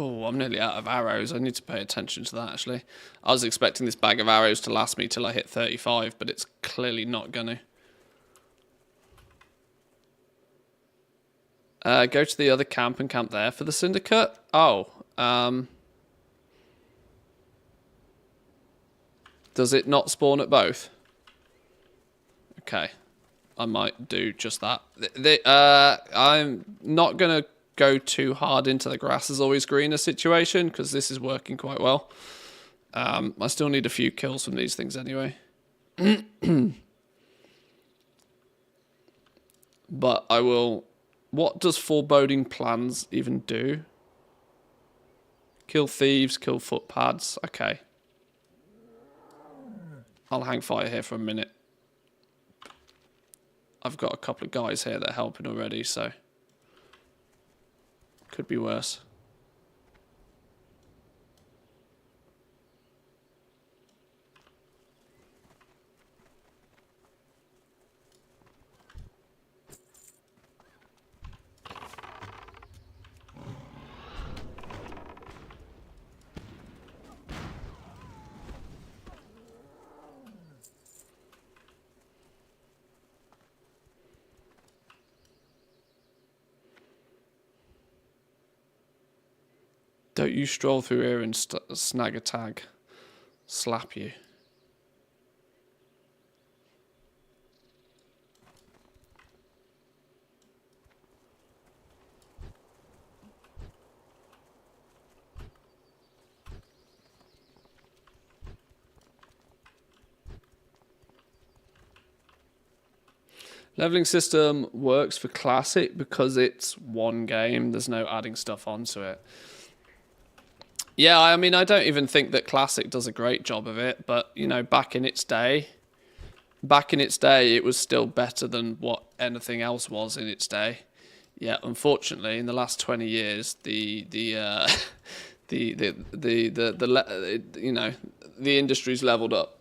Oh, I'm nearly out of arrows. I need to pay attention to that, actually. I was expecting this bag of arrows to last me till I hit 35, but it's clearly not going to. Go to the other camp and camp there for the Syndicate. Oh, does it not spawn at both? Okay, I might do just that. I'm not going to go too hard into the grass is always greener situation because this is working quite well. I still need a few kills from these things anyway. But I will... What does foreboding plans even do? Kill thieves, kill footpads. Okay. I'll hang fire here for a minute. I've got a couple of guys here that are helping already, so... Could be worse. Don't you stroll through here and snag a tag. Slap you. Leveling system works for Classic because it's one game. There's no adding stuff onto it. Yeah, I mean, I don't even think that Classic does a great job of it, but, you know, back in its day, it was still better than what anything else was in its day. Yeah, unfortunately, in the last 20 years, the industry's leveled up.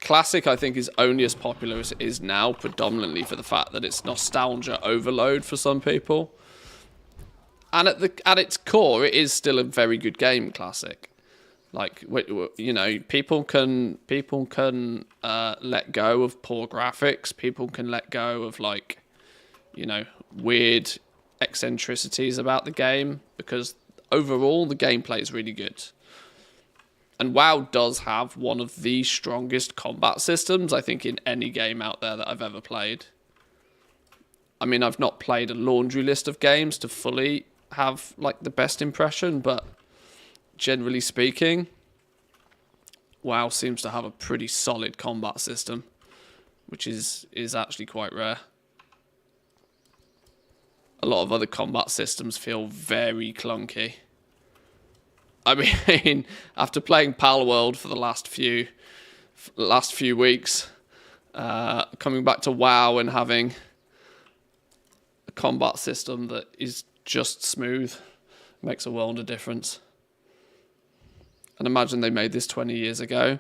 Classic, I think, is only as popular as it is now, predominantly for the fact that it's nostalgia overload for some people. And at its core, it is still a very good game, Classic. Like, you know, people can let go of poor graphics. People can let go of, like, you know, weird eccentricities about the game because overall the gameplay is really good. And WoW does have one of the strongest combat systems, I think, in any game out there that I've ever played. I mean, I've not played a laundry list of games to fully have like the best impression, but generally speaking, WoW seems to have a pretty solid combat system, which is actually quite rare. A lot of other combat systems feel very clunky. I mean, after playing Palworld for the last few weeks, coming back to WoW and having a combat system that is just smooth. Makes a world of difference. And imagine they made this 20 years ago.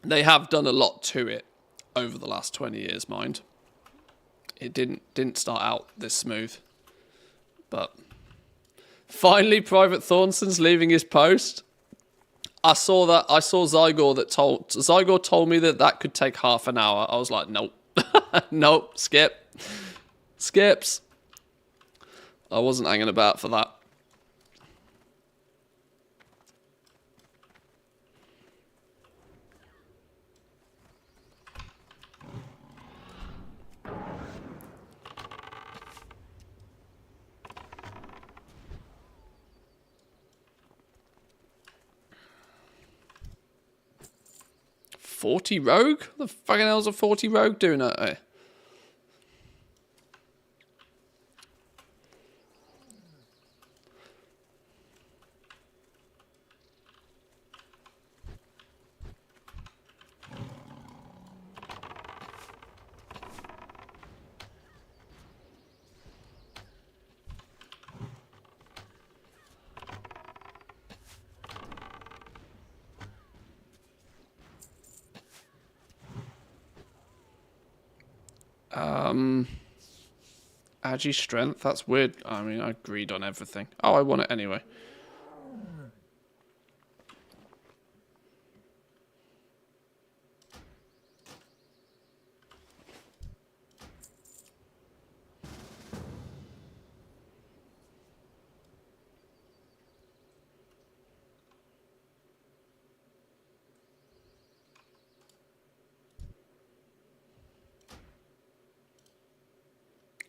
They have done a lot to it over the last 20 years, mind. It didn't start out this smooth. But finally, Private Thornson's leaving his post. I saw Zygor told me that could take half an hour. I was like, nope. Nope, skips. I wasn't hanging about for that. "40 rogue? What the fucking hell's a 40 rogue doing out there?" Agi strength? That's weird. I mean, I agreed on everything. Oh, I want it anyway.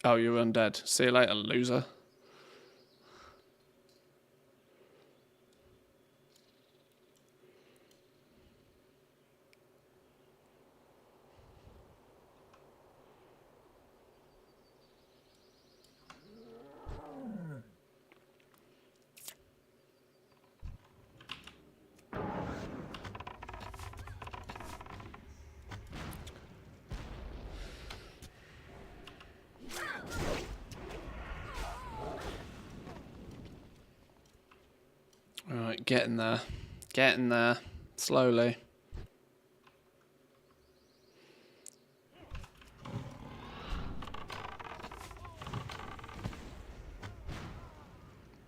Oh, you're undead. See you later, loser. Alright, getting there. Getting there. Slowly.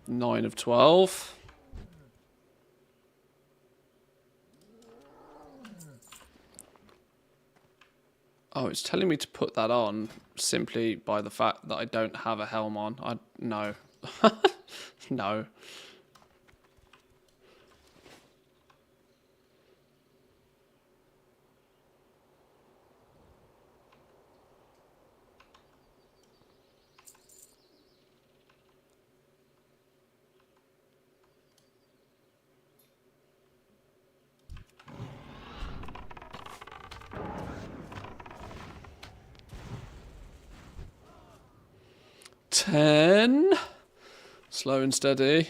Nine of 12. Oh, it's telling me to put that on simply by the fact that I don't have a helm on. No. No. Ten. Slow and steady.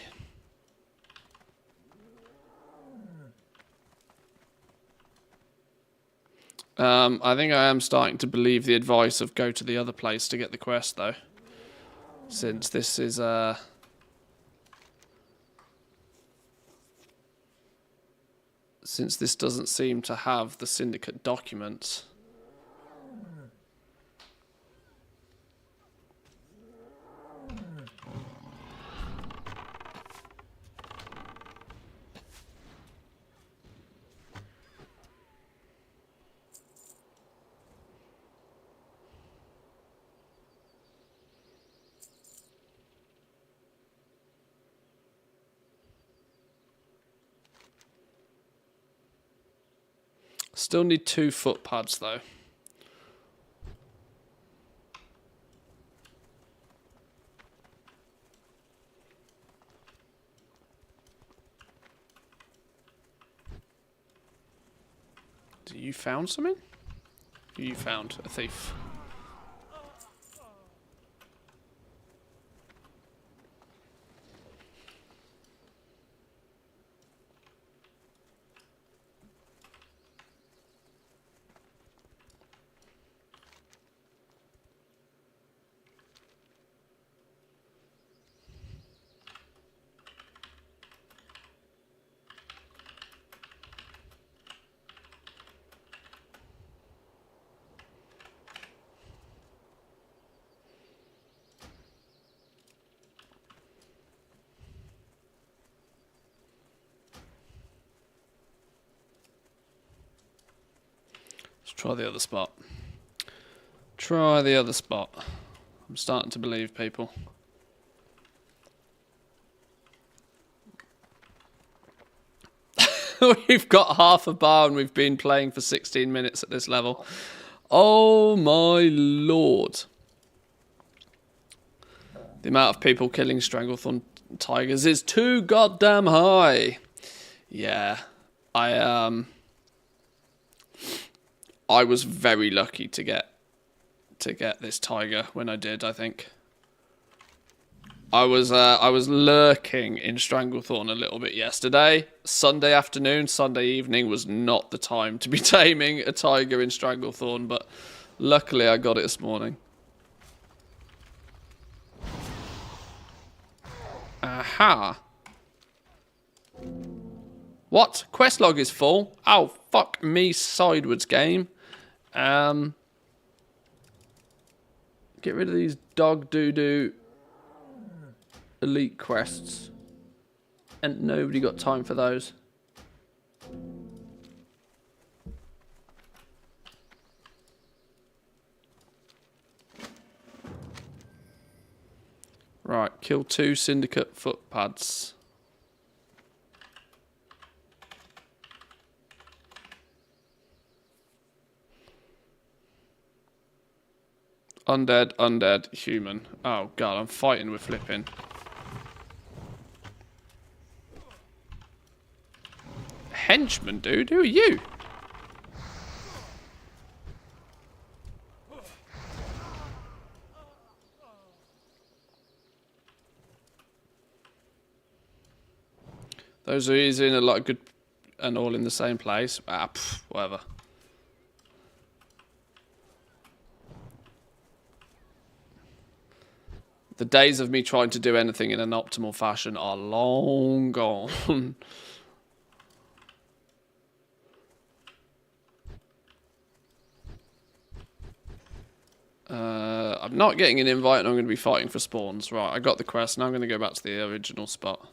I think I am starting to believe the advice of go to the other place to get the quest, though. Since this is, since this doesn't seem to have the syndicate documents. Still need 2 foot pads, though. You found something? You found a thief. Try the other spot. Try the other spot. I'm starting to believe people. We've got half a bar and we've been playing for 16 minutes at this level. Oh my lord. The amount of people killing Stranglethorn tigers is too goddamn high. Yeah. I was very lucky to get this tiger when I did, I think. I was lurking in Stranglethorn a little bit yesterday. Sunday afternoon, Sunday evening was not the time to be taming a tiger in Stranglethorn, but luckily I got it this morning. Aha. What? Quest log is full? Oh, fuck me sideways, game. Get rid of these dog doo-doo elite quests. And nobody got time for those. Right, kill 2 syndicate footpads. Undead, undead, human. Oh god, I'm fighting with flipping. Henchman, dude? Who are you? Those are easy and a lot of good and all in the same place. Ah, pff, whatever. The days of me trying to do anything in an optimal fashion are long gone. I'm not getting an invite and I'm going to be fighting for spawns. Right, I got the quest. Now I'm going to go back to the original spot.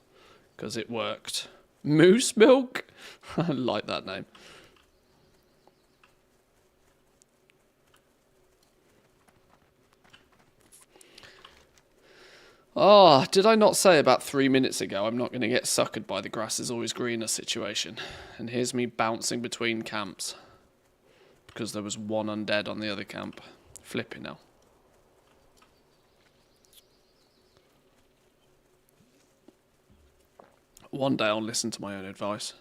Because it worked. Moose milk? I like that name. Oh, did I not say about 3 minutes ago I'm not going to get suckered by the grass is always greener situation? And here's me bouncing between camps. Because there was one undead on the other camp. Flipping now. One day I'll listen to my own advice.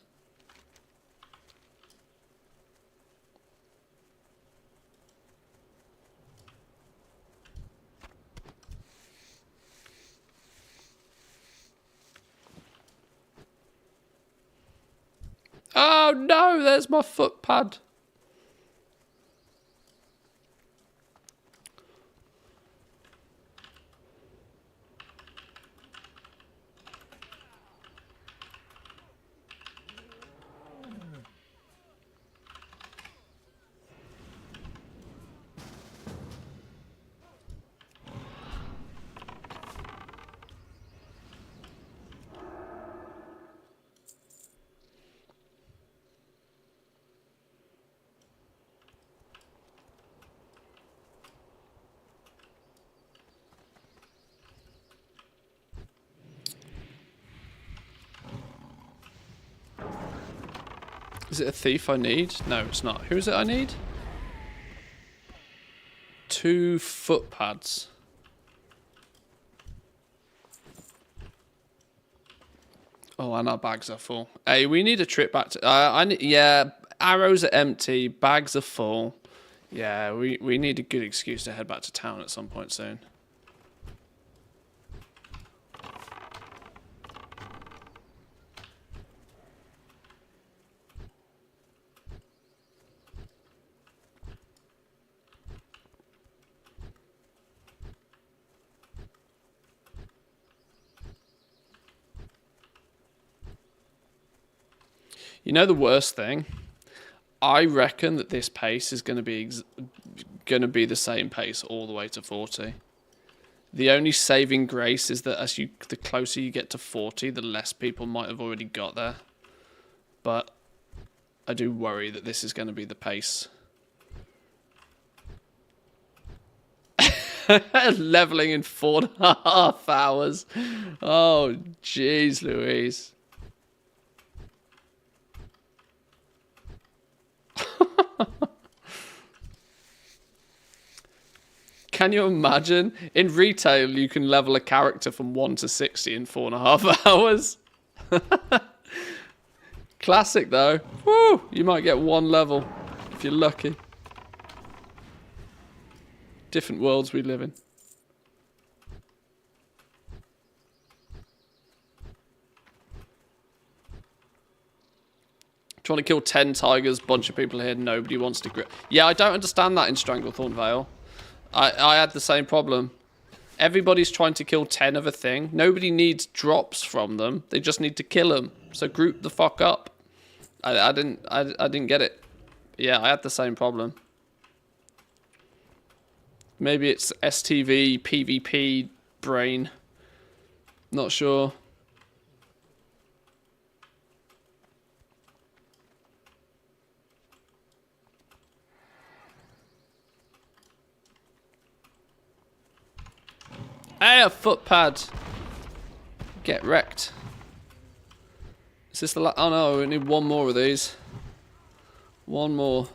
Oh no, there's my footpad. Is it a thief I need? No, it's not. Who is it I need? 2 footpads. Oh, and our bags are full. Hey, we need a trip back to... yeah, arrows are empty, bags are full. Yeah, we need a good excuse to head back to town at some point soon. You know the worst thing? I reckon that this pace is going to be the same pace all the way to 40. The only saving grace is that the closer you get to 40, the less people might have already got there. But I do worry that this is going to be the pace Leveling in 4.5 hours. Oh, jeez Louise. Can you imagine? In retail, you can level a character from 1 to 60 in 4.5 hours. Classic, though. Woo! You might get 1 level if you're lucky. Different worlds we live in. Trying to kill 10 tigers, bunch of people here, nobody wants to grip. Yeah, I don't understand that in Stranglethorn Vale. I had the same problem. Everybody's trying to kill 10 of a thing. Nobody needs drops from them. They just need to kill them. So group the fuck up. I didn't get it. Yeah, I had the same problem. Maybe it's STV, PvP, brain. Not sure. Hey, a footpad. Get wrecked. Is this the last? Oh no, we need 1 more of these. 1 more.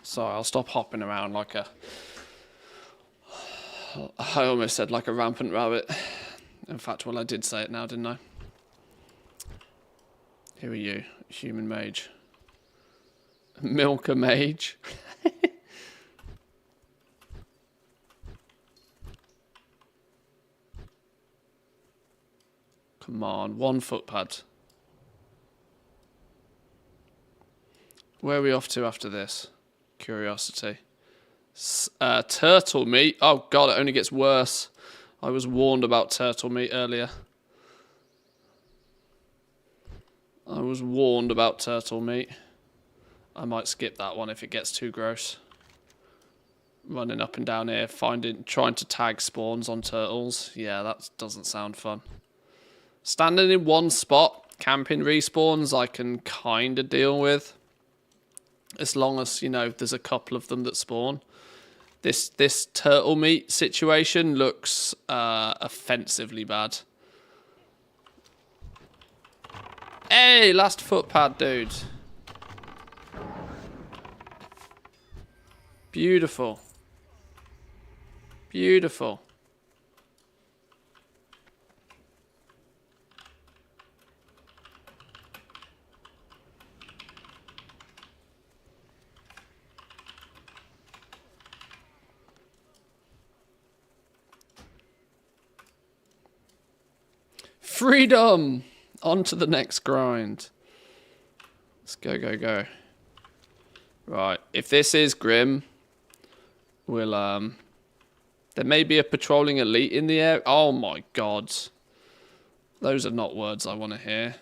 Sorry, I'll stop hopping around like a... I almost said like a rampant rabbit. In fact, well, I did say it now, didn't I? Who are you? Human mage. Milker mage. Come on, 1 footpad. Where are we off to after this? Curiosity. Turtle meat. Oh god, it only gets worse. I was warned about turtle meat earlier. I was warned about turtle meat. I might skip that one if it gets too gross. Running up and down here, trying to tag spawns on turtles. Yeah, that doesn't sound fun. Standing in 1 spot, camping respawns, I can kind of deal with. As long as, you know, there's a couple of them that spawn. This turtle meat situation looks offensively bad. Hey, last footpad, dude. Beautiful. Beautiful. Freedom! On to the next grind. Let's go, go, go. Right, if this is Grim, we'll, there may be a patrolling elite in the air. Oh my god. Those are not words I want to hear.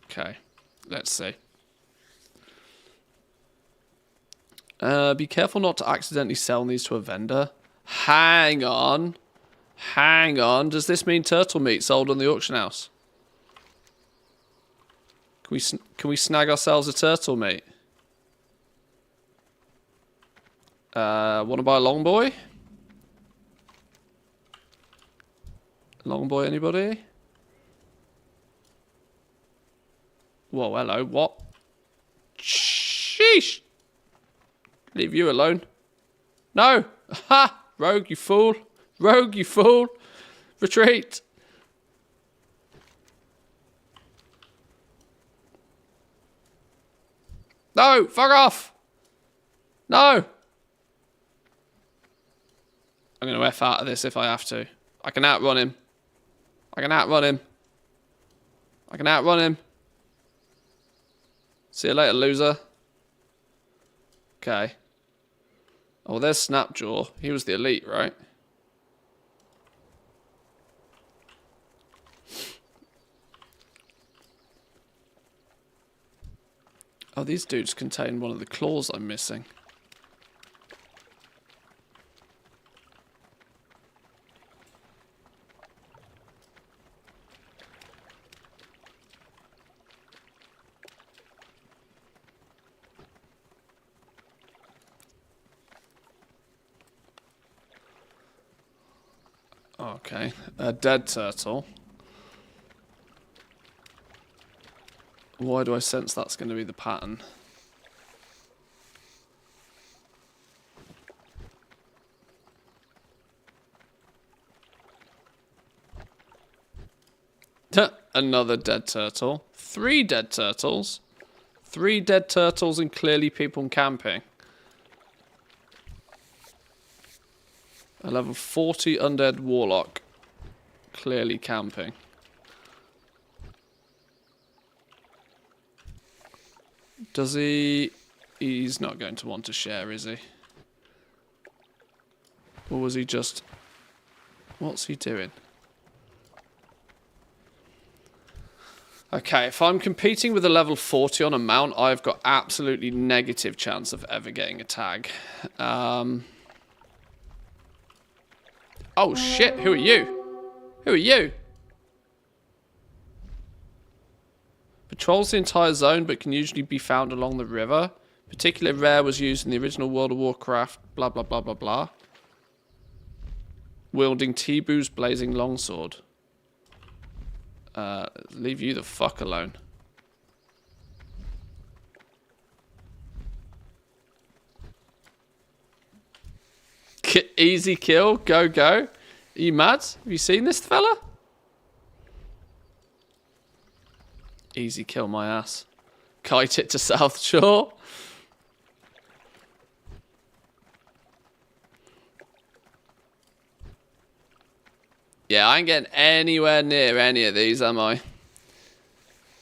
Okay, let's see. Be careful not to accidentally sell these to a vendor. Hang on. Hang on. Does this mean turtle meat sold on the auction house? Can we snag ourselves a turtle meat? Want to buy a long boy? Long boy, anybody? Whoa, hello, what? Sheesh! Leave you alone. No! Ha! Rogue, you fool! Rogue, you fool! Retreat! No! Fuck off! No! I'm going to F out of this if I have to. I can outrun him. I can outrun him. I can outrun him. See you later, loser. Okay. Oh, there's Snapjaw. He was the elite, right? Oh, these dudes contain one of the claws I'm missing. Okay, a dead turtle. Why do I sense that's going to be the pattern? Another dead turtle. 3 dead turtles. 3 dead turtles and clearly people camping. A level 40 undead warlock. Clearly camping. Does he... He's not going to want to share, is he? Or was he just... What's he doing? Okay, if I'm competing with a level 40 on a mount, I've got absolutely negative chance of ever getting a tag. Oh shit, who are you? Who are you? Patrols the entire zone but can usually be found along the river. Particularly rare, was used in the original World of Warcraft, blah blah blah blah blah. Wielding T-Boo's blazing longsword. Leave you the fuck alone. Easy kill, go go. Are you mad? Have you seen this fella? Easy kill my ass. Kite it to South Shore. Yeah, I ain't getting anywhere near any of these, am I?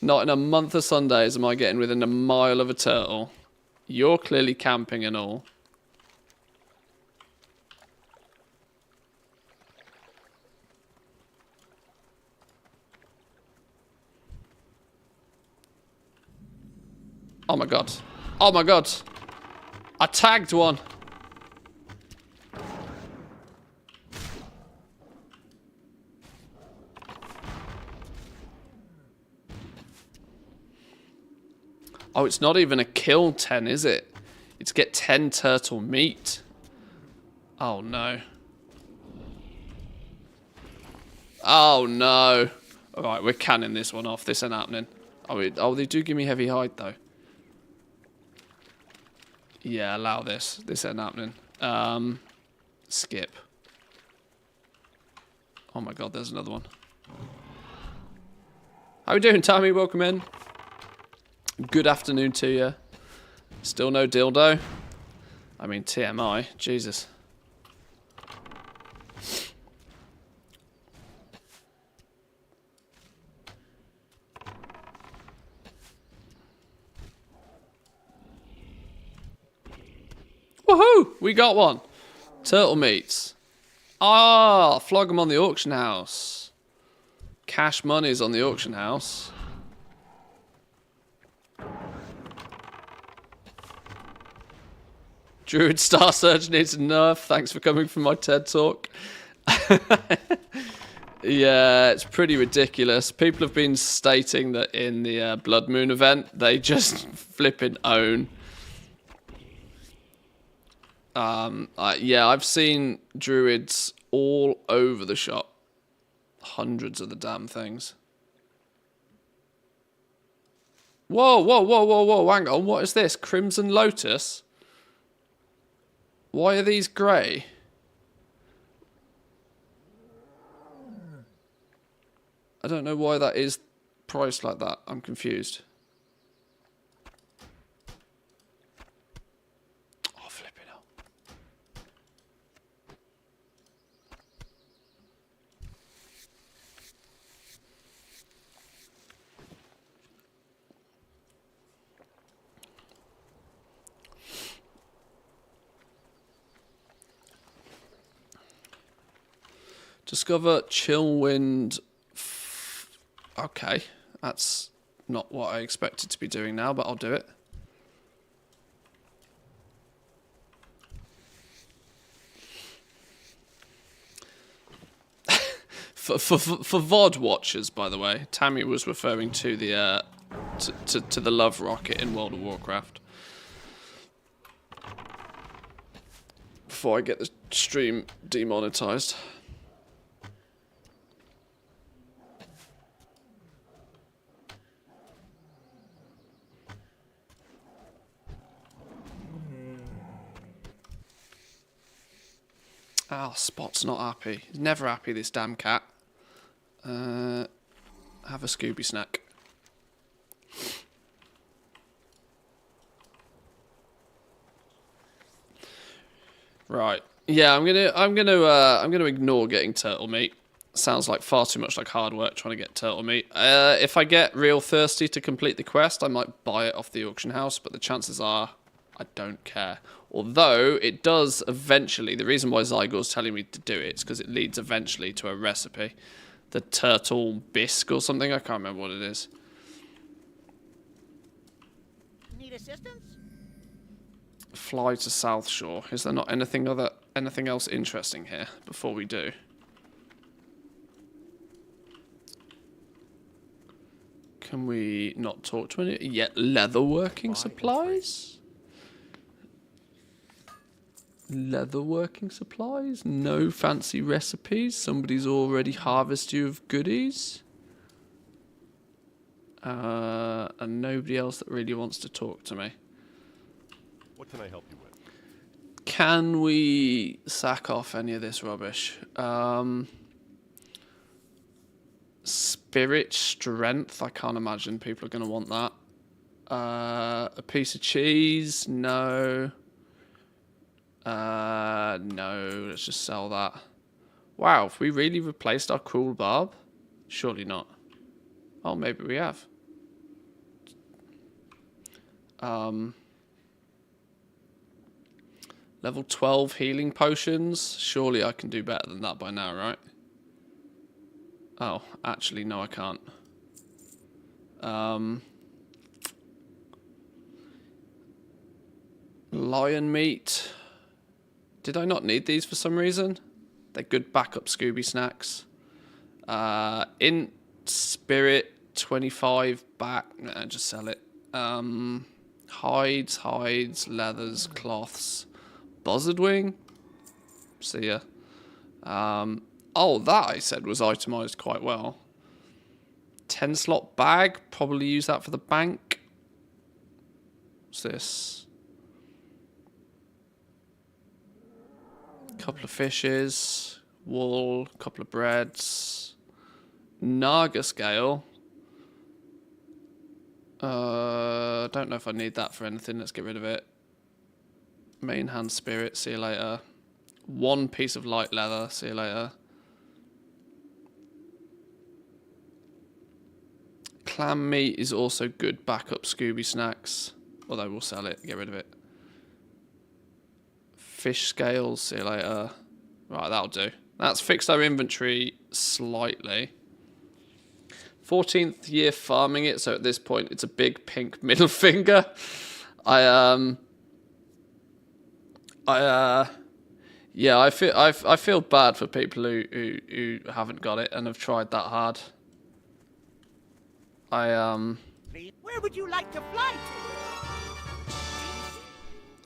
Not in a month of Sundays am I getting within a mile of a turtle. You're clearly camping and all. Oh my god. Oh my god. I tagged one. Oh, it's not even a kill 10, is it? It's get 10 turtle meat. Oh, no. Oh, no. Alright, we're canning this one off. This ain't happening. Oh, they do give me heavy hide, though. Yeah, allow this. This ain't happening. Skip. Oh, my God, there's another one. How we doing, Tommy? Welcome in. Good afternoon to you. Still no dildo? I mean, TMI. Jesus. Woohoo! We got one. Turtle meats. Ah, flog them on the auction house. Cash money's on the auction house. Druid Star Surge needs a nerf. Thanks for coming from my TED Talk. Yeah, it's pretty ridiculous. People have been stating that in the Blood Moon event, they just flipping own. Yeah, I've seen druids all over the shop. Hundreds of the damn things. Whoa, whoa, whoa, whoa, whoa, hang on. What is this? Crimson Lotus? Why are these grey? I don't know why that is priced like that. I'm confused. Oh, flipping hell. Discover Chillwind. Okay, that's not what I expected to be doing now, but I'll do it. For VOD watchers, by the way, Tammy was referring to the to the love rocket in World of Warcraft. Before I get the stream demonetized. Oh, Spot's not happy. He's never happy, this damn cat. Have a Scooby snack. Right. Yeah, I'm gonna ignore getting turtle meat. Sounds like far too much like hard work trying to get turtle meat. If I get real thirsty to complete the quest, I might buy it off the auction house, but the chances are I don't care. Although it does eventually, the reason why Zygor's telling me to do it is because it leads eventually to a recipe. The turtle bisque or something, I can't remember what it is. Need assistance? Fly to South Shore. Is there not anything else interesting here before we do? Can we not talk to any yet? Leatherworking supplies? Leatherworking supplies? No fancy recipes? Somebody's already harvested you of goodies? And nobody else that really wants to talk to me. What can I help you with? Can we sack off any of this rubbish? Spirit strength. I can't imagine people are going to want that. A piece of cheese. No. No. Let's just sell that. Wow. Have we really replaced our cruel barb? Surely not. Oh, maybe we have. Level 12 healing potions. Surely I can do better than that by now, right? Oh, actually, no, I can't. Lion meat. Did I not need these for some reason? They're good backup Scooby snacks. In spirit, 25 back. Nah, just sell it. Hides, leathers, cloths. Buzzard wing. See ya. Oh, that I said was itemized quite well. 10 slot bag. Probably use that for the bank. What's this? Couple of fishes. Wool. Couple of breads. Naga scale. Don't know if I need that for anything. Let's get rid of it. Main hand spirit. See you later. One piece of light leather. See you later. Clam meat is also good backup Scooby snacks. Although we'll sell it. Get rid of it. Fish scales. See you later. Right, that'll do. That's fixed our inventory slightly. 14th year farming it, so at this point it's a big pink middle finger. Yeah, I feel bad for people who haven't got it and have tried that hard. Where would you like to fly to?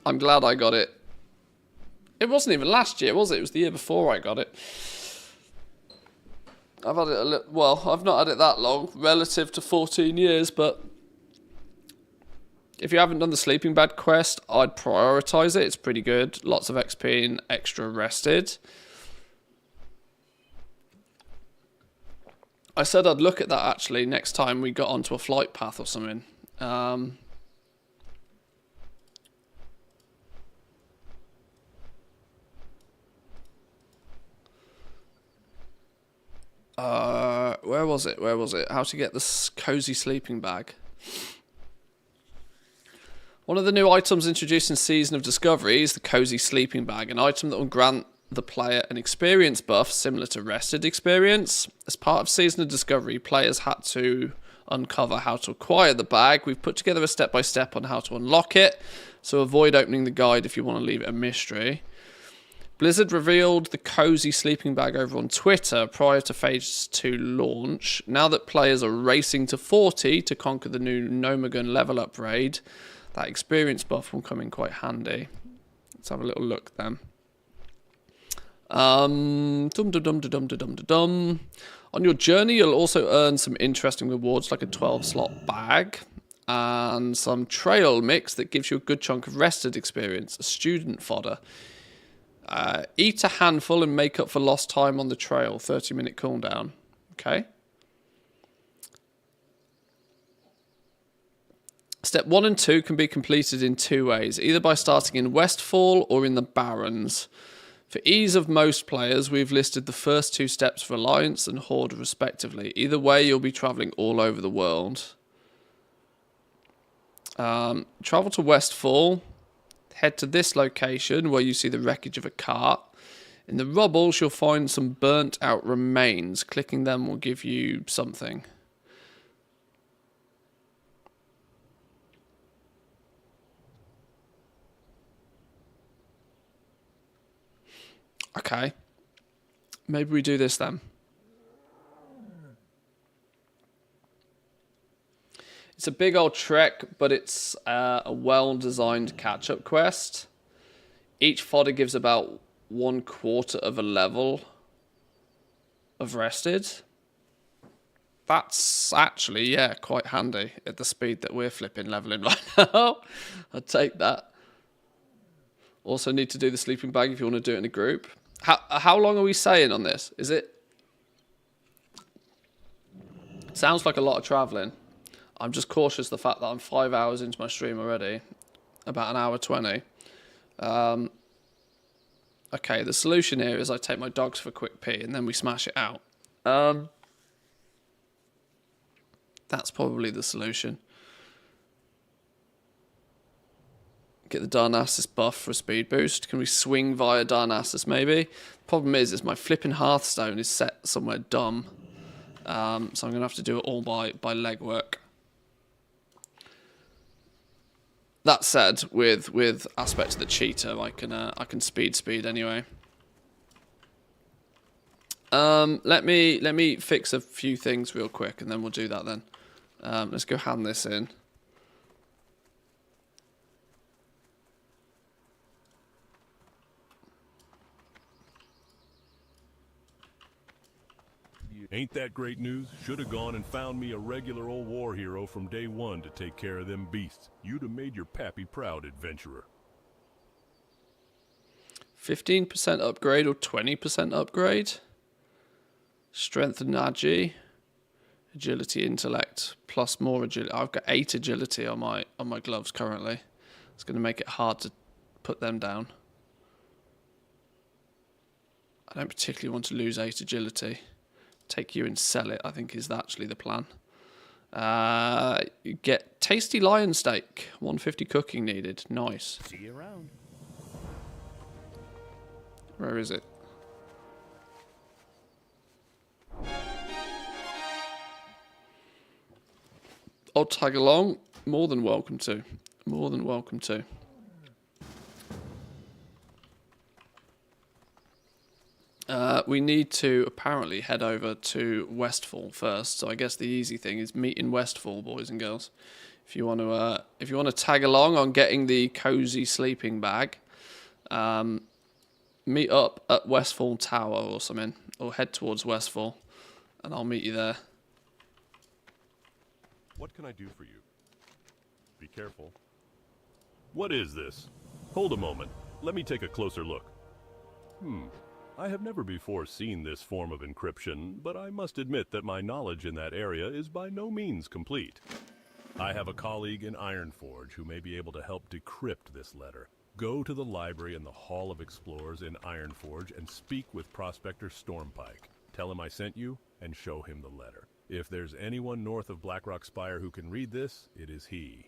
I'm glad I got it. It wasn't even last year, was it? It was the year before I got it. I've had it I've not had it that long, relative to 14 years, but if you haven't done the sleeping bag quest, I'd prioritize it. It's pretty good. Lots of XP and extra rested. I said I'd look at that actually next time we got onto a flight path or something. Where was it? How to get this cozy sleeping bag. One of the new items introduced in Season of Discovery is the cozy sleeping bag, an item that will grant the player an experience buff similar to rested experience. As part of Season of Discovery, players had to uncover how to acquire the bag. We've put together a step-by-step on how to unlock it, so avoid opening the guide if you want to leave it a mystery. Blizzard revealed the cozy sleeping bag over on Twitter prior to Phase 2 launch. Now that players are racing to 40 to conquer the new Nomagun level up raid, that experience buff will come in quite handy. Let's have a little look then. On your journey, you'll also earn some interesting rewards like a 12-slot bag and some trail mix that gives you a good chunk of rested experience, a student fodder. Eat a handful and make up for lost time on the trail. 30-minute cooldown. Okay. Step 1 and 2 can be completed in 2 ways, either by starting in Westfall or in the Barrens. For ease of most players, we've listed the first 2 steps for Alliance and Horde respectively. Either way, you'll be travelling all over the world. Travel to Westfall. Head to this location where you see the wreckage of a cart. In the rubbles, you'll find some burnt out remains. Clicking them will give you something. Okay. Maybe we do this then. It's a big old trek, but it's a well-designed catch-up quest. Each fodder gives about 1/4 of a level of rested. That's actually, yeah, quite handy at the speed that we're flipping leveling right now. I'd take that. Also need to do the sleeping bag if you want to do it in a group. How long are we saying on this? Is it... Sounds like a lot of travelling. I'm just cautious of the fact that I'm 5 hours into my stream already. About 1 hour 20. Okay, the solution here is I take my dogs for a quick pee and then we smash it out. That's probably the solution. Get the Darnassus buff for a speed boost. Can we swing via Darnassus maybe? Problem is my flipping Hearthstone is set somewhere dumb. So I'm going to have to do it all by legwork. That said, with Aspect of the Cheetah, I can speed anyway. Let me fix a few things real quick, and then we'll do that then. Let's go hand this in. Ain't that great news? Should have gone and found me a regular old war hero from day one to take care of them beasts. You'd have made your pappy proud, adventurer. 15% upgrade or 20% upgrade? Strength and agi. Agility, intellect, plus more agility. I've got 8 agility on my gloves currently. It's going to make it hard to put them down. I don't particularly want to lose 8 agility. Take you and sell it, I think is actually the plan. You get tasty lion steak. 150 cooking needed. Nice. See you around. Where is it? I'll tag along. More than welcome to. More than welcome to. We need to apparently head over to Westfall first. So I guess the easy thing is meet in Westfall, boys and girls. If you want to tag along on getting the cozy sleeping bag, meet up at Westfall Tower or something, or head towards Westfall, and I'll meet you there. What can I do for you? Be careful. What is this? Hold a moment. Let me take a closer look. I have never before seen this form of encryption, but I must admit that my knowledge in that area is by no means complete. I have a colleague in Ironforge who may be able to help decrypt this letter. Go to the library in the Hall of Explorers in Ironforge and speak with Prospector Stormpike. Tell him I sent you and show him the letter. If there's anyone north of Blackrock Spire who can read this, it is he.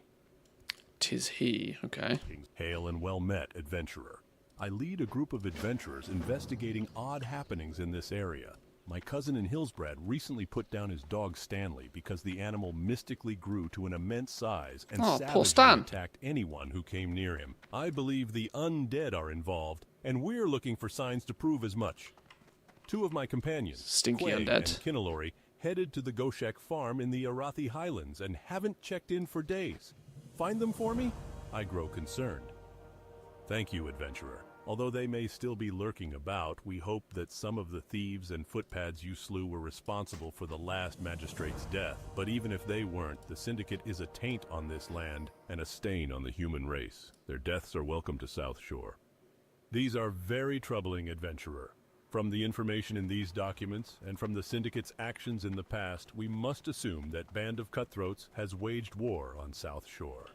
'Tis he, okay. Hail and well met, adventurer. I lead a group of adventurers investigating odd happenings in this area. My cousin in Hillsbrad recently put down his dog Stanley because the animal mystically grew to an immense size and savagely attacked anyone who came near him. I believe the undead are involved, and we're looking for signs to prove as much. 2 of my companions, Stinky Quay undead, and Kinalori, headed to the Goshek farm in the Arathi Highlands and haven't checked in for days. Find them for me? I grow concerned. Thank you, adventurer. Although they may still be lurking about, we hope that some of the thieves and footpads you slew were responsible for the last magistrate's death. But even if they weren't, the Syndicate is a taint on this land and a stain on the human race. Their deaths are welcome to South Shore. These are very troubling, adventurer. From the information in these documents, and from the Syndicate's actions in the past, we must assume that Band of Cutthroats has waged war on South Shore.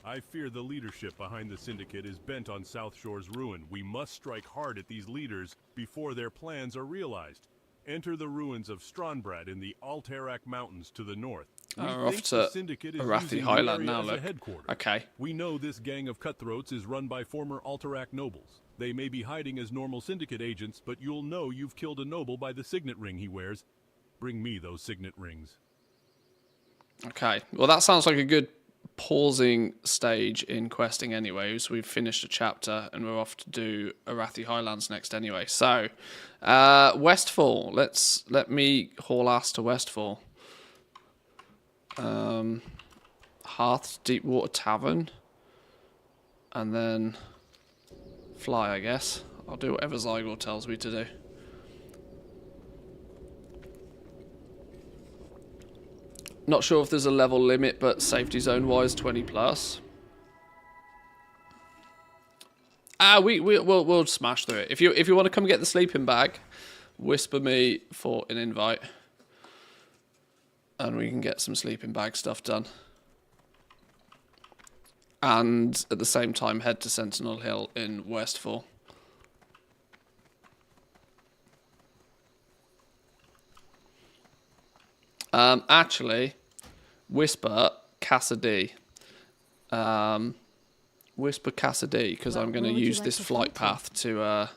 I fear the leadership behind the Syndicate is bent on South Shore's ruin. We must strike hard at these leaders before their plans are realized. Enter the ruins of Strandbrad in the Alterac Mountains to the north. We We're off think to the Syndicate is Arathi using the Highland area now, as a look. headquarters. Okay. We know this gang of cutthroats is run by former Alterac nobles. They may be hiding as normal Syndicate agents, but you'll know you've killed a noble by the signet ring he wears. Bring me those signet rings. Okay. Well, that sounds like a good pausing stage in questing anyway. So we've finished a chapter and we're off to do Arathi Highlands next anyway. So, Westfall. Let me haul ass to Westfall. Hearth's Deepwater Tavern. And then fly, I guess. I'll do whatever Zygor tells me to do. Not sure if there's a level limit, but safety zone wise, 20 plus. We'll smash through it. If you want to come get the sleeping bag, whisper me for an invite, and we can get some sleeping bag stuff done. And at the same time, head to Sentinel Hill in Westfall. Actually, whisper Cassidy. Whisper Cassidy, because I'm going to use this flight path to. I'm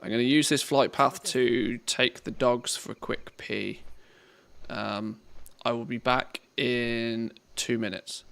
going to use this flight path to take the dogs for a quick pee. I will be back in 2 minutes.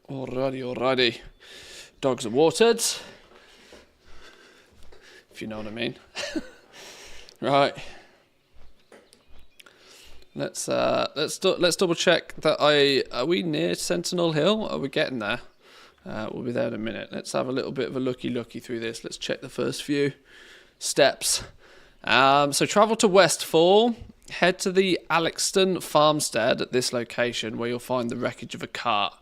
Alrighty. Dogs are watered. If you know what I mean. Right. Let's double check that are we near Sentinel Hill? Are we getting there? We'll be there in a minute. Let's have a little bit of a looky through this. Let's check the first few steps. So travel to Westfall. Head to the Alexton farmstead at this location where you'll find the wreckage of a cart.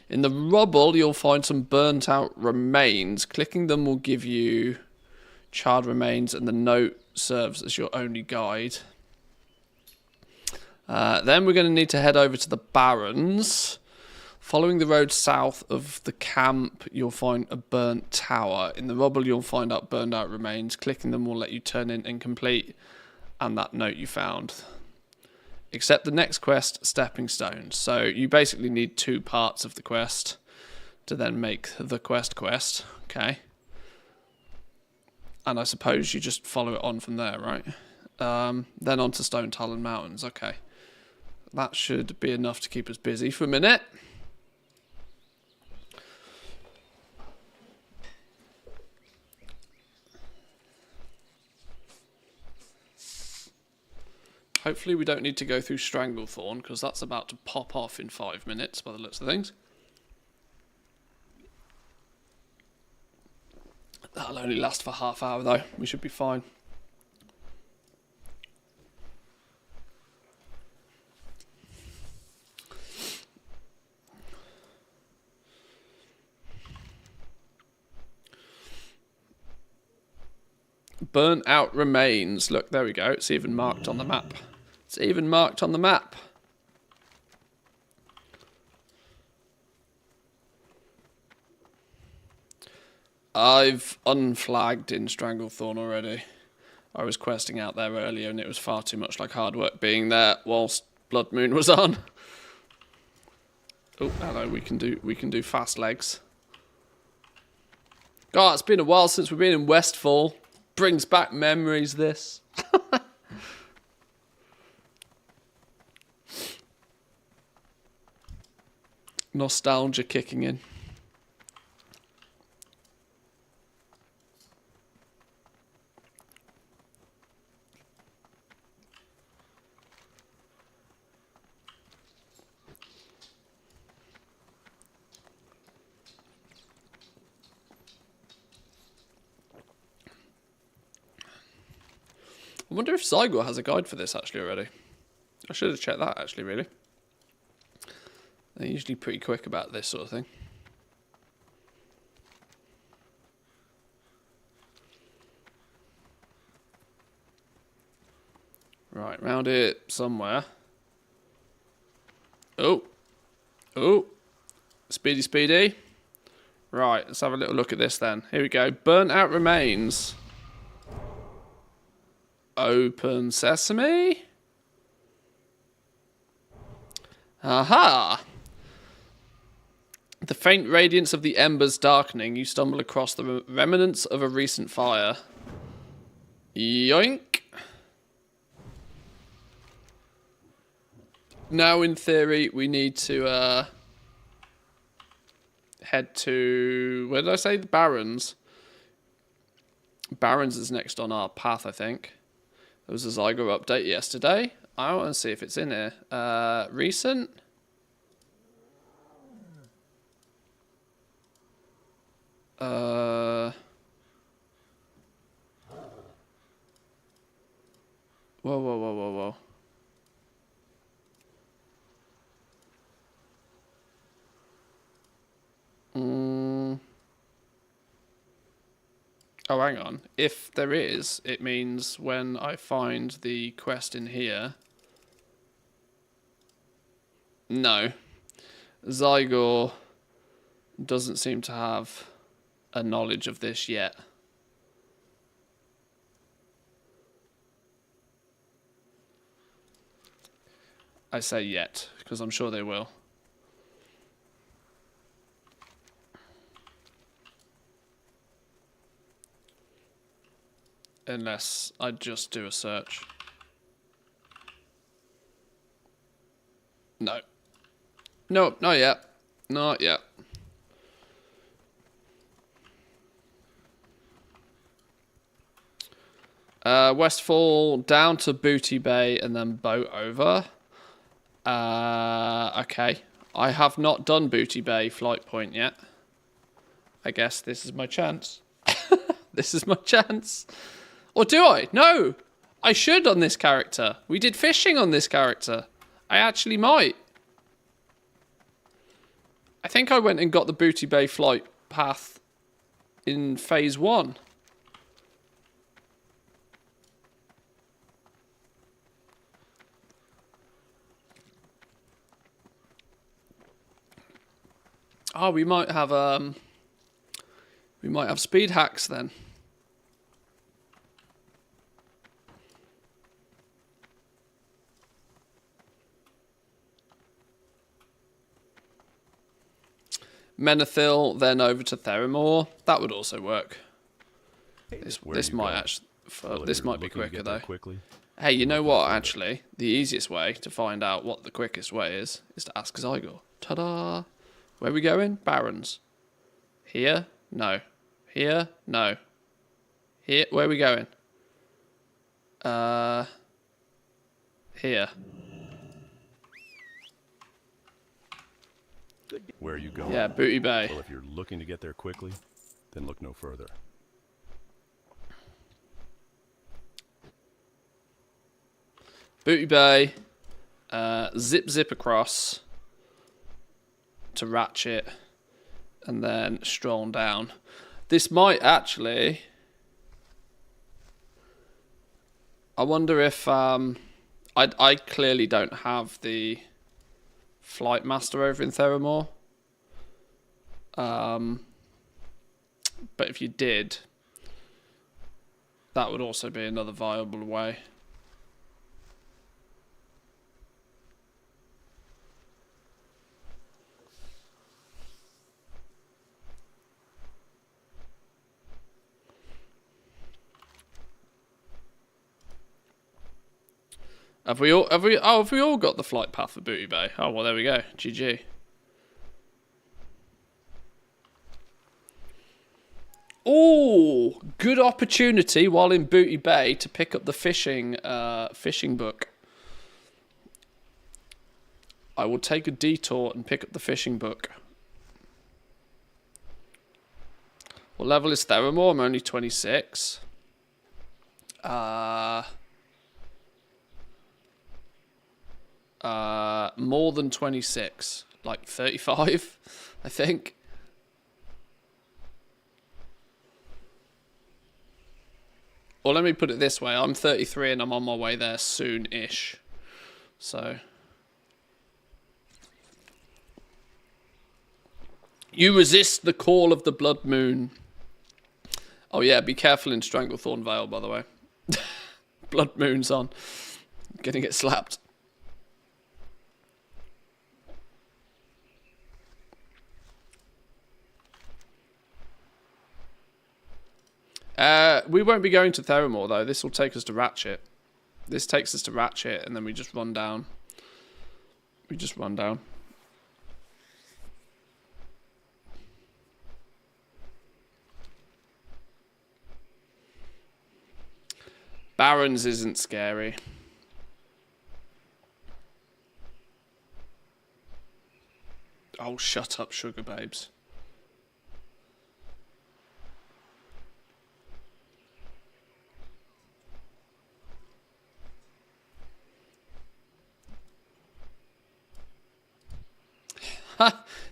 In the rubble, you'll find some burnt out remains. Clicking them will give you charred remains, and the note serves as your only guide. Then we're going to need to head over to the Barrens. Following the road south of the camp, you'll find a burnt tower. In the rubble, you'll find out burned out remains. Clicking them will let you turn in and complete and that note you found. Accept the next quest, Stepping Stones. So you basically need 2 parts of the quest to then make the quest. Okay. And I suppose you just follow it on from there, right? Then on to Stone Talon Mountains. Okay. That should be enough to keep us busy for a minute. Hopefully we don't need to go through Stranglethorn, because that's about to pop off in 5 minutes by the looks of things. That'll only last for half hour though. We should be fine. Burnt out remains. Look, there we go. It's even marked on the map. It's even marked on the map. I've unflagged in Stranglethorn already. I was questing out there earlier and it was far too much like hard work being there whilst Blood Moon was on. Oh, hello, we can do fast legs. God, it's been a while since we've been in Westfall. Brings back memories, this. Nostalgia kicking in. I wonder if Zygor has a guide for this actually already. I should have checked that actually, really. They're usually pretty quick about this sort of thing. Right, round it somewhere. Oh. Speedy. Right, let's have a little look at this then. Here we go. Burnt out remains. Open sesame. Aha! The faint radiance of the embers darkening, you stumble across the remnants of a recent fire. Yoink! Now, in theory, we need to head to... Where did I say? The Barrens. Barrens is next on our path, I think. There was a Zygor update yesterday. I want to see if it's in here. Recent? Whoa. Oh, hang on. If there is, it means when I find the quest in here... No. Zygor doesn't seem to have a knowledge of this yet. I say yet, because I'm sure they will. Unless I just do a search. No. No, not yet. Not yet. Westfall down to Booty Bay and then boat over. Okay. I have not done Booty Bay flight point yet. I guess this is my chance. This is my chance. Or do I? No! I should on this character. We did fishing on this character. I actually might. I think I went and got the Booty Bay flight path in phase 1. Oh, we might have speed hacks then. Menethil, then over to Theramore. That would also work. This might actually, this might be quicker though. Quickly. Hey, you know what? Actually, the easiest way to find out what the quickest way is to ask Zygar. Ta-da! Where are we going? Barrens. Here? No. Here? No. Here? Where are we going? Here. Where are you going? Yeah, Booty Bay. Well, if you're looking to get there quickly, then look no further. Booty Bay. Zip across to Ratchet. And then stroll down. This might actually... I wonder if... I clearly don't have the Flight Master over in Theramore. But if you did, that would also be another viable way. Have we all got the flight path for Booty Bay? Oh well, there we go. GG. Oh, good opportunity while in Booty Bay to pick up the fishing book. I will take a detour and pick up the fishing book. What level is Theramore? I'm only 26. More than 26. Like 35, I think. Or let me put it this way. I'm 33 and I'm on my way there soon-ish. So... You resist the call of the blood moon. Oh yeah, be careful in Stranglethorn Vale, by the way. Blood moon's on. Getting it slapped. We won't be going to Theramore though. This will take us to Ratchet. This takes us to Ratchet, and then we just run down. We just run down. Barrens isn't scary. Oh, shut up, sugar babes.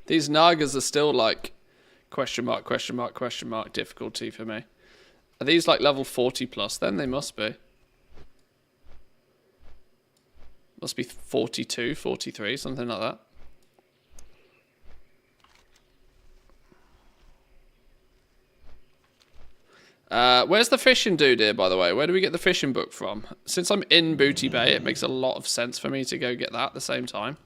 These Nagas are still like question mark difficulty for me. Are these like level 40 plus? Then they must be. Must be 42, 43, something like that. Where's the fishing dude here, by the way? Where do we get the fishing book from? Since I'm in Booty Bay, it makes a lot of sense for me to go get that at the same time.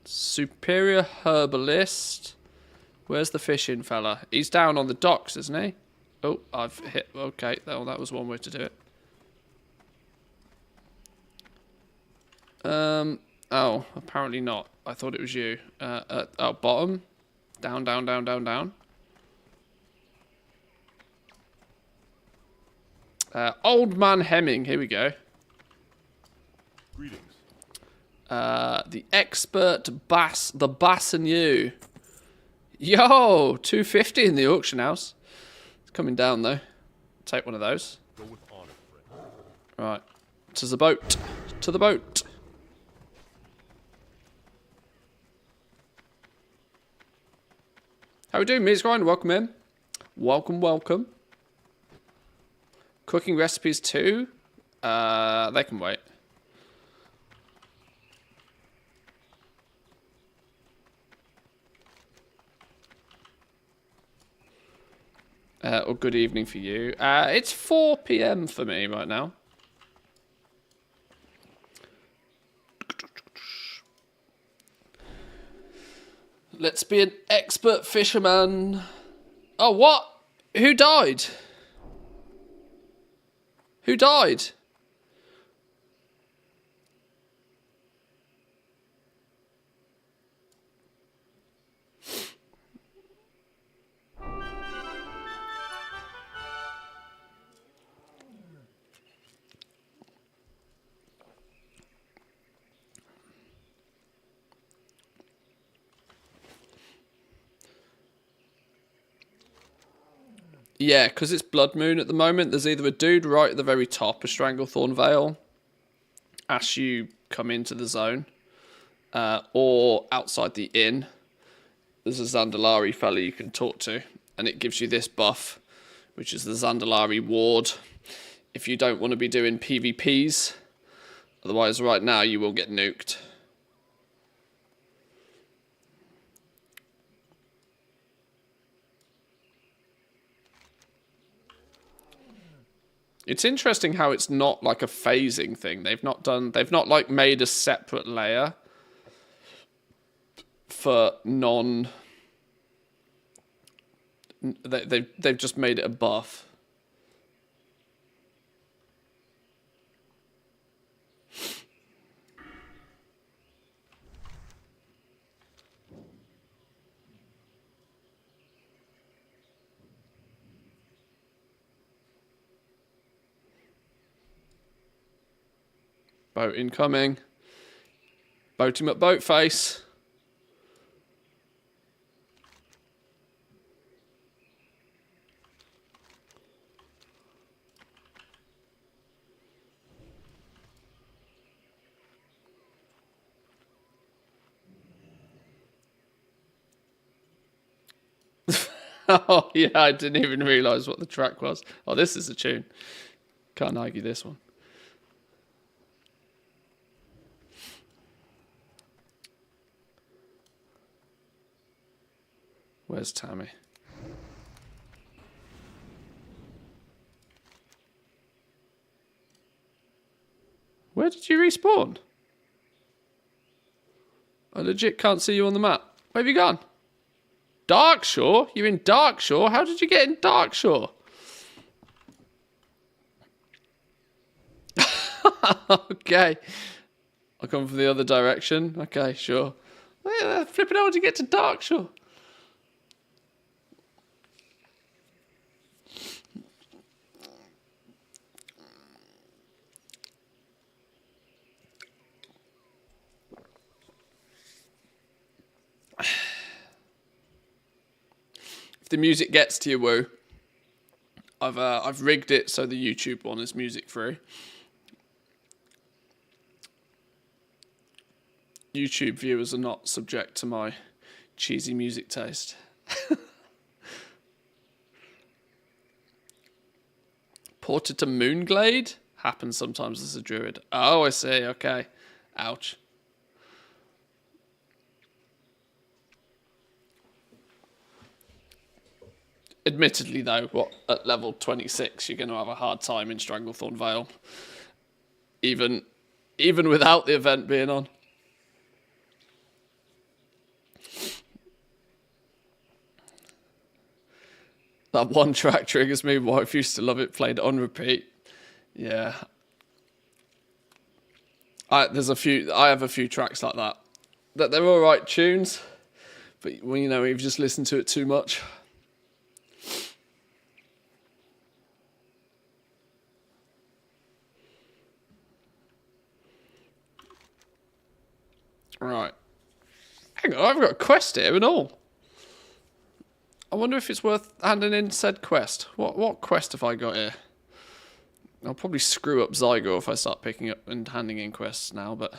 Superior Herbalist. Where's the fishing fella? He's down on the docks, isn't he? Oh, I've hit... Okay, well, that was one way to do it. Oh, apparently not. I thought it was you. Oh, bottom. Down. Old Man Hemming. Here we go. Greetings. The expert bass, the bass and you. Yo, 250 in the auction house. It's coming down though. Take one of those. Go with honor, friend. Right, to the boat. To the boat. How we doing, Ms. Grind? Welcome in. Welcome, welcome. Cooking recipes too. They can wait. Or good evening for you. It's 4 PM for me right now. Let's be an expert fisherman. Oh, what? Who died? Who died? Yeah, because it's Blood Moon at the moment, there's either a dude right at the very top of Stranglethorn Vale, as you come into the zone, or outside the inn, there's a Zandalari fella you can talk to, and it gives you this buff, which is the Zandalari Ward, if you don't want to be doing PvPs. Otherwise, right now, you will get nuked. It's interesting how it's not like a phasing thing. They've not like made a separate layer for non. They've just made it a buff. Boat incoming. Boat him at boat face. Oh, yeah, I didn't even realise what the track was. Oh, this is a tune. Can't argue this one. Where's Tammy? Where did you respawn? I legit can't see you on the map. Where have you gone? Darkshore? You're in Darkshore? How did you get in Darkshore? Okay. I'll come from the other direction. Okay, sure. Flipping out to get to Darkshore. If the music gets to you, woo. I've rigged it so the YouTube one is music free. YouTube viewers are not subject to my cheesy music taste. Ported to Moonglade? Happens sometimes as a druid. Oh, I see. Okay. Ouch. Admittedly, though, at level 26, you're going to have a hard time in Stranglethorn Vale. Even without the event being on. That one track triggers me. Wife used to love it. Played on repeat. Yeah. I have a few tracks like that. That they're all right tunes, but when you've just listened to it too much. Right. Hang on, I've got a quest here and all. I wonder if it's worth handing in said quest. What quest have I got here? I'll probably screw up Zygo if I start picking up and handing in quests now, but...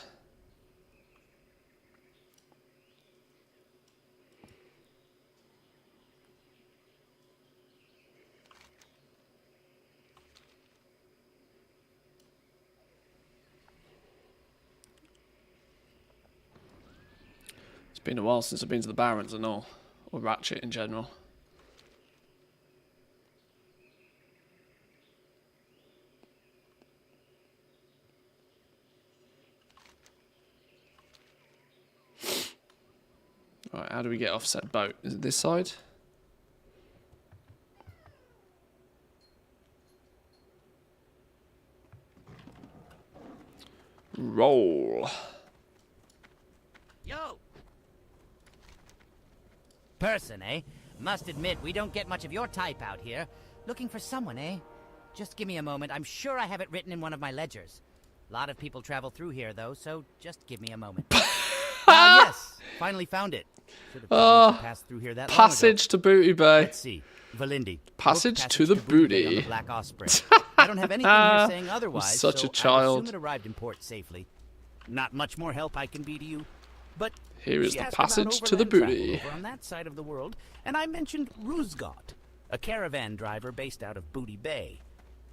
It's been a while since I've been to the Barrens and all. Or Ratchet in general. Right, how do we get offset boat? Is it this side? Roll. Yo! Person, eh? Must admit, we don't get much of your type out here. Looking for someone, eh? Just give me a moment. I'm sure I have it written in one of my ledgers. A lot of people travel through here, though, so just give me a moment. Yes, finally found it. Should have passed through here that long ago. Passage to Booty Bay. Let's see. Valindi. Passage to the Booty Bay on booty. the Black Osprey. I don't have anything here saying otherwise, Such so a child. I assume it arrived in port safely. Not much more help I can be to you, but Here is she the asked about passage to the overland travel booty. over on that side of the world, and I mentioned Ruzgot, a caravan driver based out of Booty Bay.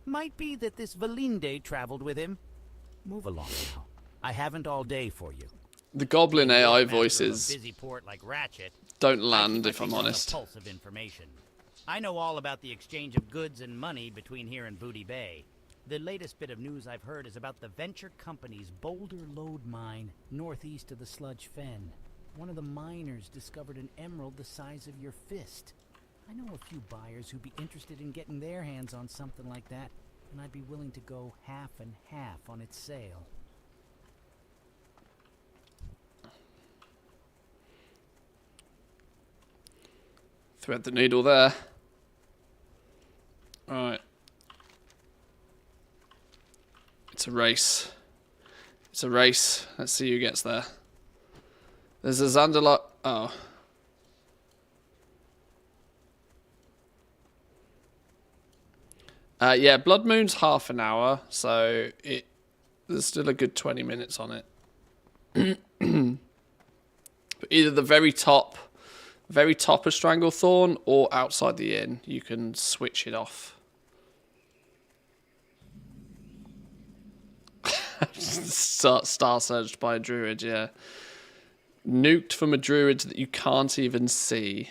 Might be that this Valinde traveled with him. Move along now. I haven't all day for you. The goblin AI Master of a voices busy port like Ratchet, don't I land, keep my if I'm finger on the honest. pulse of information. I know all about the exchange of goods and money between here and Booty Bay. The latest bit of news I've heard is about the Venture Company's Boulder Lode Mine, northeast of the Sludge Fen. One of the miners discovered an emerald the size of your fist. I know a few buyers who'd be interested in getting their hands on something like that, and I'd be willing to go half and half on its sale. Thread the needle there. Alright. It's a race. It's a race. Let's see who gets there. There's a Xandalot. Oh. Yeah, Blood Moon's half an hour, so there's still a good 20 minutes on it. But either the very top of Stranglethorn or outside the inn, you can switch it off. Star surged by a druid, yeah. Nuked from a druid that you can't even see.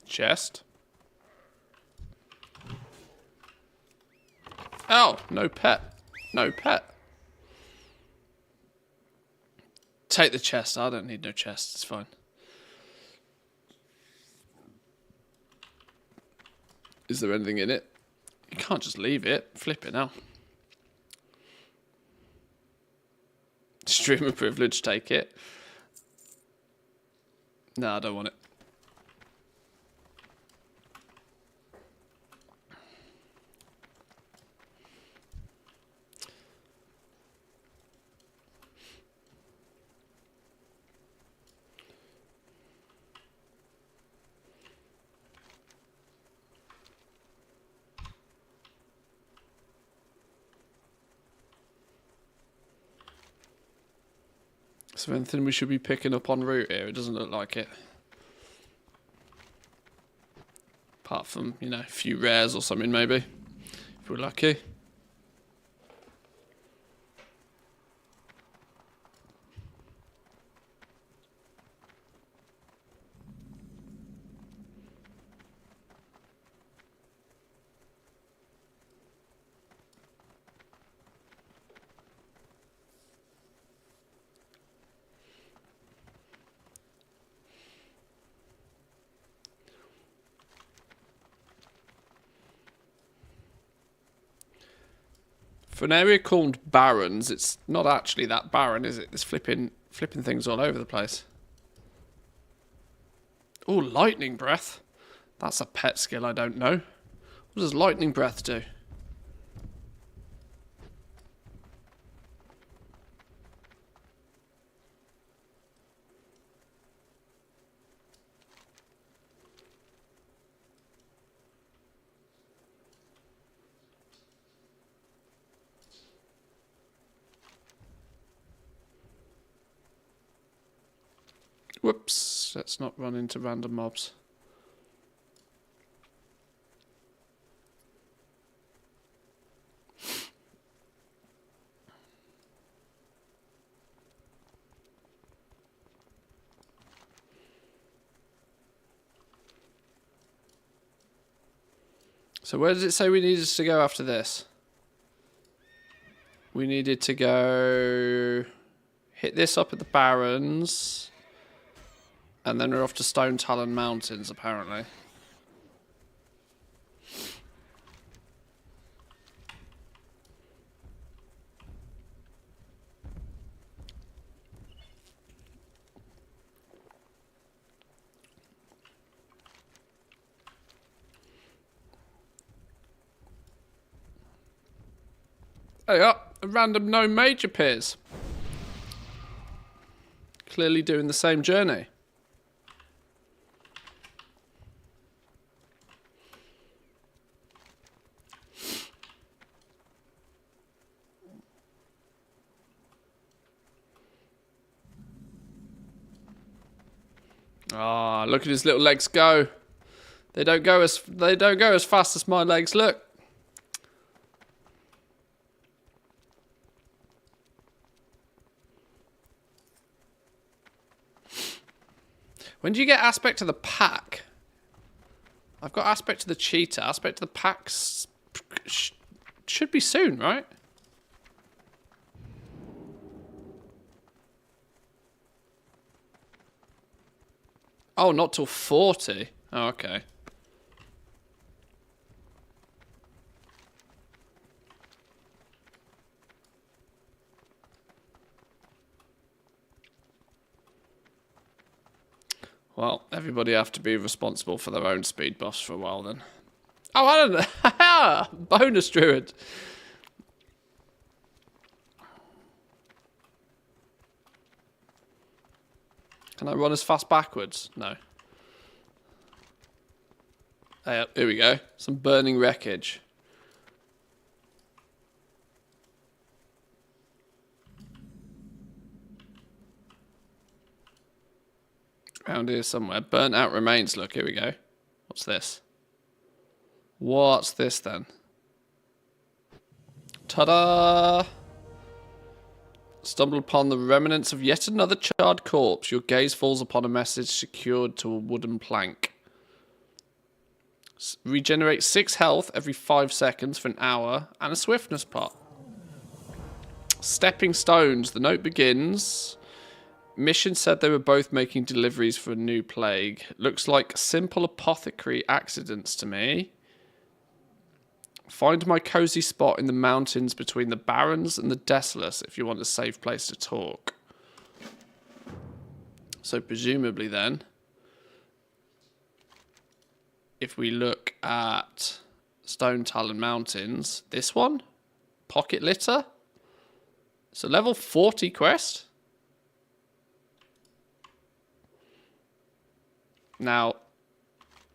Chest. Oh, no pet. No pet. Take the chest. I don't need no chest. It's fine. Is there anything in it? You can't just leave it. Flip it now. Streamer privilege. Take it. No, I don't want it. Is there anything we should be picking up en route here? It doesn't look like it. Apart from, you know, a few rares or something maybe. If we're lucky. For an area called Barrens, it's not actually that barren, is it? It's flipping things all over the place. Oh, lightning breath. That's a pet skill I don't know. What does lightning breath do? Whoops, let's not run into random mobs. So where does it say we needed to go after this? We needed to go hit this up at the Barrens. And then we're off to Stone Talon Mountains, apparently. Oh yeah, a random gnome mage appears. Clearly doing the same journey. Ah, look at his little legs go. They don't go as fast as my legs. Look. When do you get aspect to the pack? I've got aspect to the cheetah. Aspect to the packs should be soon, right? Oh, not till 40. Oh, okay. Well, everybody have to be responsible for their own speed buffs for a while then. Oh, I don't know. Bonus druid. Can I run as fast backwards? No. Hey, here we go. Some burning wreckage. Around here somewhere. Burnt out remains. Look, here we go. What's this? What's this then? Ta-da! Stumble upon the remnants of yet another charred corpse. Your gaze falls upon a message secured to a wooden plank. Regenerate 6 health every 5 seconds for an hour, and a swiftness pot. Stepping stones. The note begins. Mission said they were both making deliveries for a new plague. Looks like simple apothecary accidents to me. Find my cozy spot in the mountains between the Barrens and the Desolate if you want a safe place to talk. So presumably then, if we look at Stone Talon Mountains, this one, Pocket Litter. So level 40 quest. Now,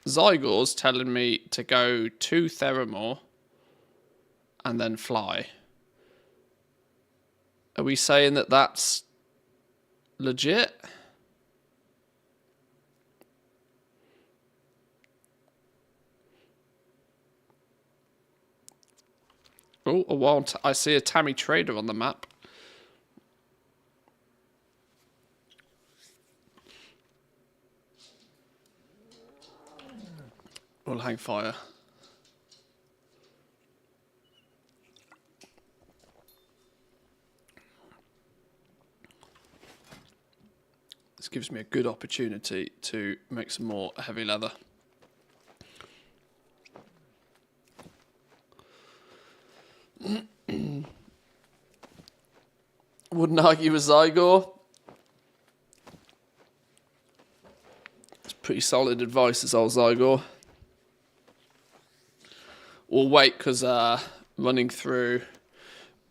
Zygor's telling me to go to Theramore and then fly. Are we saying that that's legit? Oh, a wild... I see a Tammy Trader on the map. We'll hang fire. This gives me a good opportunity to make some more heavy leather. Wouldn't argue with Zygor. It's pretty solid advice, as old Zygor. We'll wait, because running through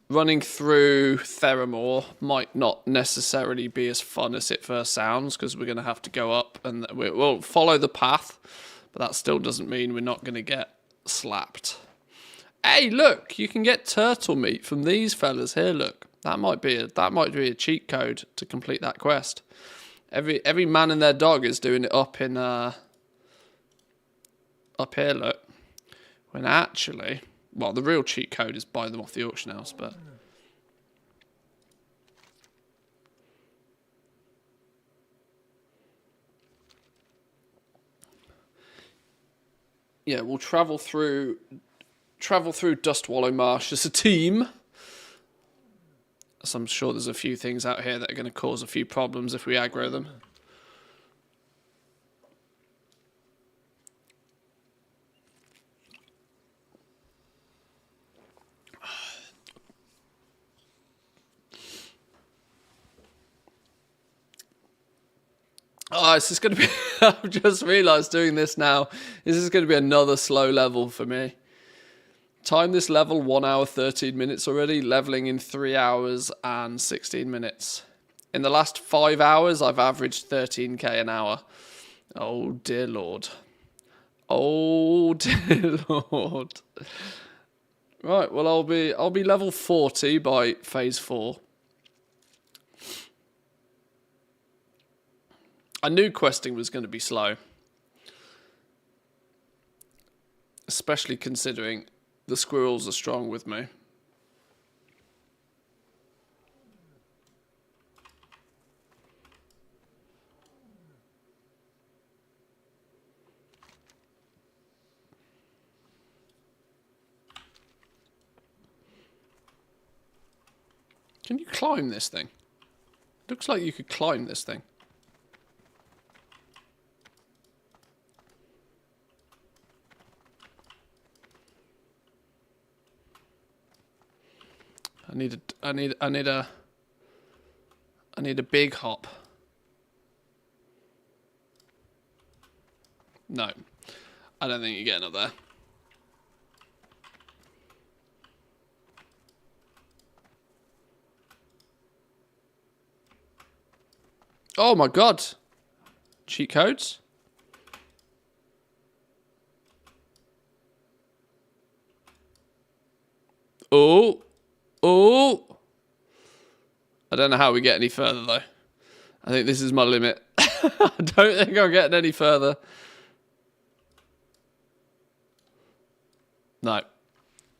Theramore might not necessarily be as fun as it first sounds, because we're going to have to go up and we'll follow the path, but that still doesn't mean we're not going to get slapped. Hey, look, you can get turtle meat from these fellas here. Look, that might be a cheat code to complete that quest. Every man and their dog is doing it up in up here. Look, when actually, well, the real cheat code is buy them off the auction house, but. Yeah, we'll travel through Dustwallow Marsh as a team. So I'm sure there's a few things out here that are going to cause a few problems if we aggro them. Oh, this is going to be... I've just realised doing this now. This is going to be another slow level for me. Time this level 1 hour 13 minutes already. Leveling in 3 hours and 16 minutes. In the last 5 hours, I've averaged 13k an hour. Oh dear Lord. Oh dear Lord. Right, well I'll be level 40 by phase 4. I knew questing was going to be slow. Especially considering the squirrels are strong with me. Can you climb this thing? Looks like you could climb this thing. I need a big hop. No. I don't think you're getting up there. Oh my god. Cheat codes? Oh. Oh. I don't know how we get any further though. I think this is my limit. I don't think I'm getting any further. No.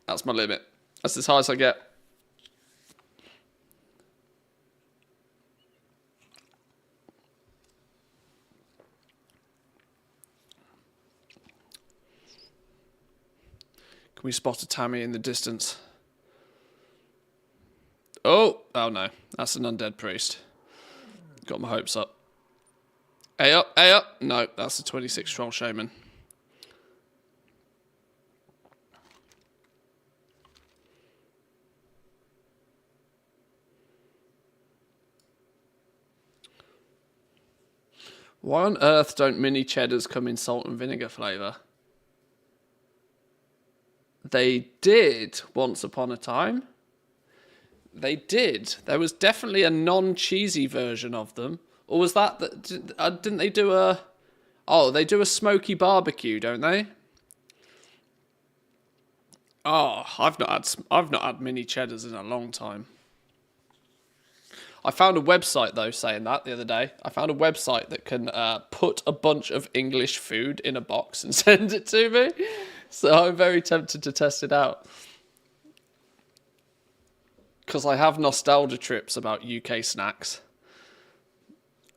That's my limit. That's as high as I get. Can we spot a Tammy in the distance? Oh no. That's an undead priest. Got my hopes up. A up, A up. No, that's a 26 troll shaman. Why on earth don't mini cheddars come in salt and vinegar flavour? They did once upon a time. They did. There was definitely a non-cheesy version of them. Or was that... didn't they do a... Oh, they do a smoky barbecue, don't they? Oh, I've not had mini cheddars in a long time. I found a website, though, saying that the other day. I found a website that can put a bunch of English food in a box and send it to me. So I'm very tempted to test it out. Because I have nostalgia trips about UK snacks.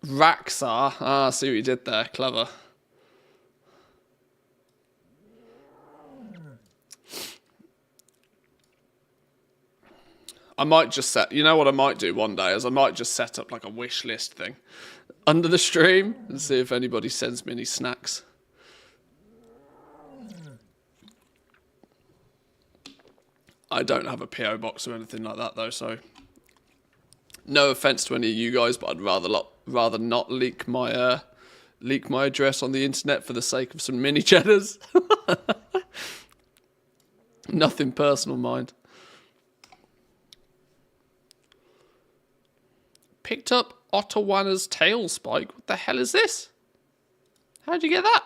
Raxar. Ah, see what you did there. Clever. I might just set... You know what I might do one day? Is I might just set up like a wish list thing under the stream and see if anybody sends me any snacks. I don't have a PO box or anything like that though, so No offense to any of you guys, but I'd rather not leak my address on the internet for the sake of some mini cheddars. Nothing personal, mind. Picked up Ottawanna's tail spike. What the hell is this? How'd you get that?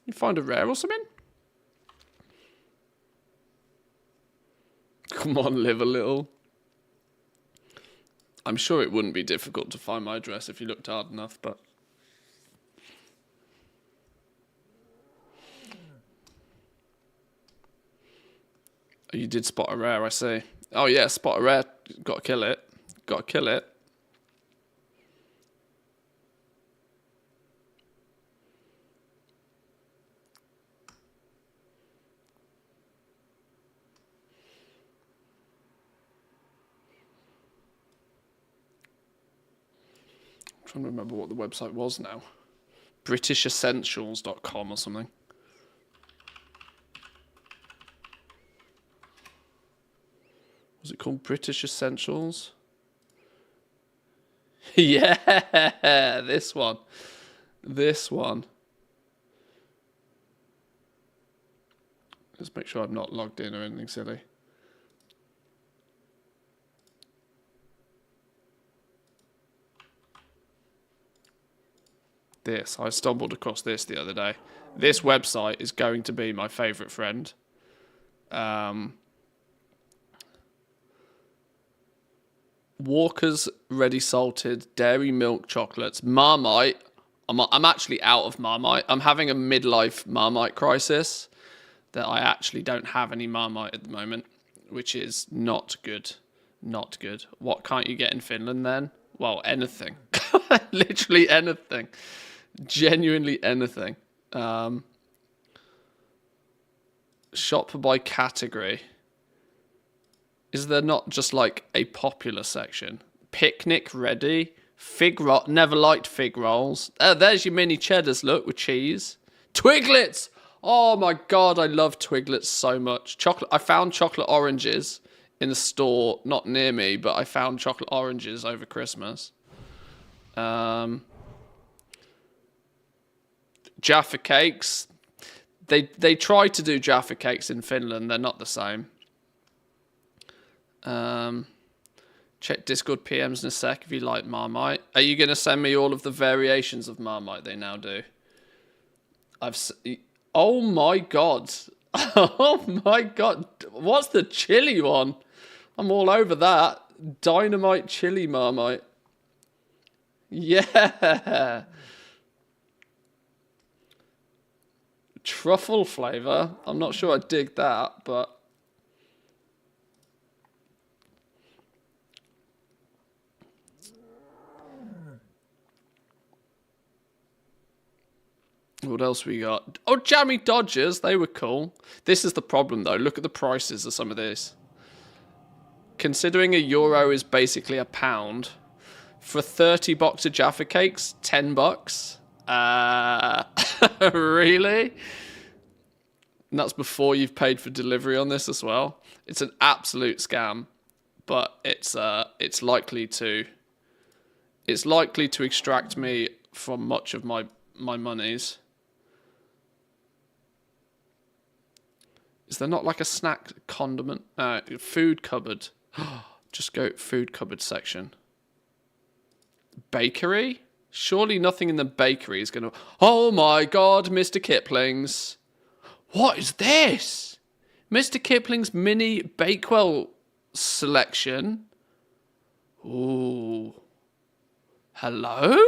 You find a rare or something? Come on, live a little. I'm sure it wouldn't be difficult to find my address if you looked hard enough, but... Oh, you did spot a rare, I see. Oh yeah, spot a rare. Got to kill it. Got to kill it. I'm trying to remember what the website was now. BritishEssentials.com or something. Was it called British Essentials? Yeah, this one. This one. Just make sure I'm not logged in or anything silly. This. I stumbled across this the other day. This website is going to be my favourite friend. Walker's Ready Salted Dairy Milk Chocolates. Marmite. I'm actually out of Marmite. I'm having a midlife Marmite crisis that I actually don't have any Marmite at the moment, which is not good. Not good. What can't you get in Finland then? Well, anything. Literally anything. Genuinely anything. Shop by category. Is there not just like a popular section? Picnic ready. Fig roll. Never liked fig rolls. There's your mini cheddars, look, with cheese. Twiglets! Oh my god, I love Twiglets so much. Chocolate. I found chocolate oranges in a store not near me, but I found chocolate oranges over Christmas. Jaffa cakes. They try to do Jaffa cakes in Finland. They're not the same. Check Discord PMs in a sec if you like Marmite. Are you going to send me all of the variations of Marmite they now do? Oh my god. Oh my god. What's the chili one? I'm all over that. Dynamite chili Marmite. Yeah. Truffle flavour. I'm not sure I dig that, but... What else we got? Oh, Jammy Dodgers. They were cool. This is the problem, though. Look at the prices of some of this. Considering €1 is basically £1, for 30 box of Jaffa cakes, $10. Really? And that's before you've paid for delivery on this as well. It's an absolute scam, but it's likely to extract me from much of my monies. Is there not like a snack condiment? Food cupboard. Just go food cupboard section. Bakery? Surely nothing in the bakery is going to... Oh my god, Mr. Kipling's. What is this? Mr. Kipling's mini Bakewell selection. Ooh. Hello?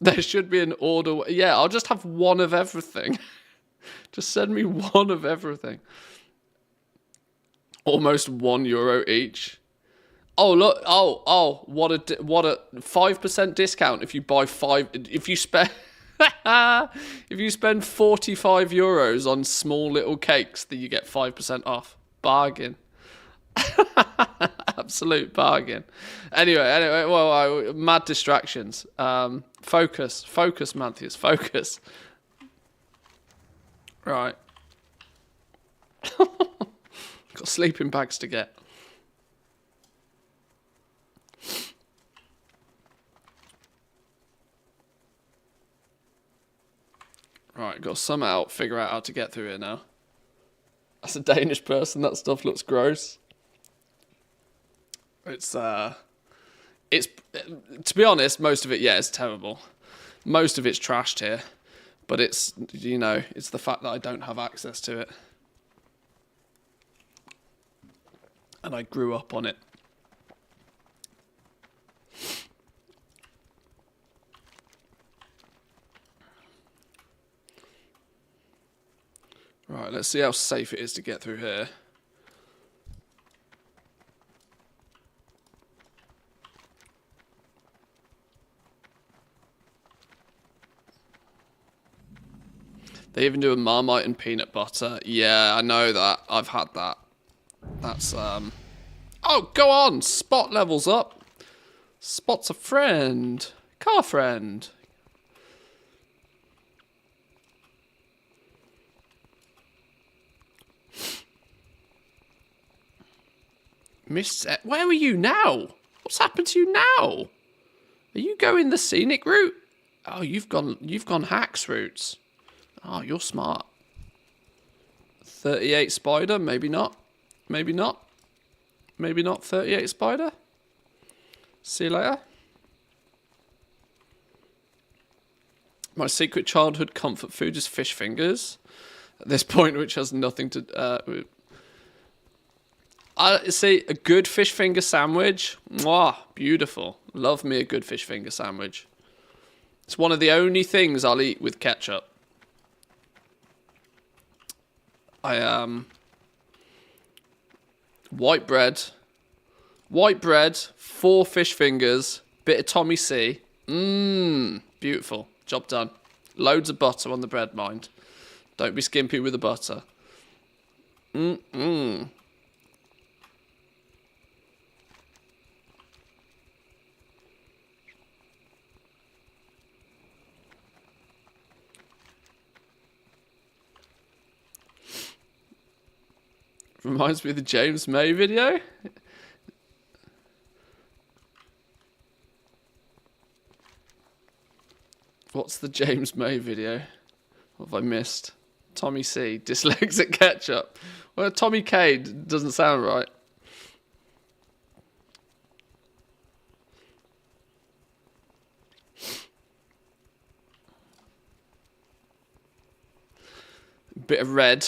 There should be an order. Yeah, I'll just have one of everything. Just send me one of everything. Almost €1 each. Oh look! Oh! What a 5% discount if you buy 5. If you spend if you spend €45 on small little cakes, then you get 5% off. Bargain. Absolute bargain. Anyway. Well, mad distractions. Focus, Matthews. Focus. Right. Got sleeping bags to get. Right, got to somehow figure out how to get through here now. As a Danish person, that stuff looks gross. It's to be honest, most of it, yeah, it's terrible. Most of it's trashed here, but it's, you know, it's the fact that I don't have access to it. And I grew up on it. Right, let's see how safe it is to get through here. They even do a Marmite and peanut butter. Yeah, I know that. I've had that. That's, Oh, go on! Spot levels up. Spot's a friend. Car friend. Where are you now? What's happened to you now? Are you going the scenic route? Oh, you've gone hacks routes. Oh, you're smart. 38 spider, maybe not. Maybe not. Maybe not 38 spider. See you later. My secret childhood comfort food is fish fingers. At this point, which has nothing to I see a good fish finger sandwich. Mwah, beautiful. Love me a good fish finger sandwich. It's one of the only things I'll eat with ketchup. White bread, 4 fish fingers, bit of Tommy C. Beautiful. Job done. Loads of butter on the bread, mind. Don't be skimpy with the butter. Reminds me of the James May video. What's the James May video? What have I missed? Tommy C. Dyslexic ketchup. Well, Tommy K doesn't sound right. Bit of red.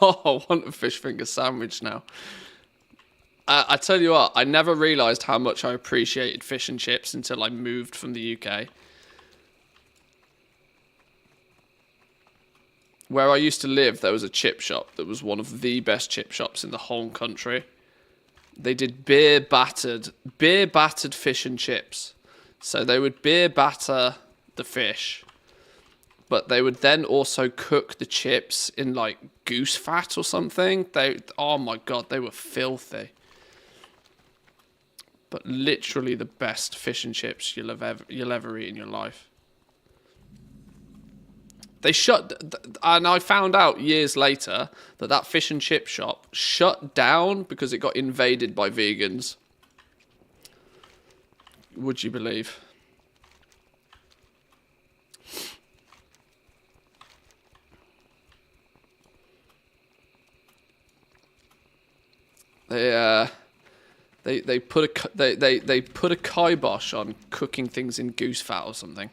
Oh, I want a fish finger sandwich now. I tell you what, I never realised how much I appreciated fish and chips until I moved from the UK. Where I used to live, there was a chip shop that was one of the best chip shops in the whole country. They did beer battered fish and chips. So they would beer batter the fish, but they would then also cook the chips in like goose fat or something. Oh my god, they were filthy. But literally the best fish and chips you'll ever eat in your life. They and I found out years later that fish and chip shop shut down because it got invaded by vegans. Would you believe? They put a kibosh on cooking things in goose fat or something.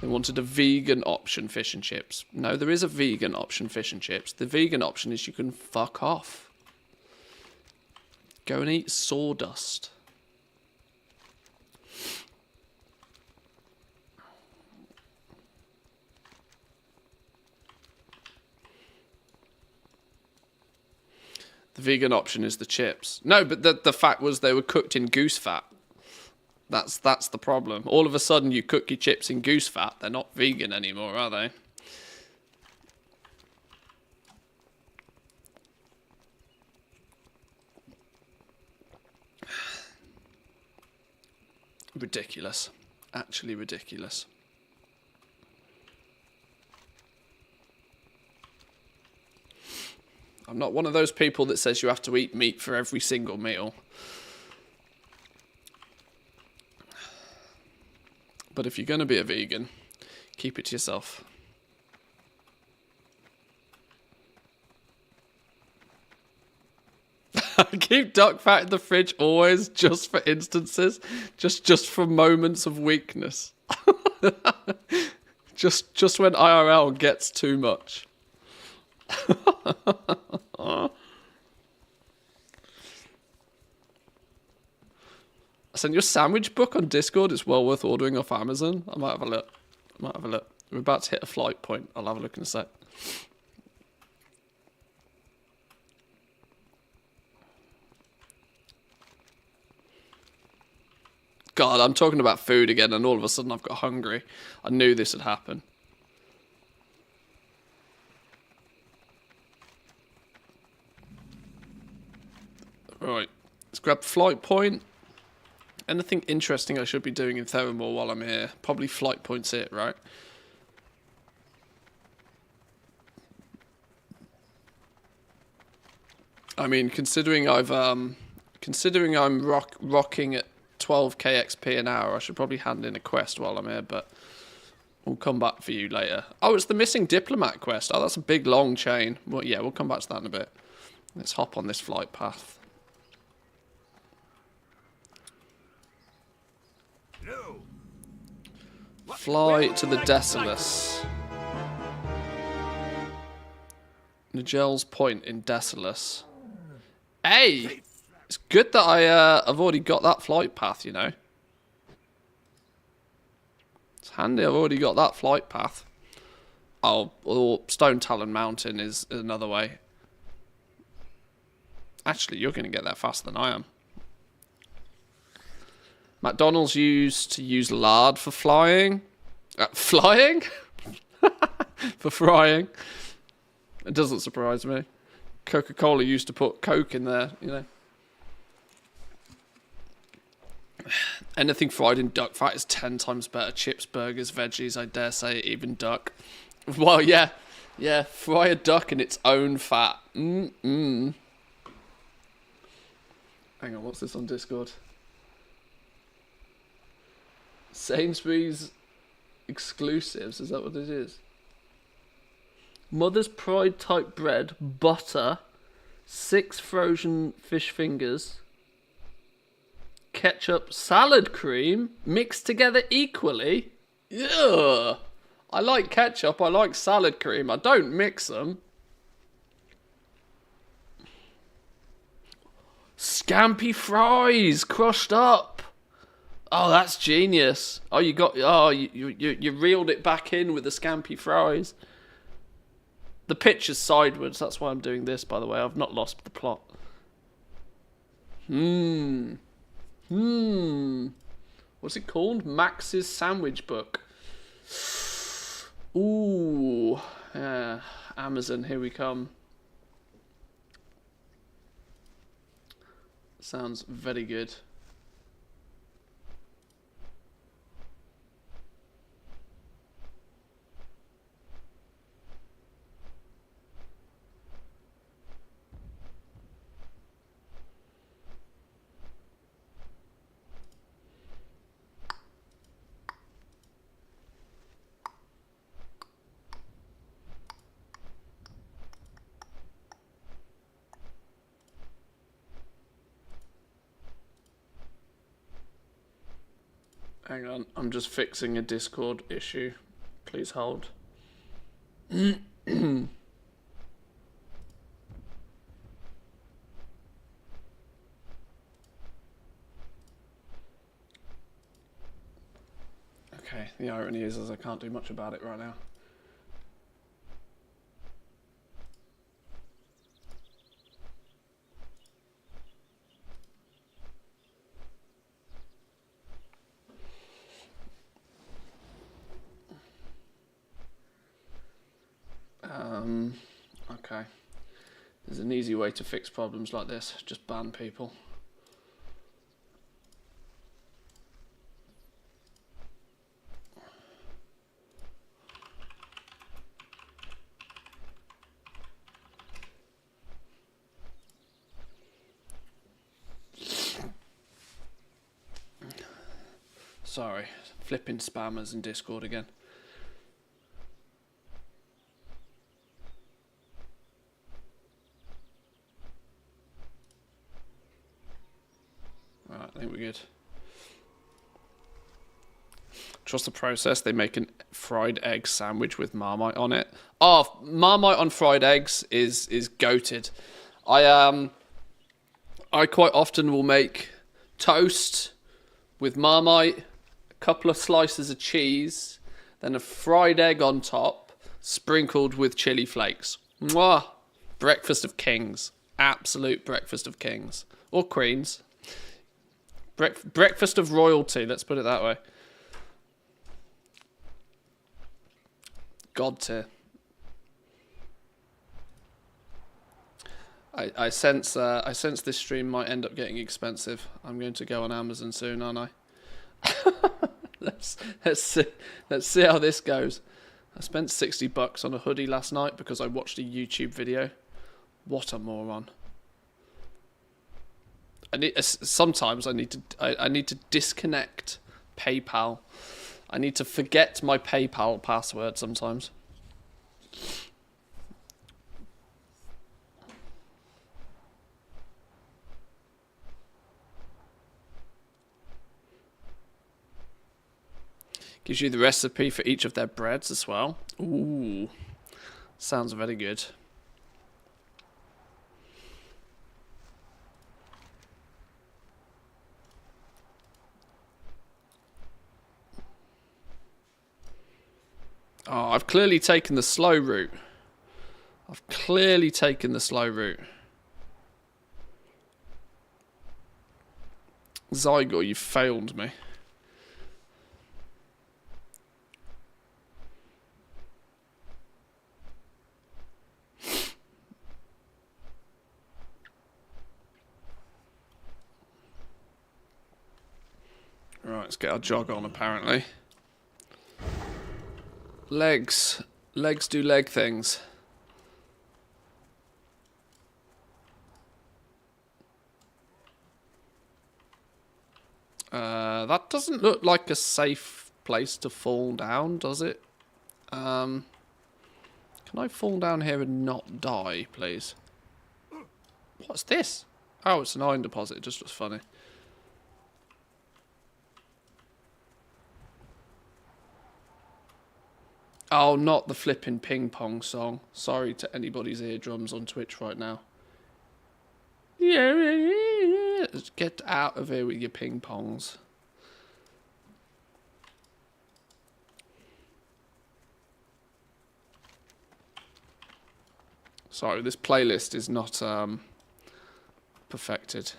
They wanted a vegan option fish and chips. No, there is a vegan option fish and chips. The vegan option is you can fuck off. Go and eat sawdust. The vegan option is the chips. No, but the fact was they were cooked in goose fat. That's the problem. All of a sudden you cook your chips in goose fat. They're not vegan anymore, are they? Ridiculous. Actually ridiculous. I'm not one of those people that says you have to eat meat for every single meal. But if you're going to be a vegan, keep it to yourself. I keep duck fat in the fridge always, just for instances, just for moments of weakness. just when IRL gets too much. I sent you a sandwich book on Discord. It's well worth ordering off Amazon. I might have a look. We're about to hit a flight point. I'll have a look in a sec. God, I'm talking about food again, and all of a sudden I've got hungry. I knew this would happen. Right, let's grab flight point. Anything interesting I should be doing in Theramore while I'm here? Probably flight point's it, right? I mean, considering I'm rocking at 12k XP an hour, I should probably hand in a quest while I'm here, but we'll come back for you later. Oh, it's the missing diplomat quest. Oh, that's a big long chain. Well, yeah, we'll come back to that in a bit. Let's hop on this flight path. Fly to the Desolus. Nigel's Point in Desolus. Hey! It's good that I've already got that flight path, you know. It's handy I've already got that flight path. Oh, or Stone Talon Mountain is another way. Actually, you're going to get there faster than I am. McDonald's used to use lard for flying. Flying? For frying. It doesn't surprise me. Coca-Cola used to put Coke in there, you know. Anything fried in duck fat is 10 times better. Chips, burgers, veggies, I dare say, even duck. Well, yeah. Yeah, fry a duck in its own fat. Hang on, what's this on Discord? Sainsbury's exclusives, is that what it is? Mother's Pride type bread, butter, 6 frozen fish fingers, ketchup, salad cream, mixed together equally. Ugh. I like ketchup, I like salad cream, I don't mix them. Scampi fries, crushed up. Oh, that's genius. Oh, you reeled it back in with the scampi fries. The picture's sideways, that's why I'm doing this, by the way. I've not lost the plot. What's it called? Max's Sandwich Book. Ooh. Yeah. Amazon, here we come. Sounds very good. Hang on, I'm just fixing a Discord issue. Please hold. Okay, the irony is I can't do much about it right now. Okay. There's an easy way to fix problems like this. Just ban people. Sorry, flipping spammers in Discord again. Alright, I think we're good. Trust the process. They make a fried egg sandwich with Marmite on it. Oh, Marmite on fried eggs is goated. I quite often will make toast with Marmite, a couple of slices of cheese, then a fried egg on top, sprinkled with chili flakes. Mwah! Breakfast of kings. Absolute breakfast of kings. Or queens. Breakfast of royalty, let's put it that way. God tier. I sense this stream might end up getting expensive. I'm going to go on Amazon soon, aren't I? let's see how this goes. I spent $60 on a hoodie last night because I watched a YouTube video. What a moron! Sometimes I need to disconnect PayPal. I need to forget my PayPal password sometimes. Gives you the recipe for each of their breads as well. Ooh, sounds very good. Oh, I've clearly taken the slow route. Zygor, you failed me. Right, let's get our jog on, apparently. Legs. Legs do leg things. That doesn't look like a safe place to fall down, does it? Can I fall down here and not die, please? What's this? Oh, it's an iron deposit. It just looks funny. Oh, not the flipping ping pong song. Sorry to anybody's eardrums on Twitch right now. Yeah, get out of here with your ping pongs. Sorry, this playlist is not perfected.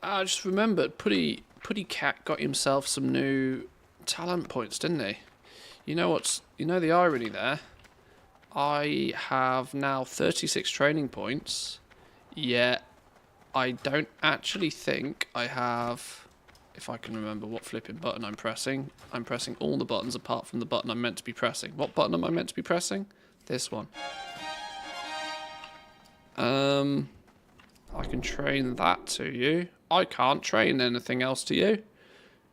I just remembered, Putty Cat got himself some new talent points, didn't he? You know the irony there? I have now 36 training points, yet I don't actually think I have, if I can remember what flipping button I'm pressing all the buttons apart from the button I'm meant to be pressing. What button am I meant to be pressing? This one. I can train that to you. I can't train anything else to you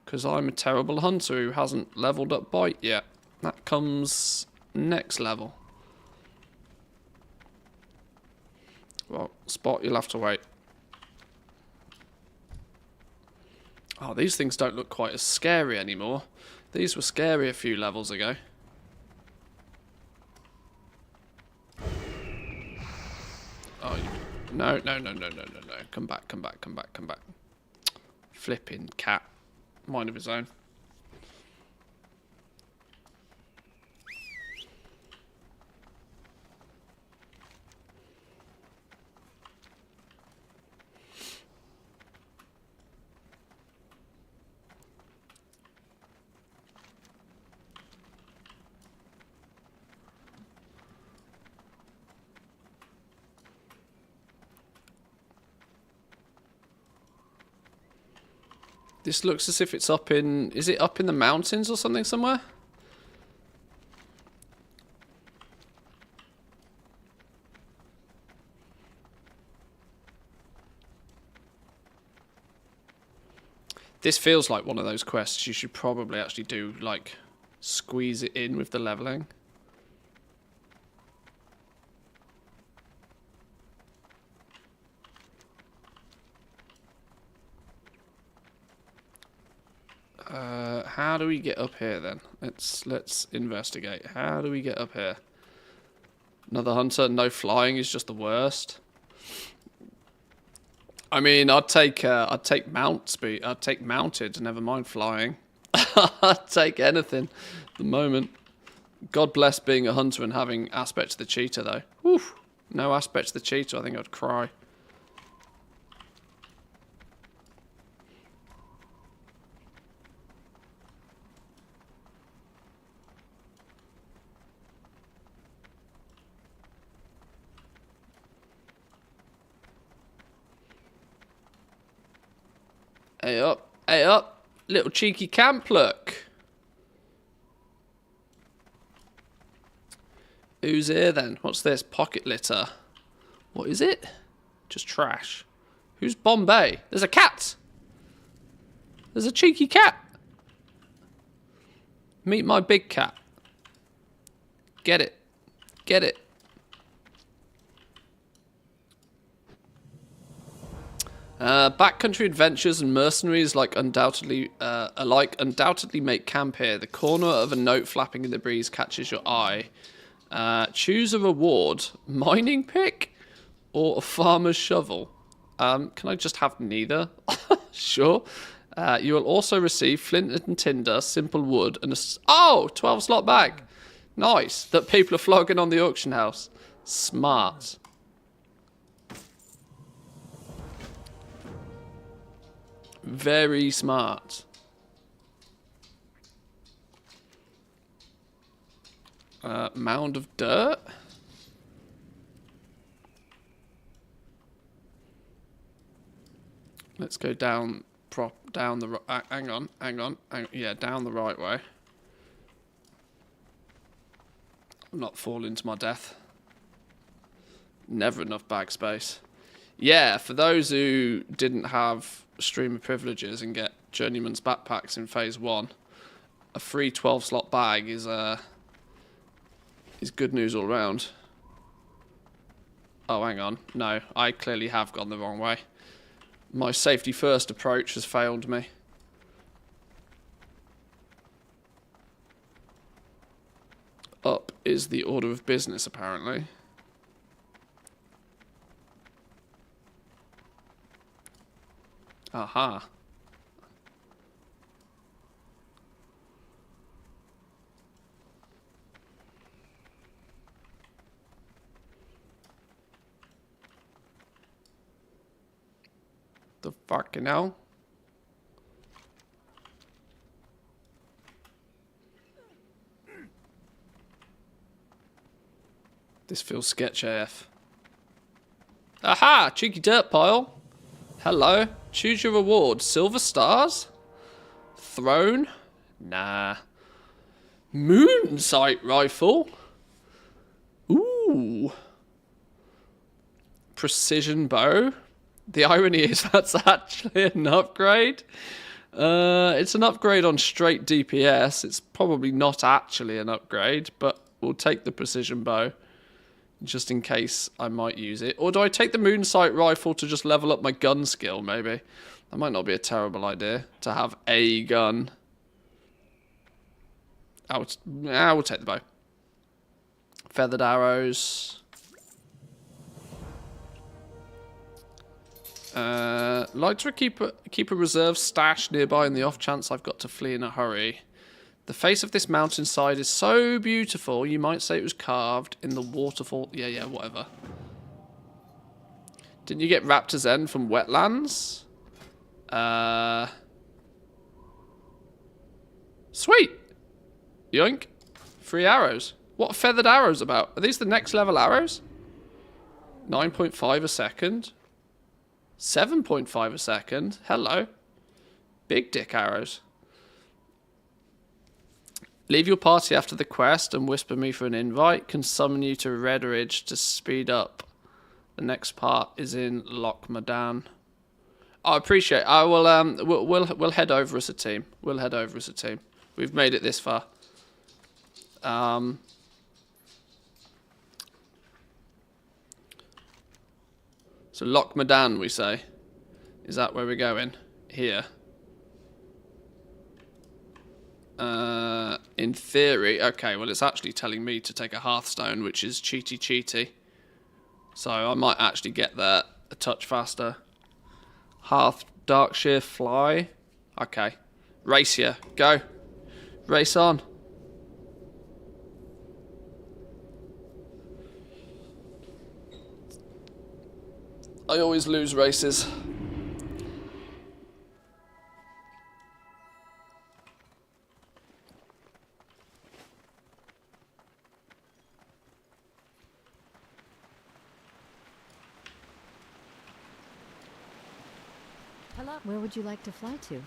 because I'm a terrible hunter who hasn't leveled up bite yet. That comes next level. Well, Spot, you'll have to wait. Oh, these things don't look quite as scary anymore. These were scary a few levels ago. Oh, no. Come back. Flipping cat. Mind of his own. This looks as if it's up in... Is it up in the mountains or something somewhere? This feels like one of those quests you should probably actually do, like, squeeze it in with the leveling. How do we get up here then? Let's investigate. How do we get up here? Another hunter, no flying is just the worst. I mean, I'd take mount speed. I'd take mounted, never mind flying. I'd take anything at the moment. God bless being a hunter and having aspect to the cheetah though. Whew. No aspect to the cheetah, I think I'd cry. Hey up, little cheeky camp look. Who's here then? What's this? Pocket litter. What is it? Just trash. Who's Bombay? There's a cat. There's a cheeky cat. Meet my big cat. Get it. Get it. Backcountry adventures and mercenaries undoubtedly make camp here. The corner of a note flapping in the breeze catches your eye. Choose a reward: mining pick or a farmer's shovel. Can I just have neither? Sure. You will also receive flint and tinder, simple wood, and a 12 slot bag. Nice. That people are flogging on the auction house. Smart. Very smart. Mound of dirt. Let's go down the hang on. Yeah, down the right way. I'm not falling to my death. Never enough bag space. Yeah, for those who didn't have streamer privileges and get journeyman's backpacks in phase 1, a free 12 slot bag is good news all round. Oh, hang on. No, I clearly have gone the wrong way. My safety first approach has failed me. Up is the order of business, apparently. Aha. The fucking hell? This feels sketch AF. Aha! Cheeky dirt pile. Hello. Choose your reward. Silver stars? Throne? Nah. Moon sight rifle? Ooh. Precision bow? The irony is that's actually an upgrade. It's an upgrade on straight DPS. It's probably not actually an upgrade, but we'll take the precision bow. Just in case I might use it. Or do I take the moon sight rifle to just level up my gun skill, maybe? That might not be a terrible idea, to have a gun. I will take the bow. Feathered arrows. Like to keep a reserve stash nearby in the off chance I've got to flee in a hurry. The face of this mountainside is so beautiful, you might say it was carved in the waterfall. Yeah, whatever. Didn't you get Raptor's End from wetlands? Sweet! Yoink. 3 arrows. What are feathered arrows about? Are these the next level arrows? 9.5 a second. 7.5 a second. Hello. Big dick arrows. Leave your party after the quest and whisper me for an invite. Can summon you to Red Ridge to speed up. The next part is in Loch Madan. I appreciate. I will. We'll head over as a team. We'll head over as a team. We've made it this far. So Loch Madan, we say. Is that where we're going? Here. In theory, okay. Well, it's actually telling me to take a Hearthstone, which is cheaty. So I might actually get there a touch faster. Hearth, Darkshire, fly. Okay. Race here. Go. Race on. I always lose races. Where would you like to fly to?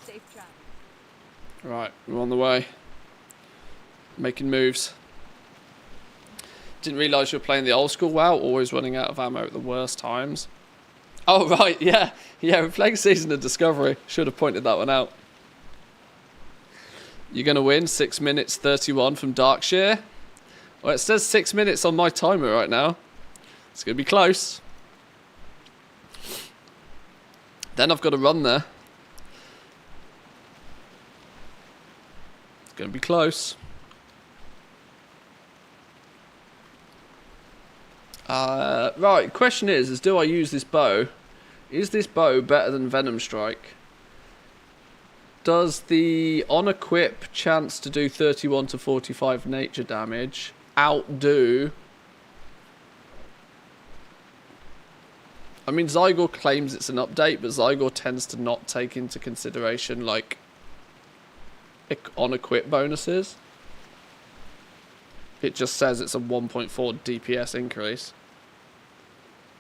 Safe travel. Right, we're on the way. Making moves. Didn't realise you were playing the old school WoW, always running out of ammo at the worst times. Oh, right, yeah. Yeah, we're playing Season of Discovery. Should have pointed that one out. You're going to win 6 minutes 31 from Darkshire. Well, it says 6 minutes on my timer right now. It's going to be close. Then I've got to run there. It's going to be close. Right, question is do I use this bow? Is this bow better than Venom Strike? Does the on-equip chance to do 31 to 45 nature damage outdo... I mean, Zygor claims it's an update, but Zygor tends to not take into consideration, like, on-equip bonuses. It just says it's a 1.4 DPS increase.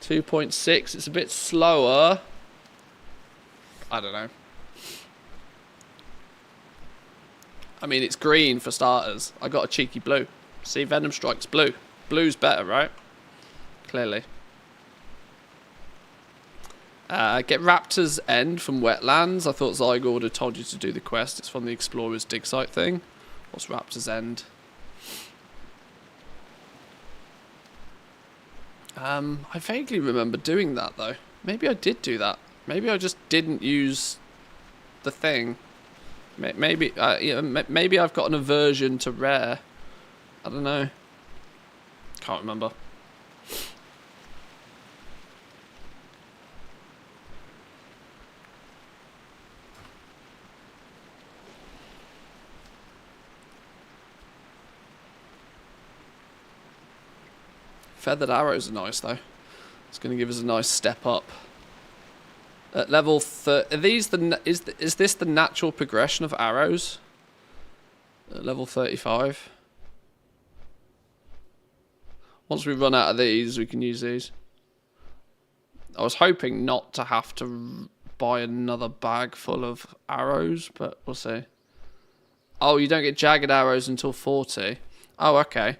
2.6, it's a bit slower. I don't know. I mean, it's green for starters. I got a cheeky blue. See, Venom Strike's blue. Blue's better, right? Clearly. Get Raptor's End from Wetlands. I thought Zygor would have told you to do the quest. It's from the Explorer's Dig Site thing. What's Raptor's End? I vaguely remember doing that, though. Maybe I did do that. Maybe I just didn't use the thing. Maybe maybe I've got an aversion to rare. I don't know. Can't remember. Feathered arrows are nice though. It's going to give us a nice step up. At level 30, are these is this the natural progression of arrows? At level 35. Once we run out of these, we can use these. I was hoping not to have to buy another bag full of arrows, but we'll see. Oh, you don't get jagged arrows until 40. Oh, okay.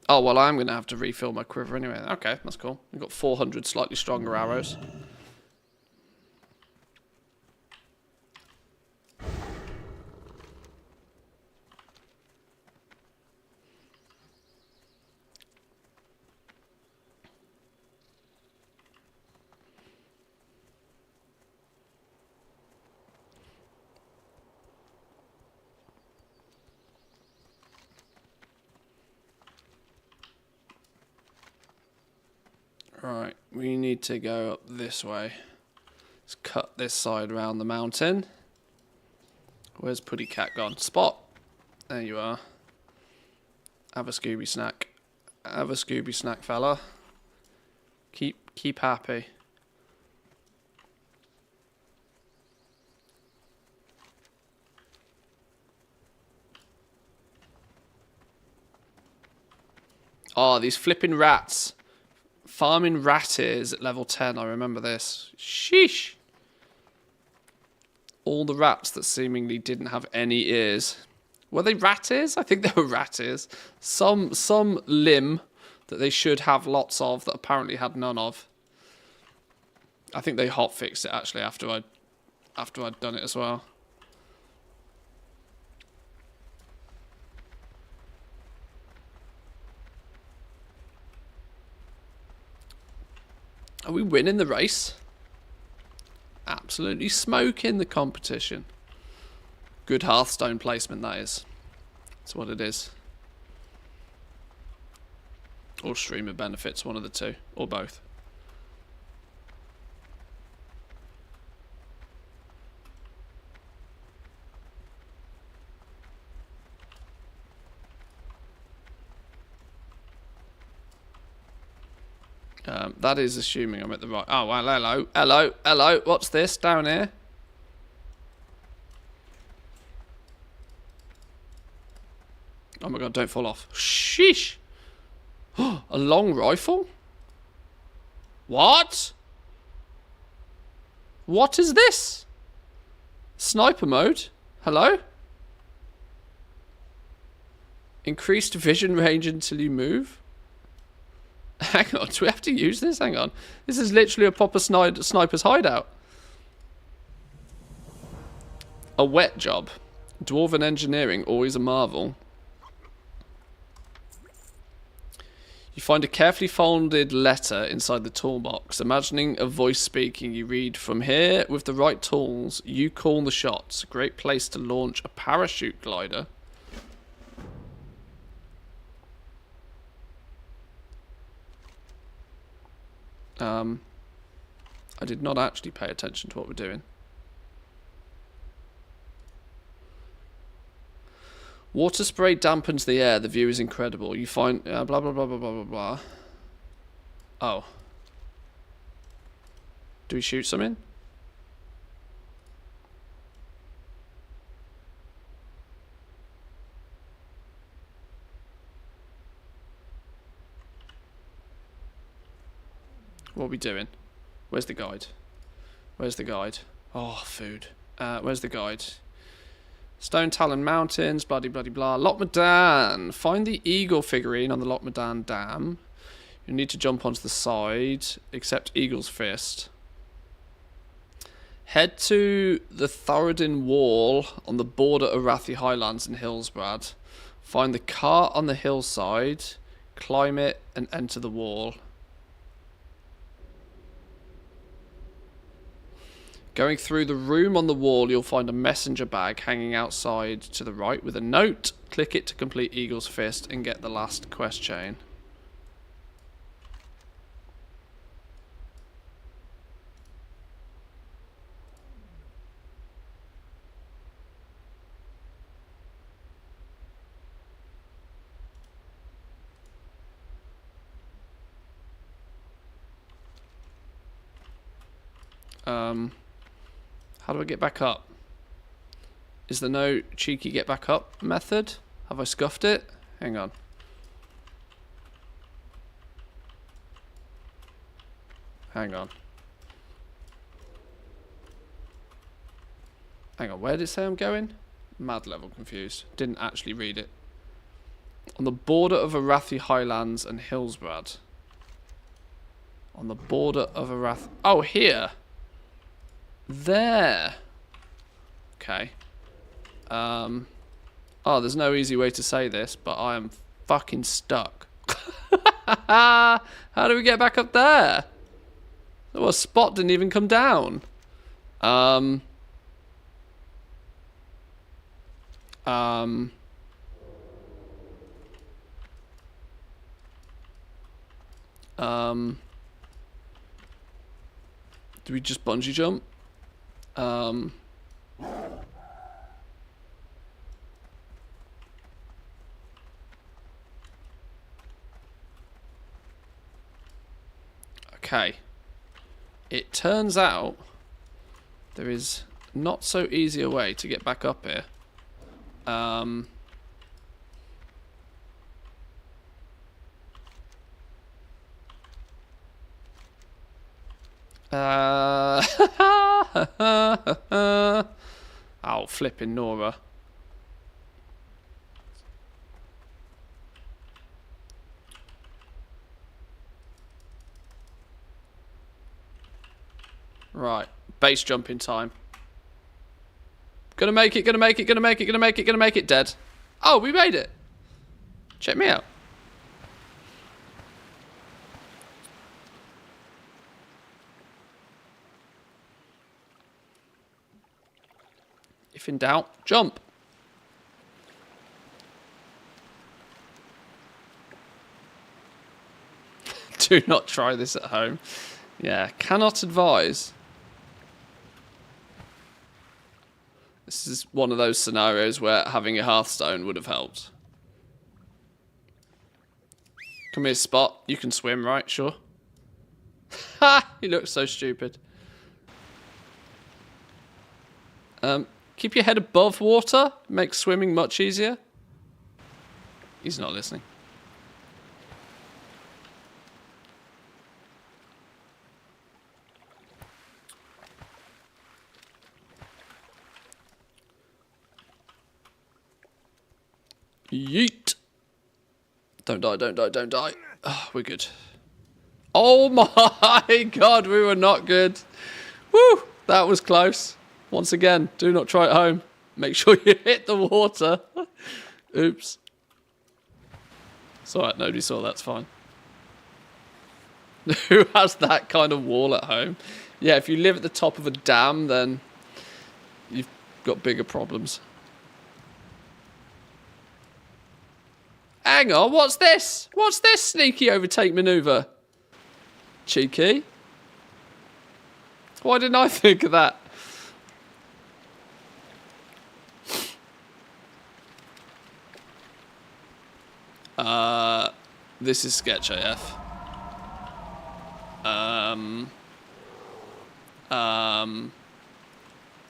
Oh, well, I'm going to have to refill my quiver anyway. Okay, that's cool. I've got 400 slightly stronger arrows. Right, we need to go up this way. Let's cut this side around the mountain. Where's Puddy Cat gone? Spot! There you are. Have a Scooby snack. Have a Scooby snack, fella. Keep happy. Oh, these flipping rats. Farming rat ears at level 10. I remember this. Sheesh. All the rats that seemingly didn't have any ears. Were they rat ears? I think they were rat ears. Some limb that they should have lots of that apparently had none of. I think they hot fixed it actually after I'd done it as well. Are we winning the race? Absolutely smoking the competition. Good Hearthstone placement, that is. That's what it is. Or streamer benefits, one of the two. Or both. That is assuming I'm at the right... Oh, well, hello. Hello. Hello. What's this down here? Oh my god, don't fall off. Sheesh. A long rifle? What? What is this? Sniper mode? Hello? Increased vision range until you move? Hang on, do we have to use this? Hang on. This is literally a proper sniper's hideout. A wet job. Dwarven engineering, always a marvel. You find a carefully folded letter inside the toolbox. Imagining a voice speaking, you read, "From here, with the right tools, you call the shots. A great place to launch a parachute glider." I did not actually pay attention to what we're doing. Water spray dampens the air. The view is incredible. You find... blah, blah, blah, blah, blah, blah, blah. Oh. Do we shoot something? What are we doing? Where's the guide? Where's the guide? Oh, food. Where's the guide? Stone Talon Mountains, bloody bloody blah. Lochmadan. Find the eagle figurine on the Lochmadan Dam. You need to jump onto the side, accept Eagle's Fist. Head to the Thoradin Wall on the border of Rathi Highlands in Hillsbrad. Find the cart on the hillside, climb it, and enter the wall. Going through the room on the wall, you'll find a messenger bag hanging outside to the right with a note. Click it to complete Eagle's Fist and get the last quest chain. How do I get back up? Is there no cheeky get back up method? Have I scuffed it? Hang on. Hang on. Hang on, where did it say I'm going? Mad level confused. Didn't actually read it. On the border of Arathi Highlands and Hillsbrad. On the border of Arathi... Oh, here! There. Okay. Oh, there's no easy way to say this, but I am fucking stuck. How do we get back up there? Oh, a spot didn't even come down. Do we just bungee jump? Okay. It turns out there is not so easy a way to get back up here. Oh, flipping Nora. Right, base jumping time. Gonna make it, gonna make it, gonna make it, gonna make it, gonna make it, dead. Oh, we made it. Check me out. If in doubt, jump. Do not try this at home. Yeah, cannot advise. This is one of those scenarios where having a Hearthstone would have helped. Come here, Spot. You can swim, right? Sure. Ha! He looks so stupid. Keep your head above water. Makes swimming much easier. He's not listening. Yeet. Don't die, don't die, don't die. Oh, we're good. Oh my god, we were not good. Woo! That was close. Once again, do not try at home. Make sure you hit the water. Oops. It's alright, nobody saw, that's fine. Who has that kind of wall at home? Yeah, if you live at the top of a dam, then you've got bigger problems. Hang on, what's this? What's this sneaky overtake maneuver? Cheeky. Why didn't I think of that? This is sketch AF.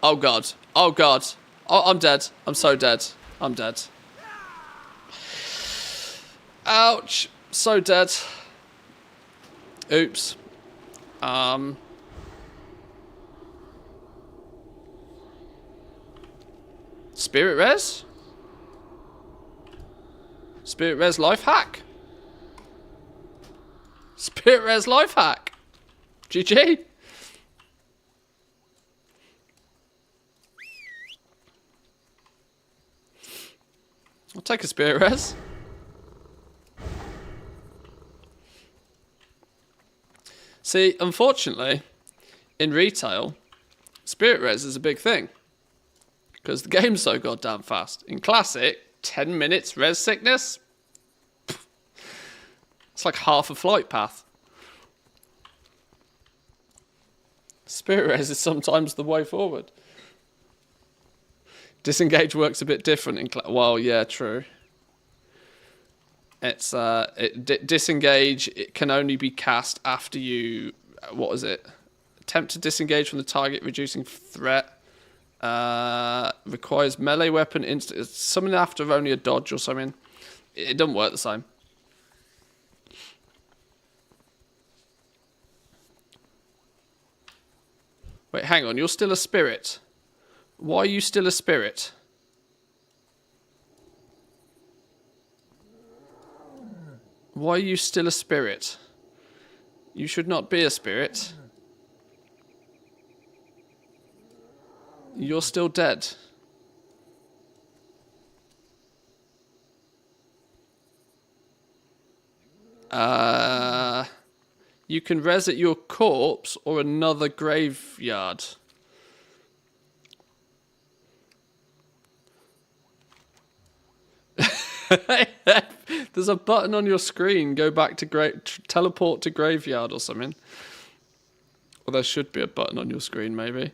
Oh god. Oh god. Oh, I'm dead. I'm so dead. I'm dead. Ouch. So dead. Oops. Spirit res? Spirit res life hack. Spirit res life hack. GG. I'll take a spirit res. See, unfortunately, in retail, spirit res is a big thing. Because the game's so goddamn fast. In Classic, 10 minutes res sickness? It's like half a flight path. Spirit res is sometimes the way forward. Disengage works a bit different in well, yeah, true. It's disengage. It can only be cast after you. What is it? Attempt to disengage from the target, reducing threat. Requires melee weapon instant. Something after only a dodge or something. It doesn't work the same. Wait, hang on. You're still a spirit. Why are you still a spirit? Why are you still a spirit? You should not be a spirit. You're still dead. You can res at your corpse or another graveyard. There's a button on your screen. Go back to teleport to graveyard or something. Or there should be a button on your screen, maybe.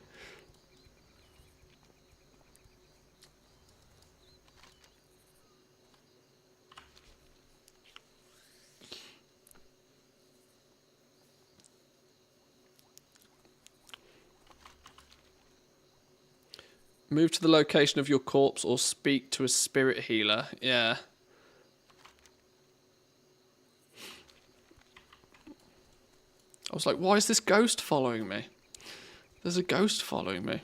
Move to the location of your corpse or speak to a spirit healer. Yeah. I was like, why is this ghost following me? There's a ghost following me.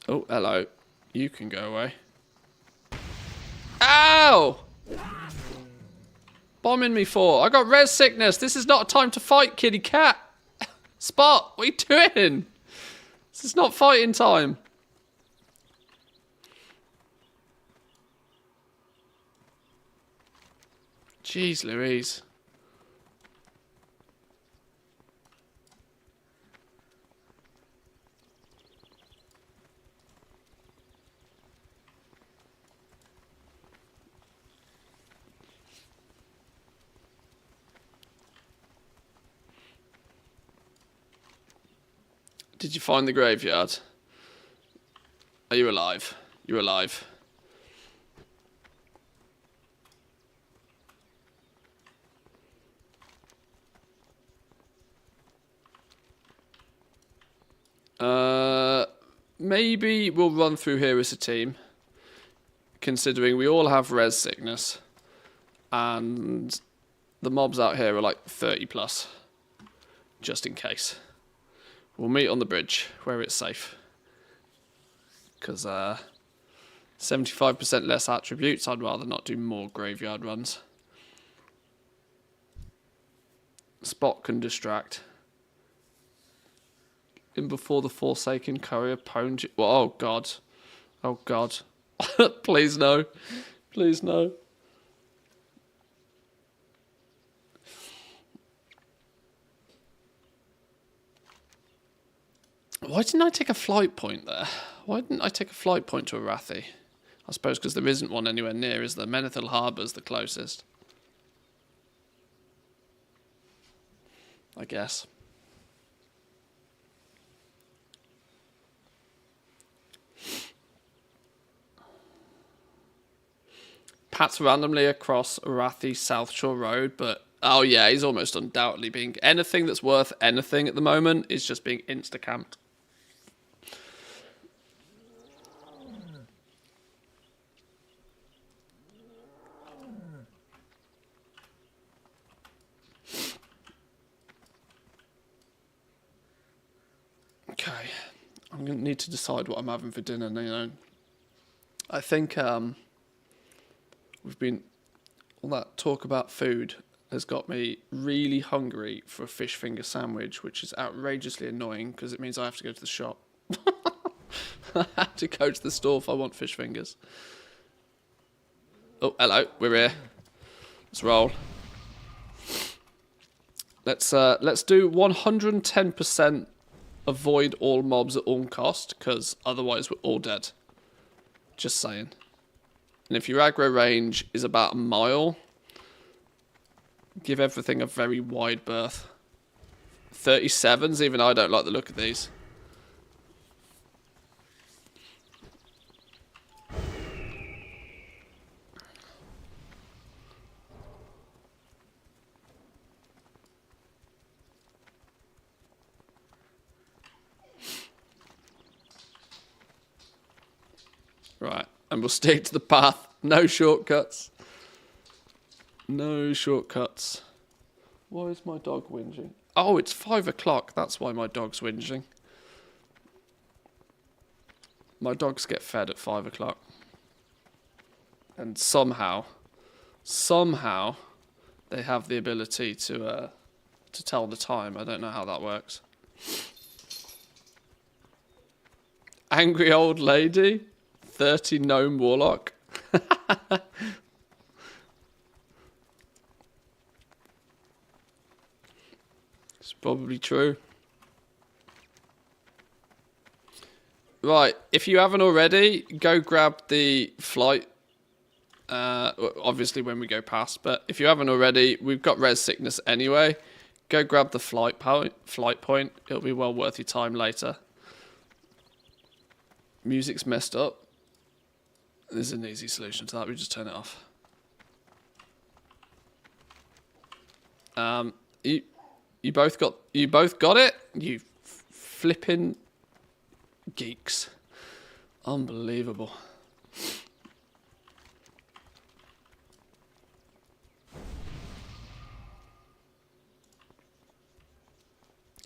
Oh, hello. You can go away. Ow! Bombing me for? I got res sickness. This is not a time to fight, kitty cat. Spot, what are you doing? This is not fighting time. Jeez Louise. Did you find the graveyard? Are you alive? You're alive. Maybe we'll run through here as a team, considering we all have res sickness, and the mobs out here are like 30 plus, just in case. We'll meet on the bridge where it's safe, because 75% less attributes. I'd rather not do more graveyard runs. Spot can distract. In before the Forsaken Courier pwned you. Well, oh god. Oh god. Please no. Please no. Why didn't I take a flight point there? Why didn't I take a flight point to Arathi? I suppose because there isn't one anywhere near, is there? Menethil Harbour's the closest. I guess. Pat's randomly across Arathi South Shore Road, but oh yeah, he's almost undoubtedly being... Anything that's worth anything at the moment is just being insta-camped. Okay, I'm going to need to decide what I'm having for dinner, you know. I think we've been... all that talk about food has got me really hungry for a fish finger sandwich, which is outrageously annoying because it means I have to go to the shop. I have to go to the store if I want fish fingers. Oh, hello, we're here. Let's roll. Let's do 110% avoid all mobs at all cost, because otherwise we're all dead. Just saying. And if your aggro range is about a mile, give everything a very wide berth. 37s, even I don't like the look of these. Right, and we'll stick to the path. No shortcuts. No shortcuts. Why is my dog whinging? Oh, it's 5 o'clock. That's why my dog's whinging. My dogs get fed at 5 o'clock. And somehow, they have the ability to tell the time. I don't know how that works. Angry old lady. 30 gnome warlock. It's probably true. Right, if you haven't already, go grab the flight. Obviously when we go past, but if you haven't already, we've got res sickness anyway. Go grab the flight point. It'll be well worth your time later. Music's messed up. There's an easy solution to that. We just turn it off. You both got it? You flipping geeks. Unbelievable.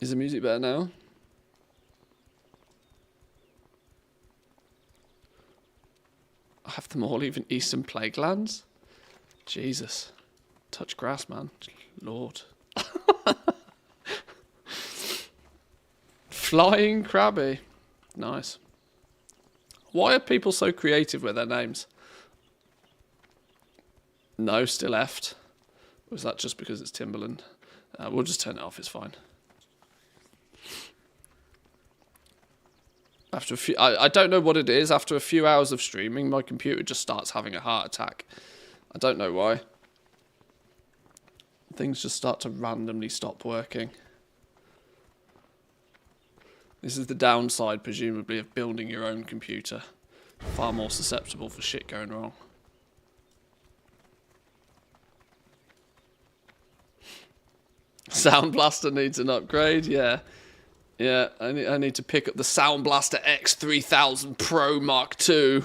Is the music better now? I have them all, even Eastern Plaguelands? Jesus. Touch grass, man. Lord. Flying Krabby. Nice. Why are people so creative with their names? No, still effed. Was that just because it's Timberland? We'll just turn it off, it's fine. After a few, I don't know what it is. After a few hours of streaming, my computer just starts having a heart attack. I don't know why. Things just start to randomly stop working. This is the downside, presumably, of building your own computer. Far more susceptible for shit going wrong. Sound Blaster needs an upgrade, yeah. Yeah, I need to pick up the Sound Blaster X3000 Pro Mark II.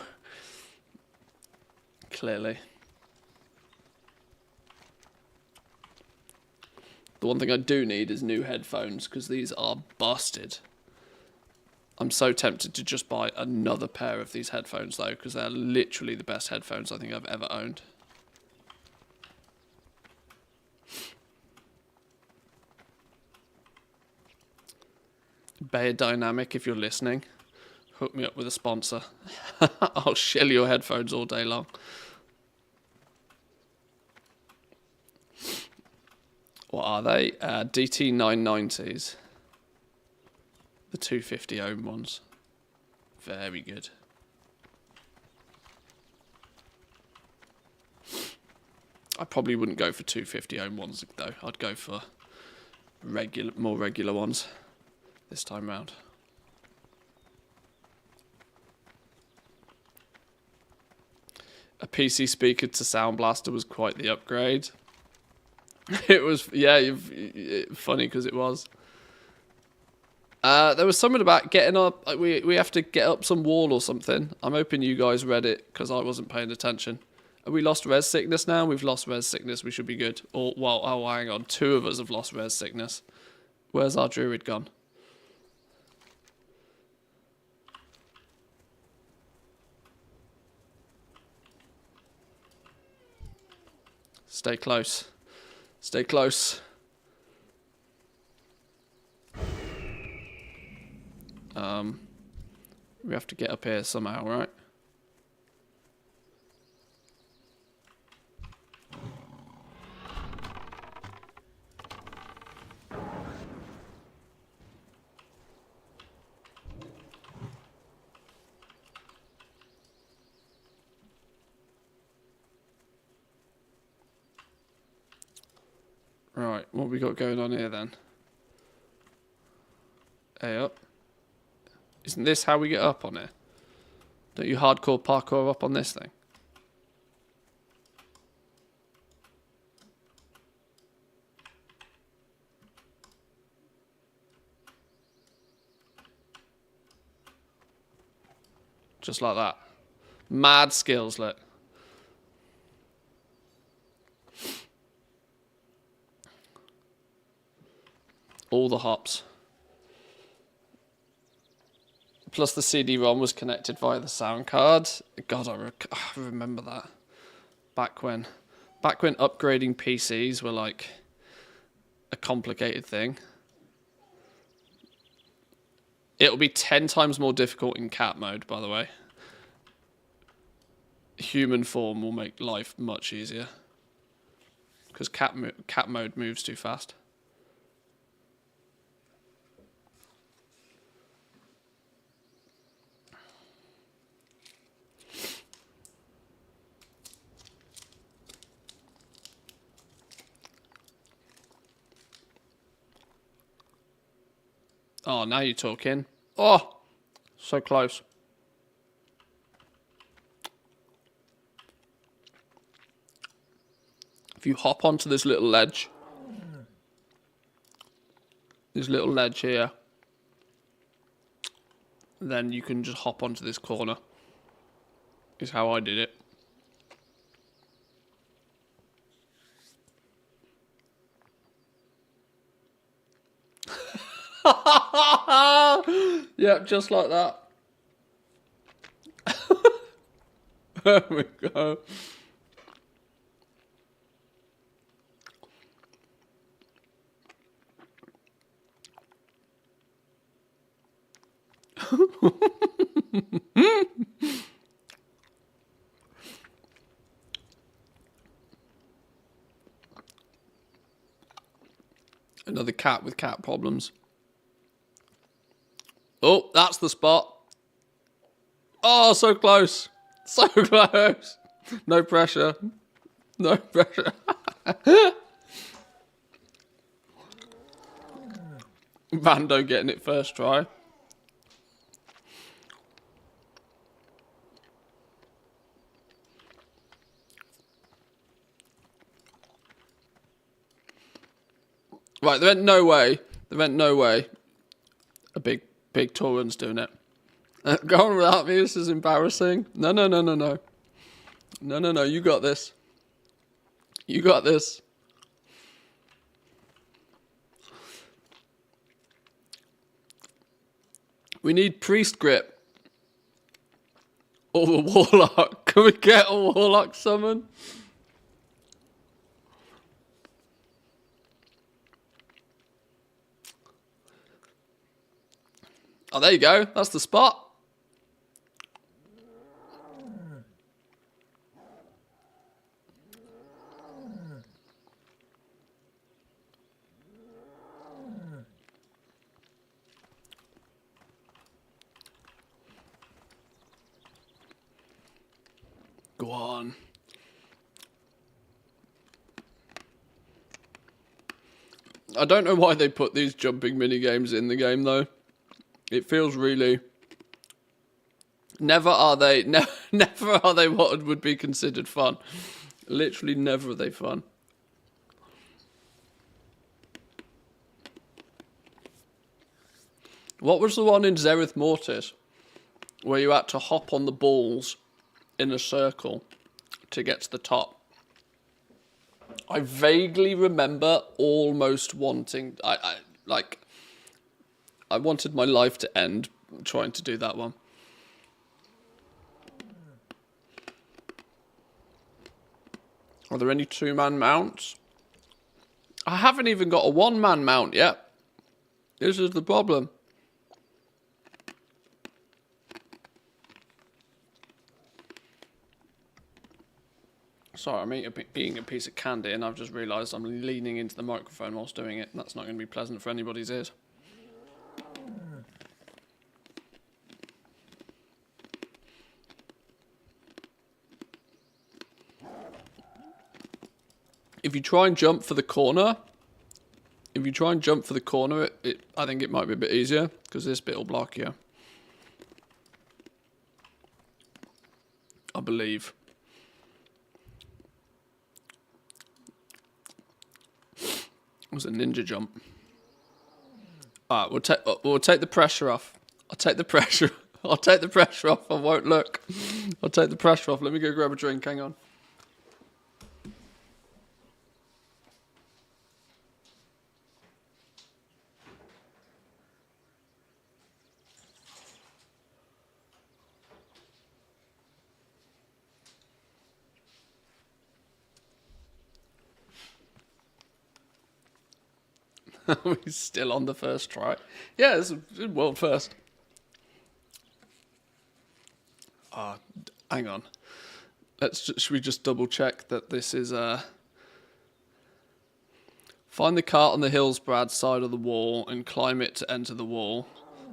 Clearly. The one thing I do need is new headphones, because these are busted. I'm so tempted to just buy another pair of these headphones, though, because they're literally the best headphones I think I've ever owned. Bayer Dynamic, if you're listening, hook me up with a sponsor. I'll shell your headphones all day long. What are they? DT990s. The 250 ohm ones. Very good. I probably wouldn't go for 250 ohm ones though. I'd go for more regular ones this time round. A PC speaker to Sound Blaster was quite the upgrade. It was, yeah, funny because it was. There was something about getting up. We have to get up some wall or something. I'm hoping you guys read it because I wasn't paying attention. Have we lost res sickness now? We've lost res sickness. We should be good. Or, well, oh, hang on. 2 of us have lost res sickness. Where's our druid gone? Stay close. Stay close. We have to get up here somehow, right? Right, what we got going on here then? A up. Isn't this how we get up on it? Don't you hardcore parkour up on this thing? Just like that. Mad skills, look. All the hops. Plus the CD-ROM was connected via the sound card. God, I remember that. Back when upgrading PCs were like a complicated thing. It'll be 10 times more difficult in cat mode, by the way. Human form will make life much easier. Because cat mode moves too fast. Oh, now you're talking. Oh, so close. If you hop onto this little ledge, here, then you can just hop onto this corner. Is how I did it. Yep, just like that. There we go. Another cat with cat problems. Oh, that's the spot. Oh, so close. So close. No pressure. No pressure. Vando getting it first try. Right, there went no way. There went no way. A big Tauren's doing it. Go on without me, this is embarrassing. No. No, you got this. You got this. We need priest grip. Or the warlock. Can we get a warlock summon? Oh, there you go. That's the spot. Go on. I don't know why they put these jumping mini games in the game though. It feels really. Never are they what would be considered fun. Literally never are they fun. What was the one in Zereth Mortis where you had to hop on the balls in a circle to get to the top? I vaguely remember almost wanting. I wanted my life to end trying to do that one. Are there any two-man mounts? I haven't even got a one-man mount yet. This is the problem. Sorry, I'm eating a piece of candy and I've just realised I'm leaning into the microphone whilst doing it. And that's not going to be pleasant for anybody's ears. If you try and jump for the corner, I think it might be a bit easier because this bit will block you. I believe. It was a ninja jump. Alright, we'll take the pressure off. I'll take the pressure off. I won't look. I'll take the pressure off. Let me go grab a drink. Hang on. We're still on the first try. Yeah, it's a world first. Hang on. Should we just double check that this is find the cart on the Hillsbrad side of the wall and climb it to enter the wall.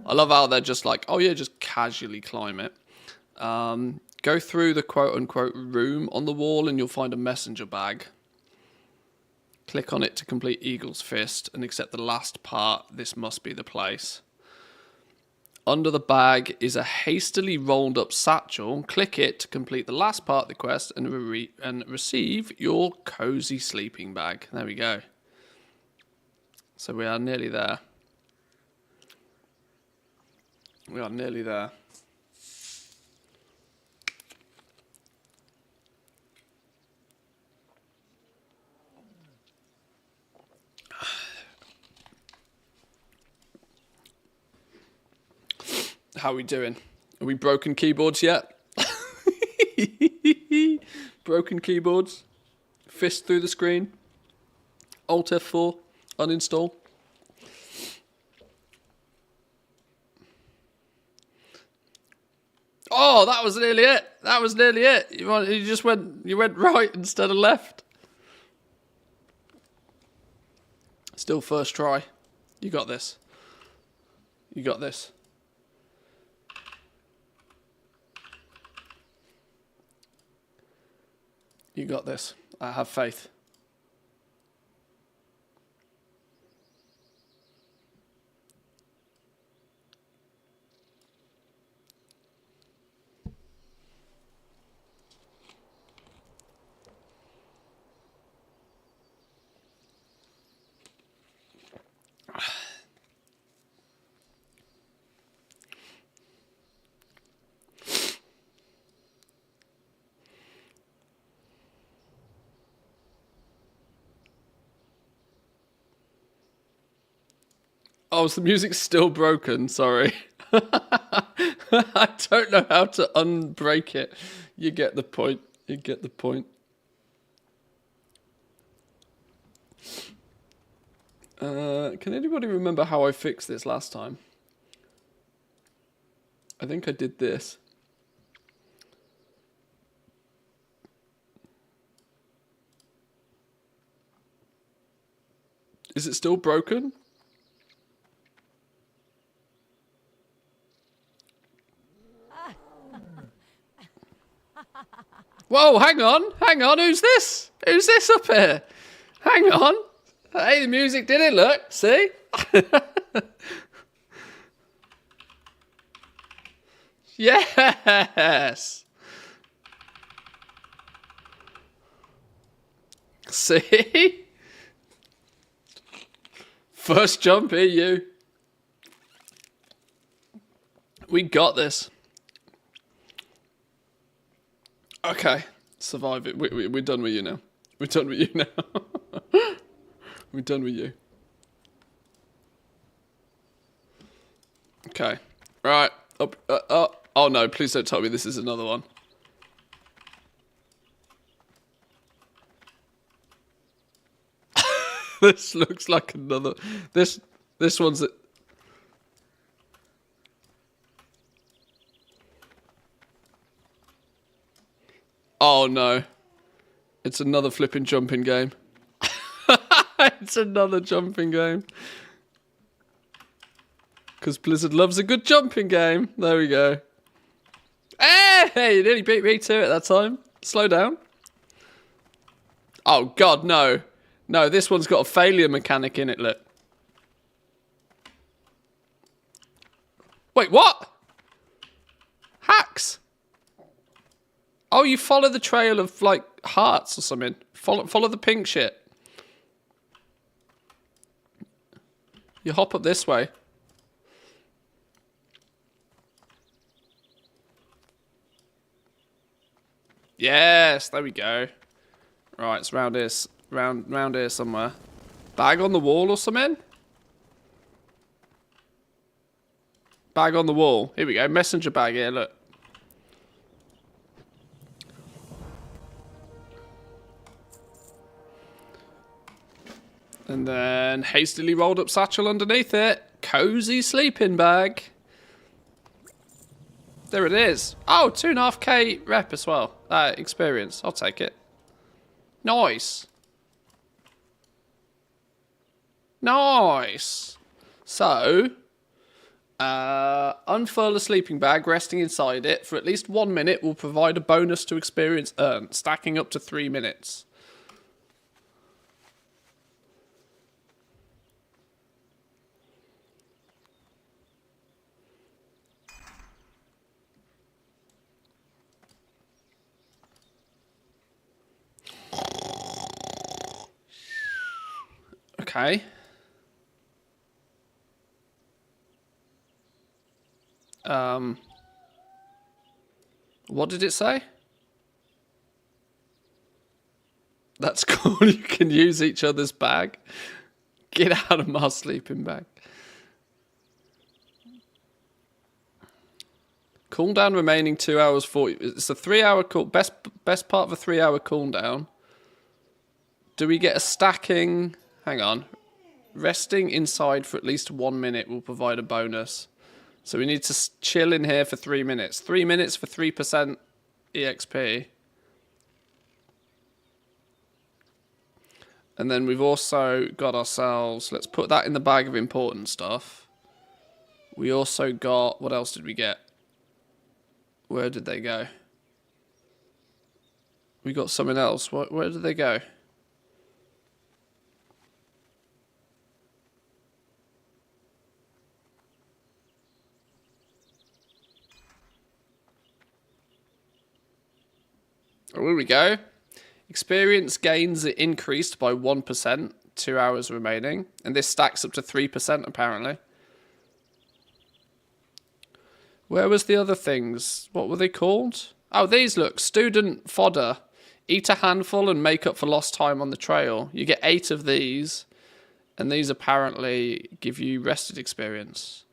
I love how they're just like, oh yeah, just casually climb it. Go through the quote-unquote room on the wall and you'll find a messenger bag. Click on it to complete Eagle's Fist and accept the last part. This must be the place. under the bag is a hastily rolled up satchel. Click it to complete the last part of the quest and receive your cozy sleeping bag. There we go. So we are nearly there. We are nearly there. How are we doing? Are we broken keyboards yet? Broken keyboards? Fist through the screen? Alt F4? Uninstall? Oh, that was nearly it. That was nearly it. You went right instead of left. Still first try. You got this. You got this. You got this. I have faith. Oh, so the music's still broken. Sorry. I don't know how to unbreak it. You get the point. You get the point. Can anybody remember how I fixed this last time? I think I did this. Is it still broken? Whoa, hang on, who's this? Who's this up here? Hang on. Hey, the music did it, look, see? Yes! See? First jump here, you. We got this. Okay, survive it. We're done with you now. We're done with you now. We're done with you. Okay, right. Up. Oh no! Please don't tell me this is another one. This looks like another. This one's. Oh no. It's another flipping jumping game. It's another jumping game. Because Blizzard loves a good jumping game. There we go. Hey, you nearly beat me to it that time. Slow down. Oh god, no. No, this one's got a failure mechanic in it, look. Wait, what? Hacks? Oh, you follow the trail of, like, hearts or something. Follow the pink shit. You hop up this way. Yes, there we go. Right, it's round here, round here somewhere. Bag on the wall or something? Bag on the wall. Here we go. Messenger bag here, look. And then hastily rolled up satchel underneath it. Cozy sleeping bag. There it is. Oh, 2.5k rep as well. Experience. I'll take it. Nice. Nice. So, unfurl a sleeping bag resting inside it for at least 1 minute will provide a bonus to experience earned, stacking up to 3 minutes. Okay. What did it say? That's cool. You can use each other's bag. Get out of my sleeping bag. Cooldown remaining 2 hours 40. It's a 3 hour cool. Best part of a 3 hour cooldown. Do we get a stacking? Hang on. Resting inside for at least 1 minute will provide a bonus. So we need to chill in here for 3 minutes. 3 minutes for 3% EXP. And then we've also got ourselves... Let's put that in the bag of important stuff. We also got... What else did we get? Where did they go? We got something else. Where did they go? Oh, here we go. Experience gains are increased by 1%. 2 hours remaining. And this stacks up to 3% apparently. Where was the other things? What were they called? Oh, these look. Student fodder. Eat a handful and make up for lost time on the trail. You get 8 of these. And these apparently give you rested experience.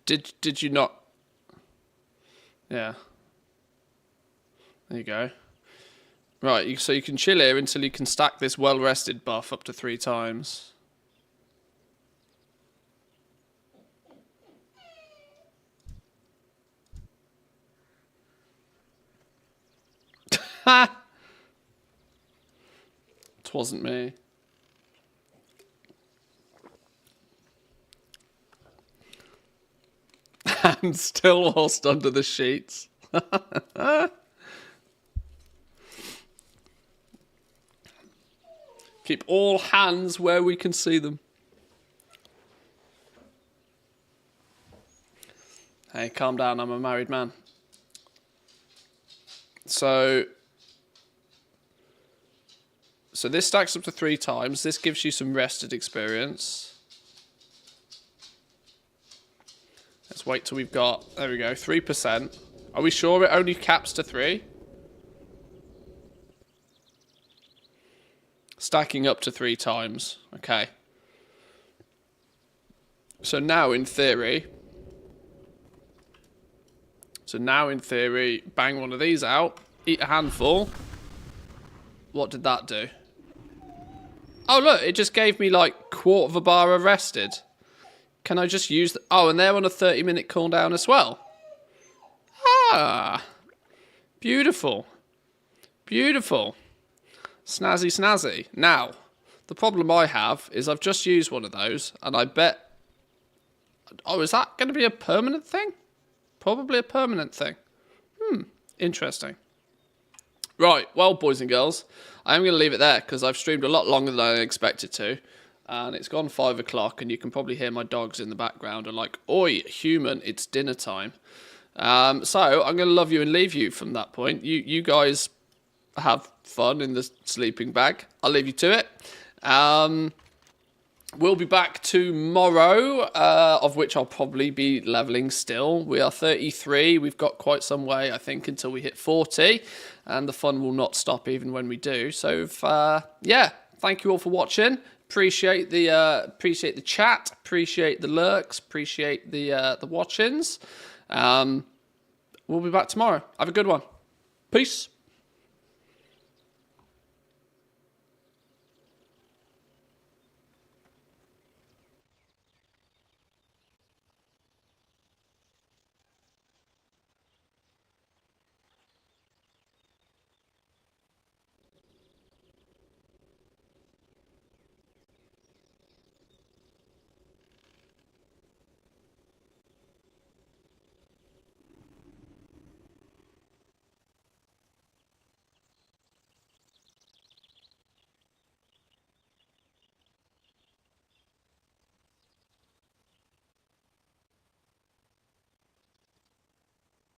Did you not? Yeah. There you go. Right, so you can chill here until you can stack this well-rested buff up to 3 times. Ha! It wasn't me. And still lost under the sheets. Keep all hands where we can see them. Hey, calm down, I'm a married man. So this stacks up to 3 times. This gives you some rested experience. Let's wait till we've got, there we go, 3%. Are we sure it only caps to 3? Stacking up to 3 times. Okay. So now in theory, bang one of these out, eat a handful. What did that do? Oh look, it just gave me like quarter of a bar of rested. Can I just use the... Oh, and they're on a 30-minute cooldown as well. Ah. Beautiful. Beautiful. Snazzy, snazzy. Now, the problem I have is I've just used one of those, and I bet... Oh, is that going to be a permanent thing? Probably a permanent thing. Interesting. Right, well, boys and girls, I am going to leave it there, because I've streamed a lot longer than I expected to. And it's gone 5 o'clock, and you can probably hear my dogs in the background are like, "Oi, human, it's dinner time." So I'm going to love you and leave you from that point. You guys have fun in the sleeping bag. I'll leave you to it. We'll be back tomorrow, of which I'll probably be leveling still. We are 33. We've got quite some way, I think, until we hit 40. And the fun will not stop even when we do. So, yeah, thank you all for watching. Appreciate the chat, appreciate the lurks, appreciate the watchings. We'll be back tomorrow. Have a good one. Peace.